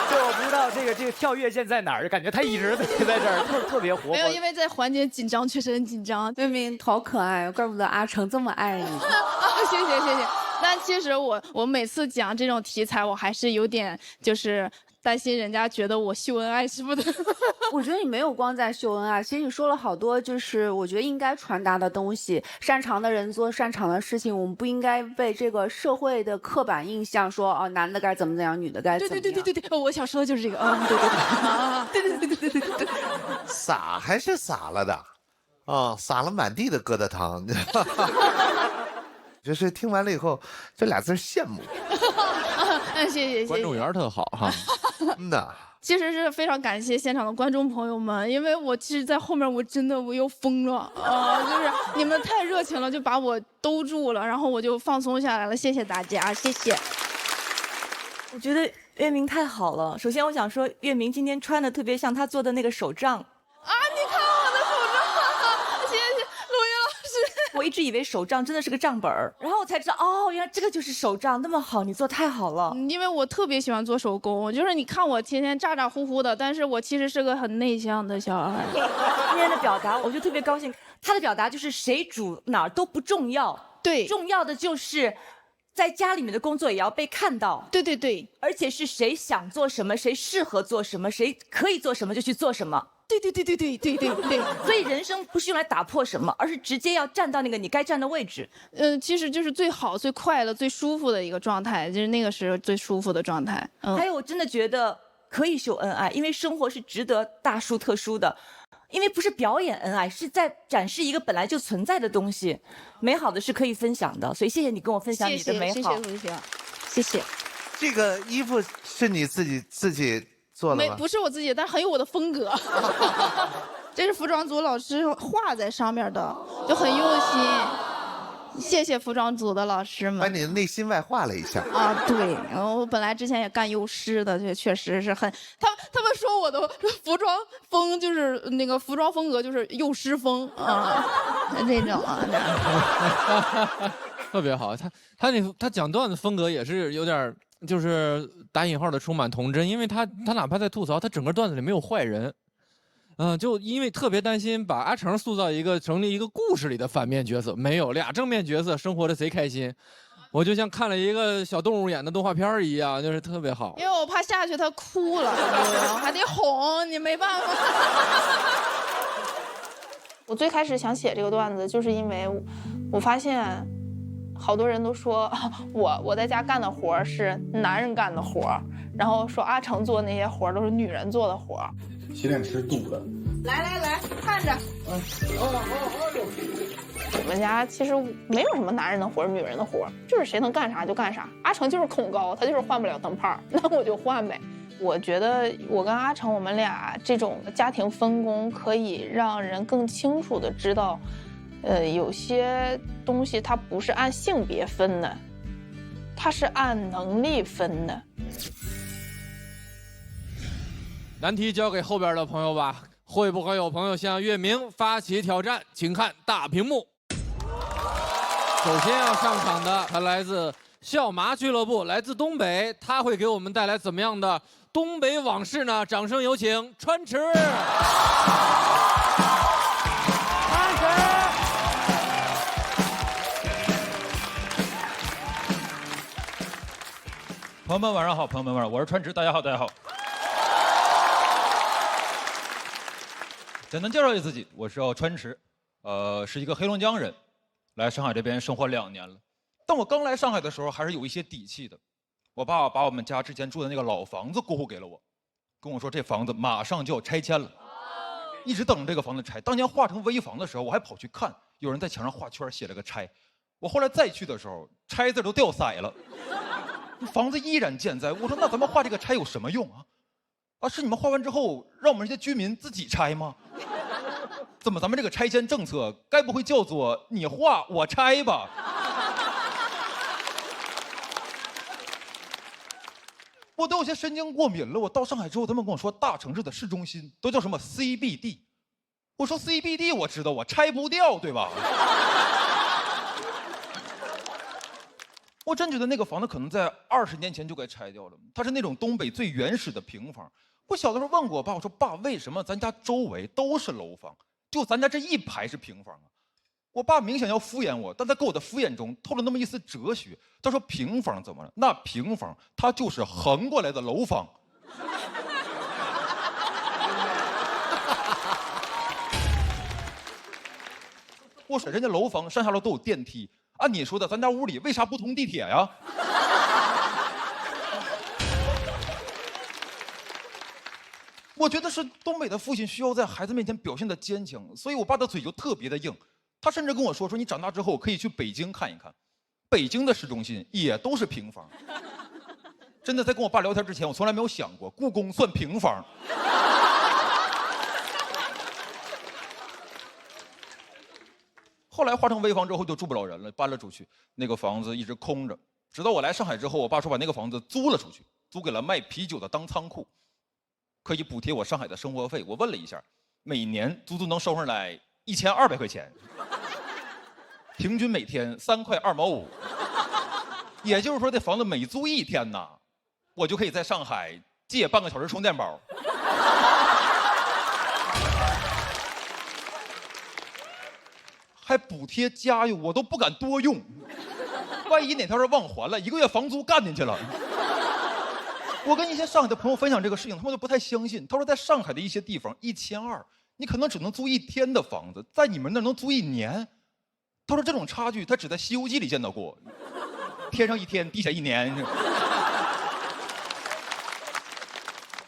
就我不知道这个跳跃键在哪儿，感觉他一直在这儿，特别活泼。没有，因为在环节紧张，确实很紧张。明明好可爱，怪不得阿成这么爱你。谢谢。但其实我每次讲这种题材，我还是有点就是担心人家觉得我秀恩爱是不是？我觉得你没有光在秀恩爱，其实你说了好多，就是我觉得应该传达的东西。擅长的人做擅长的事情，我们不应该被这个社会的刻板印象说哦，男的该怎么样，女的该怎么样。对，我想说的就是这个。对。傻还是傻了的，啊，撒了满地的疙瘩汤。就是听完了以后，这俩字羡慕。谢谢。观众缘特好哈。嗯呐。其实是非常感谢现场的观众朋友们，因为我其实，在后面我真的我又疯了啊！就是你们太热情了，就把我兜住了，然后我就放松下来了。谢谢大家，谢谢。我觉得月明太好了。首先，我想说，月明今天穿的特别像他做的那个手杖。啊！你看我的手杖，谢谢陆毅老师。我一直以为手杖真的是个账本儿，然后我才知道，哦，原来这个就是手杖，那么好，你做太好了。因为我特别喜欢做手工，就是你看我天天咋咋呼呼的，但是我其实是个很内向的小孩。今天的表达，我就特别高兴。他的表达就是谁煮哪儿都不重要，对，重要的就是在家里面的工作也要被看到。对对对，而且是谁想做什么，谁适合做什么，谁可以做什么就去做什么。对对对对对对对对，所以人生不是用来打破什么，而是直接要站到那个你该站的位置。其实就是最好、最快乐、最舒服的一个状态，就是那个是最舒服的状态。还有，我真的觉得可以秀恩爱，因为生活是值得大书特书的，因为不是表演恩爱，是在展示一个本来就存在的东西，美好的是可以分享的。所以谢谢你跟我分享你的美好，谢谢。这个衣服是你自己做的吗？不是我自己，但很有我的风格。这是服装组老师画在上面的，就很用心。谢谢服装组的老师们，把你的内心外化了一下啊。对，我本来之前也干幼师的，这确实是很。他们说我的服装风就是那个服装风格就是幼师风啊，这种啊。特别好，他讲段子风格也是有点就是打引号的充满童真，因为他哪怕在吐槽，他整个段子里没有坏人。就因为特别担心把阿成塑造成立一个故事里的反面角色，没有俩正面角色，生活的贼开心。我就像看了一个小动物演的动画片一样，就是特别好。因为我怕下去他哭了，还得哄你，没办法。我最开始想写这个段子，就是因为我发现好多人都说我在家干的活是男人干的活，然后说阿成做那些活都是女人做的活。洗脸池堵的。来，看着。我们家其实没有什么男人的活、女人的活，就是谁能干啥就干啥。阿成就是恐高，他就是换不了灯泡，那我就换呗。我觉得我跟阿成，我们俩这种家庭分工可以让人更清楚的知道，有些东西它不是按性别分的，它是按能力分的。难题交给后边的朋友吧，会不会有朋友向月明发起挑战？请看大屏幕。首先要上场的，他来自笑麻俱乐部，来自东北，他会给我们带来怎么样的东北往事呢？掌声有请川池。朋友们晚上好，朋友们晚上好，我是川池，大家好，大家好。简单介绍一下自己，我是叫川池，是一个黑龙江人，来上海这边生活2年了。但我刚来上海的时候还是有一些底气的，我爸把我们家之前住的那个老房子过户给了我，跟我说这房子马上就要拆迁了，一直等着这个房子拆。当年化成危房的时候，我还跑去看，有人在墙上画圈写了个拆。我后来再去的时候，拆字都掉色了，房子依然健在。我说那咱们画这个拆有什么用啊？啊，是你们画完之后让我们这些居民自己拆吗？怎么咱们这个拆迁政策该不会叫做你画我拆吧？我都有些神经过敏了。我到上海之后，他们跟我说大城市的市中心都叫什么 CBD， 我说 CBD 我知道，我拆不掉，对吧？我真觉得那个房子可能在20年前就该拆掉了，它是那种东北最原始的平房。我小的时候问过我爸，我说爸，为什么咱家周围都是楼房，就咱家这一排是平房啊？我爸明显要敷衍我，但在给我的敷衍中透了那么一丝哲学。他说平房怎么了？那平房它就是横过来的楼房。我说人家楼房上下楼都有电梯，按你说的，咱家屋里为啥不通地铁呀？我觉得是东北的父亲需要在孩子面前表现的坚强，所以我爸的嘴就特别的硬。他甚至跟我说你长大之后可以去北京看一看，北京的市中心也都是平房。真的，在跟我爸聊天之前，我从来没有想过故宫算平房。后来化成危房之后就住不了人了，搬了出去，那个房子一直空着。直到我来上海之后，我爸说把那个房子租了出去，租给了卖啤酒的当仓库，可以补贴我上海的生活费。我问了一下，每年足足能收上来1200块钱，平均每天3块2毛5。也就是说，这房子每租1天呐，我就可以在上海借半个小时充电宝。还补贴家用，我都不敢多用，万一哪条是忘还了，1个月房租干进去了。我跟一些上海的朋友分享这个事情，他们都不太相信。他说，在上海的一些地方，1200，你可能只能租1天的房子，在你们那能租1年。他说这种差距，他只在《西游记》里见到过，天上1天，地下1年。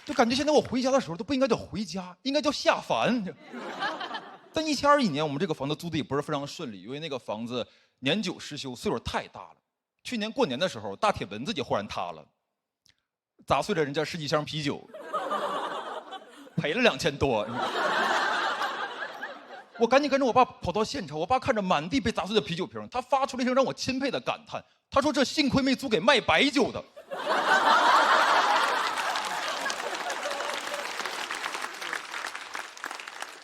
就感觉现在我回家的时候都不应该叫回家，应该叫下凡。但1200一年，我们这个房子租的也不是非常顺利，因为那个房子年久失修，岁数太大了。去年过年的时候，大铁蚊子就忽然塌了，砸碎了人家10几箱啤酒，赔了2000多。我赶紧跟着我爸跑到现场，我爸看着满地被砸碎的啤酒瓶，他发出了一声让我钦佩的感叹，他说：“这幸亏没租给卖白酒的。”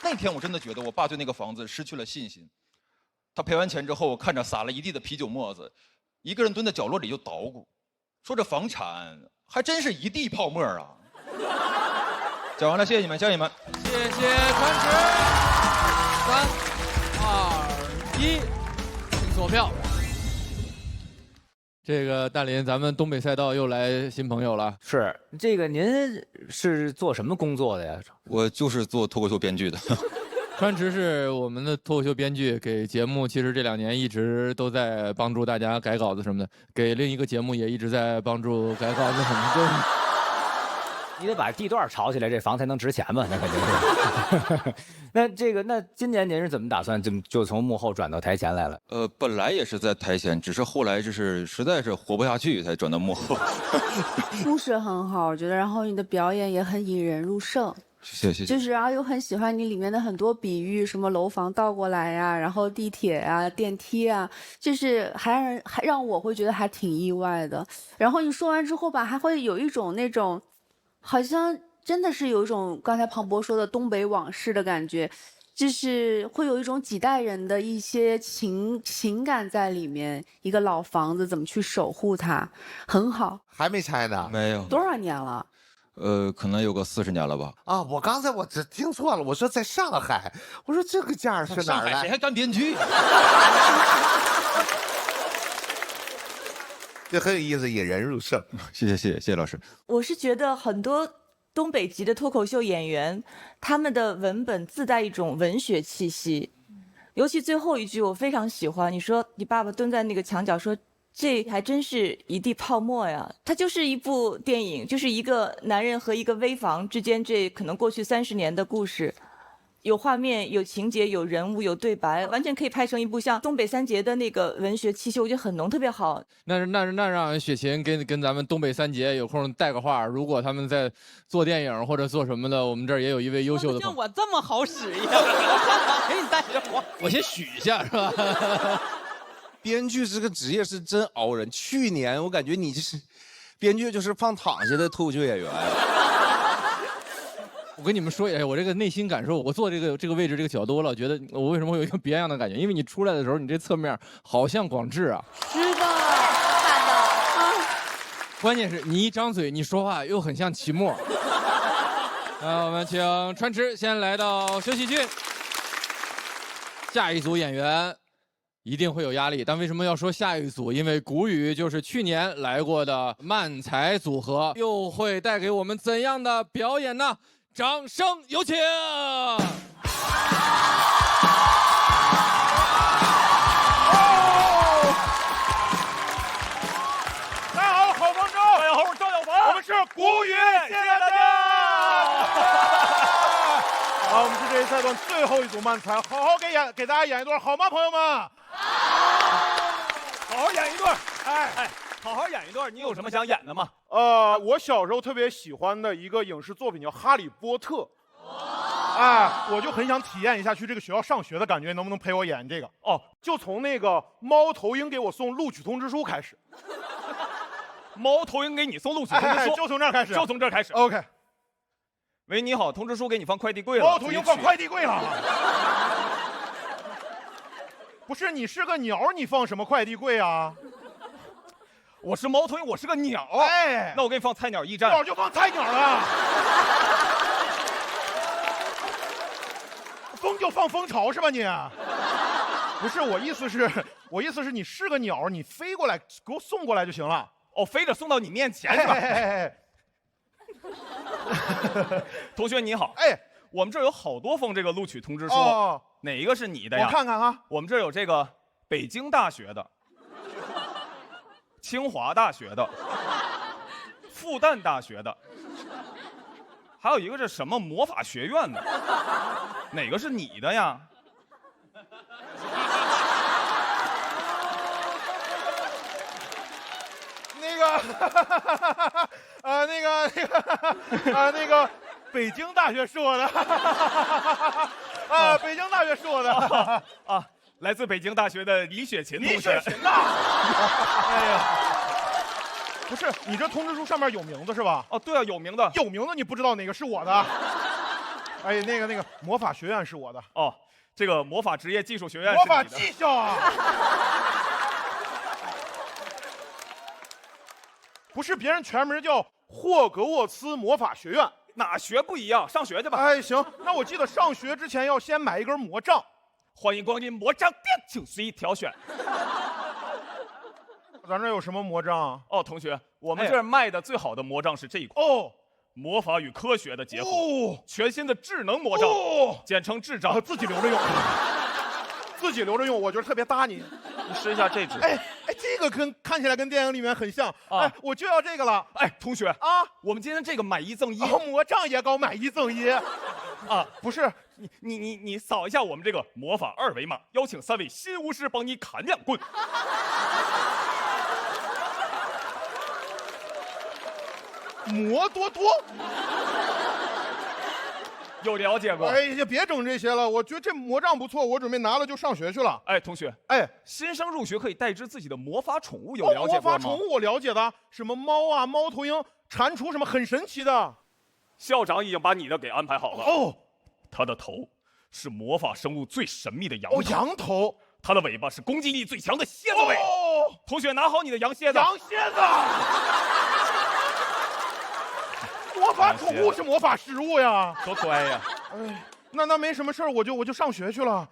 那天我真的觉得我爸对那个房子失去了信心。他赔完钱之后，看着撒了一地的啤酒沫子，一个人蹲在角落里就捣鼓，说这房产还真是一地泡沫啊。讲完了，谢谢你们，谢谢你们，谢谢传池。3、2、1，请锁票。这个大林，咱们东北赛道又来新朋友了。是这个，您是做什么工作的呀？我就是做脱口秀编剧的。川池是我们的脱口秀编剧，给节目其实这2年一直都在帮助大家改稿子什么的，给另一个节目也一直在帮助改稿子什么的。你得把地段炒起来，这房才能值钱嘛，那肯定是。那今年您是怎么打算就从幕后转到台前来了？本来也是在台前，只是后来就是实在是活不下去，才转到幕后。故事很好，我觉得，然后你的表演也很引人入胜。谢谢。就是然后又很喜欢你里面的很多比喻，什么楼房倒过来呀，然后地铁啊、电梯啊，就是还让我会觉得还挺意外的。然后你说完之后吧，还会有一种那种。好像真的是有一种刚才庞博说的东北往事的感觉，就是会有一种几代人的一些情感在里面。一个老房子怎么去守护它，很好。还没拆呢？没有。多少年了？可能有个40年了吧。啊，我刚才我只听错了，我说在上海，我说这个价是哪儿来？上海谁还干编剧？这很有意思，引人入胜。谢谢老师。我是觉得很多东北籍的脱口秀演员，他们的文本自带一种文学气息，尤其最后一句我非常喜欢。你说你爸爸蹲在那个墙角说，这还真是一地泡沫呀。它就是一部电影，就是一个男人和一个危房之间这可能过去30年的故事。有画面，有情节，有人物，有对白，完全可以拍成一部像东北三杰的那个文学气息，我觉得很浓，特别好。那让雪琴跟咱们东北三杰有空带个话，如果他们在做电影或者做什么的，我们这儿也有一位优秀的。像我这么好使一样，给你带着我。我先许一下是吧？编剧这个职业是真熬人。去年我感觉你就是编剧，就是放躺下的脱口秀演员。我跟你们说一下，我这个内心感受，我坐这个位置这个角度，我老觉得我为什么会有一个别样的感觉？因为你出来的时候，你这侧面好像广智啊。是的，看到啊。关键是你一张嘴，你说话又很像齐墨。我们请川池先来到休息区。下一组演员一定会有压力，但为什么要说下一组？因为古语就是去年来过的漫才组合，又会带给我们怎样的表演呢？掌声有请！大家好，好观众，大家好，我是赵小鹏，我们是古语，谢谢大家。赛段最后一组慢才，好好给大家演一段好吗，朋友们？好好演一段。哎，好好演一段。你有什么想演的吗？我小时候特别喜欢的一个影视作品叫《哈利波特》。哎，我就很想体验一下去这个学校上学的感觉，能不能陪我演这个？哦，就从那个猫头鹰给我送录取通知书开始。猫头鹰给你送录取通知书，就从这儿开始，就从这儿开始。OK。喂，你好，通知书给你放快递柜了。猫头鹰放快递柜了。不是，你是个鸟，你放什么快递柜啊？我是猫头鹰，我是个鸟。哎，那我给你放菜鸟驿站。鸟就放菜鸟了。蜂就放蜂巢是吧你？不是，我意思是你是个鸟，你飞过来给我送过来就行了。哦，飞着送到你面前是吧？同学你好，哎，我们这儿有好多封这个录取通知书，哪一个是你的呀？我看看啊，我们这儿有这个北京大学的、清华大学的、复旦大学的，还有一个是什么魔法学院的，哪个是你的呀？那个，北京大学是我的，北京大学是我的啊，来自北京大学的李雪琴同学。李雪琴呐！哎呀，不是，你这通知书上面有名字是吧？哦，对啊，有名的。有名的你不知道哪个是我的？哎，那个魔法学院是我的。哦，这个魔法职业技术学院是魔法技校啊。不是，别人全名叫霍格沃茨魔法学院，哪学不一样？上学去吧。哎，行，那我记得上学之前要先买一根魔杖。欢迎光临魔杖店，请随意挑选。咱这有什么魔杖？哦，同学，我们这儿卖的最好的魔杖是这一款。哦，魔法与科学的结合。哦，全新的智能魔杖。哦，简称智障。自己留着用。自己留着用，我觉得特别搭你。你试一下这支。哎，这个看起来跟电影里面很像。哎，我就要这个了。哎，同学啊，我们今天这个买一赠一。魔杖也搞买一赠一。啊，不是，你扫一下我们这个魔法二维码，邀请3位新巫师帮你砍2棍。魔多多。有了解过？哎呀，别整这些了，我觉得这魔杖不错，我准备拿了就上学去了。哎，同学，哎，新生入学可以带只自己的魔法宠物，有了解过吗？魔法宠物我了解的，什么猫啊、猫头鹰、蟾蜍，什么很神奇的。校长已经把你的给安排好了。哦，它的头是魔法生物最神秘的羊头。羊头。它的尾巴是攻击力最强的蝎子尾。哦，同学拿好你的羊蝎子。羊蝎子。魔法宠物是魔法食物呀，多乖呀！哎，那没什么事儿，我就上学去了。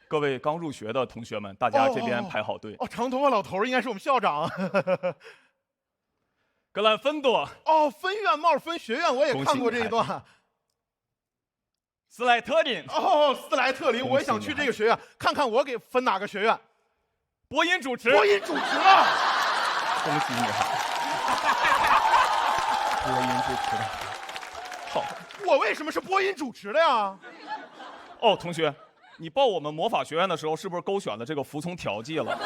各位刚入学的同学们，大家这边排好队。哦，长头发老头应该是我们校长。格兰芬多。哦，分院帽分学院，我也看过这一段。斯莱特林。哦，斯莱特林，我也想去这个学院看看，我给分哪个学院？播音主持。播音主持了。恭喜你哈！播音主持的好。我为什么是播音主持的呀？哦，同学，你报我们魔法学院的时候，是不是勾选了这个服从调剂了？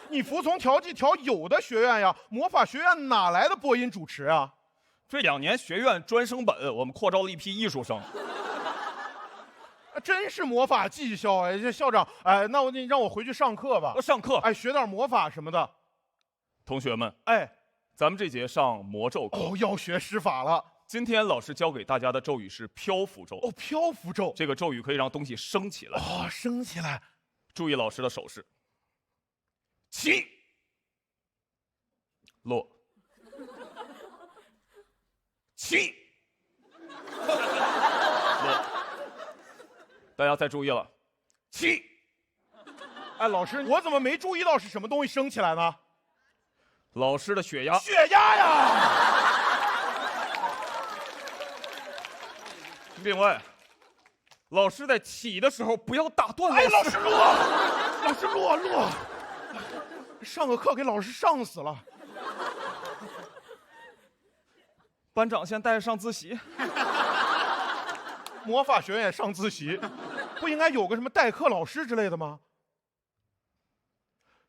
你服从调剂调有的学院呀，魔法学院哪来的播音主持啊？这2年学院专升本，我们扩招了一批艺术生。真是魔法技校哎，这校长哎，那你让我回去上课吧。上课哎，学点魔法什么的。同学们，哎，咱们这节上魔咒课。哦，要学施法了。今天老师教给大家的咒语是漂浮咒。哦，漂浮咒，这个咒语可以让东西升起来。哦，升起来。注意老师的手势。起，落，起，落。大家再注意了，起。哎，老师，我怎么没注意到是什么东西升起来呢？老师的血压。血压呀！另外，老师在起的时候不要打断哎，老师落，老师落。上个课给老师上死了。班长先带着上自习。魔法学院上自习，不应该有个什么代课老师之类的吗？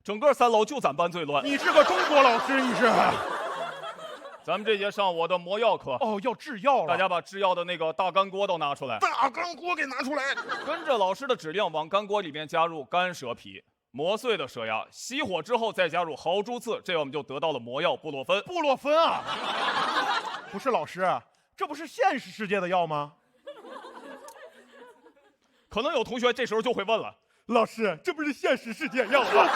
整个3楼就咱班最乱。你是个中国老师，你是？咱们这节上我的魔药课。哦，要制药了。大家把制药的那个大干锅都拿出来。大干锅给拿出来。跟着老师的指令，往干锅里面加入干蛇皮。磨碎的蛇牙，熄火之后再加入豪猪刺，这样我们就得到了魔药布洛芬。布洛芬啊，不是老师，这不是现实世界的药吗？可能有同学这时候就会问了，老师，这不是现实世界药吗？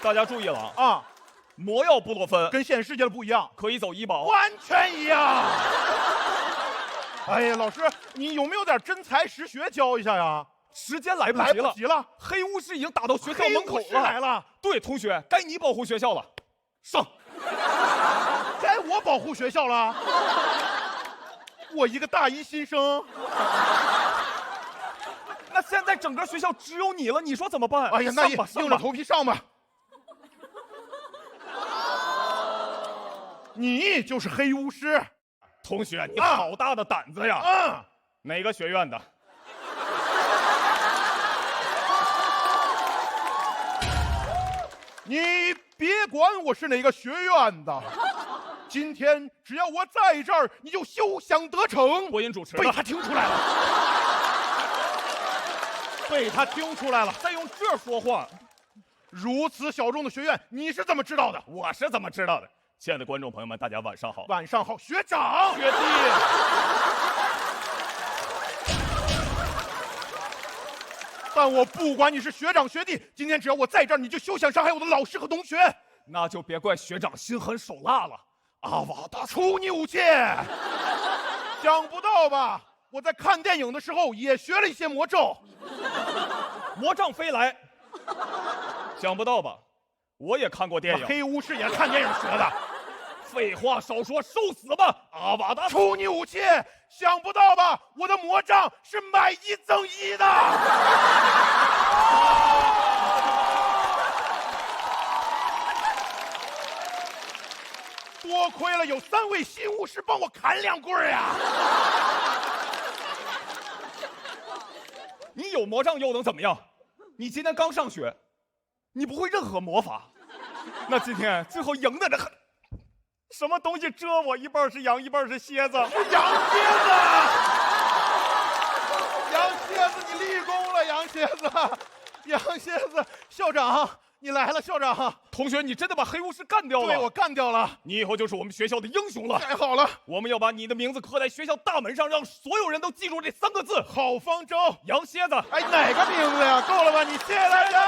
大家注意了啊！魔药布洛芬跟现实世界的不一样，可以走医保，完全一样。哎呀，老师，你有没有点真才实学教一下呀？时间来不及了，黑巫师已经打到学校门口了。来了，对，同学，该你保护学校了，上。该我保护学校了，我一个大一新生。那现在整个学校只有你了，你说怎么办？哎呀，那也硬着头皮上吧。你就是黑巫师，同学，你好大的胆子呀！哪个学院的？你别管我是哪个学院的，今天只要我在这儿，你就休想得逞。播音主持被他听出来了，被他听出来了，再用这说话，如此小众的学院，你是怎么知道的？我是怎么知道的？亲爱的观众朋友们，大家晚上好。晚上好，学长、学弟。但我不管你是学长学弟，今天只要我在这儿，你就休想伤害我的老师和同学。那就别怪学长心狠手辣了。阿瓦达，出你武器！想不到吧？我在看电影的时候也学了一些魔咒。魔杖飞来。想不到吧？我也看过电影。黑巫师也看电影学的。废话少说，受死吧！阿瓦达，出你武器！想不到吧？我的魔杖是买1赠1的。多亏了有3位新巫师帮我砍2棍呀！你有魔杖又能怎么样？你今天刚上学，你不会任何魔法。那今天最后赢的这什么东西蛰我？一半是羊，一半是蝎子。是羊蝎子！羊蝎子，你立功了，羊蝎子！羊蝎子，校长，你来了，校长。同学，你真的把黑巫师干掉了？对，我干掉了。你以后就是我们学校的英雄了。太好了！我们要把你的名字刻在学校大门上，让所有人都记住这3个字：好方舟。羊蝎子。哎，哪个名字呀？够了吧？你谢谢大家。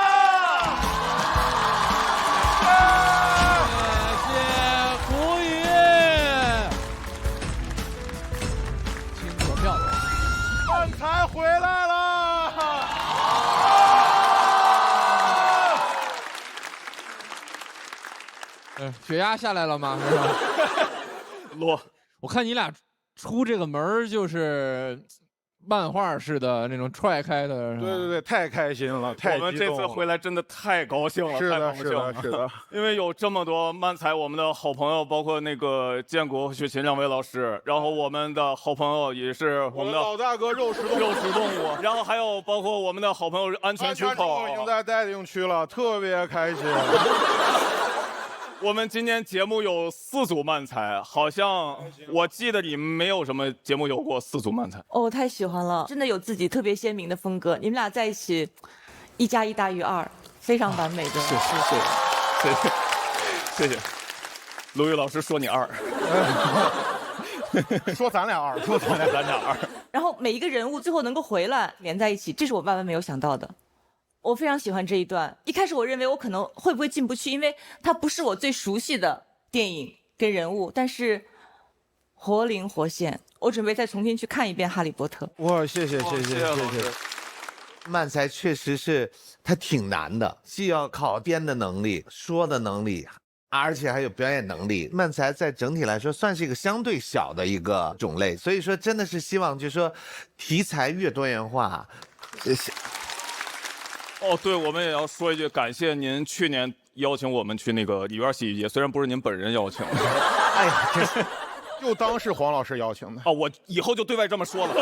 漫才回来了！血压下来了吗？落，我看你俩出这个门就是漫画似的那种踹开的。对对对，太开心了，太激动了。我们这次回来真的太高兴了，是的，是的，是的。因为有这么多漫才，我们的好朋友，包括那个建国、雪琴2位老师，然后我们的好朋友也是我们的老大哥肉食动物，然后还有包括我们的好朋友安全出口已经在待用区了，特别开心。我们今年节目有4组漫才，好像我记得你们没有什么节目有过4组漫才。哦，我太喜欢了，真的有自己特别鲜明的风格。你们俩在一起，1+1大于2，非常完美的。谢谢。陆羽老师说你2，说咱俩2，说咱俩2。然后每一个人物最后能够回来连在一起，这是我万万没有想到的。我非常喜欢这一段。一开始我认为我可能会不会进不去，因为它不是我最熟悉的电影跟人物，但是活灵活现。我准备再重新去看一遍《哈利波特》。哇，谢谢。漫才确实是它挺难的，既要考编的能力、说的能力，而且还有表演能力。漫才在整体来说算是一个相对小的一个种类，所以说真的是希望就是说题材越多元化。哦，对，我们也要说一句，感谢您去年邀请我们去那个里边洗衣节，虽然不是您本人邀请。哎呀，就当是黄老师邀请的。哦，我以后就对外这么说了。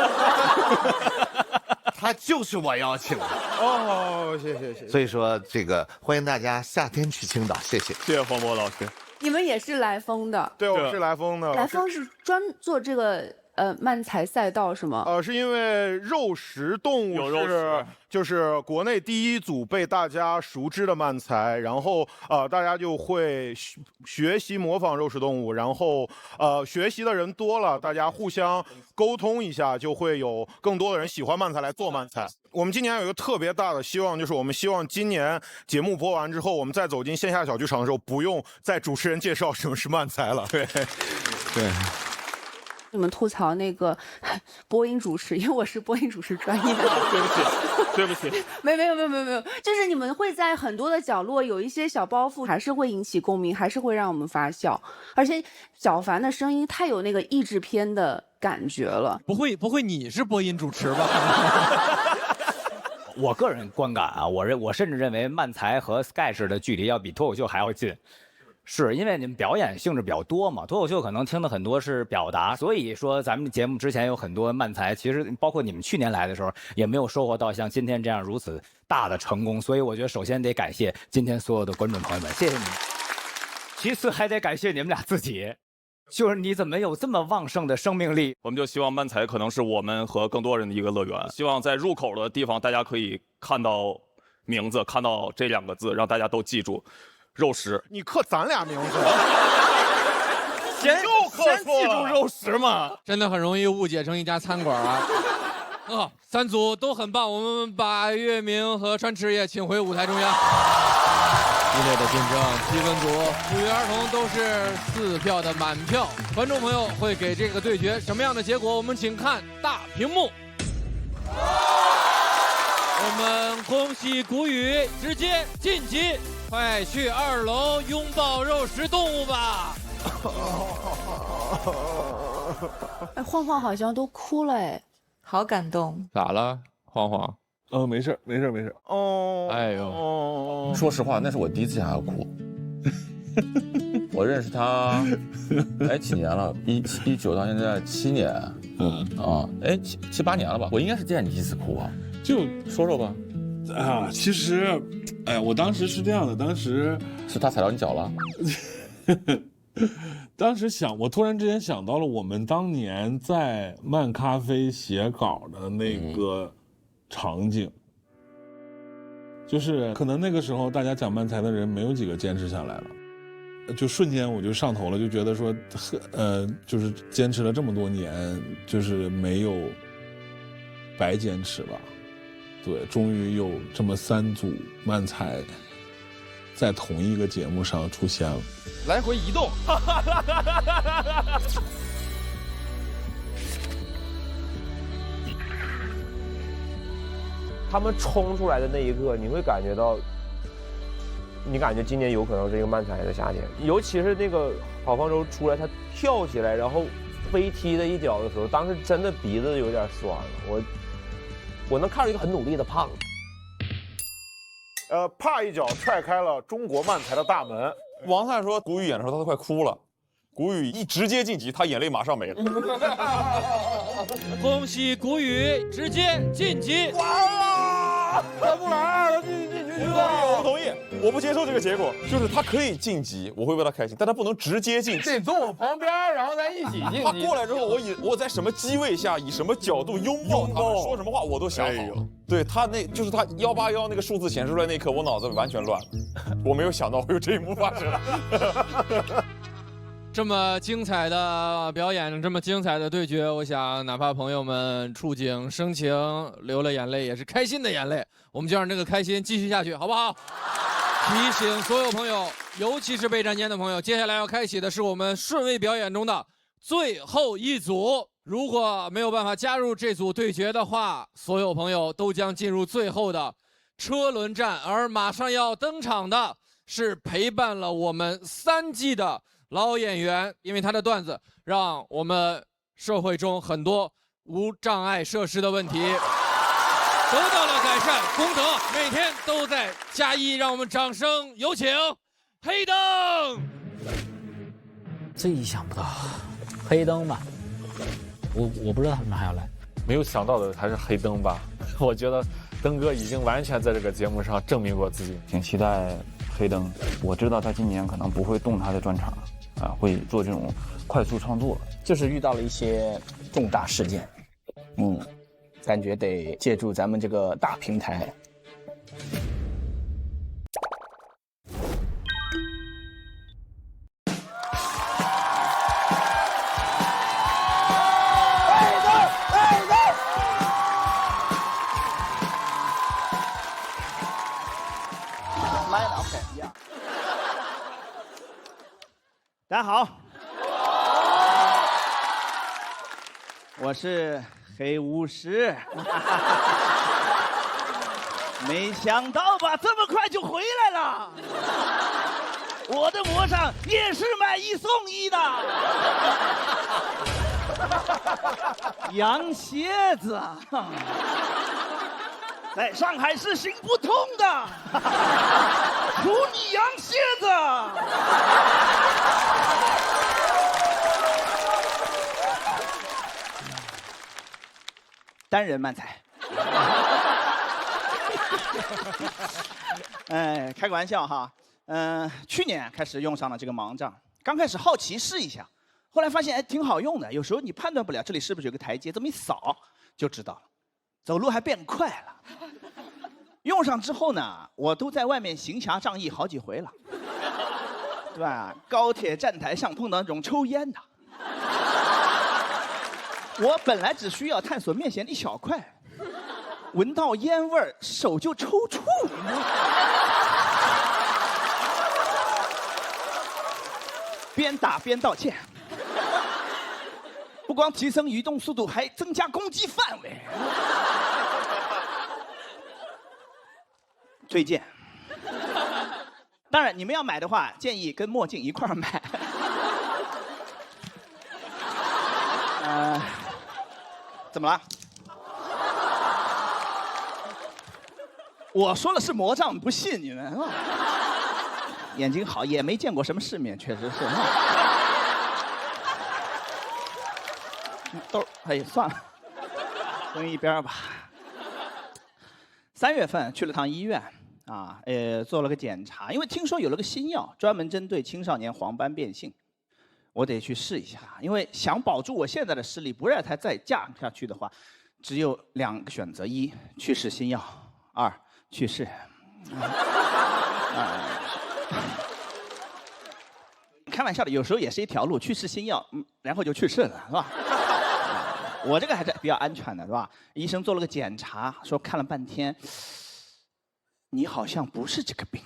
他就是我邀请的。哦，谢谢。所以说这个欢迎大家夏天去青岛，谢谢。谢谢黄渤老师。你们也是来风的？对，我是来风的。来风是专做这个漫才赛道是吗？是因为肉食动物就是国内第一组被大家熟知的漫才，然后大家就会学习模仿肉食动物，然后学习的人多了，大家互相沟通一下，就会有更多的人喜欢漫才来做漫才。我们今年有一个特别大的希望，就是我们希望今年节目播完之后，我们再走进线下小剧场的时候，不用再主持人介绍什么是漫才了。对。你们吐槽那个播音主持，因为我是播音主持专业的。对不起。没有，就是你们会在很多的角落有一些小包袱，还是会引起共鸣，还是会让我们发笑。而且小凡的声音太有那个译制片的感觉了。不会，你是播音主持吧？我个人观感啊，我甚至认为漫才和 sketch 的距离要比脱口秀还要近。是因为你们表演性质比较多嘛，脱口秀可能听的很多是表达，所以说咱们节目之前有很多漫才，其实包括你们去年来的时候也没有收获到像今天这样如此大的成功，所以我觉得首先得感谢今天所有的观众朋友们，谢谢你们。其次还得感谢你们俩自己，就是你怎么有这么旺盛的生命力？我们就希望漫才可能是我们和更多人的一个乐园，希望在入口的地方大家可以看到名字，看到这2个字，让大家都记住。肉食，你刻咱俩名字，先记住肉食嘛，真的很容易误解成一家餐馆啊。3组都很棒，我们把岳明和川池也请回舞台中央。激烈的竞争，7分组不约而同都是4票的满票。观众朋友会给这个对决什么样的结果？我们请看大屏幕。我们恭喜谷雨直接晋级。快去2楼拥抱肉食动物吧！哎，晃晃好像都哭了哎，好感动。咋了，晃晃？没事。哦，哎呦，说实话，那是我第一次想要哭。我认识他，几年了？19到现在7年。7、8年了吧？我应该是见你第一次哭啊。就说说吧。其实，我当时是这样的，当时是他踩到你脚了。当时我突然之间想到了我们当年在漫咖啡写稿的那个场景，就是可能那个时候大家讲漫才的人没有几个坚持下来了，就瞬间我就上头了，就觉得说，就是坚持了这么多年，就是没有白坚持吧。对，终于有这么3组漫才在同一个节目上出现了，来回移动。他们冲出来的那一刻，你会感觉到，你感觉今年有可能是一个漫才的夏天，尤其是那个郝方舟出来，他跳起来然后飞踢的一脚的时候，当时真的鼻子有点酸了，我能看到一个很努力的胖子。啪一脚踹开了中国漫才的大门。王灿说谷雨演的时候他都快哭了，谷雨一直接晋级，他眼泪马上没了。恭喜谷雨直接晋级！完了，他不来了，我不同意，我不接受这个结果。就是他可以晋级，我会为他开心，但他不能直接晋级。得坐我旁边，然后咱一起晋级。他过来之后，我在什么机位下，以什么角度拥抱他们，说什么话我都想好了。对他就是他181那个数字显示出来那一刻，我脑子完全乱了，我没有想到会有这一幕发生。这么精彩的表演，这么精彩的对决，我想哪怕朋友们触景生情，流了眼泪，也是开心的眼泪。我们就让这个开心继续下去，好不好？提醒所有朋友，尤其是备战间的朋友，接下来要开启的是我们顺位表演中的最后一组。如果没有办法加入这组对决的话，所有朋友都将进入最后的车轮战。而马上要登场的是陪伴了我们3季的老演员，因为他的段子让我们社会中很多无障碍设施的问题得到了改善，功德每天都在加一，让我们掌声有请黑灯。真意想不到，黑灯吧，我不知道他们还要来。没有想到的还是黑灯吧，我觉得灯哥已经完全在这个节目上证明过自己。挺期待黑灯，我知道他今年可能不会动他的专场，会做这种快速创作。就是遇到了一些重大事件，感觉得借助咱们这个大平台。大家好，我是黑巫师。没想到吧，这么快就回来了。我的魔杖也是买1送1的。羊蝎子，在上海市行不通的。处你羊蝎子。单人漫才。哎，开个玩笑哈。去年开始用上了这个盲杖，刚开始好奇试一下，后来发现挺好用的。有时候你判断不了这里是不是有个台阶，这么一扫就知道了，走路还变快了。用上之后呢，我都在外面行侠仗义好几回了，对吧？高铁站台上碰到那种抽烟的。我本来只需要探索面前的一小块，闻到烟味儿，手就抽搐。边打边道歉，不光提升移动速度，还增加攻击范围。推荐。当然，你们要买的话，建议跟墨镜一块儿买。怎么了？我说了是魔杖，不信你们。眼睛好，也没见过什么世面，确实是。都，哎，算了，扔一边吧。3月份去了趟医院，做了个检查，因为听说有了个新药，专门针对青少年黄斑变性。我得去试一下，因为想保住我现在的视力，不让它再降下去的话，只有2个选择：一，去试新药；2，去世。开玩笑的，有时候也是一条路，去试新药，然后就去世了，是吧？我这个还是比较安全的，是吧？医生做了个检查，说看了半天，你好像不是这个病。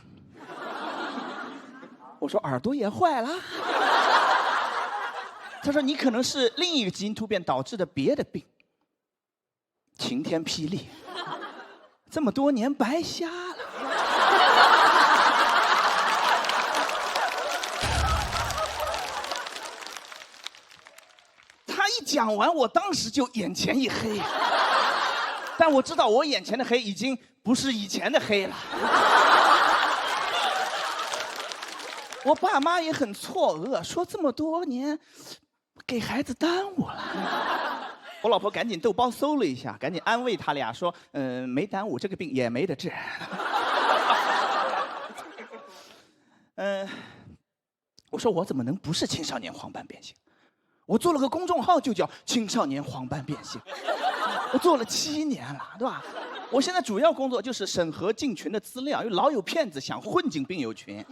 我说耳朵也坏了。他说你可能是另一个基因突变导致的别的病。晴天霹雳，这么多年白瞎了。他一讲完，我当时就眼前一黑，但我知道我眼前的黑已经不是以前的黑了。我爸妈也很错愕，说这么多年给孩子耽误了。我老婆赶紧豆包搜了一下，赶紧安慰他俩说：“没耽误，这个病也没得治。”我说我怎么能不是青少年黄斑变性？我做了个公众号就叫青少年黄斑变性，我做了7年了，对吧？我现在主要工作就是审核进群的资料，因为老有骗子想混进病友群，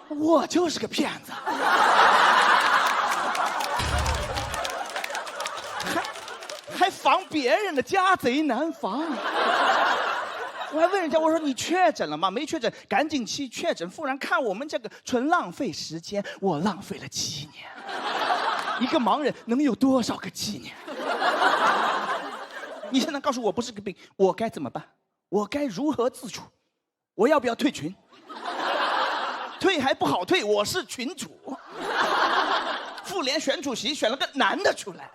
我就是个骗子。还防别人的，家贼难防。我还问人家，我说你确诊了吗？没确诊，赶紧去确诊，不然看我们这个纯浪费时间。我浪费了7年，一个盲人能有多少个7年？你现在告诉我不是个病，我该怎么办？我该如何自处？我要不要退群？退还不好退，我是群主。妇联选主席选了个男的出来。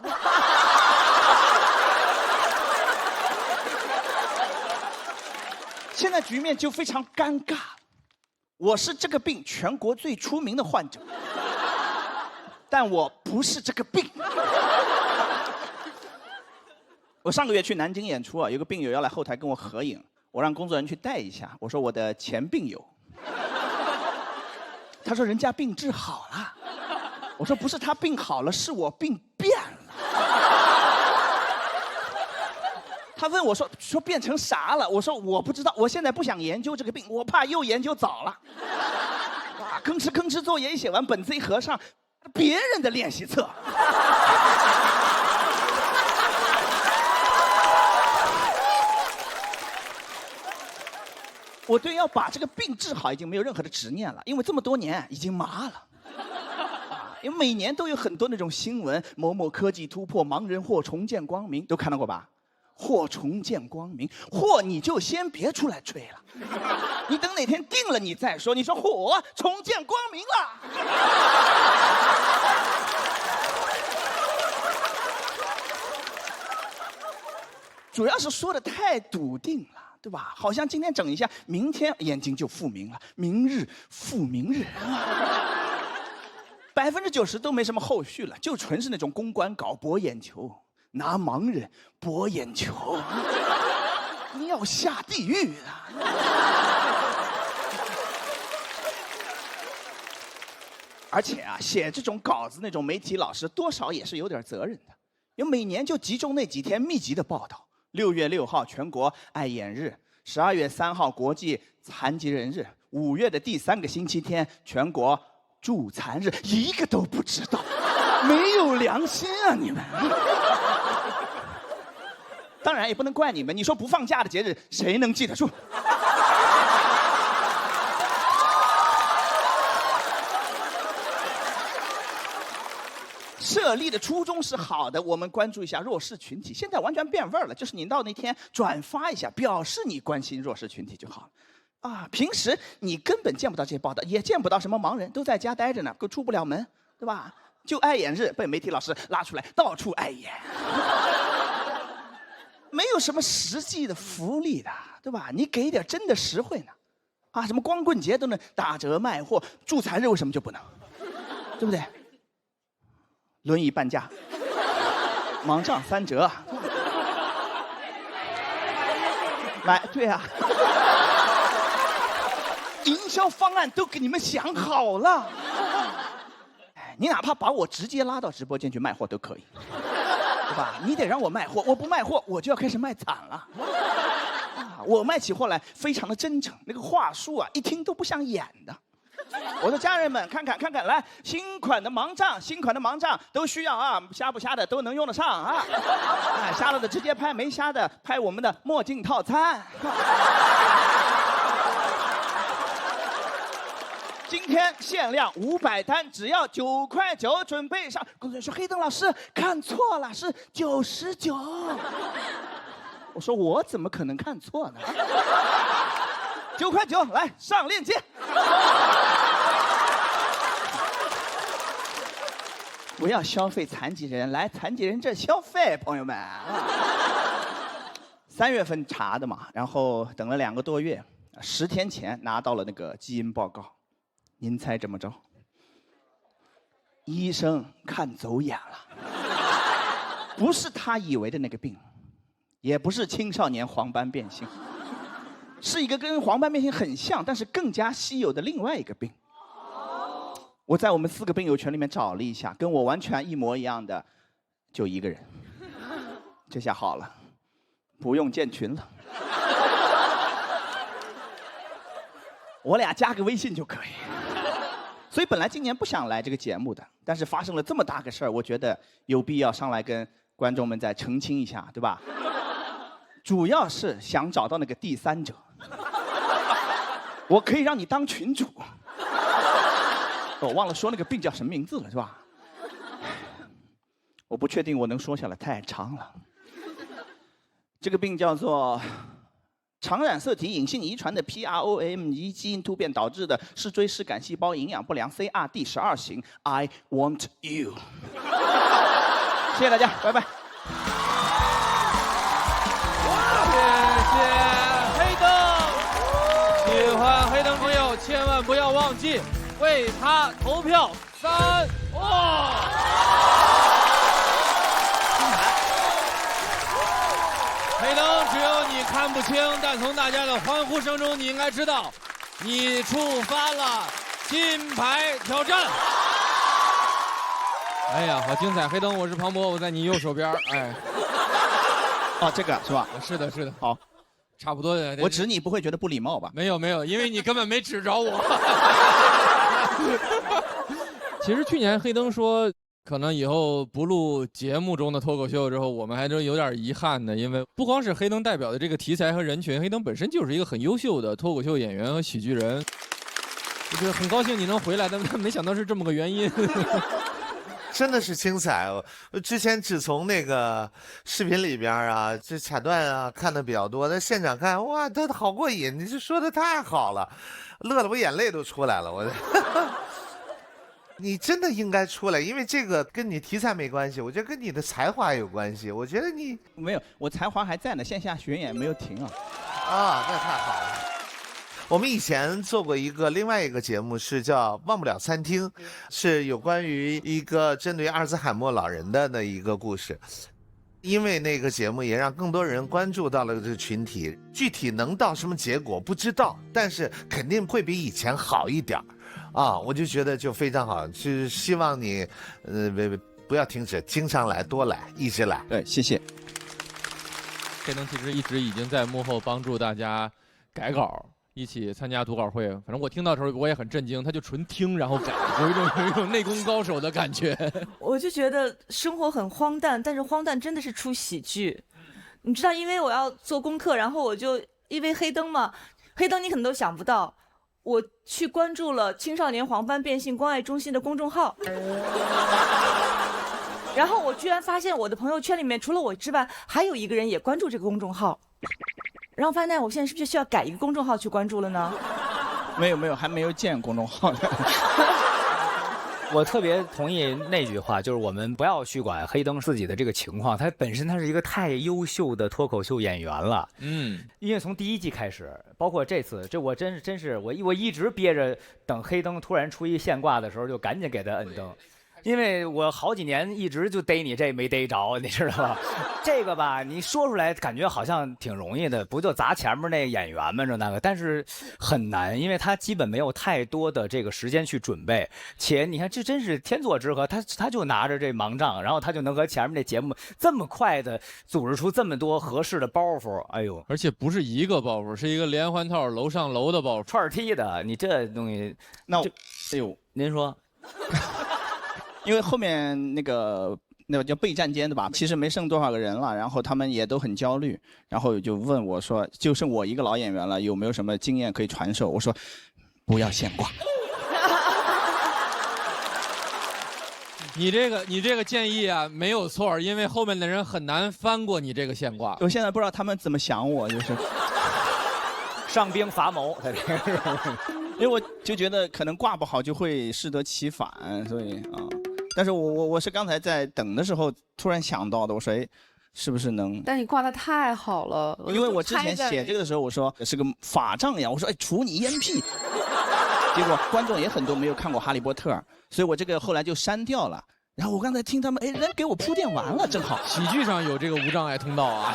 现在局面就非常尴尬，我是这个病全国最出名的患者，但我不是这个病。我上个月去南京演出啊，有个病友要来后台跟我合影，我让工作人员去带一下，我说我的前病友。他说人家病治好了，我说不是他病好了，是我病变了。他问我说变成啥了？我说我不知道，我现在不想研究这个病，我怕又研究早了。哇，吭哧作业一写完，本子一合上，别人的练习册。我对要把这个病治好已经没有任何的执念了，因为这么多年已经麻了。因为每年都有很多那种新闻，某某科技突破，盲人或重见光明，都看到过吧？或重见光明，或你就先别出来吹了，你等哪天定了你再说。你说嚯，重见光明了。主要是说的太笃定了。对吧？好像今天整一下，明天眼睛就复明了，明日复明日，90%都没什么后续了，就纯是那种公关稿博眼球，拿盲人博眼球，你要下地狱啊！而且啊，写这种稿子那种媒体老师多少也是有点责任的，因为每年就集中那几天密集的报道。6月6号全国爱眼日，12月3号国际残疾人日，5月的第3个星期天全国助残日，一个都不知道，没有良心啊你们！当然也不能怪你们，你说不放假的节日谁能记得住？设立的初衷是好的，我们关注一下弱势群体。现在完全变味儿了，就是你到那天转发一下，表示你关心弱势群体就好了。啊，平时你根本见不到这些报道，也见不到什么盲人都在家待着呢，都出不了门，对吧？就爱眼日被媒体老师拉出来，到处爱眼，没有什么实际的福利的，对吧？你给点真的实惠呢，啊，什么光棍节都能打折卖货，助残日为什么就不能？对不对？轮椅半价，盲杖3折，来，对啊，营销方案都给你们想好了。你哪怕把我直接拉到直播间去卖货都可以，对吧？你得让我卖货，我不卖货我就要开始卖惨了。我卖起货来非常的真诚，那个话术啊，一听都不像演的。我的家人们，看看，来，新款的盲杖都需要啊，瞎不瞎的都能用得上啊。瞎了的直接拍，没瞎的拍我们的墨镜套餐。今天限量500单，只要9块9，准备上。工作人员说：“黑灯老师看错了，是99。”我说：“我怎么可能看错呢？9块9，来上链接。”不要消费残疾人，来残疾人这消费，朋友们。3月份查的嘛，然后等了2个多月，10天前拿到了那个基因报告。您猜怎么着？医生看走眼了，不是他以为的那个病，也不是青少年黄斑变性，是一个跟黄斑变性很像，但是更加稀有的另外一个病。我在我们4个病友群里面找了一下，跟我完全一模一样的，就1个人。这下好了，不用建群了，我俩加个微信就可以。所以本来今年不想来这个节目的，但是发生了这么大个事儿，我觉得有必要上来跟观众们再澄清一下，对吧？主要是想找到那个第三者，我可以让你当群主。我忘了说那个病叫什么名字了，是吧？我不确定我能说下来，太长了。这个病叫做常染色体隐性遗传的 PROME 基因突变导致的视锥视杆细胞营养不良 CRD12 型 I want you。谢谢大家，拜拜。谢谢黑灯，喜欢黑灯朋友千万不要忘记为他投票3、2。黑灯，只有你看不清，但从大家的欢呼声中，你应该知道，你触发了金牌挑战。哎呀，好精彩！黑灯，我是庞博，我在你右手边。哎，哦，这个是吧？是的，是的。好，差不多的。我指你不会觉得不礼貌吧？没有没有，因为你根本没指着我。其实去年黑灯说，可能以后不录节目中的脱口秀之后，我们还真有点遗憾的，因为不光是黑灯代表的这个题材和人群，黑灯本身就是一个很优秀的脱口秀演员和喜剧人。就是很高兴你能回来，但没想到是这么个原因。真的是精彩哦！我之前只从那个视频里边啊，这卡段啊看的比较多，在现场看，哇，他好过瘾！你这说的太好了，乐得我眼泪都出来了。我，你真的应该出来，因为这个跟你题材没关系，我觉得跟你的才华有关系。我觉得你没有，我才华还在呢，线下巡演没有停啊。啊，那太好了。我们以前做过另外一个节目，是叫《忘不了餐厅》，是有关于一个针对阿尔兹海默老人的一个故事。因为那个节目也让更多人关注到了这个群体，具体能到什么结果不知道，但是肯定会比以前好一点啊！我就觉得就非常好，是希望你不要停止，经常来，多来，一直来。对，谢谢。黑灯其实一直已经在幕后帮助大家改稿。一起参加读稿会，反正我听到的时候我也很震惊，他就纯听然后改，有一种内功高手的感觉。我就觉得生活很荒诞，但是荒诞真的是出喜剧。你知道，因为我要做功课，然后我就因为黑灯嘛，黑灯你可能都想不到，我去关注了青少年黄斑变性关爱中心的公众号。然后我居然发现我的朋友圈里面除了我之外，还有一个人也关注这个公众号。然后发现我现在是不是需要改一个公众号去关注了呢？没有，还没有建公众号呢。我特别同意那句话，就是我们不要去管黑灯自己的这个情况，他本身他是一个太优秀的脱口秀演员了。因为从第一季开始，包括这次，这我真是我一直憋着等黑灯突然出一现挂的时候，就赶紧给他摁灯。因为我好几年一直就逮你这没逮着，你知道吧？这个吧，你说出来感觉好像挺容易的，不就砸前面那演员们那个，但是很难，因为他基本没有太多的这个时间去准备，且你看这真是天作之合，他就拿着这盲杖，然后他就能和前面那节目这么快的组织出这么多合适的包袱，哎呦，而且不是一个包袱，是一个连环套楼上楼的包袱，串踢的，你这东西，那哎呦，您说。因为后面那个叫备战间的吧，其实没剩多少个人了，然后他们也都很焦虑，然后就问我说，就剩我一个老演员了，有没有什么经验可以传授？我说，不要现挂。你这个建议啊没有错，因为后面的人很难翻过你这个现挂。我现在不知道他们怎么想我，就是上兵伐谋，因为我就觉得可能挂不好就会适得其反，所以啊。但是我是刚才在等的时候突然想到的，我说哎，是不是能？但你挂得太好了，因为我之前写这个的时候，我说是个法杖呀，我说哎，除你烟屁。结果观众也很多没有看过《哈利波特》，所以我这个后来就删掉了。然后我刚才听他们，哎，人给我铺垫完了，正好。喜剧上有这个无障碍通道啊，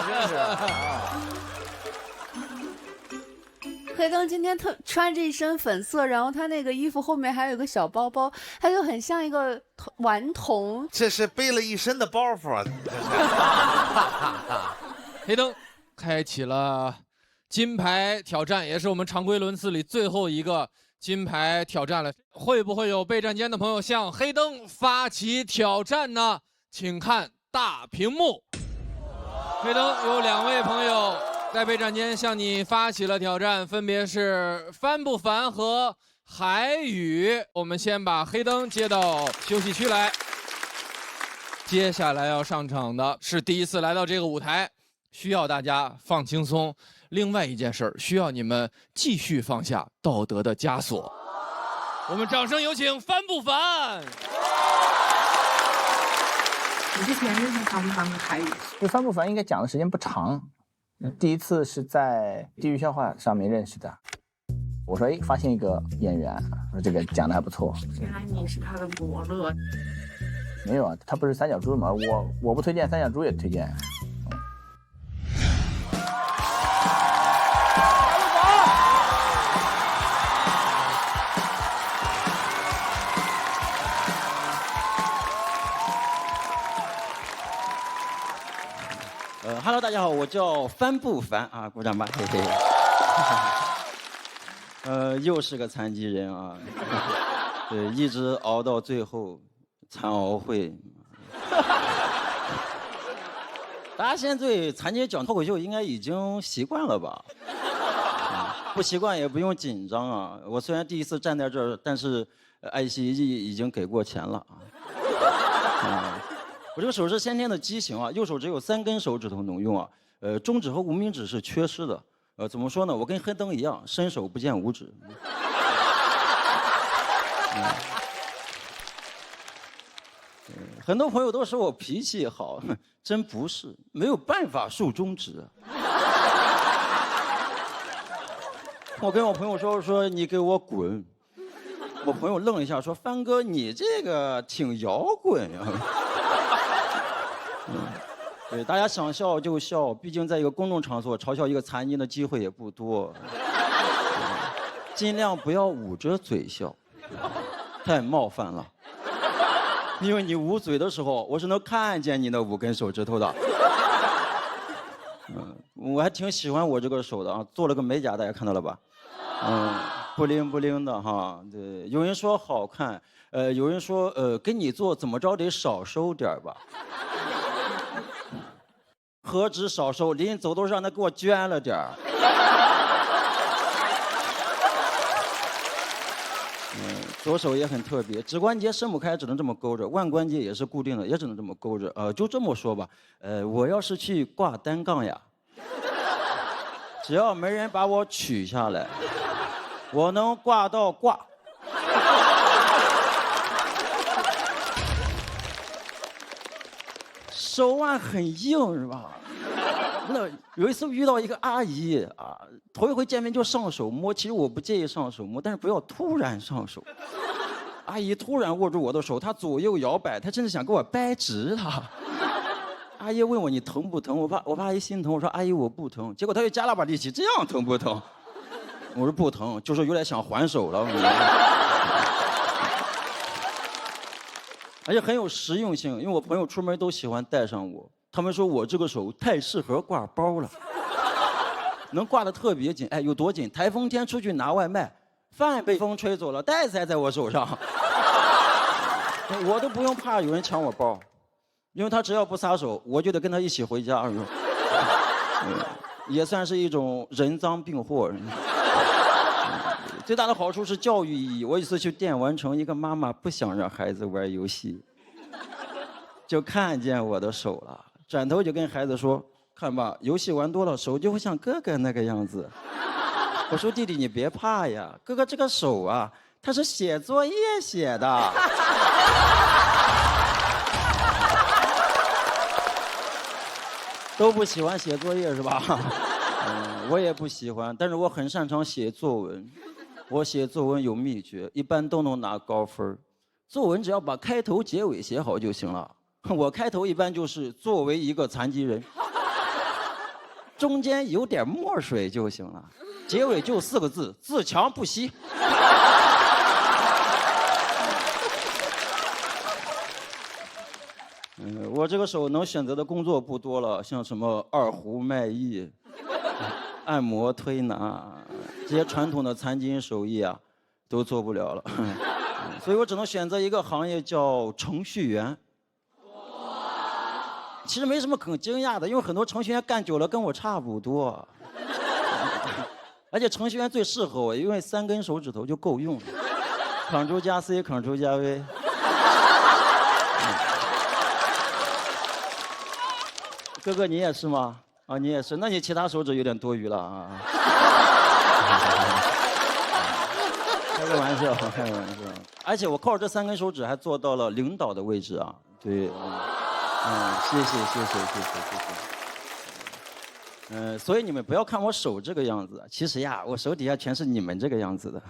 真是。黑灯今天穿着一身粉色，然后他那个衣服后面还有个小包包，他就很像一个顽童。这是背了一身的包袱。黑灯开启了金牌挑战，也是我们常规轮次里最后一个金牌挑战了。会不会有备战间的朋友向黑灯发起挑战呢？请看大屏幕。黑灯有2位朋友在备战间向你发起了挑战，分别是帆不凡和海宇。我们先把黑灯接到休息区来。接下来要上场的是第一次来到这个舞台，需要大家放轻松。另外一件事需要你们继续放下道德的枷锁。我们掌声有请帆不凡。你之前认识帆不凡和海宇？就帆不凡应该讲的时间不长。第一次是在地狱笑话上面认识的。我说，哎，发现一个演员，说这个讲的还不错。原来你是他的伯乐。没有啊，他不是三角猪吗？我不推荐，三角猪也推荐。Hello， 大家好，我叫帆不凡啊，鼓掌吧，嘿嘿。又是个残疾人啊，对，一直熬到最后，残奥会。大家现在对残疾人讲脱口秀应该已经习惯了吧？不习惯也不用紧张啊。我虽然第一次站在这儿，但是爱奇艺已经给过钱了啊。我这个手是先天的畸形啊，右手只有3根手指头能用啊，中指和无名指是缺失的。怎么说呢？我跟黑灯一样，伸手不见五指。很多朋友都说我脾气好，真不是，没有办法竖中指。我跟我朋友说你给我滚，我朋友愣了一下说帆哥你这个挺摇滚呀。对，大家想笑就笑，毕竟在一个公众场所嘲笑一个残疾人的机会也不多，尽量不要捂着嘴笑，太冒犯了。因为你捂嘴的时候，我是能看见你的5根手指头的。我还挺喜欢我这个手的啊，做了个美甲，大家看到了吧？不灵不灵的哈。对，有人说好看，有人说跟你做怎么着得少收点吧。何止少收，临走都让他给我捐了点儿。左手也很特别，指关节伸不开，只能这么勾着；腕关节也是固定的，也只能这么勾着。就这么说吧，我要是去挂单杠呀，只要没人把我取下来，我能挂到挂。手腕很硬是吧？那有一次遇到一个阿姨啊，头一回见面就上手摸，其实我不介意上手摸，但是不要突然上手。阿姨突然握住我的手，她左右摇摆，她真的想给我掰直了。阿姨问我你疼不疼？我怕阿姨心疼，我说阿姨我不疼。结果她又加了把力气，这样疼不疼？我说不疼，就是有点想还手了。而且很有实用性，因为我朋友出门都喜欢带上我，他们说我这个手太适合挂包了，能挂得特别紧。哎，有多紧？台风天出去拿外卖，饭被风吹走了，袋子还在我手上，我都不用怕有人抢我包，因为他只要不撒手，我就得跟他一起回家。也算是一种人赃并获。最大的好处是教育意义。我有一次去电玩城，一个妈妈不想让孩子玩游戏，就看见我的手了，转头就跟孩子说：“看吧，游戏玩多了，手就会像哥哥那个样子。”我说：“弟弟，你别怕呀，哥哥这个手啊，他是写作业写的。”都不喜欢写作业是吧？我也不喜欢，但是我很擅长写作文。我写作文有秘诀，一般都能拿高分。作文只要把开头结尾写好就行了。我开头一般就是作为一个残疾人，中间有点墨水就行了，结尾就4个字：自强不息。我这个手能选择的工作不多了，像什么二胡卖艺、按摩推拿，这些传统的残疾人手艺啊，都做不了了。所以我只能选择一个行业，叫程序员。其实没什么可惊讶的，因为很多程序员干久了跟我差不多。而且程序员最适合我，因为3根手指头就够用了。Ctrl 加 C，Ctrl 加 V。哥哥，你也是吗？啊，你也是，那你其他手指有点多余了啊。开个玩笑，开个玩笑。而且我靠着这3根手指还做到了领导的位置啊。对，谢谢。所以你们不要看我手这个样子，其实呀，我手底下全是你们这个样子的。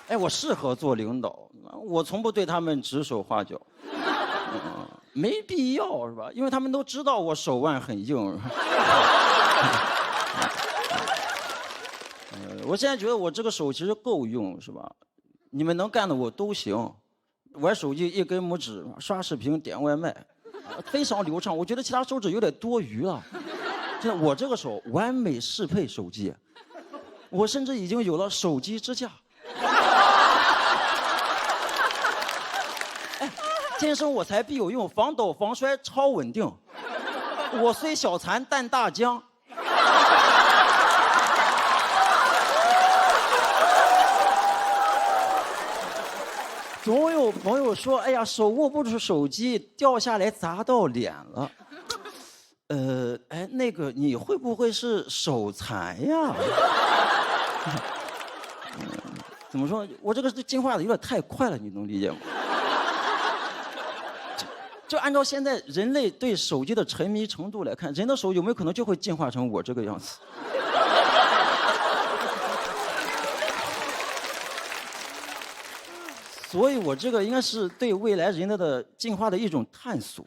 哎，我适合做领导，我从不对他们指手画脚，没必要是吧？因为他们都知道我手腕很硬。我现在觉得我这个手其实够用，是吧？你们能干的我都行，玩手机一根拇指，刷视频点外卖，非常流畅。我觉得其他手指有点多余了。真的，我这个手完美适配手机，我甚至已经有了手机支架。哎，天生我材必有用，防抖防摔超稳定。我虽小残但大将。总有朋友说：“哎呀，手握不住手机，掉下来砸到脸了。”哎，那个你会不会是手残呀？怎么说？我这个进化的有点太快了，你能理解吗？就按照现在人类对手机的沉迷程度来看，人的手有没有可能就会进化成我这个样子？所以我这个应该是对未来人类的进化的一种探索。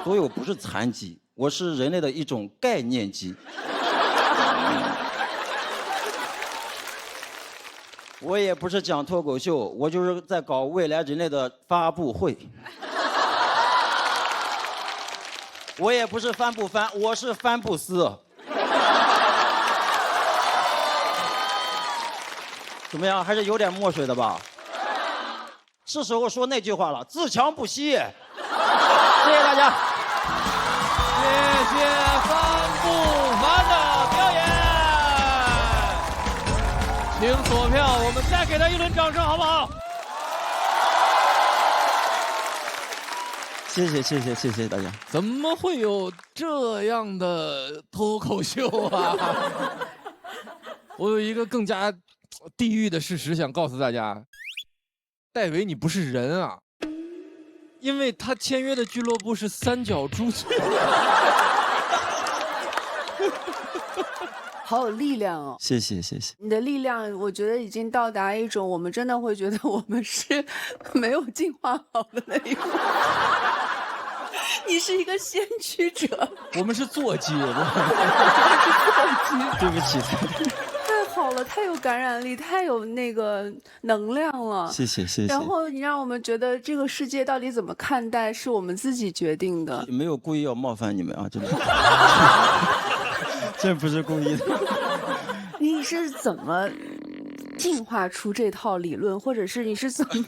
所以我不是残疾，我是人类的一种概念机。我也不是讲脱口秀，我就是在搞未来人类的发布会。我也不是帆布帆，我是帆布斯。怎么样？还是有点墨水的吧？是时候说那句话了，自强不息。谢谢大家。谢谢帆布帆的表演，请锁票，我们再给他一轮掌声，好不好？谢谢大家。怎么会有这样的脱口秀啊？我有一个更加地狱的事实想告诉大家，戴维你不是人啊，因为他签约的俱乐部是三角猪。好有力量哦！谢谢。你的力量，我觉得已经到达一种我们真的会觉得我们是没有进化好的那一步。你是一个先驱者，我们是坐骑，对不起。太好了，太有感染力，太有那个能量了。谢谢。然后你让我们觉得这个世界到底怎么看待，是我们自己决定的。没有故意要冒犯你们啊，真的。这不是故意的。你是怎么进化出这套理论，或者是你是怎么？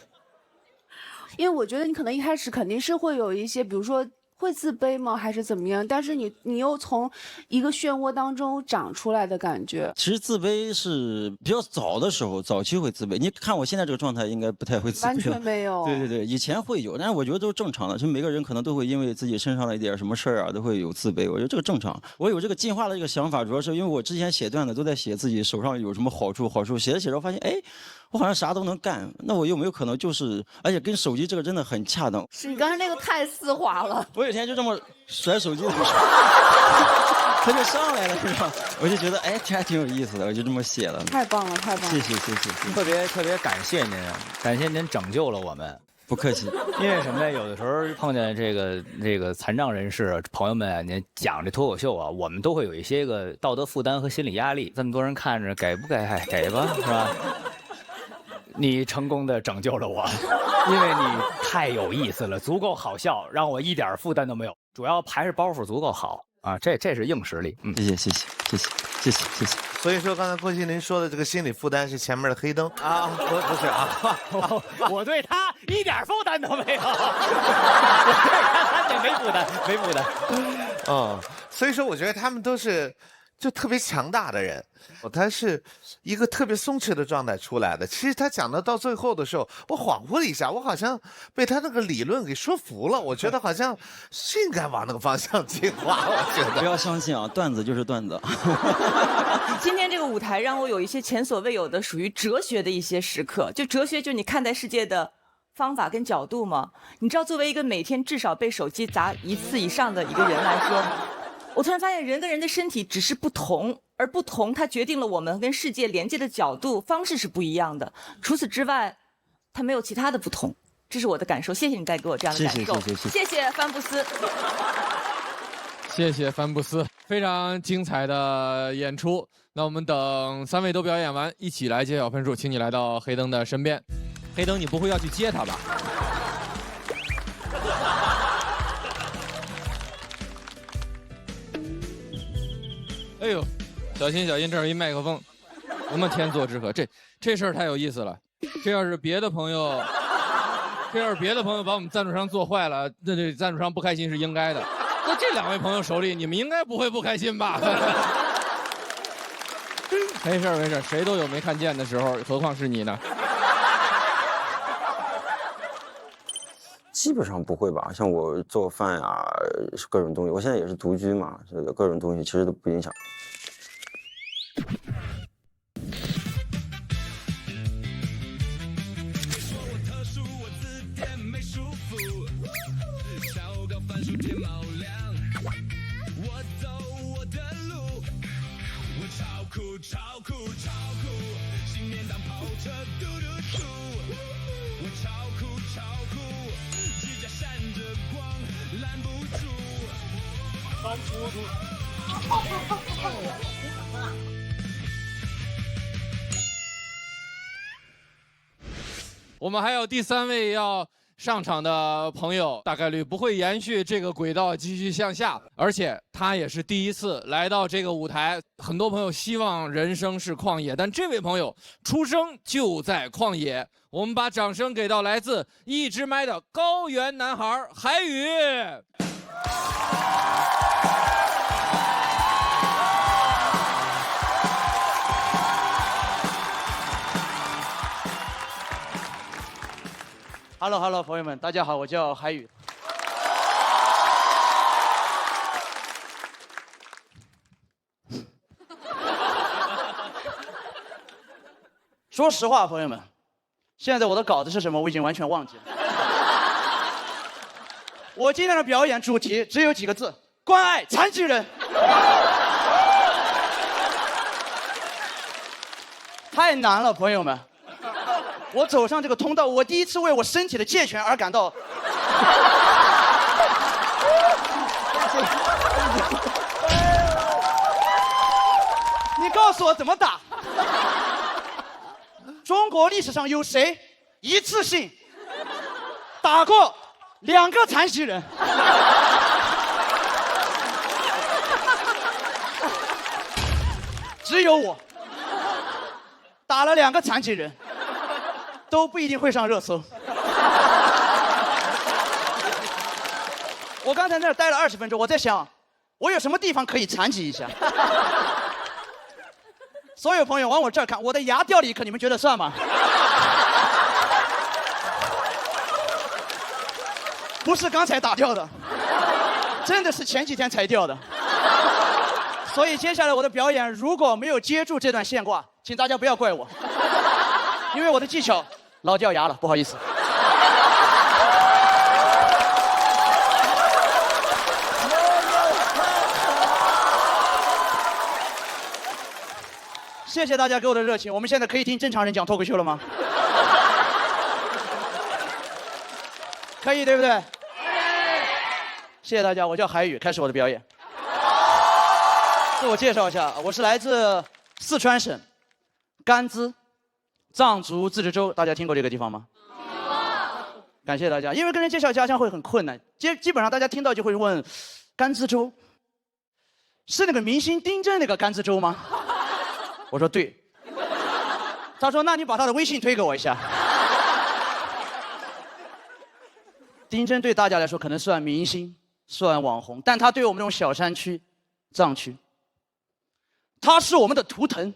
因为我觉得你可能一开始肯定是会有一些，比如说会自卑吗，还是怎么样？但是你又从一个漩涡当中长出来的感觉。其实自卑是比较早的时候，早期会自卑。你看我现在这个状态，应该不太会自卑。完全没有。对，以前会有，但是我觉得都是正常的。就每个人可能都会因为自己身上的一点什么事儿啊，都会有自卑。我觉得这个正常。我有这个进化的这个想法，主要是因为我之前写段子都在写自己手上有什么好处，写着写着发现，哎，我好像啥都能干。那我有没有可能就是，而且跟手机这个真的很恰当。是你刚才那个太丝滑了。我有天就这么甩手机的时候，他就上来了，是吧？我就觉得哎，这还挺有意思的，我就这么写了。太棒了，谢谢。特别感谢您，感谢您拯救了我们。不客气。因为什么呢？有的时候碰见这个残障人士朋友们啊，您讲这脱口秀啊，我们都会有一些个道德负担和心理压力。这么多人看着，给不给？给吧，是吧？你成功的拯救了我，因为你太有意思了，足够好笑，让我一点负担都没有。主要还是包袱足够好啊，这是硬实力。谢谢。所以说刚才郭麒麟说的这个心理负担是前面的黑灯啊，不是啊，我对他一点负担都没有，没负担。所以说我觉得他们都是就特别强大的人，他是一个特别松弛的状态出来的。其实他讲到最后的时候，我恍惚了一下，我好像被他那个理论给说服了。我觉得好像是应该往那个方向进化。我觉得不要相信啊，段子就是段子。今天这个舞台让我有一些前所未有的属于哲学的一些时刻。就哲学，就是你看待世界的方法跟角度吗？你知道，作为一个每天至少被手机砸1次以上的一个人来说，我突然发现人跟人的身体只是不同，而不同它决定了我们跟世界连接的角度方式是不一样的。除此之外，它没有其他的不同。这是我的感受。谢谢你带给我这样的感受。谢谢帆布斯。谢谢帆布斯，非常精彩的演出。那我们等3位都表演完，一起来揭晓分数。请你来到黑灯的身边。黑灯，你不会要去接他吧？哎呦，小心小心，这儿有一麦克风。我们天作之合，这事儿太有意思了。这要是别的朋友把我们赞助商做坏了，那这赞助商不开心是应该的。在这2位朋友手里，你们应该不会不开心吧？没事没事，谁都有没看见的时候，何况是你呢？基本上不会吧，像我做饭呀，各种东西，我现在也是独居嘛，这个各种东西其实都不影响。我们还有第3位要上场的朋友，大概率不会延续这个轨道继续向下，而且他也是第一次来到这个舞台。很多朋友希望人生是旷野，但这位朋友出生就在旷野。我们把掌声给到来自一支麦的高原男孩海宇。Hello， 朋友们，大家好，我叫海宇。说实话，朋友们，现在我的稿子是什么，我已经完全忘记了。我今天的表演主题只有几个字：关爱残疾人。太难了，朋友们。我走上这个通道，我第一次为我身体的健全而感到。你告诉我怎么打？中国历史上有谁一次性打过2个残疾人？只有我打了2个残疾人。都不一定会上热搜。我刚才在那儿待了20分钟，我在想，我有什么地方可以残疾一下？所有朋友往我这儿看，我的牙掉了一颗，你们觉得算吗？不是刚才打掉的，真的是前几天才掉的。所以接下来我的表演如果没有接住这段线挂，请大家不要怪我。因为我的技巧老掉牙了，不好意思。谢谢大家给我的热情，我们现在可以听正常人讲脱口秀了吗？可以，对不对？谢谢大家，我叫海宇，开始我的表演。自我介绍一下，我是来自四川省甘孜藏族自治州，大家听过这个地方吗？感谢大家，因为跟人介绍家乡会很困难，基本上大家听到就会问，甘孜州是那个明星丁真那个甘孜州吗？我说对。他说那你把他的微信推给我一下。丁真对大家来说可能算明星，算网红，但他对我们这种小山区、藏区，他是我们的图腾。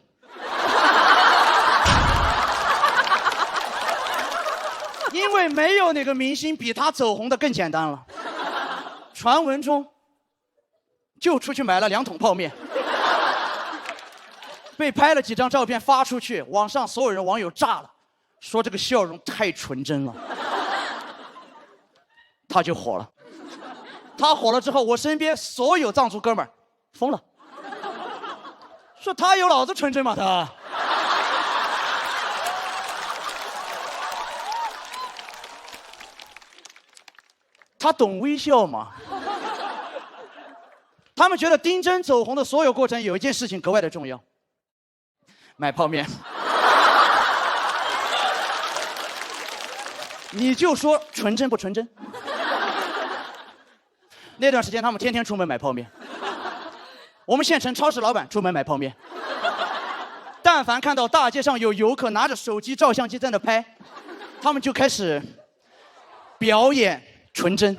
因为没有哪个明星比他走红的更简单了。传闻中，就出去买了2桶泡面，被拍了几张照片发出去，网上所有人网友炸了，说这个笑容太纯真了。他就火了。他火了之后，我身边所有藏族哥们儿疯了，说他有老子纯真吗？他懂微笑吗？他们觉得丁真走红的所有过程有一件事情格外的重要，买泡面。你就说纯真不纯真？那段时间他们天天出门买泡面，我们县城超市老板出门买泡面，但凡看到大街上有游客拿着手机照相机在那拍，他们就开始表演纯真。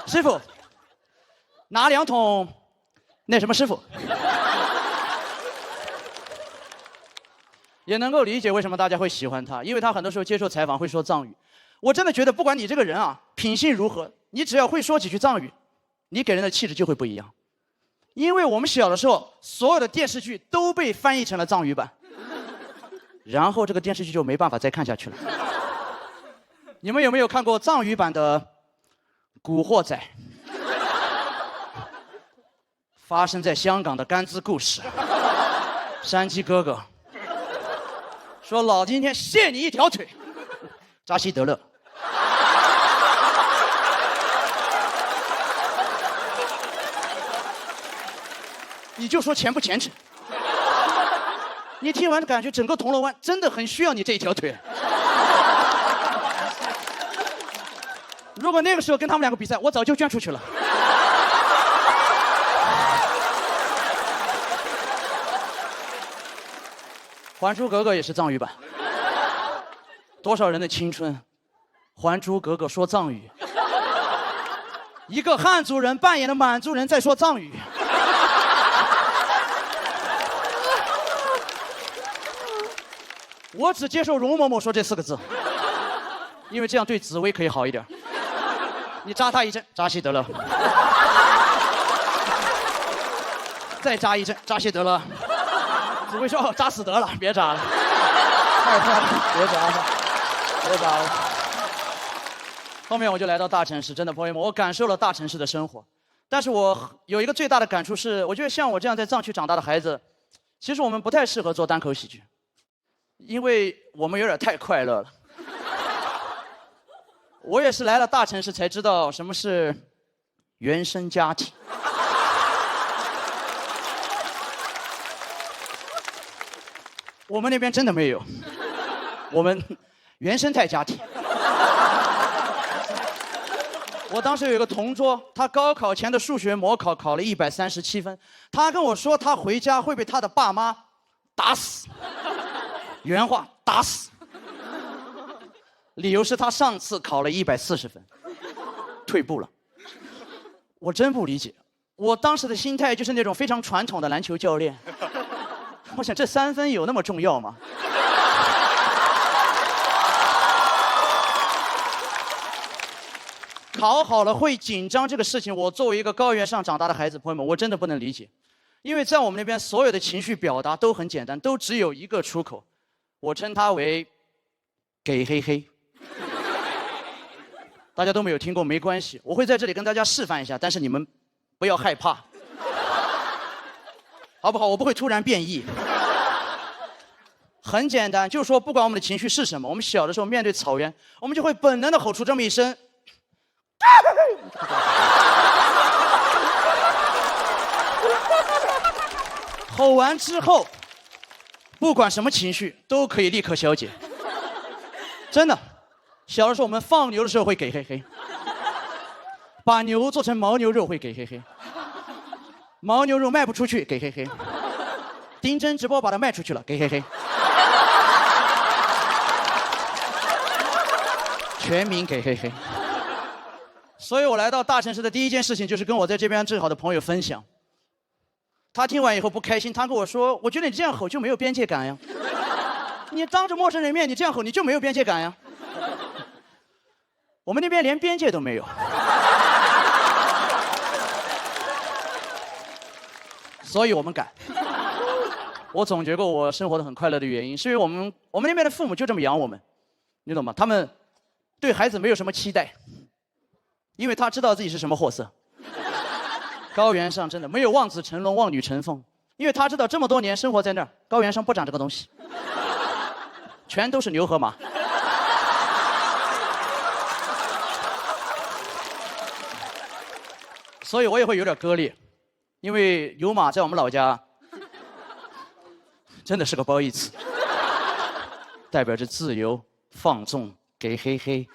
师傅，拿2桶那什么师傅。也能够理解为什么大家会喜欢他，因为他很多时候接受采访会说藏语。我真的觉得不管你这个人啊品性如何，你只要会说几句藏语，你给人的气质就会不一样。因为我们小的时候所有的电视剧都被翻译成了藏语版，然后这个电视剧就没办法再看下去了。你们有没有看过藏语版的《古惑仔》？发生在香港的甘孜故事。山鸡哥哥说：“老子今天卸你一条腿。”扎西德勒。你就说虔不虔诚？你听完感觉整个铜锣湾真的很需要你这一条腿。如果那个时候跟他们2个比赛，我早就捐出去了。《还珠格格》也是藏语版，多少人的青春，《还珠格格》说藏语，一个汉族人扮演的满族人在说藏语。我只接受容嬷嬷说这4个字，因为这样对紫薇可以好一点。你扎他一针，扎西德勒；再扎一针，扎西德勒。紫薇说：“哦，扎死得了，别扎了，太快了，别扎了，别扎了。”后面我就来到大城市，真的朋友们，我感受了大城市的生活。但是我有一个最大的感触是，我觉得像我这样在藏区长大的孩子，其实我们不太适合做单口喜剧，因为我们有点太快乐了。我也是来了大城市才知道什么是原生家庭。我们那边真的没有，我们原生态家庭。我当时有一个同桌，他高考前的数学模考考了137分，他跟我说他回家会被他的爸妈打死，原话打死。理由是他上次考了140分，退步了。我真不理解，我当时的心态就是那种非常传统的篮球教练。我想这3分有那么重要吗？考好了会紧张这个事情，我作为一个高原上长大的孩子，朋友们，我真的不能理解。因为在我们那边，所有的情绪表达都很简单，都只有一个出口，我称它为“给黑黑”。大家都没有听过，没关系，我会在这里跟大家示范一下，但是你们不要害怕，好不好？我不会突然变异。很简单，就是说，不管我们的情绪是什么，我们小的时候面对草原，我们就会本能的吼出这么一声。吼完之后，不管什么情绪都可以立刻消解。真的，小的时候我们放牛的时候会给黑黑，把牛做成牦牛肉会给黑黑，牦牛肉卖不出去给黑黑，丁真直播把它卖出去了给黑黑，全民给黑黑。所以我来到大城市的第一件事情就是跟我在这边最好的朋友分享。他听完以后不开心，他跟我说：“我觉得你这样吼就没有边界感呀，你当着陌生人面你这样吼你就没有边界感呀。”我们那边连边界都没有。所以我们敢。我总结过我生活的很快乐的原因，是因为我们那边的父母就这么养我们，你懂吗？他们对孩子没有什么期待，因为他知道自己是什么货色。高原上真的没有望子成龙、望女成凤，因为他知道这么多年生活在那儿，高原上不长这个东西，全都是牛和马。所以我也会有点割裂，因为牛马在我们老家真的是个褒义词，代表着自由、放纵、给嘿嘿。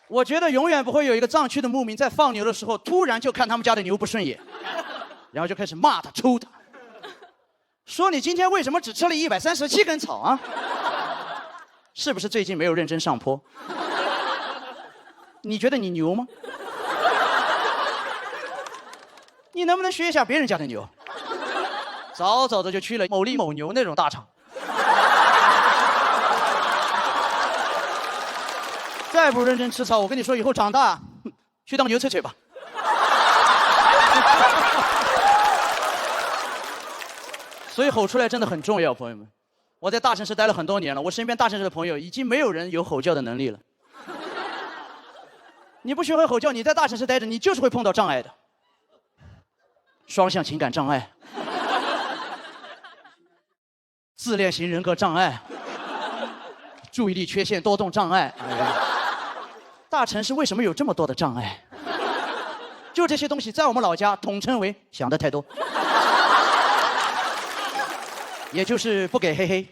我觉得永远不会有一个藏区的牧民在放牛的时候，突然就看他们家的牛不顺眼，然后就开始骂他、抽他，说你今天为什么只吃了137根草啊？是不是最近没有认真上坡？你觉得你牛吗？你能不能学一下别人家的牛？早早的就去了某利某牛那种大厂。再不认真吃草，我跟你说，以后长大去当牛吹吹吧。所以吼出来真的很重要，朋友们。我在大城市待了很多年了，我身边大城市的朋友已经没有人有吼叫的能力了。你不学会吼叫，你在大城市待着，你就是会碰到障碍的。双向情感障碍、自恋型人格障碍、注意力缺陷多动障碍。大城市为什么有这么多的障碍？就这些东西在我们老家统称为想得太多，也就是不给嘿嘿。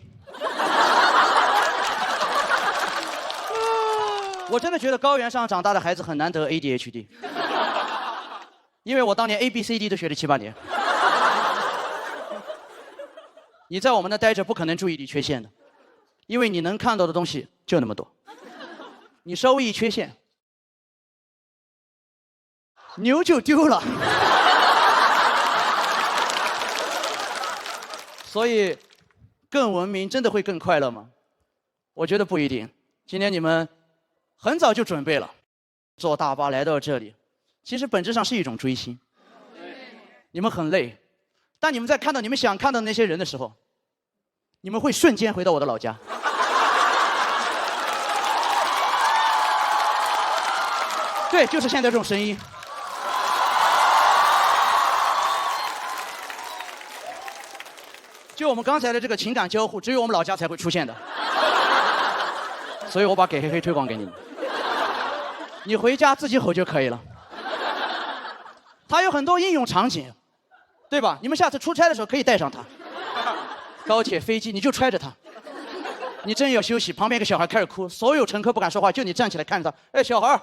我真的觉得高原上长大的孩子很难得 ADHD， 因为我当年 ABCD 都学了7、8年。你在我们那待着不可能注意力缺陷的，因为你能看到的东西就那么多。你稍微一缺陷，牛就丢了。所以，更文明真的会更快乐吗？我觉得不一定。今天你们很早就准备了，坐大巴来到这里，其实本质上是一种追星。你们很累，但你们在看到你们想看到的那些人的时候，你们会瞬间回到我的老家。对，就是现在这种声音。就我们刚才的这个情感交互，只有我们老家才会出现的。所以我把给嘿嘿推广给你们，你回家自己吼就可以了。它有很多应用场景，对吧？你们下次出差的时候可以带上它。高铁、飞机你就揣着它。你真要休息，旁边一个小孩开始哭，所有乘客不敢说话，就你站起来看着他。哎，小孩。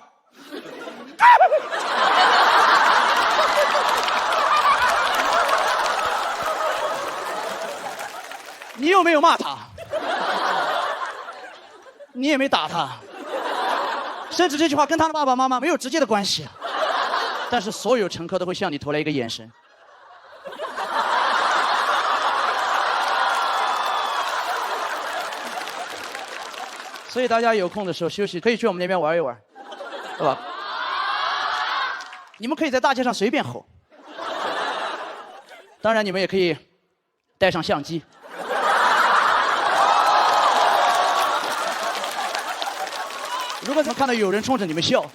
你有没有骂他？你也没打他，甚至这句话跟他的爸爸妈妈没有直接的关系，但是所有乘客都会向你投来一个眼神。所以大家有空的时候休息，可以去我们那边玩一玩，对吧？你们可以在大街上随便吼，当然你们也可以带上相机。如果你们看到有人冲着你们笑，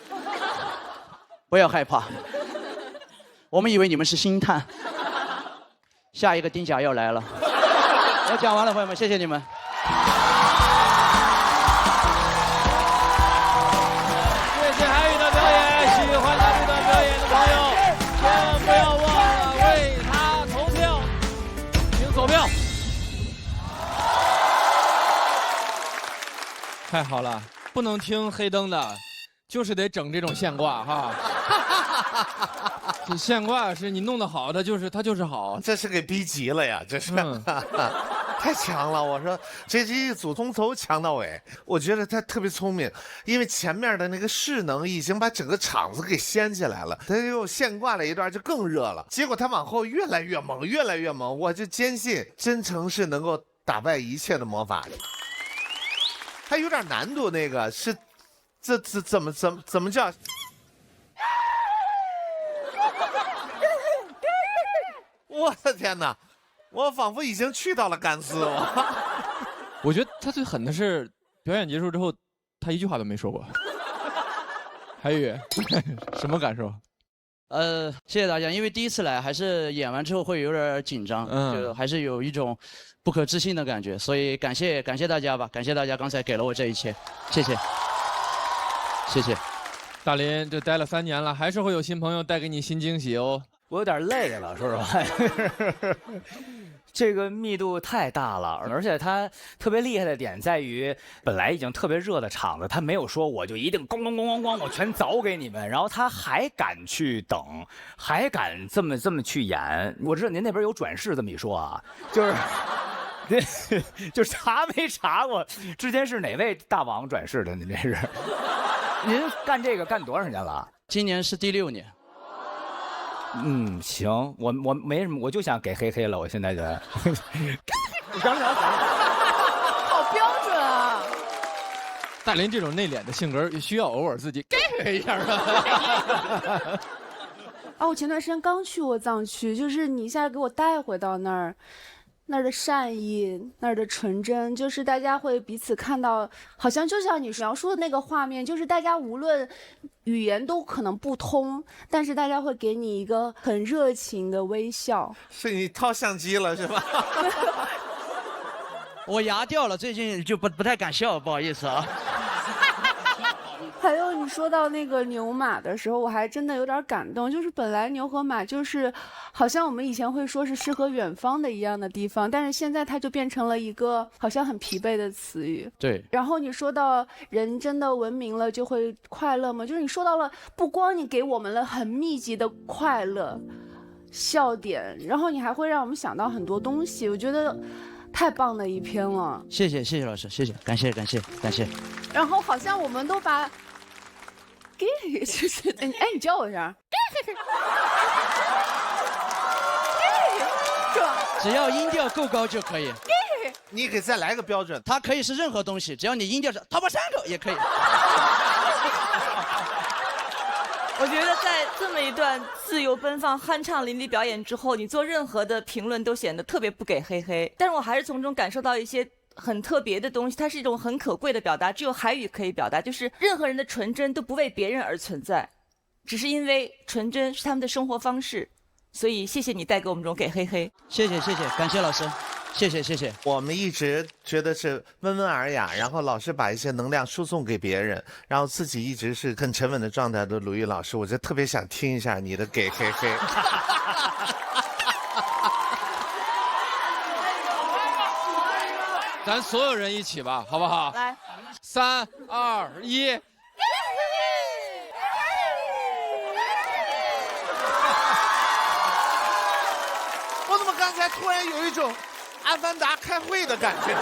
不要害怕，我们以为你们是星探。下一个丁甲要来了。我讲完了，朋友们，谢谢你们。谢谢韩宇的表演，喜欢他这段表演的朋友，千万不要忘了为他投票，请走票。太好了。不能听黑灯的，就是得整这种现挂哈。这现挂是你弄得好，它就是好。这是给逼急了呀，这是、太强了。我说这一组从头强到尾，我觉得他特别聪明，因为前面的那个势能已经把整个场子给掀起来了，他又现挂了一段就更热了。结果他往后越来越猛，越来越猛，我就坚信真诚是能够打败一切的魔法的。还有点难度，那个是，这怎么叫？我的天哪，我仿佛已经去到了甘孜。我觉得他最狠的是表演结束之后，他一句话都没说过。海宇，什么感受？谢谢大家，因为第一次来，还是演完之后会有点紧张，就还是有一种不可置信的感觉，所以感谢大家吧，感谢大家刚才给了我这一切，谢谢，谢谢。大林这待了3年了，还是会有新朋友带给你新惊喜哦。我有点累了，说实话。这个密度太大了，而且它特别厉害的点在于，本来已经特别热的场子，他没有说我就一定咣咣咣咣咣我全凿给你们，然后他还敢去等，还敢这么去演。我知道您那边有转世这么一说啊，就查没查过之前是哪位大王转世的？您这是？您干这个干多长时间了？今年是第6年。行，我没什么，我就想给黑黑了，我现在就。好标准啊！大林这种内敛的性格，需要偶尔自己给一下的。我前段时间刚去过藏区，就是你一下给我带回到那儿。那儿的善意，那儿的纯真，就是大家会彼此看到，好像就像你描述的那个画面，就是大家无论语言都可能不通，但是大家会给你一个很热情的微笑。是你掏相机了是吧？我牙掉了，最近就不太敢笑，不好意思啊。还有你说到那个牛马的时候，我还真的有点感动。就是本来牛和马就是好像我们以前会说是诗和远方的一样的地方，但是现在它就变成了一个好像很疲惫的词语。对。然后你说到人真的文明了就会快乐吗？就是你说到了，不光你给我们了很密集的快乐笑点，然后你还会让我们想到很多东西。我觉得太棒的一篇了。谢谢老师，谢谢，感谢。然后好像我们都把。就是你教我一下。只要音调够高就可以。你给再来个标准。它可以是任何东西，只要你音调是淘宝山口也可以。我觉得在这么一段自由奔放、酣畅淋漓表演之后，你做任何的评论都显得特别不给黑黑。但是我还是从中感受到一些很特别的东西，它是一种很可贵的表达，只有海语可以表达，就是任何人的纯真都不为别人而存在，只是因为纯真是他们的生活方式。所以谢谢你带给我们这种给黑黑。谢谢，感谢老师，谢谢。我们一直觉得是温文尔雅，然后老是把一些能量输送给别人，然后自己一直是很沉稳的状态的鲁豫老师，我就特别想听一下你的给黑黑。咱所有人一起吧，好不好？来，3、2、1。我怎么刚才突然有一种《阿凡达》开会的感觉？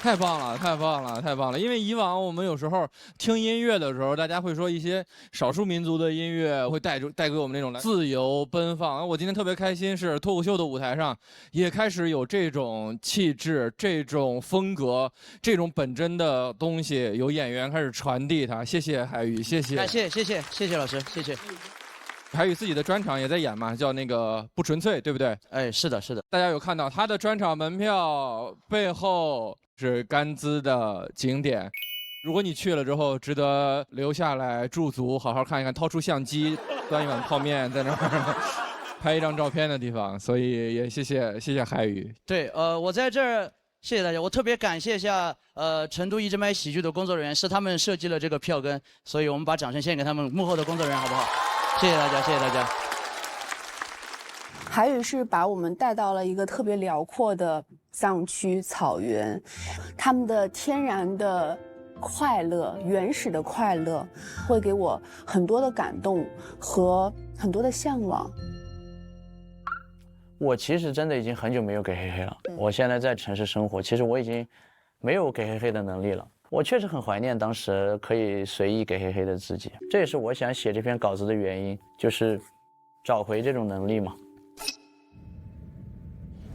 太棒了！因为以往我们有时候听音乐的时候，大家会说一些少数民族的音乐会带给我们那种自由奔放。我今天特别开心，是脱口秀的舞台上也开始有这种气质、这种风格、这种本真的东西，有演员开始传递它。谢谢海宇，谢谢。感谢老师，谢谢。海宇自己的专场也在演嘛，叫那个不纯粹，对不对？哎，是的。大家有看到他的专场门票背后是甘孜的景点，如果你去了之后，值得留下来驻足，好好看一看，掏出相机，端一碗泡面，在那儿拍一张照片的地方。所以也谢谢海宇。对，我在这儿谢谢大家，我特别感谢一下成都一直麦喜剧的工作人员，是他们设计了这个票根，所以我们把掌声献给他们幕后的工作人员，好不好？谢谢大家。海宇是把我们带到了一个特别辽阔的藏区草原，他们的天然的快乐、原始的快乐，会给我很多的感动和很多的向往。我其实真的已经很久没有给黑黑了。我现在在城市生活，其实我已经没有给黑黑的能力了。我确实很怀念当时可以随意给黑黑的自己，这也是我想写这篇稿子的原因，就是找回这种能力嘛。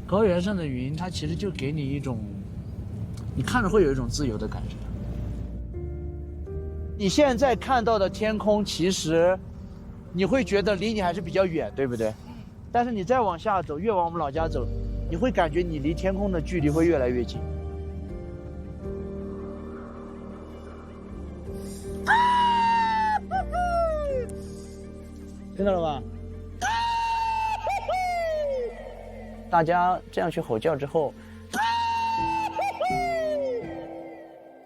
高原上的云，它其实就给你一种，你看着会有一种自由的感觉。你现在看到的天空，其实你会觉得离你还是比较远，对不对？但是你再往下走，越往我们老家走，你会感觉你离天空的距离会越来越近。听到了吧？大家这样去吼叫之后，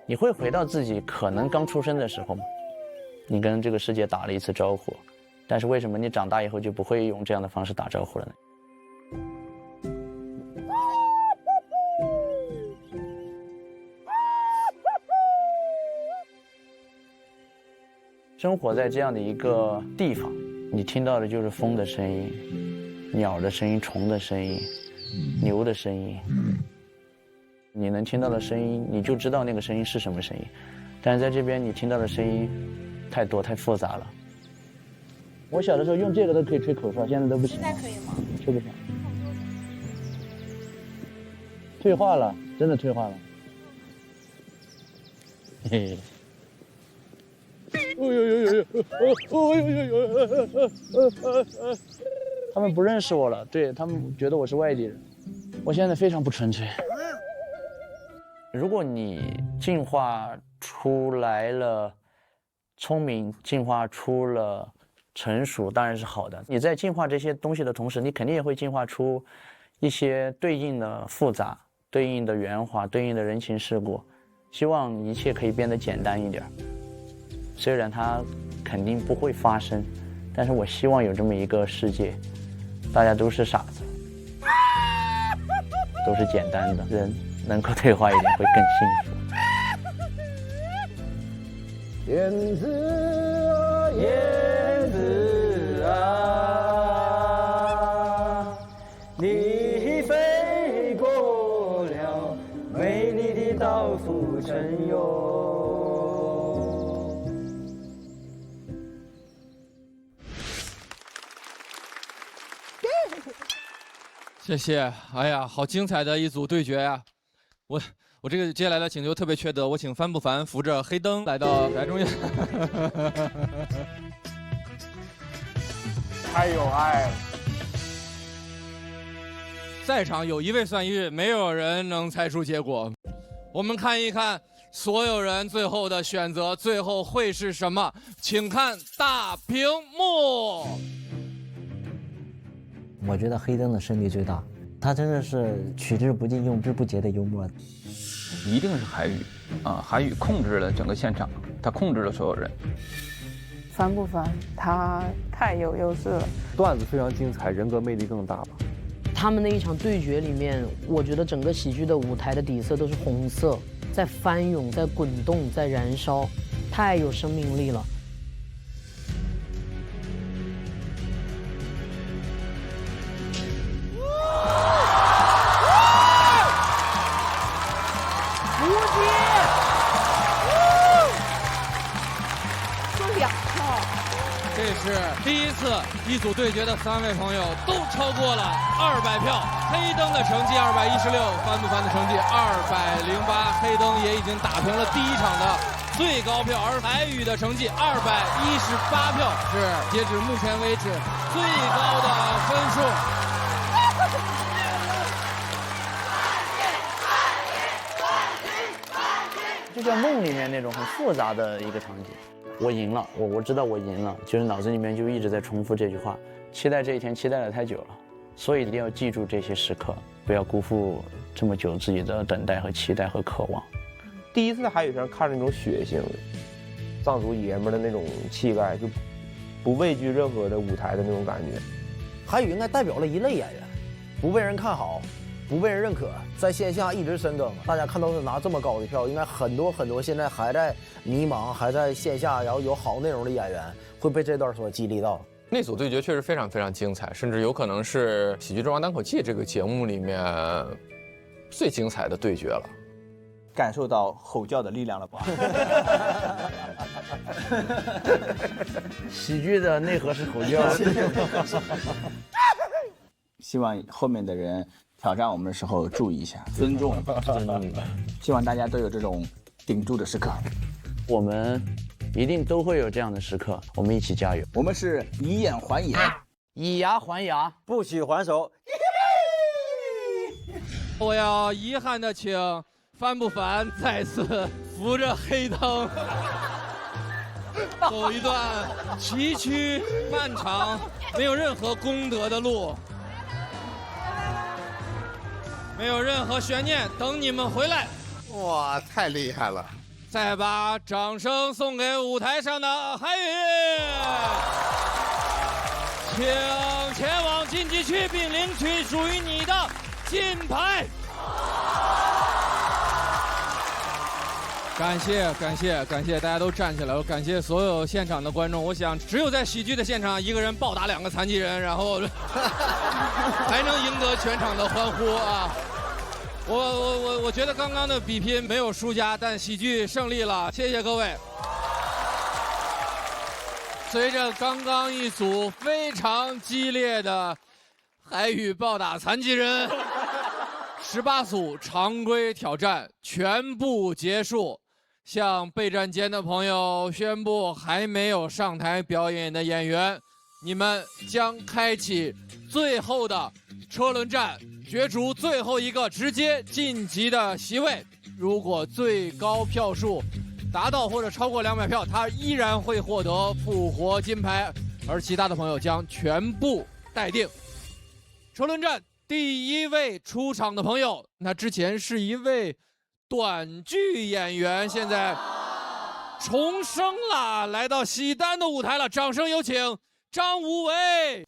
你会回到自己可能刚出生的时候吗？你跟这个世界打了一次招呼，但是为什么你长大以后就不会用这样的方式打招呼了呢？生活在这样的一个地方，你听到的就是风的声音、鸟的声音、虫的声音、牛的声音。你能听到的声音，你就知道那个声音是什么声音。但是在这边，你听到的声音太多太复杂了。我小的时候用这个都可以吹口哨，现在都不行。现在可以吗？吹不上。退化了，真的退化了。嘿嘿。他们不认识我了，对他们觉得我是外地人。我现在非常不纯粹。如果你进化出来了聪明，进化出了成熟，当然是好的。你在进化这些东西的同时，你肯定也会进化出一些对应的复杂、对应的圆滑、对应的人情世故。希望一切可以变得简单一点。虽然它肯定不会发生，但是我希望有这么一个世界，大家都是傻子，都是简单的人，能够退化一点会更幸福。燕子啊，燕子啊，你飞过了美丽的岛屿城哟。谢谢，哎呀，好精彩的一组对决呀！我这个接下来的请求特别缺德，我请帆不凡扶着黑灯来到台中央。太有爱了。在场有一位算一，没有人能猜出结果。我们看一看所有人最后的选择，最后会是什么？请看大屏幕。我觉得黑灯的胜率最大，他真的是取之不尽、用之不竭的幽默。一定是韩语啊！韩语控制了整个现场，他控制了所有人。烦不烦？他太有优势了，段子非常精彩，人格魅力更大吧。他们那一场对决里面，我觉得整个喜剧的舞台的底色都是红色，在翻涌，在滚动，在燃烧，太有生命力了。是第一次一组对决的3位朋友都超过了200票，黑灯的成绩216，帆不凡的成绩208，黑灯也已经打平了第一场的最高票，而海宇的成绩218票是截止目前为止最高的分数。就像梦里面那种很复杂的一个场景。我赢了，我知道我赢了，就是脑子里面就一直在重复这句话，期待这一天期待了太久了，所以一定要记住这些时刻，不要辜负这么久自己的等待和期待和渴望。第一次在韩语上看着那种血性的藏族爷们的那种气概，就不畏惧任何的舞台的那种感觉。韩语应该代表了一类演员，不被人看好，不被人认可，在线下一直深耕。大家看到是拿这么高的票，应该很多现在还在迷茫，还在线下，然后有好内容的演员会被这段所激励到。那组对决确实非常非常精彩，甚至有可能是《喜剧之王单口记》这个节目里面最精彩的对决了。感受到吼叫的力量了吧？喜剧的内核是吼叫。希望后面的人挑战我们的时候注意一下，尊重。希望大家都有这种顶住的时刻。我们一定都会有这样的时刻，我们一起加油。我们是以眼还眼，以牙还牙，不许还手。我要遗憾的请范不凡再次扶着黑灯，走一段崎岖漫长、没有任何功德的路，没有任何悬念，等你们回来。哇，太厉害了！再把掌声送给舞台上的韩宇，请前往晋级区并领取属于你的金牌。感谢感谢感谢，大家都站起来了！感谢所有现场的观众。我想，只有在喜剧的现场，一个人暴打2个残疾人，然后才能赢得全场的欢呼啊！我觉得刚刚的比拼没有输家，但喜剧胜利了，谢谢各位。随着刚刚一组非常激烈的韩宇暴打残疾人，18组常规挑战全部结束。向备战间的朋友宣布，还没有上台表演的演员，你们将开启最后的车轮战，角逐最后一个直接晋级的席位。如果最高票数达到或者超过200票，他依然会获得复活金牌，而其他的朋友将全部待定。车轮战第一位出场的朋友，那之前是一位短剧演员，现在重生了，来到喜丹的舞台了，掌声有请张无为。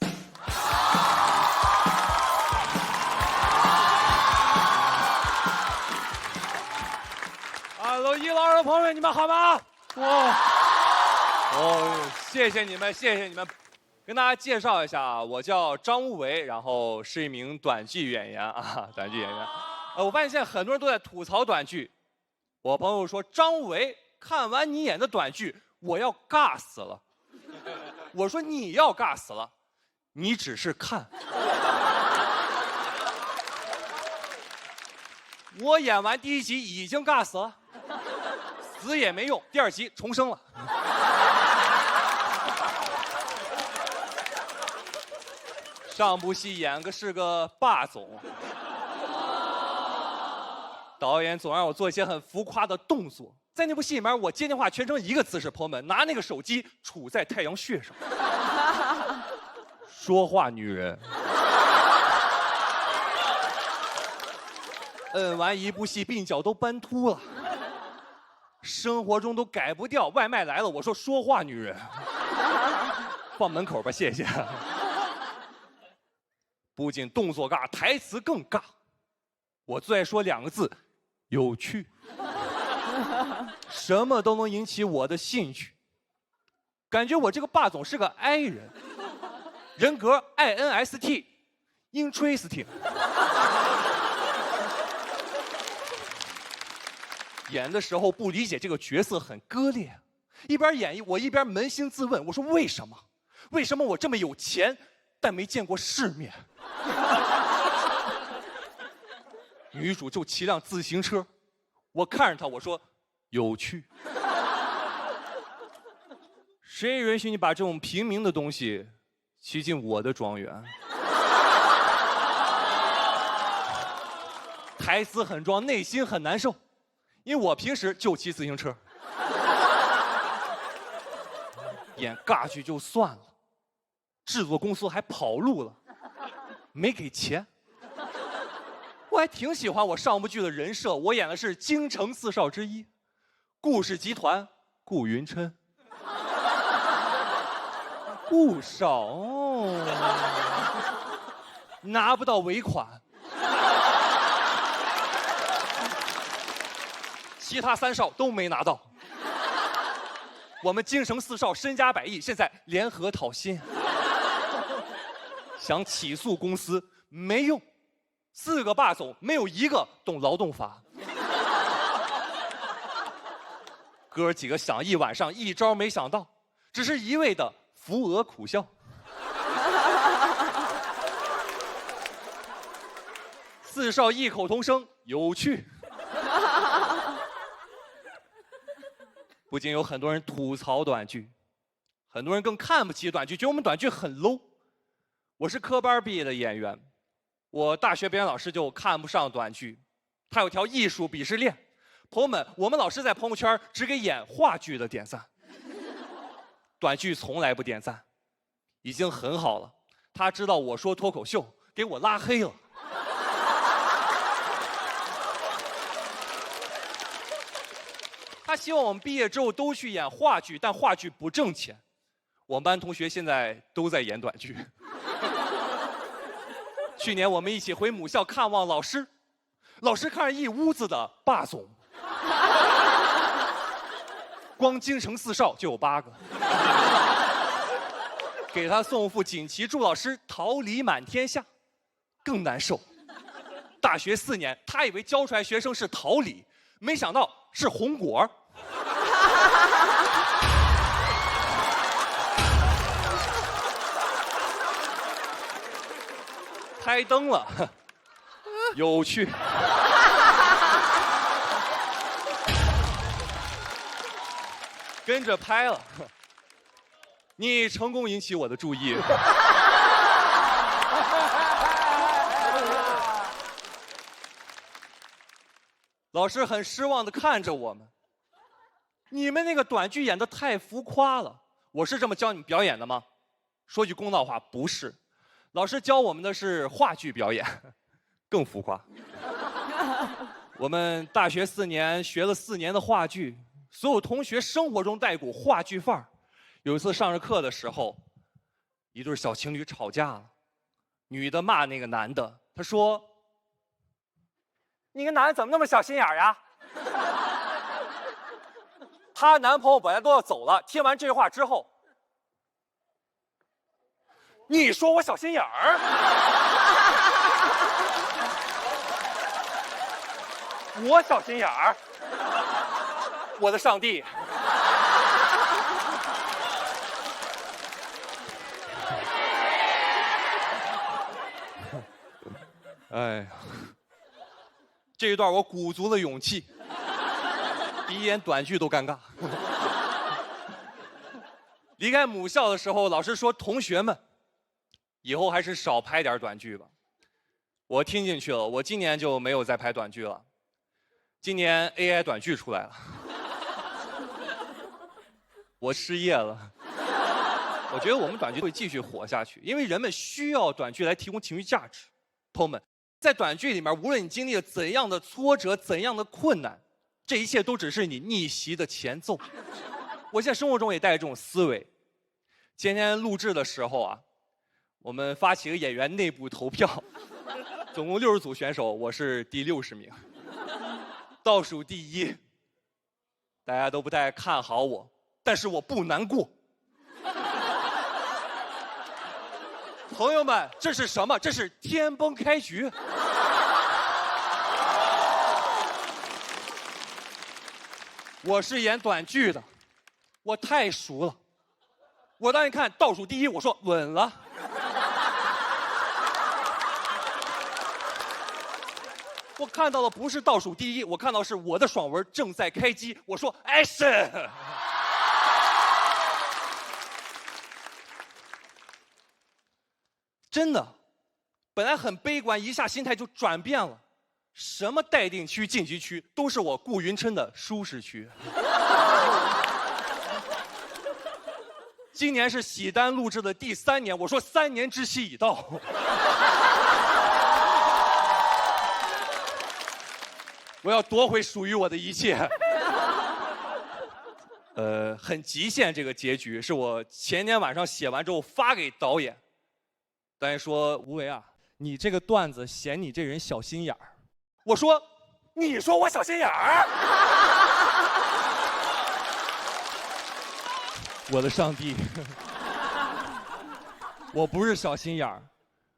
1楼2的朋友们，你们好吗？谢谢你们，谢谢你们。跟大家介绍一下啊，我叫张无为，然后是一名短剧演员啊，短剧演员。我发现现在很多人都在吐槽短剧。我朋友说，张无为，看完你演的短剧，我要尬死了。我说你要尬死了，你只是看。我演完第1集已经尬死了，死也没用，第2集重生了。上部戏演个是个霸总。导演总让我做一些很浮夸的动作，在那部戏里面，我接电话全程一个姿势，朋友们，拿那个手机杵在太阳穴上，说话女人。摁完一部戏，鬓角都斑秃了，生活中都改不掉。外卖来了，我说说话女人，放门口吧，谢谢。不仅动作尬，台词更尬。我最爱说2个字。有趣，什么都能引起我的兴趣。感觉我这个霸总是个 I 人，人格 INST， interesting。演的时候不理解这个角色很割裂，一边演我一边扪心自问，我说为什么？为什么我这么有钱，但没见过世面？女主就骑辆自行车，我看着她，我说有趣。谁允许你把这种平民的东西骑进我的庄园？台词很装，内心很难受，因为我平时就骑自行车。演尬剧就算了，制作公司还跑路了，没给钱。我还挺喜欢我上部剧的人设，我演的是京城4少之一，顾氏集团顾云琛。顾少哦，拿不到尾款，其他3少都没拿到。我们京城4少身家100亿，现在联合讨薪，想起诉公司没用。4个霸总没有1个懂劳动法，哥几个想一晚上，一招没想到，只是一味的扶额苦笑。4少异口同声，有趣。不仅有很多人吐槽短剧，很多人更看不起短剧，觉得我们短剧很 low。我是科班毕业的演员，我大学表演老师就看不上短剧，他有条艺术鄙视链。朋友们，我们老师在朋友圈只给演话剧的点赞，短剧从来不点赞，已经很好了。他知道我说脱口秀，给我拉黑了。他希望我们毕业之后都去演话剧，但话剧不挣钱。我们班同学现在都在演短剧。去年我们一起回母校看望老师，老师看着一屋子的霸总，光京城四少就有8个。给他送副锦旗，祝老师桃李满天下。更难受，大学4年，他以为教出来学生是桃李，没想到是红果。开灯了，有趣。跟着拍了，你成功引起我的注意。老师很失望地看着我们，你们那个短剧演得太浮夸了。我是这么教你们表演的吗？说句公道话，不是。老师教我们的是话剧表演，更浮夸。我们大学4年学了4年的话剧，所有同学生活中带股话剧范儿。有一次上着课的时候，一对小情侣吵架了，女的骂那个男的，她说：“你个男的怎么那么小心眼儿呀？”她男朋友本来都要走了，听完这句话之后，你说我小心眼儿？我小心眼儿？我的上帝！哎呀，这一段我鼓足了勇气，比演短剧都尴尬。离开母校的时候，老师说：“同学们，以后还是少拍点短剧吧。”我听进去了，我今年就没有再拍短剧了。今年 AI 短剧出来了，我失业了。我觉得我们短剧会继续火下去，因为人们需要短剧来提供情绪价值。朋友们，在短剧里面，无论你经历了怎样的挫折、怎样的困难，这一切都只是你逆袭的前奏。我现在生活中也带着这种思维。今天录制的时候啊，我们发起个演员内部投票，总共60组选手，我是第60名，倒数第1。大家都不太看好我，但是我不难过。朋友们，这是什么？这是天崩开局。我是演短剧的，我太熟了。我当时看倒数第1，我说稳了。我看到的不是倒数第1，我看到是我的爽文正在开机。我说 action。真的，本来很悲观，一下心态就转变了。什么待定区、晋级区，都是我顾云琛的舒适区。今年是喜丹录制的第3年，我说3年之期已到。我要夺回属于我的一切。很极限，这个结局是我前天晚上写完之后发给导演。导演说：“吴为啊，你这个段子显你这人小心眼儿。”我说：“你说我小心眼儿？”我的上帝，我不是小心眼儿，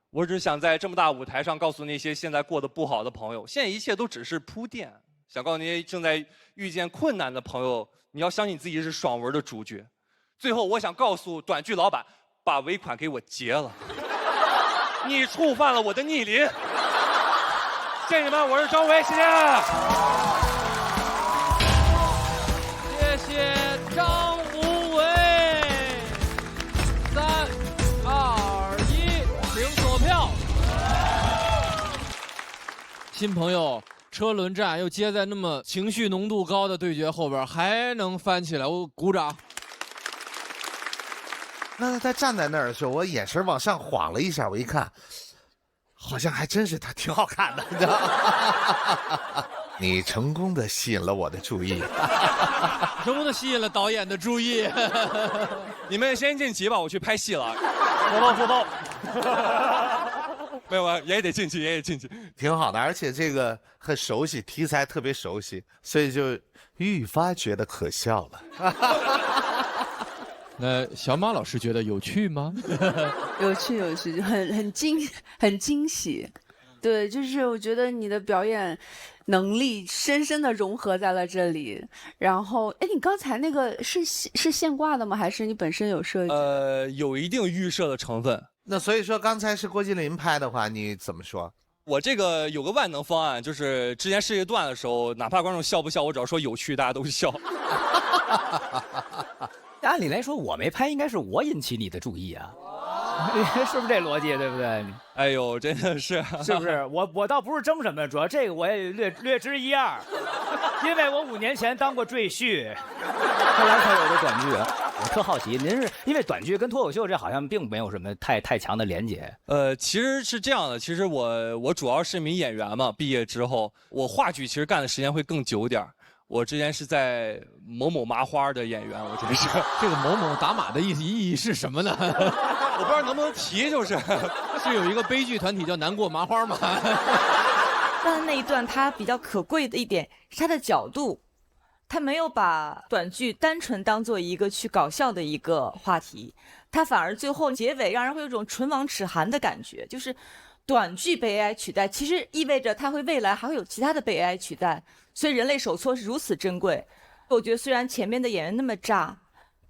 我只想在这么大舞台上告诉那些现在过得不好的朋友，现在一切都只是铺垫。想告诉那些正在遇见困难的朋友，你要相信自己是爽文的主角。最后，我想告诉短剧老板，把尾款给我结了。你触犯了我的逆鳞。谢谢你们，我是张维，谢谢。谢谢。新朋友车轮战又接在那么情绪浓度高的对决后边，还能翻起来，我鼓掌。那他站在那儿的时候，我眼神往上晃了一下，我一看，好像还真是他挺好看的，你知道吗？你成功的吸引了我的注意，成功的吸引了导演的注意。你们先晋级吧，我去拍戏了。说到。没有，也得晋级，也得晋级，挺好的，而且这个很熟悉，题材特别熟悉，所以就愈发觉得可笑了。那小马老师觉得有趣吗？有趣，就很惊喜。对，就是我觉得你的表演能力深深的融合在了这里。然后，哎，你刚才那个是现挂的吗？还是你本身有设计？有一定预设的成分。那所以说，刚才是郭麒麟拍的话，你怎么说？我这个有个万能方案，就是之前试一段的时候，哪怕观众笑不笑，我只要说有趣，大家都笑。按理来说，我没拍，应该是我引起你的注意啊。是不是这逻辑，对不对？哎呦，真的是，是不是？我倒不是争什么，主要这个我也略知一二，因为我5年前当过赘婿，后来才有的短剧。我特好奇，您是因为短剧跟脱口秀这好像并没有什么太强的连结？其实是这样的，其实我主要是一名演员嘛，毕业之后，我话剧其实干的时间会更久点。我之前是在某某麻花的演员，我真是这个某某打码的意义是什么呢？我不知道能不能提，就是有一个悲剧团体叫难过麻花吗？但那一段它比较可贵的一点是它的角度，他没有把短剧单纯当做一个去搞笑的一个话题，他反而最后结尾让人会有一种唇亡齿寒的感觉，就是短剧被 AI 取代，其实意味着它会未来还会有其他的被 AI 取代，所以人类手搓是如此珍贵。我觉得虽然前面的演员那么炸，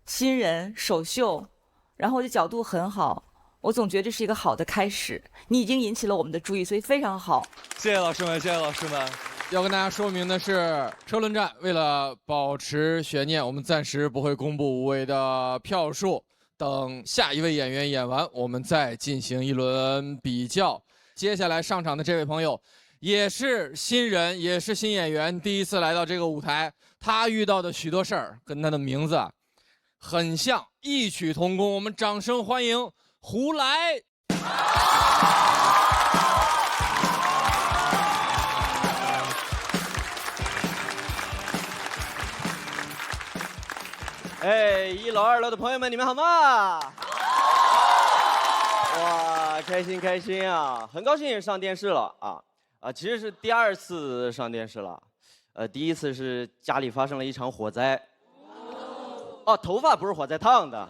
新人首秀，然后这角度很好，我总觉得这是一个好的开始。你已经引起了我们的注意，所以非常好。谢谢老师们，谢谢老师们。要跟大家说明的是，车轮战为了保持悬念，我们暂时不会公布无谓的票数，等下一位演员演完，我们再进行一轮比较。接下来上场的这位朋友也是新人，也是新演员，第一次来到这个舞台，他遇到的许多事儿跟他的名字很像，异曲同工。我们掌声欢迎胡来。哎，1楼2楼的朋友们，你们好吗？哇，开心啊！很高兴上电视了啊！其实是第2次上电视了，第1次是家里发生了一场火灾，哦，头发不是火灾烫的。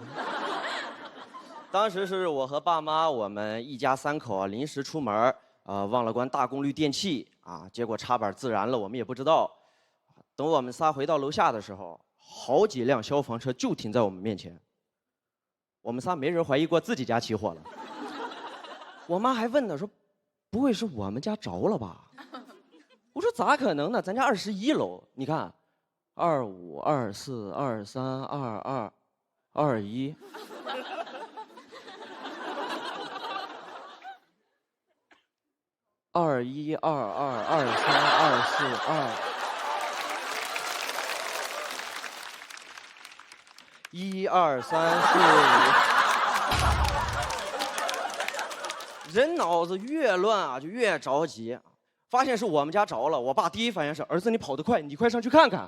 当时是我和爸妈，我们一家3口临时出门，忘了关大功率电器啊，结果插板自燃了，我们也不知道。等我们仨回到楼下的时候，好几辆消防车就停在我们面前，我们仨没人怀疑过自己家起火了。我妈还问呢，说不会是我们家着了吧？我说咋可能呢？咱家21楼，你看，25、24、23、22、21。21、22、23、24、1、2、3、4、5。人脑子越乱啊，就越着急。发现是我们家着了，我爸第一反应是：儿子，你跑得快，你快上去看看。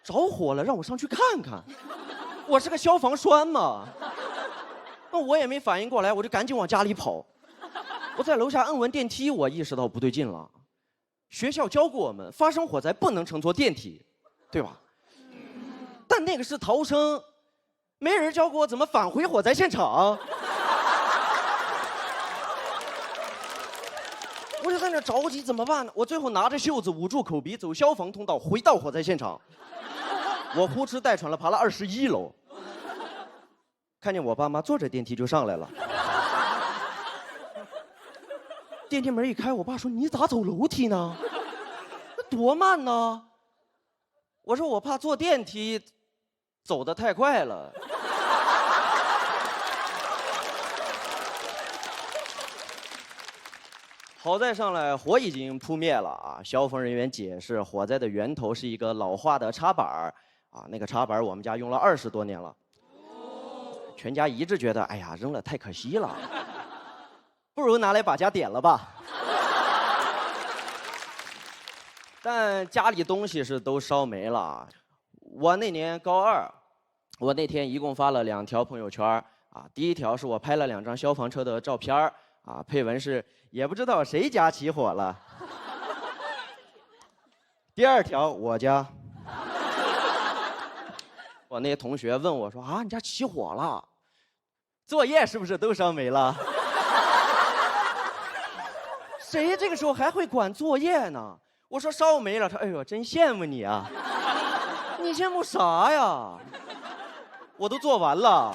着火了，让我上去看看。我是个消防栓嘛。那我也没反应过来，我就赶紧往家里跑。我在楼下摁稳电梯，我意识到不对劲了。学校教过我们，发生火灾不能乘坐电梯，对吧？但那个是逃生，没人教过我怎么返回火灾现场。我就在那着急，怎么办呢？我最后拿着袖子捂住口鼻，走消防通道回到火灾现场。我呼哧带喘了爬了21楼，看见我爸妈坐着电梯就上来了。电梯门一开，我爸说：“你咋走楼梯呢？那多慢呢？”我说：“我怕坐电梯走得太快了。”好在上来火已经扑灭了啊！消防人员解释，火灾的源头是一个老化的插板儿啊，那个插板我们家用了20多年了，全家一致觉得，哎呀，扔了太可惜了，不如拿来把家点了吧。但家里东西是都烧没了。我那年高2，我那天一共发了2条朋友圈啊，第一条是我拍了2张消防车的照片啊，配文是也不知道谁家起火了。第2条我家，我那同学问我说啊，你家起火了，作业是不是都烧没了？谁这个时候还会管作业呢？我说烧没了，他哎呦，真羡慕你啊！你羡慕啥呀？我都做完了。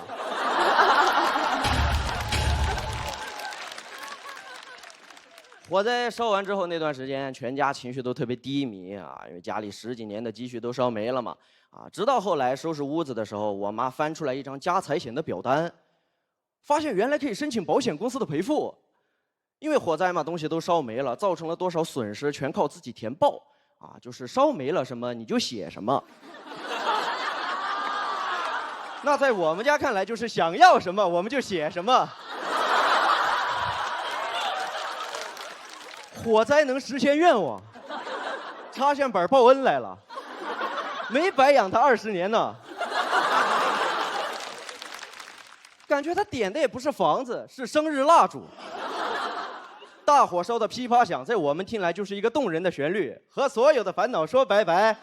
火灾烧完之后那段时间，全家情绪都特别低迷啊，因为家里10几年的积蓄都烧没了嘛。啊，直到后来收拾屋子的时候，我妈翻出来一张家财险的表单，发现原来可以申请保险公司的赔付。因为火灾嘛，东西都烧没了，造成了多少损失全靠自己填报啊，就是烧没了什么你就写什么。那在我们家看来就是想要什么我们就写什么。火灾能实现愿望，插线板报恩来了，没白养他20年呢。感觉他点的也不是房子，是生日蜡烛。大火烧的噼啪响，在我们听来就是一个动人的旋律，和所有的烦恼说拜拜。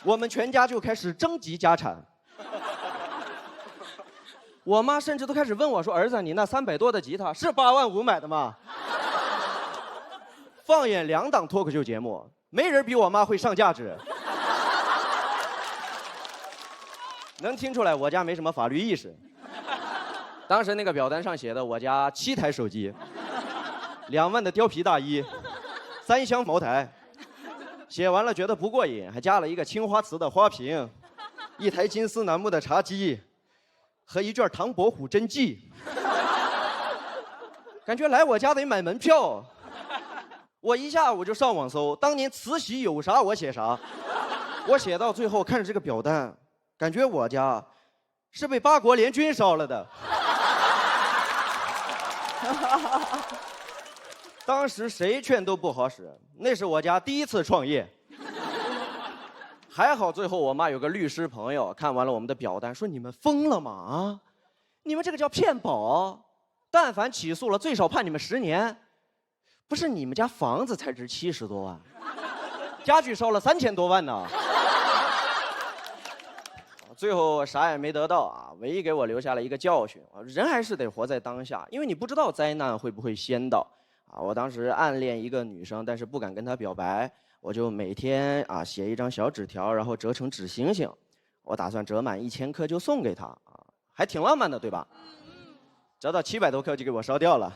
我们全家就开始征集家产。我妈甚至都开始问我说：“儿子，你那300多的吉他是8万5买的吗？”放眼2档脱口秀节目，没人比我妈会上价值。能听出来我家没什么法律意识。当时那个表单上写的，我家7台手机，2万的貂皮大衣，3箱茅台。写完了觉得不过瘾，还加了一个青花瓷的花瓶，1台金丝楠木的茶几，和一卷唐伯虎真迹。感觉来我家得买门票。我一下午就上网搜当年慈禧有啥我写啥。我写到最后看着这个表单，感觉我家是被8国联军烧了的。当时谁劝都不好使，那是我家第一次创业。还好最后我妈有个律师朋友看完了我们的表单，说你们疯了吗？啊，你们这个叫骗保，但凡起诉了最少判你们10年。不是你们家房子才值70多万，家具烧了3000多万呢。最后啥也没得到啊，唯一给我留下了一个教训，人还是得活在当下，因为你不知道灾难会不会先到啊。我当时暗恋一个女生，但是不敢跟她表白，我就每天啊写一张小纸条，然后折成纸星星，我打算折满1000颗就送给她啊，还挺浪漫的，对吧？折到700多颗就给我烧掉了。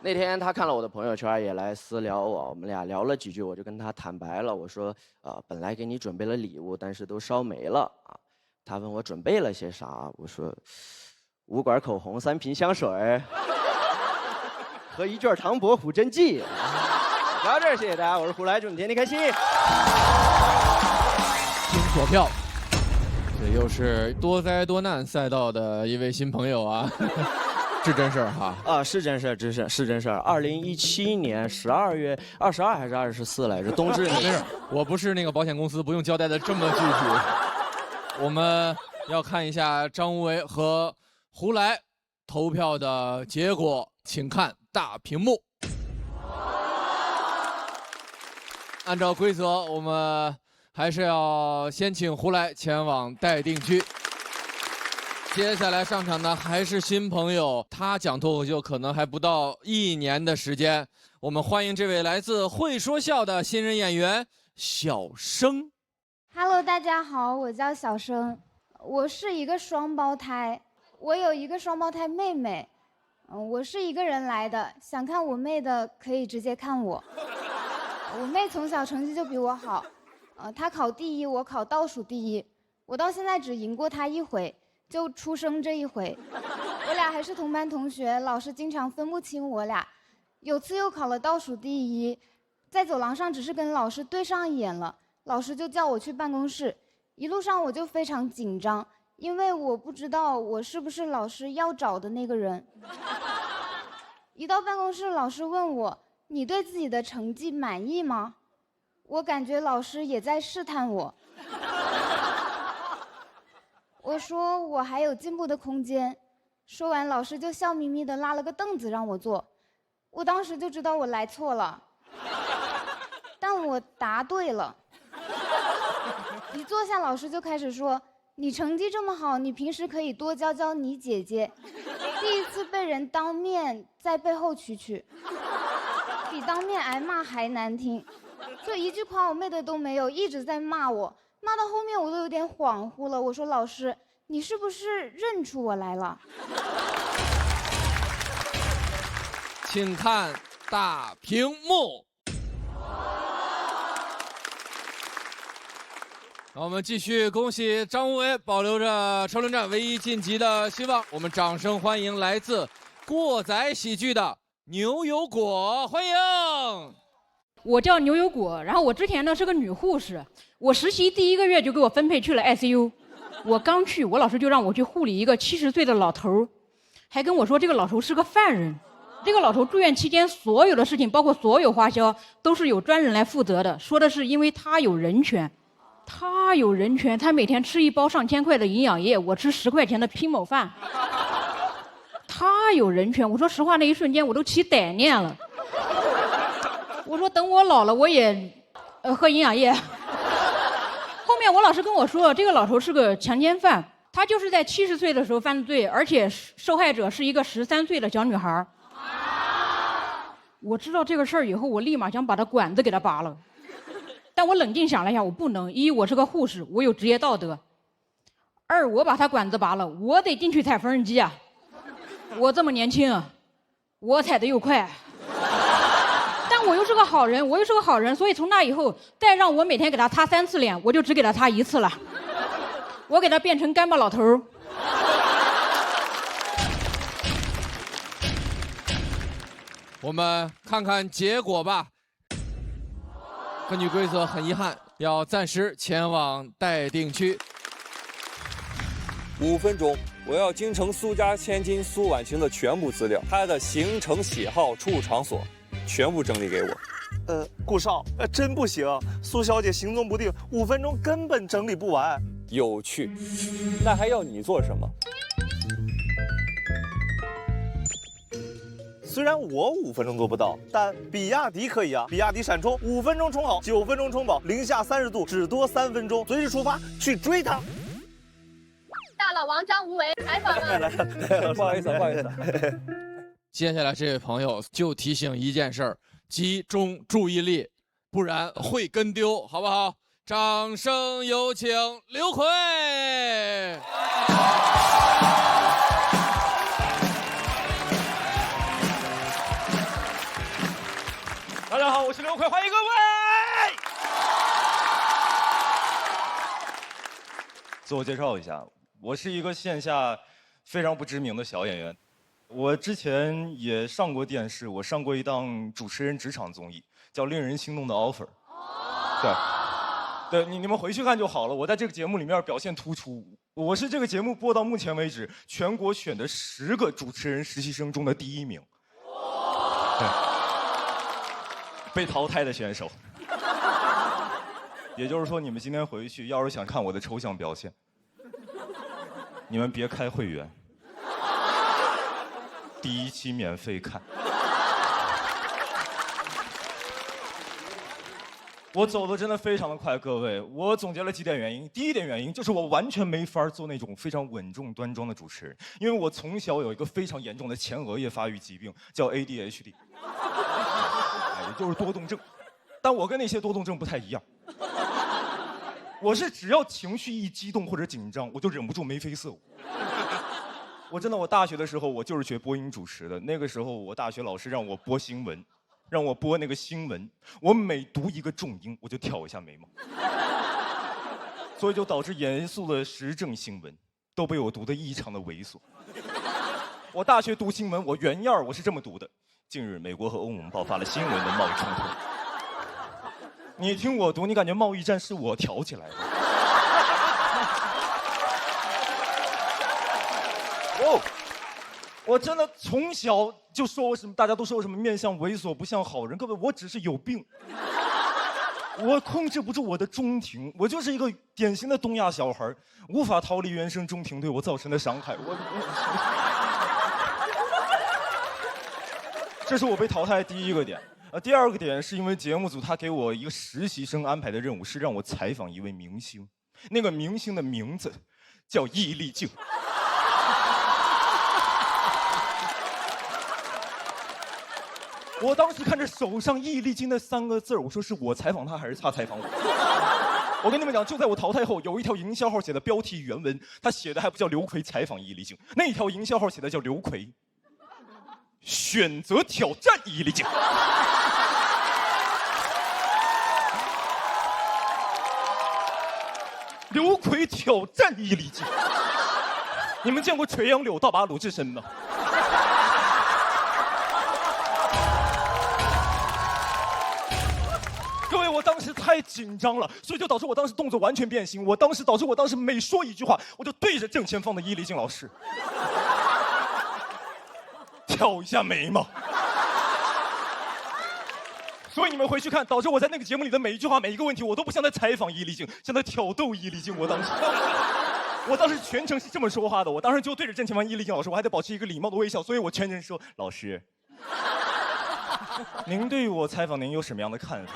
那天他看了我的朋友圈，也来私聊我，我们俩聊了几句，我就跟他坦白了，我说，本来给你准备了礼物，但是都烧没了啊。他问我准备了些啥，我说5管口红、3瓶香水和一卷唐伯虎真迹。聊到这儿，谢谢大家，我是胡来，祝你天天开心。听锁票，这又是多灾多难赛道的一位新朋友啊。是真事儿哈啊，是真事儿，是真事儿。2017年12月22还是24来着？冬至那个。我不是那个保险公司，不用交代的这么具体。我们要看一下张无为和胡来投票的结果，请看大屏幕。按照规则，我们还是要先请胡来前往待定区。接下来上场的还是新朋友，他讲脱口秀可能还不到1年的时间。我们欢迎这位来自会说笑的新人演员小生。Hello， 大家好，我叫小生，我是一个双胞胎，我有一个双胞胎妹妹。我是一个人来的，想看我妹的可以直接看我。我妹从小成绩就比我好，她考第1，我考倒数第1，我到现在只赢过她1回。就出生这1回，我俩还是同班同学，老师经常分不清我俩。有次又考了倒数第1，在走廊上只是跟老师对上眼了，老师就叫我去办公室。一路上我就非常紧张，因为我不知道我是不是老师要找的那个人。一到办公室，老师问我：“你对自己的成绩满意吗？”我感觉老师也在试探我。我说我还有进步的空间。说完，老师就笑眯眯地拉了个凳子让我坐。我当时就知道我来错了，但我答对了。一坐下，老师就开始说：“你成绩这么好，你平时可以多教教你姐姐。”第一次被人当面在背后蛐蛐，比当面挨骂还难听。就一句夸我妹的都没有，一直在骂我，骂到后面我都有点恍惚了。我说：“老师，你是不是认出我来了？”请看大屏幕。那我们继续恭喜张无为保留着车轮战唯一晋级的希望。我们掌声欢迎来自过载喜剧的牛油果，欢迎。我叫牛油果，然后我之前呢是个女护士，我实习第1个月就给我分配去了 ICU。我刚去，我老师就让我去护理一个70岁的老头，还跟我说这个老头是个犯人。这个老头住院期间所有的事情，包括所有花销，都是有专人来负责的。说的是因为他有人权，他有人权，他每天吃一包上千块的营养液，我吃10块钱的拼某饭。他有人权，我说实话，那一瞬间我都起歹念了。我说等我老了，我也喝营养液。后面我老师跟我说，这个老头是个强奸犯，他就是在70岁的时候犯的罪，而且受害者是一个13岁的小女孩。我知道这个事儿以后，我立马想把他管子给他拔了。但我冷静想了一下，我不能。一，我是个护士，我有职业道德；二，我把他管子拔了，我得进去踩缝纫机啊。我这么年轻，我踩得又快。但我又是个好人，所以从那以后，再让我每天给他擦3次脸，我就只给他擦1次了。我给他变成干巴老头儿。我们看看结果吧。根据规则，很遗憾，要暂时前往待定区。5分钟，我要京城苏家千金苏婉晴的全部资料，她的行程、喜好、出入场所，全部整理给我。顾少，真不行，苏小姐行踪不定，5分钟根本整理不完。有趣，那还要你做什么？虽然我5分钟做不到，但比亚迪可以啊！比亚迪闪充5分钟充好，9分钟充饱，零下30度只多3分钟，随时出发去追他。大佬王张无为采访了。不好意思，不好意思。接下来这位朋友就提醒一件事儿：集中注意力，不然会跟丢，好不好？掌声有请刘奎。大家好，我是刘奎，欢迎各位。自我介绍一下，我是一个线下非常不知名的小演员。我之前也上过电视，我上过一档主持人职场综艺，叫《令人心动的 offer》。对，你们回去看就好了。我在这个节目里面表现突出，我是这个节目播到目前为止全国选的10个主持人实习生中的第1名。对。被淘汰的选手，也就是说，你们今天回去要是想看我的抽象表现，你们别开会员，第1期免费看。我走的真的非常的快，各位，我总结了几点原因。第一点原因就是我完全没法做那种非常稳重端庄的主持人，因为我从小有一个非常严重的前额叶发育疾病，叫 ADHD。也就是多动症，但我跟那些多动症不太一样。我是只要情绪一激动或者紧张，我就忍不住眉飞色舞。我真的，我大学的时候我就是学播音主持的，那个时候我大学老师让我播新闻，让我播那个新闻，我每读一个重音我就挑一下眉毛，所以就导致严肃的时政新闻都被我读得异常的猥琐。我大学读新闻，我原样我是这么读的：近日，美国和欧盟爆发了新一轮的贸易冲突。你听我读，你感觉贸易战是我挑起来的？哦，我真的从小就说我什么，大家都说我什么面相猥琐不像好人。各位，我只是有病，我控制不住我的中庭，我就是一个典型的东亚小孩，无法逃离原生中庭对我造成的伤害。这是我被淘汰的第一个点。第二个点是因为节目组他给我一个实习生安排的任务是让我采访一位明星，那个明星的名字叫易立竞。我当时看着手上易立竞那3个字，我说是我采访他还是他采访我？我跟你们讲，就在我淘汰后，有一条营销号写的标题原文，他写的还不叫刘奎采访易立竞，那一条营销号写的叫刘奎选择挑战易立竞。刘奎挑战易立竞，你们见过垂杨柳倒拔鲁智深吗？各位，我当时太紧张了，所以就导致我当时动作完全变形。导致我当时每说一句话，我就对着正前方的易立竞老师挑一下眉毛。所以你们回去看，导致我在那个节目里的每一句话、每一个问题，我都不像在采访易立竞，像在挑逗易立竞。我当时全程是这么说话的，我当时就对着正前方易立竞老师，我还得保持一个礼貌的微笑，所以我全程说：“老师，您对于我采访您有什么样的看法？”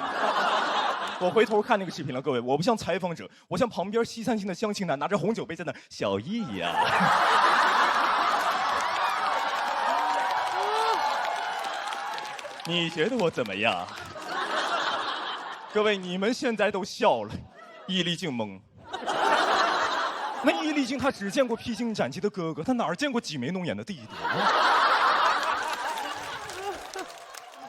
我回头看那个视频了，各位，我不像采访者，我像旁边西餐厅的相亲男，拿着红酒杯在那小易呀。你觉得我怎么样？各位，你们现在都笑了，易立竞懵。那易立竞他只见过披荆斩棘的哥哥，他哪儿见过挤眉弄眼的弟弟？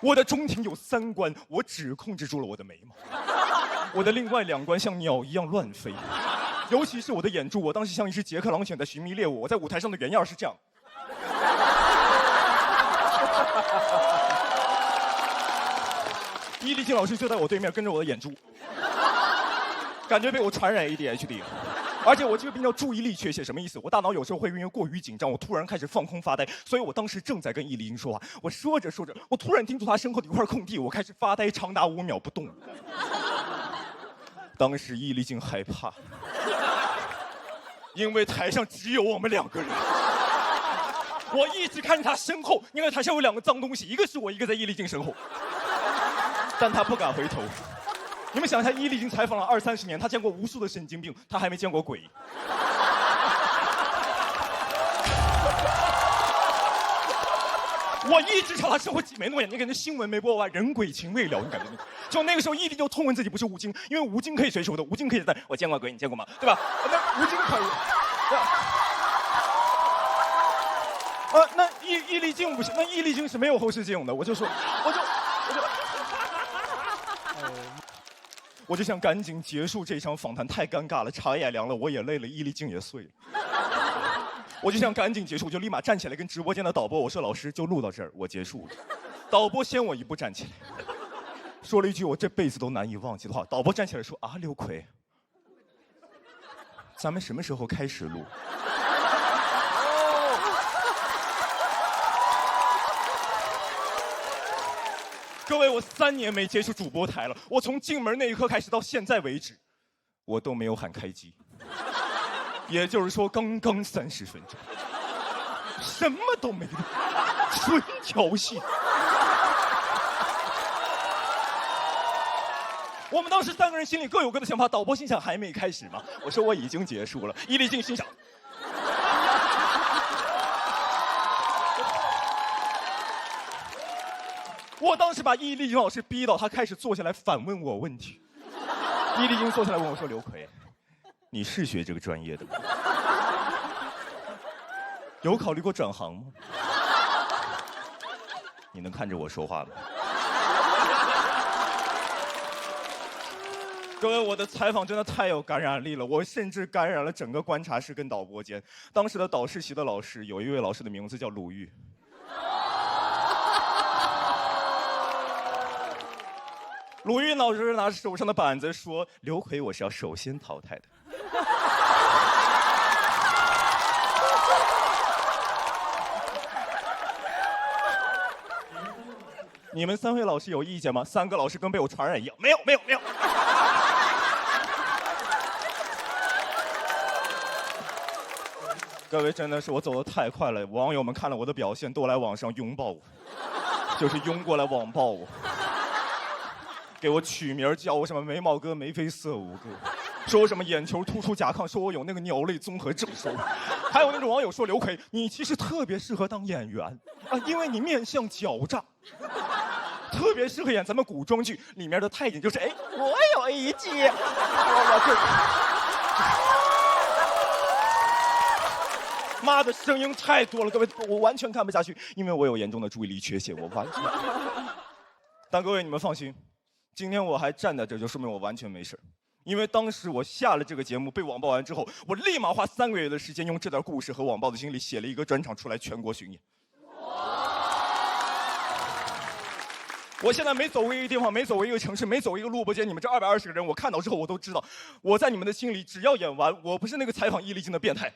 我的中庭有3关，我只控制住了我的眉毛，我的另外2关像鸟一样乱飞，尤其是我的眼珠，我当时像一只捷克狼犬在寻觅猎物，我在舞台上的原样是这样。易立竞老师就在我对面跟着我的眼珠，感觉被我传染 ADHD 了。而且我这个病叫注意力缺陷，什么意思？我大脑有时候会因为过于紧张，我突然开始放空发呆。所以我当时正在跟易立竞说话，我说着说着，我突然盯住他身后的一块空地，我开始发呆长达5秒不动。当时易立竞害怕，因为台上只有我们2个人。我一直看着他身后，因为台上有2个脏东西，一个是我，一个在易立竞身后。但他不敢回头。你们想一下，易立竞采访了20-30年，他见过无数的神经病，他还没见过鬼。我一直朝他身后挤眉弄眼，你感觉新闻没播完，人鬼情未了，你感觉？就那个时候，易立竞就痛恨自己不是吴京，因为吴京可以随手的，吴京可以在，我见过鬼，你见过吗？对吧？那吴京可以。那易立竞不行，那易立竞是没有后视镜的，我就想赶紧结束这场访谈，太尴尬了，茶也凉了，我也累了，易立竞也碎了。我就想赶紧结束，我就立马站起来跟直播间的导播我说：“老师，就录到这儿，我结束了。”导播先我一步站起来，说了一句我这辈子都难以忘记的话。导播站起来说：“啊，刘奎，咱们什么时候开始录？”各位，我3年没接触主播台了。我从进门那一刻开始到现在为止，我都没有喊开机。也就是说，刚刚30分钟，什么都没录，纯调戏。我们当时3个人心里各有各的想法。导播心想还没开始吗？我说我已经结束了。易立竞心想。我当时把易立竞老师逼到他开始坐下来反问我问题。易立竞坐下来问我说：“刘奎，你是学这个专业的吗？有考虑过转行吗？你能看着我说话吗？”各位，我的采访真的太有感染力了，我甚至感染了整个观察室跟导播间。当时的导师系的老师有一位老师的名字叫鲁豫。鲁豫老师拿着手上的板子说：“刘奎，我是要首先淘汰的。”你们3位老师有意见吗？3个老师跟被我传染一样，没有。各位，真的是我走得太快了，网友们看了我的表现，都来网上拥抱我，就是拥过来网暴我，给我取名叫我什么眉毛哥、眉飞色舞哥，说什么眼球突出甲亢，说我有那个鸟类综合症，说，还有那种网友说刘奎，你其实特别适合当演员啊，因为你面相狡诈。特别适合演咱们古装剧里面的太监，就是哎，我有一计，妈的声音太多了，各位，我完全看不下去，因为我有严重的注意力缺陷，我完全。但各位你们放心，今天我还站在这，就说明我完全没事。因为当时我下了这个节目被网暴完之后，我立马花3个月的时间，用这段故事和网暴的经历写了一个专场出来，全国巡演。我现在每走过一个地方，每走过一个城市，每走一个录播间，你们这220个人，我看到之后，我都知道，我在你们的心里，只要演完，我不是那个采访易立竞的变态，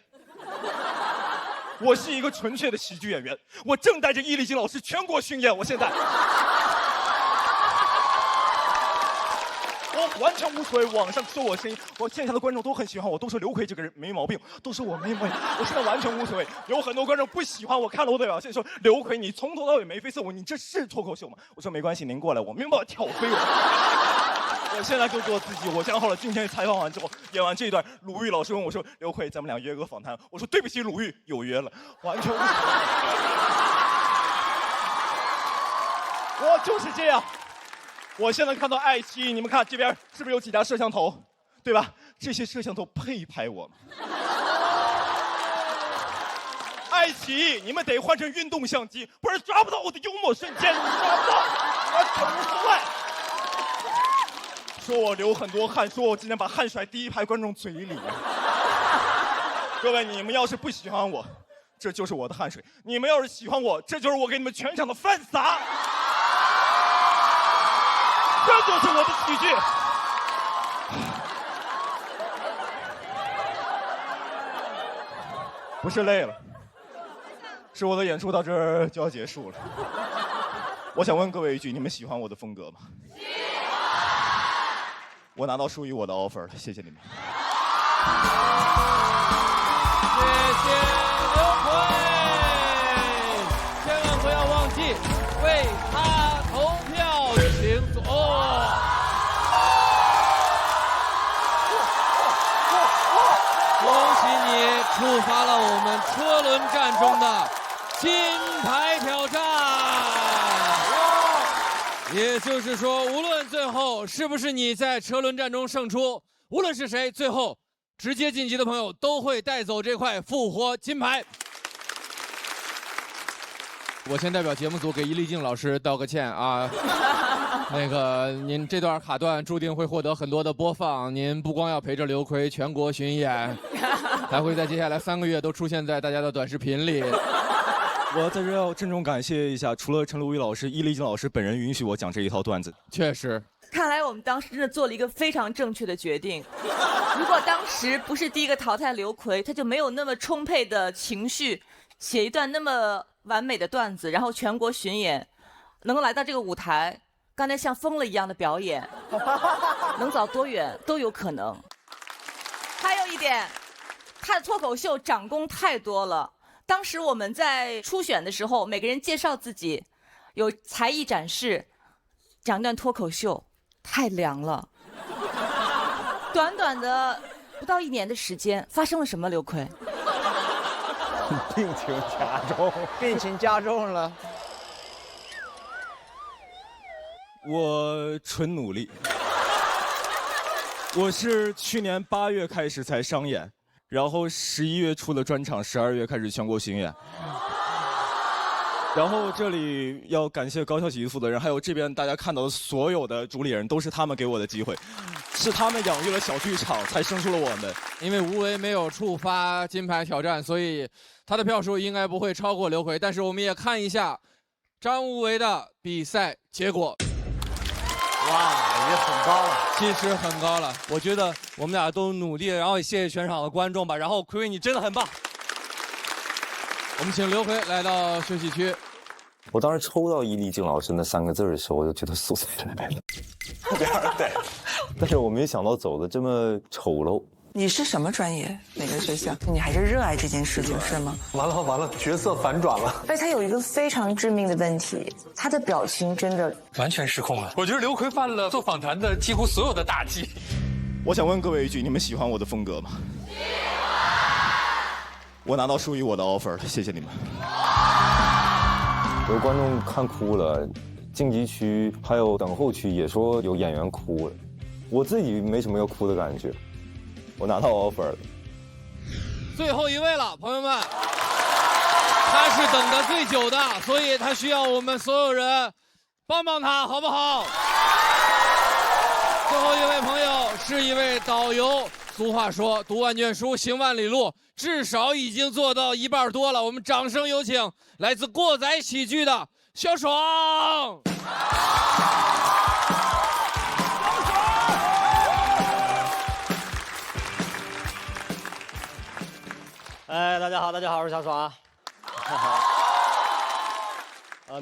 我是一个纯粹的喜剧演员，我正带着易立竞老师全国巡演，我现在。我完全无所谓，网上说我声音，我线下的观众都很喜欢我，都说刘奎这个人没毛病，都说我没毛病，我现在完全无所谓。有很多观众不喜欢我，看了我的表现说刘奎你从头到尾眉飞色舞，你这是脱口秀吗？我说没关系，您过来，我没有办法挑飞我。我现在就做自己，我讲好了，今天采访完之后，演完这一段，鲁豫老师问我说刘奎，咱们俩约个访谈，我说对不起鲁豫，有约了，完全无所谓。我就是这样。我现在看到爱奇艺，你们看这边是不是有几家摄像头，对吧？这些摄像头配拍我们。爱奇艺，你们得换成运动相机，不然抓不到我的幽默瞬间，你抓不到，完全无所谓。说我流很多汗，说我今天把汗甩第一排观众嘴里。各位，你们要是不喜欢我，这就是我的汗水；你们要是喜欢我，这就是我给你们全场的饭撒。这就是我的喜剧。不是累了，是我的演出到这儿就要结束了。我想问各位一句，你们喜欢我的风格吗？我拿到属于我的 offer 了，谢谢你们。谢谢刘奎，千万不要忘记为他投票，请左。恭喜你触发了我们车轮战中的金牌挑战。也就是说，无论最后是不是你在车轮战中胜出，无论是谁，最后直接晋级的朋友都会带走这块复活金牌。我先代表节目组给易立竞老师道个歉啊，那个您这段卡段注定会获得很多的播放，您不光要陪着刘奎全国巡演，还会在接下来3个月都出现在大家的短视频里。我在这要郑重感谢一下，除了陈鲁豫老师，易立竞老师本人允许我讲这一套段子。确实，看来我们当时真的做了一个非常正确的决定。如果当时不是第一个淘汰刘奎，他就没有那么充沛的情绪，写一段那么完美的段子，然后全国巡演，能够来到这个舞台，刚才像疯了一样的表演，能走多远都有可能。还有一点，他的脱口秀长功太多了。当时我们在初选的时候，每个人介绍自己，有才艺展示，讲一段脱口秀，太凉了。短短的不到1年的时间，发生了什么？刘奎，病情加重，病情加重了。我纯努力。我是去年8月开始才商演。然后11月出的专场，12月开始全国巡演。然后这里要感谢高校喜剧负责人，还有这边大家看到的所有的主理人，都是他们给我的机会。是他们养育了小剧场，才生出了我们。因为吴为没有触发金牌挑战，所以他的票数应该不会超过刘奎。但是我们也看一下张无为的比赛结果。哇，也很高了，其实很高了。我觉得我们俩都努力了，然后也谢谢全场的观众吧。然后奎奎，你真的很棒。我们请刘奎来到休息区。我当时抽到伊丽静老师那3个字的时候，我就觉得素材来了。对，但是我没想到走的这么丑陋。你是什么专业？哪个学校？你还是热爱这件事情是吗？完了，角色反转了。而且他有一个非常致命的问题，他的表情真的完全失控了。我觉得刘奎犯了做访谈的几乎所有的大忌。我想问各位一句，你们喜欢我的风格吗？我拿到属于我的 offer 了，谢谢你们。有观众看哭了，晋级区还有等候区也说有演员哭了，我自己没什么要哭的感觉，我拿到 offer 了。最后一位了，朋友们，他是等得最久的，所以他需要我们所有人帮帮他，好不好？最后一位朋友是一位导游，俗话说读万卷书，行万里路，至少已经做到1半多了。我们掌声有请来自过载喜剧的小爽。哎，大家好，我是小爽。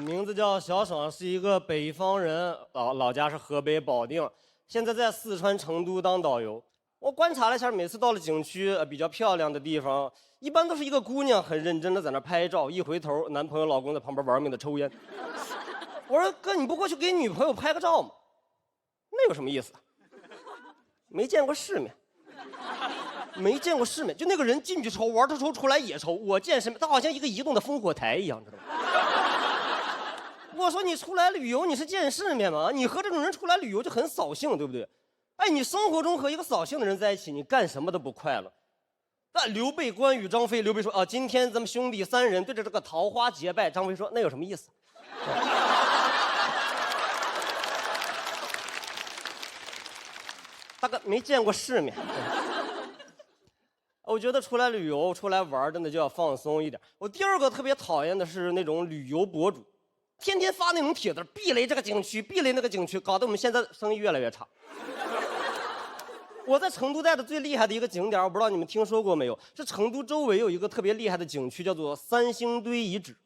名字叫小爽，是一个北方人，老家是河北保定，现在在四川成都当导游。我观察了一下，每次到了景区比较漂亮的地方，一般都是一个姑娘很认真的在那拍照，一回头男朋友老公在旁边玩命的抽烟。我说哥，你不过去给女朋友拍个照吗？那有什么意思？没见过世面。没见过世面，就那个人进去抽，玩他抽，出来也抽。我见世面，他好像一个移动的烽火台一样，知道吗？我说你出来旅游，你是见世面吗？你和这种人出来旅游就很扫兴，对不对？哎，你生活中和一个扫兴的人在一起，你干什么都不快乐。那刘备、关羽、张飞，刘备说啊，今天咱们兄弟3人对着这个桃花结拜。张飞说那有什么意思？大哥没见过世面。我觉得出来旅游、出来玩，真的就要放松一点。我第2个特别讨厌的是那种旅游博主，天天发那种帖子，避雷这个景区，避雷那个景区，搞得我们现在生意越来越差。我在成都待的最厉害的一个景点，我不知道你们听说过没有？是成都周围有一个特别厉害的景区，叫做3星堆遗址。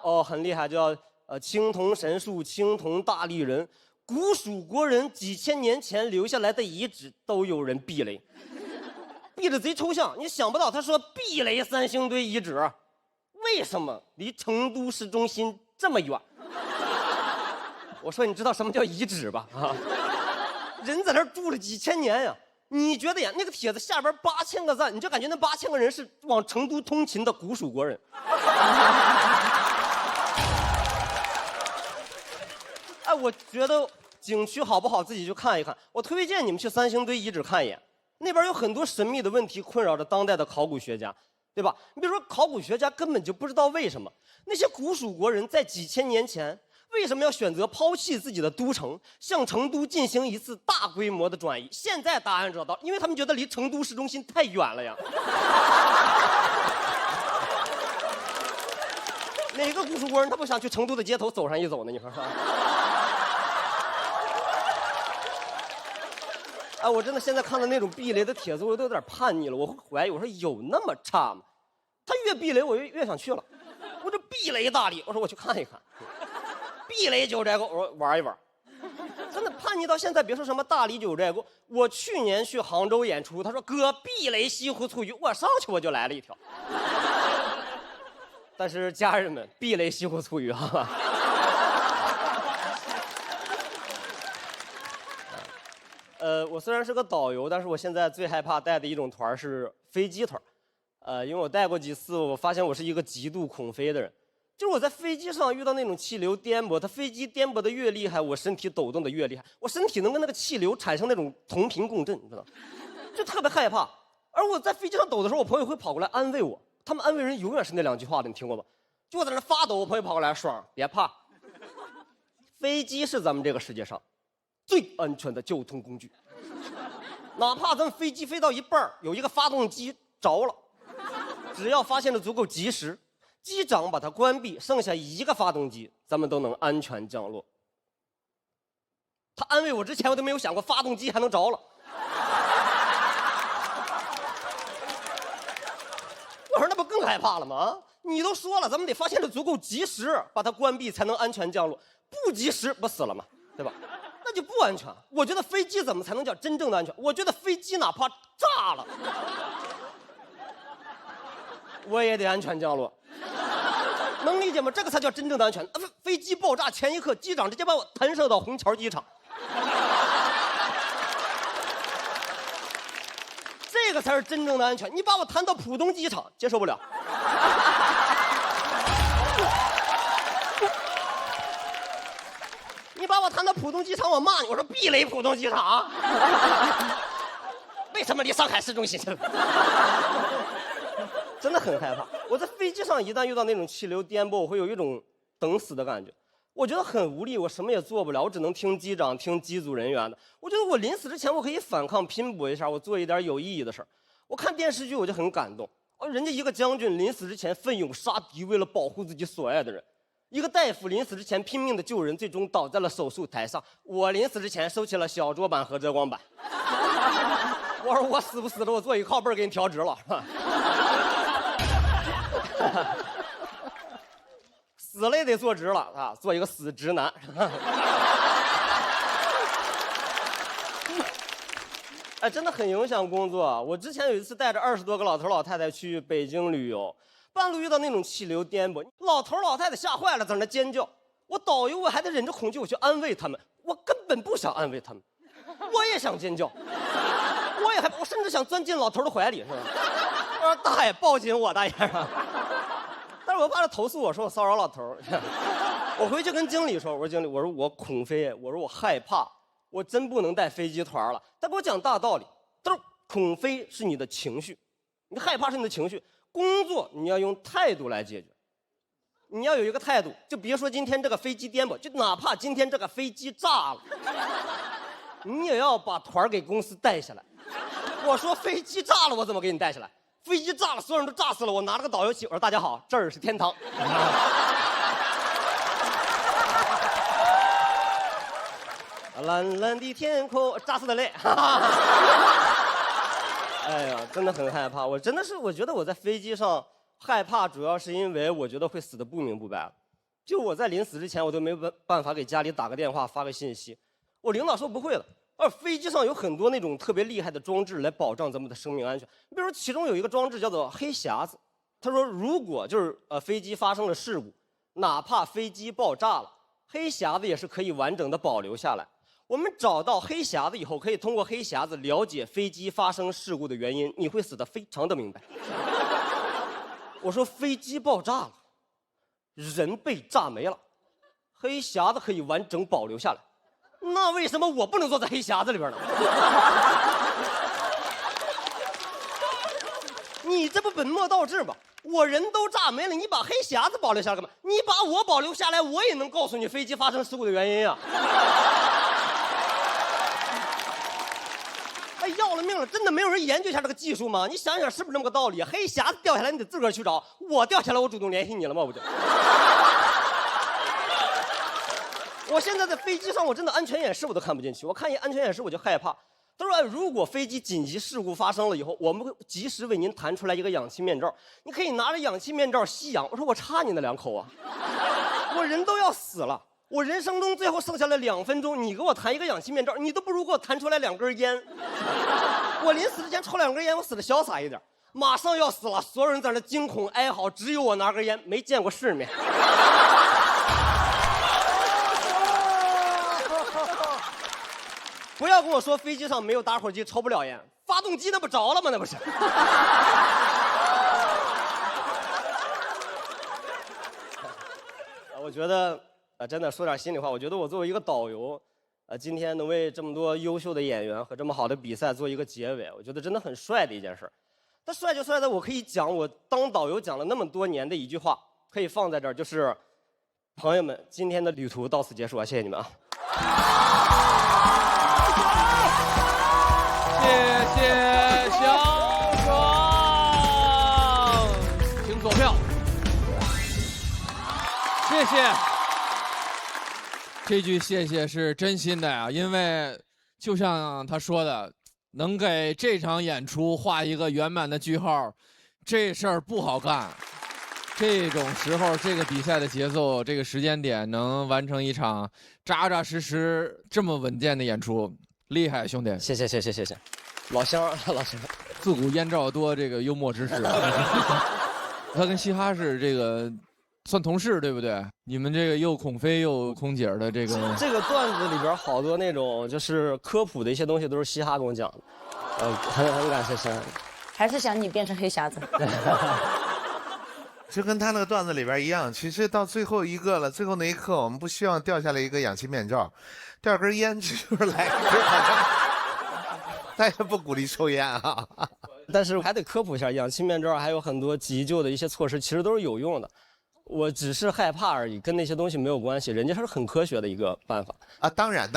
哦，很厉害，叫青铜神树、青铜大立人，古蜀国人几千年前留下来的遗址都有人避雷。避得贼抽象，你想不到他说避雷3星堆遗址，为什么离成都市中心这么远？我说你知道什么叫遗址吧？啊，人在那儿住了几千年呀！你觉得呀？那个帖子下边8000个赞，你就感觉那8000个人是往成都通勤的古蜀国人。哎，我觉得景区好不好自己去看一看。我推荐你们去3星堆遗址看一眼。那边有很多神秘的问题困扰着当代的考古学家，对吧？你比如说，考古学家根本就不知道为什么那些古蜀国人在几千年前为什么要选择抛弃自己的都城，向成都进行一次大规模的转移。现在答案找到，因为他们觉得离成都市中心太远了呀。哪个古蜀国人他不想去成都的街头走上一走呢？你说说。哎，我真的现在看到那种避雷的帖子，我都有点叛逆了。我会怀疑，我说有那么差吗？他越避雷，我越想去了。我这避雷大礼，我说我去看一看。避雷九寨沟，我说玩一玩。真的叛逆到现在，别说什么大理九寨沟，我去年去杭州演出，他说哥避雷西湖醋鱼，我上去我就来了一条。但是家人们，避雷西湖醋鱼哈。我虽然是个导游，但是我现在最害怕带的一种团是飞机团。因为我带过几次，我发现我是一个极度恐飞的人。就是我在飞机上遇到那种气流颠簸，它飞机颠簸的越厉害，我身体抖动的越厉害，我身体能跟那个气流产生那种同频共振，你知道吗？就特别害怕。而我在飞机上抖的时候，我朋友会跑过来安慰我，他们安慰人永远是那2句话的，你听过吗？就我在那发抖，我朋友跑过来，爽，别怕，飞机是咱们这个世界上最安全的交通工具。哪怕咱们飞机飞到一半有一个发动机着了，只要发现的足够及时，机长把它关闭，剩下一个发动机，咱们都能安全降落。他安慰我之前，我都没有想过发动机还能着了。我说那不更害怕了吗？你都说了，咱们得发现的足够及时，把它关闭才能安全降落。不及时不死了吗？对吧？那就不安全。我觉得飞机怎么才能叫真正的安全？我觉得飞机哪怕炸了，我也得安全降落。能理解吗？这个才叫真正的安全。飞机爆炸前一刻，机长直接把我弹射到虹桥机场。这个才是真正的安全。你把我弹到浦东机场，接受不了。你把我弹到浦东机场，我骂你，我说避雷浦东机场。为什么离上海市中心？真的很害怕。我在飞机上一旦遇到那种气流颠簸，我会有一种等死的感觉。我觉得很无力，我什么也做不了，我只能听机长、听机组人员的。我觉得我临死之前，我可以反抗、拼搏一下，我做一点有意义的事儿。我看电视剧我就很感动，人家一个将军临死之前奋勇杀敌，为了保护自己所爱的人；一个大夫临死之前拼命的救人，最终倒在了手术台上。我临死之前收起了小桌板和遮光板。我说我死不死的，我坐一靠背给你调直了，是吧？死了也得坐直了啊，做一个死直男。哎，真的很影响工作。我之前有一次带着20多个老头老太太去北京旅游，半路遇到那种气流颠簸，老头老太太吓坏了，在那尖叫。我导游我还得忍着恐惧，我去安慰他们。我根本不想安慰他们，我也想尖叫，我也害怕，我甚至想钻进老头的怀里，是吧？我说大爷，抱紧我，大爷。但是我怕他投诉我说我骚扰老头。我回去跟经理说，我说经理，我说我恐飞，我说我害怕，我真不能带飞机团了。他给我讲大道理，他说恐飞是你的情绪，你害怕是你的情绪，工作你要用态度来解决。你要有一个态度，就别说今天这个飞机颠簸，就哪怕今天这个飞机炸了，你也要把团给公司带下来。我说飞机炸了，我怎么给你带下来？飞机炸了，所有人都炸死了。我拿了个导游旗，我说大家好，这儿是天堂。蓝蓝的天空，炸死的泪。哎呀，真的很害怕。我真的是，我觉得我在飞机上害怕，主要是因为我觉得会死得不明不白了。就我在临死之前，我都没办法给家里打个电话、发个信息。我领导说不会了。飞机上有很多那种特别厉害的装置来保障咱们的生命安全。比如说，其中有一个装置叫做黑匣子。他说，如果就是飞机发生了事故，哪怕飞机爆炸了，黑匣子也是可以完整的保留下来。我们找到黑匣子以后，可以通过黑匣子了解飞机发生事故的原因，你会死得非常的明白。我说飞机爆炸了，人被炸没了，黑匣子可以完整保留下来。那为什么我不能坐在黑匣子里边呢？你这不本末倒置吧？我人都炸没了，你把黑匣子保留下来干嘛？你把我保留下来，我也能告诉你飞机发生事故的原因啊！哎，要了命了！真的没有人研究一下这个技术吗？你想想是不是这么个道理？黑匣子掉下来，你得自个儿去找。我掉下来，我主动联系你了吗？我就。我现在在飞机上，我真的安全演示我都看不进去。我看一安全演示我就害怕。他说，如果飞机紧急事故发生了以后，我们会及时为您弹出来一个氧气面罩，你可以拿着氧气面罩吸氧。我说我插你那2口啊，我人都要死了，我人生中最后剩下了2分钟，你给我弹一个氧气面罩，你都不如给我弹出来2根烟。我临死之前抽2根烟，我死得潇洒一点。马上要死了，所有人在那惊恐哀嚎，只有我拿根烟，没见过世面。不要跟我说飞机上没有打火机抽不了烟，发动机那不着了吗？那不是。我觉得真的说点心里话，我觉得我作为一个导游，今天能为这么多优秀的演员和这么好的比赛做一个结尾，我觉得真的很帅的一件事。但帅就帅在我可以讲我当导游讲了那么多年的一句话，可以放在这儿，就是朋友们，今天的旅途到此结束啊，谢谢你们啊。谢小爽，请左票。谢谢。这句谢谢是真心的呀，因为就像他说的，能给这场演出画一个圆满的句号，这事儿不好干。这种时候，这个比赛的节奏，这个时间点，能完成一场扎扎实实这么稳健的演出，厉害，兄弟！谢谢，老乡，自古燕赵多这个幽默之士。他跟嘻哈是这个算同事对不对？你们这个又孔飞又空姐的这个段子里边好多那种就是科普的一些东西都是嘻哈跟我讲的，很感谢山。还是想你变成黑匣子。就跟他那个段子里边一样，其实到最后一个了，最后那一刻，我们不希望掉下来一个氧气面罩，掉根烟就是来，大家不鼓励抽烟啊。但是还得科普一下，氧气面罩还有很多急救的一些措施，其实都是有用的。我只是害怕而已，跟那些东西没有关系，人家是很科学的一个办法啊。当然。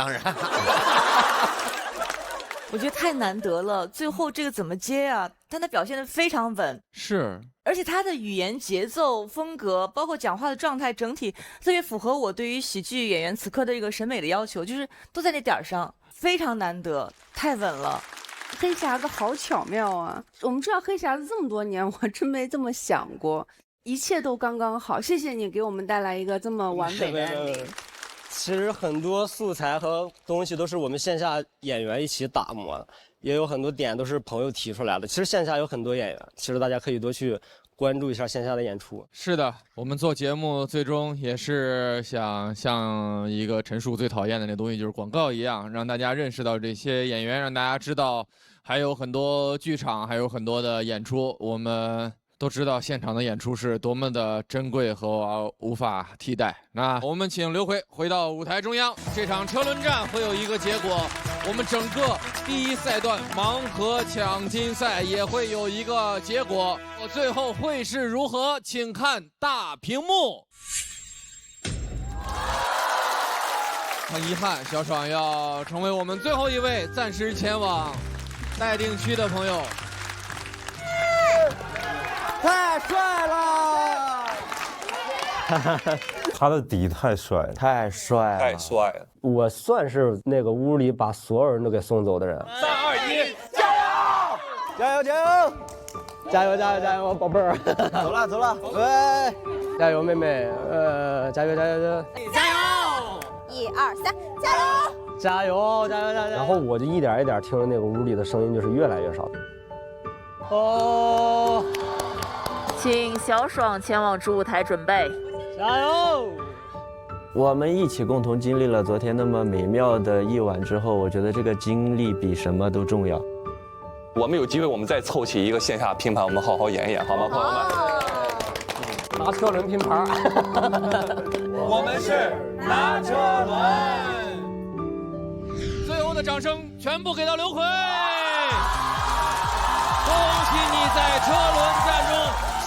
我觉得太难得了，最后这个怎么接啊？但他表现得非常稳，是，而且他的语言节奏风格，包括讲话的状态，整体特别符合我对于喜剧演员此刻的一个审美的要求，就是都在那点儿上，非常难得，太稳了。黑匣子好巧妙啊！我们知道黑匣子这么多年，我真没这么想过，一切都刚刚好。谢谢你给我们带来一个这么完美的案例。其实很多素材和东西都是我们线下演员一起打磨的，也有很多点都是朋友提出来的。其实线下有很多演员，其实大家可以多去关注一下线下的演出。是的，我们做节目最终也是想像一个陈述最讨厌的那东西，就是广告一样，让大家认识到这些演员，让大家知道还有很多剧场，还有很多的演出。我们都知道现场的演出是多么的珍贵和无法替代。那我们请刘回回到舞台中央，这场车轮战会有一个结果，我们整个第一赛段盲盒抢金赛也会有一个结果，最后会是如何，请看大屏幕。很遗憾，小爽要成为我们最后一位暂时前往待定区的朋友。太帅了！他的底太帅了，太帅了，太帅了！我算是那个屋里把所有人都给送走的人。3、2、1，加油！加油！加油！加油！加油！加油，宝贝儿！走了！喂！加油，妹妹！加油！加油！加油！ 1、2、3，加油！加油！加油！加油！然后我就一点一点听着那个屋里的声音就是越来越少。哦。请小爽前往主舞台准备，加油！我们一起共同经历了昨天那么美妙的一晚之后，我觉得这个经历比什么都重要。我们有机会，我们再凑齐一个线下拼盘，我们好好演一演，好吗，朋友们？拿车轮拼盘。我们是拿车轮。最后的掌声全部给到刘奎，恭喜你在车轮战中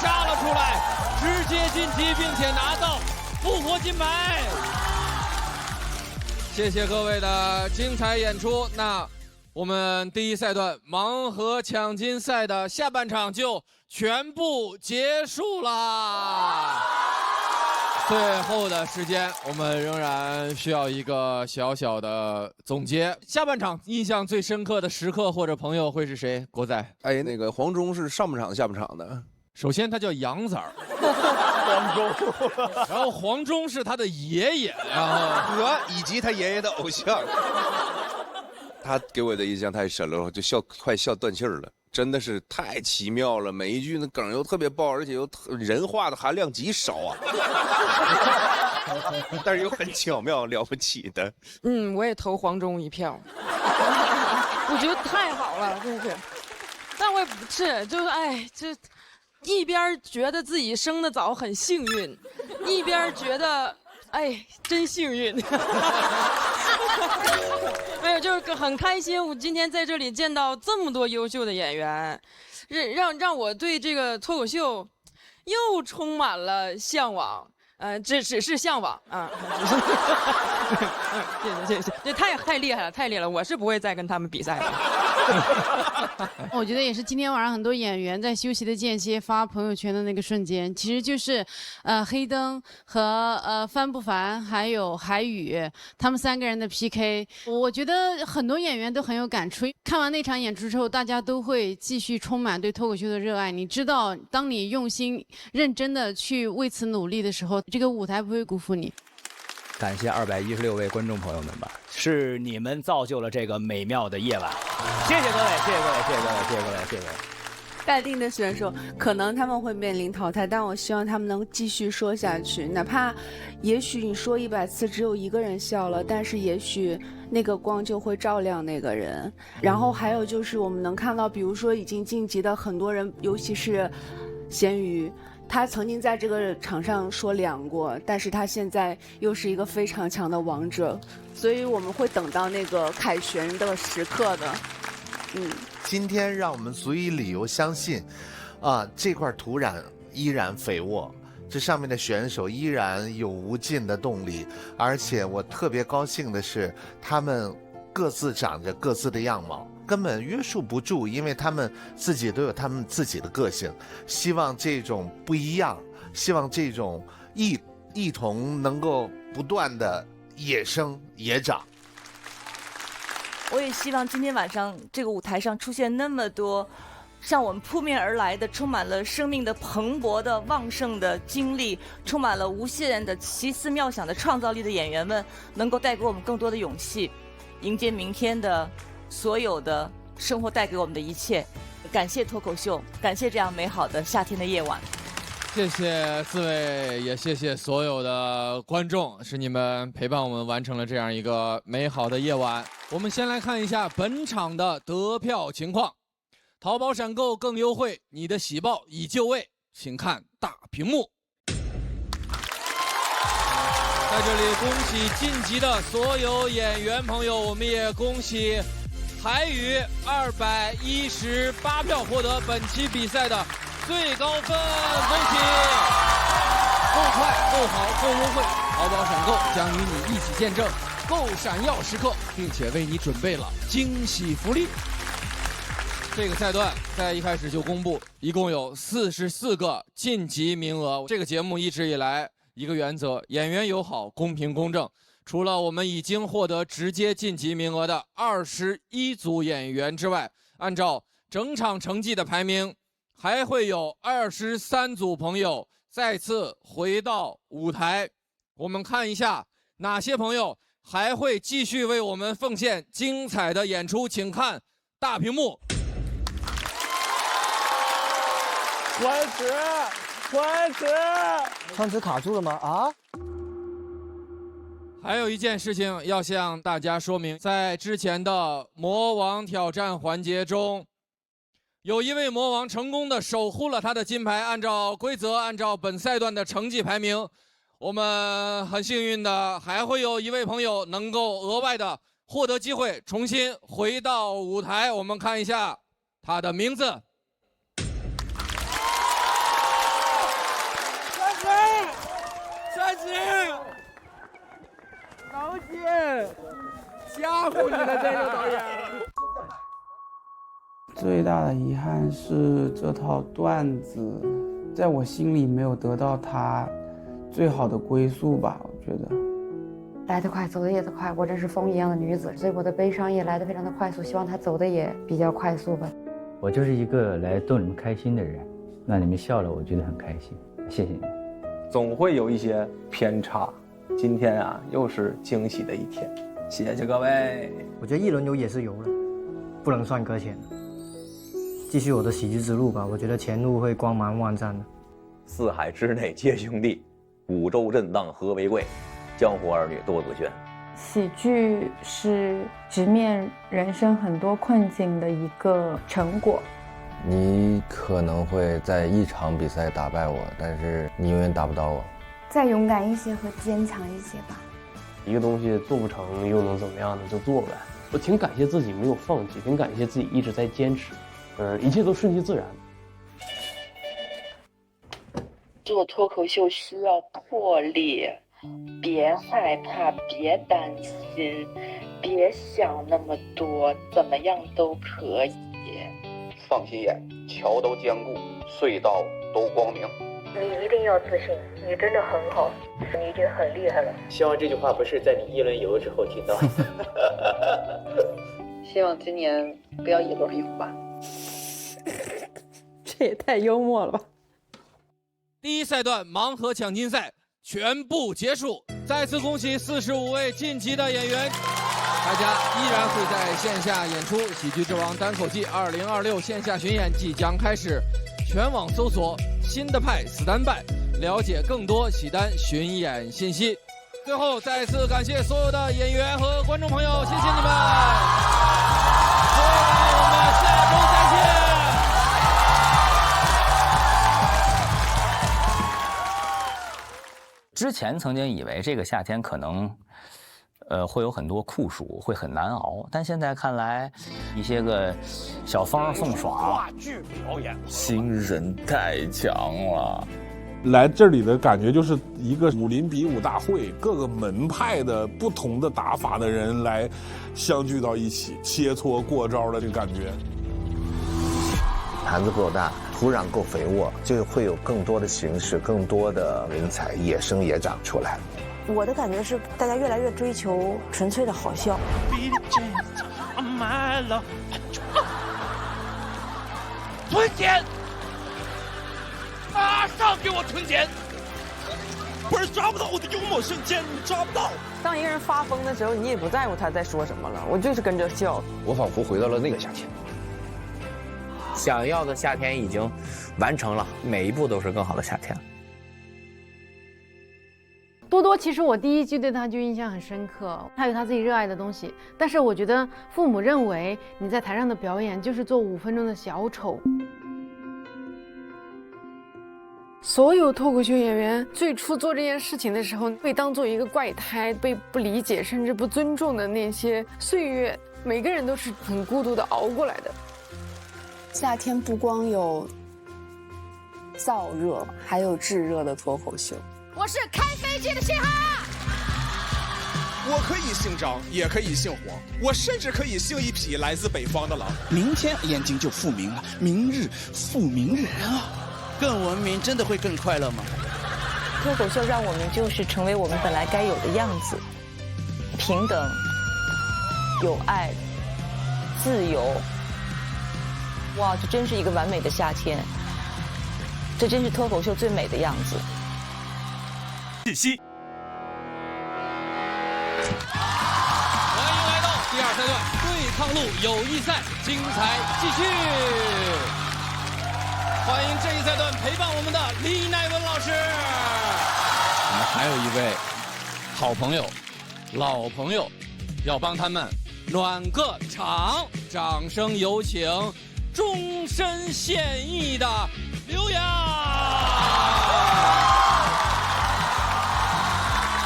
杀了出来，直接晋级，并且拿到复活金牌。谢谢各位的精彩演出。那我们第一赛段盲盒抢金赛的下半场就全部结束啦。最后的时间，我们仍然需要一个小小的总结。下半场印象最深刻的时刻或者朋友会是谁？国仔，哎，那个黄忠是上半场下半场的。首先他叫杨子儿，黄忠，然后黄忠是他的爷爷，然后以及他爷爷的偶像。他给我的印象太深了，就快笑断气儿了。真的是太奇妙了，每一句那梗又特别爆，而且又人话的含量极少啊，但是又很巧妙，了不起的。我也投黄忠一票，我觉得太好了，真是。但我也不是，就是这一边觉得自己生得早很幸运，一边觉得真幸运。没有，就是很开心。我今天在这里见到这么多优秀的演员，让我对这个脱口秀又充满了向往。这只是向往啊！谢谢，这太厉害了，太厉害了！我是不会再跟他们比赛了。我觉得也是今天晚上很多演员在休息的间歇发朋友圈的那个瞬间，其实就是黑灯和范不凡还有海宇他们3个人的 PK。我觉得很多演员都很有感触，看完那场演出之后，大家都会继续充满对脱口秀的热爱。你知道，当你用心认真的去为此努力的时候，这个舞台不会辜负你。感谢216位观众朋友们吧，是你们造就了这个美妙的夜晚。谢谢各位，谢谢各位，谢谢各位，谢谢各位，谢谢各位。待定的选手可能他们会面临淘汰，但我希望他们能继续说下去，哪怕也许你说100次只有1个人笑了，但是也许那个光就会照亮那个人。然后还有就是我们能看到，比如说已经晋级的很多人，尤其是咸鱼。他曾经在这个场上说凉过，但是他现在又是一个非常强的王者，所以我们会等到那个凯旋的时刻的。今天让我们足以理由相信，这块土壤依然肥沃，这上面的选手依然有无尽的动力，而且我特别高兴的是，他们各自长着各自的样貌。根本约束不住，因为他们自己都有他们自己的个性。希望这种不一样，希望这种异同能够不断的野生野长。我也希望今天晚上这个舞台上出现那么多向我们扑面而来的、充满了生命的蓬勃的旺盛的精力，充满了无限的奇思妙想的创造力的演员们，能够带给我们更多的勇气，迎接明天的所有的生活带给我们的一切。感谢脱口秀，感谢这样美好的夏天的夜晚。谢谢4位，也谢谢所有的观众，是你们陪伴我们完成了这样一个美好的夜晚。我们先来看一下本场的得票情况。淘宝闪购更优惠，你的喜报已就位，请看大屏幕。在这里恭喜晋级的所有演员朋友，我们也恭喜海宇218票获得本期比赛的最高分，恭喜！够快、够好、够优惠，淘宝闪购将与你一起见证够闪耀时刻，并且为你准备了惊喜福利。这个赛段在一开始就公布，一共有44个晋级名额。这个节目一直以来一个原则：演员友好、公平公正。除了我们已经获得直接晋级名额的21组演员之外，按照整场成绩的排名，还会有23组朋友再次回到舞台。我们看一下哪些朋友还会继续为我们奉献精彩的演出，请看大屏幕。宽尺卡住了吗？啊？还有一件事情要向大家说明，在之前的魔王挑战环节中，有一位魔王成功的守护了他的金牌。按照规则，按照本赛段的成绩排名，我们很幸运的还会有一位朋友能够额外的获得机会，重新回到舞台。我们看一下他的名字。三金，导演，吓唬你了，这个导演。最大的遗憾是这套段子，在我心里没有得到它最好的归宿吧，我觉得。来得快，走得也得快，我真是风一样的女子，所以我的悲伤也来得非常的快速，希望它走得也比较快速吧。我就是一个来逗你们开心的人，让你们笑了，我觉得很开心，谢谢你们。总会有一些偏差，今天啊又是惊喜的一天，谢谢各位。我觉得一轮游也是游了，不能算搁浅了。继续我的喜剧之路吧，我觉得前路会光芒万丈的。四海之内皆兄弟，五洲震荡和为贵，江湖儿女多子轩。喜剧是直面人生很多困境的一个成果。你可能会在一场比赛打败我，但是你永远打不倒我。再勇敢一些和坚强一些吧。一个东西做不成又能怎么样呢？就做呗。我挺感谢自己没有放弃，挺感谢自己一直在坚持，一切都顺其自然。做脱口秀需要魄力，别害怕，别担心，别别想那么多，怎么样都可以。放心眼，桥都坚固，隧道都光明。你一定要自信，你真的很好，你已经很厉害了。希望这句话不是在你一轮游之后听到。希望今年不要一轮游吧。这也太幽默了吧！第一赛段盲盒抢金赛全部结束，再次恭喜45位晋级的演员，大家依然会在线下演出。喜剧之王单口季2026线下巡演即将开始，全网搜索新的派 Standby， 了解更多喜单巡演信息。最后再次感谢所有的演员和观众朋友，谢谢你们！我们下周再见。之前曾经以为这个夏天可能，会有很多酷暑，会很难熬，但现在看来，一些个小风送爽，话剧表演，新人太强了。来这里的感觉就是一个武林比武大会，各个门派的不同的打法的人来相聚到一起，切磋过招的这个感觉。盘子够大，土壤够肥沃，就会有更多的形式，更多的人才野生也长出来。我的感觉是，大家越来越追求纯粹的好笑。存钱，马上给我存钱！不是抓不到我的幽默瞬间，你抓不到。当一个人发疯的时候，你也不在乎他在说什么了，我就是跟着笑。我仿佛回到了那个夏天。想要的夏天已经完成了，每一步都是更好的夏天。多多，其实我第一季对他就印象很深刻，他有他自己热爱的东西，但是我觉得父母认为你在台上的表演就是做5分钟的小丑。所有脱口秀演员最初做这件事情的时候，被当做一个怪胎，被不理解甚至不尊重的那些岁月，每个人都是很孤独的熬过来的。夏天不光有燥热，还有炙热的脱口秀。我是开飞机的信号。我可以姓张，也可以姓黄，我甚至可以姓一匹来自北方的狼。明天燕京就复明了，明日复明日啊！更文明真的会更快乐吗？脱口秀让我们就是成为我们本来该有的样子，平等、有爱、自由。哇，这真是一个完美的夏天，这真是脱口秀最美的样子。信息。欢迎来到第2赛段对抗路友谊赛，精彩继续。欢迎这一赛段陪伴我们的李乃文老师。我们还有一位好朋友、老朋友，要帮他们暖个场，掌声有请终身现役的刘洋。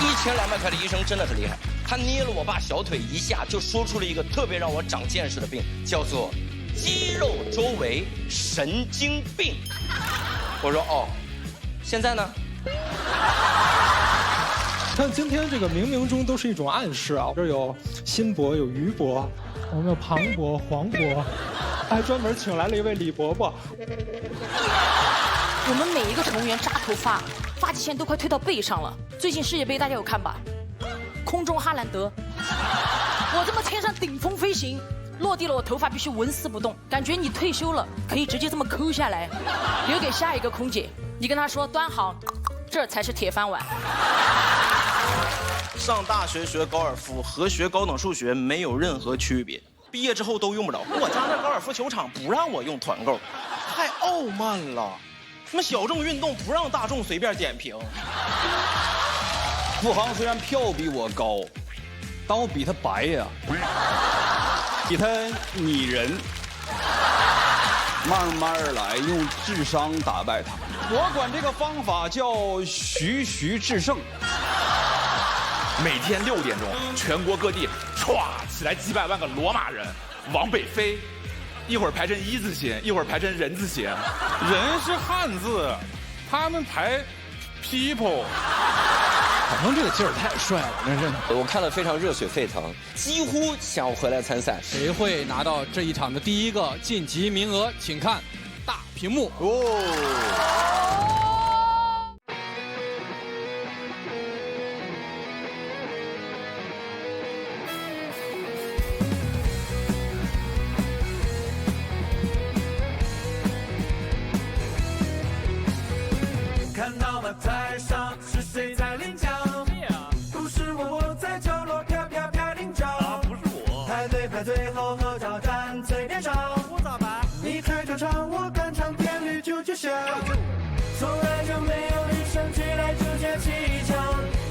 1200块的医生真的是厉害，他捏了我爸小腿一下，就说出了一个特别让我长见识的病，叫做肌肉周围神经病。我说哦，现在呢？看今天这个冥冥中都是一种暗示啊，这有辛伯，有于伯，我们有庞伯、黄伯，还专门请来了一位李伯伯。我们每一个成员扎头发，发际线都快推到背上了。最近世界杯大家有看吧？空中哈兰德，我这么天上顶峰飞行，落地了我头发必须纹丝不动，感觉你退休了可以直接这么抠下来，留给下一个空姐。你跟她说端好，这才是铁饭碗。上大学学高尔夫和学高等数学没有任何区别，毕业之后都用不着。我家那高尔夫球场不让我用团购，太傲慢了。什么小众运动不让大众随便点评。付航虽然票比我高，但我比他白呀，比他拟人。慢慢来，用智商打败他。我管这个方法叫徐徐制胜。每天6点钟，全国各地歘起来几百万个罗马人往北飞，一会儿排成一字形，一会儿排成人字形。人是汉字，他们排 people。海峰这个劲儿太帅了，真是。我看了非常热血沸腾，几乎想要回来参赛。谁会拿到这一场的第一个晋级名额？请看大屏幕哦。看到吗？台上是谁在领奖？不是我，我在角落啪啪啪领奖。不是我。排队排最后合照站最边上。我咋办？你开场唱，我赶场，点绿就响。从来就没有女生举来就架气枪。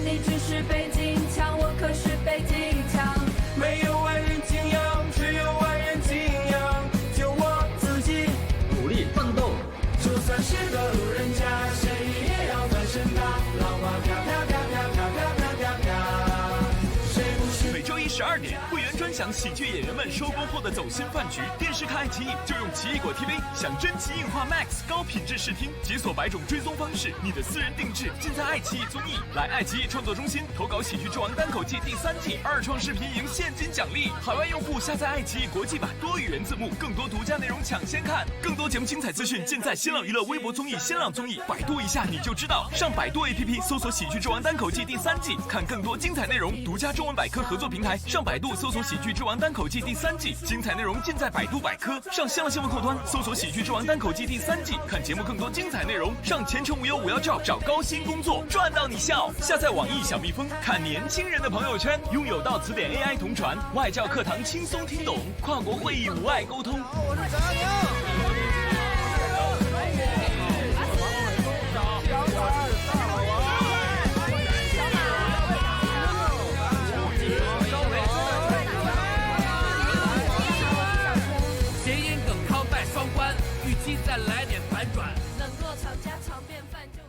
你只是北京腔，我可是北京腔。没有外人敬仰，只有外人敬仰。就我自己努力奋斗，就算是个路人甲。每周一12点，会员专享喜剧演员们收工后的走心饭局。电视看爱奇艺就用奇异果 TV，享真奇映画 Max 高品质视听，解锁100种追踪方式，你的私人定制尽在爱奇艺综艺。来爱奇艺创作中心投稿《喜剧之王》单口季第3季，2创视频赢现金奖励。海外用户下载爱奇艺国际版，多语言字幕，更多独家内容抢先看。更多节目精彩资讯尽在新浪娱乐微博综艺、新浪综艺，百度一下你就知道。上百度 APP 搜索《喜剧之王》单口季第3季，看更多精彩内容。独家中文百科合作平台，上百度搜索《喜剧之王》单口季第3季，精彩内容尽在百度百科。上新浪新闻客户端搜索《喜剧之王》单口季第3季，看节目更多精彩内容。上前程无忧无忧照，找高薪工作，赚到你笑。下载网易小蜜蜂，看年轻人的朋友圈，拥有到词典 AI 同传，外教课堂轻松听懂，跨国会议无碍沟通。我是贾宁。谐音梗靠带双关，预期再来点反转。能够吵架场面饭就。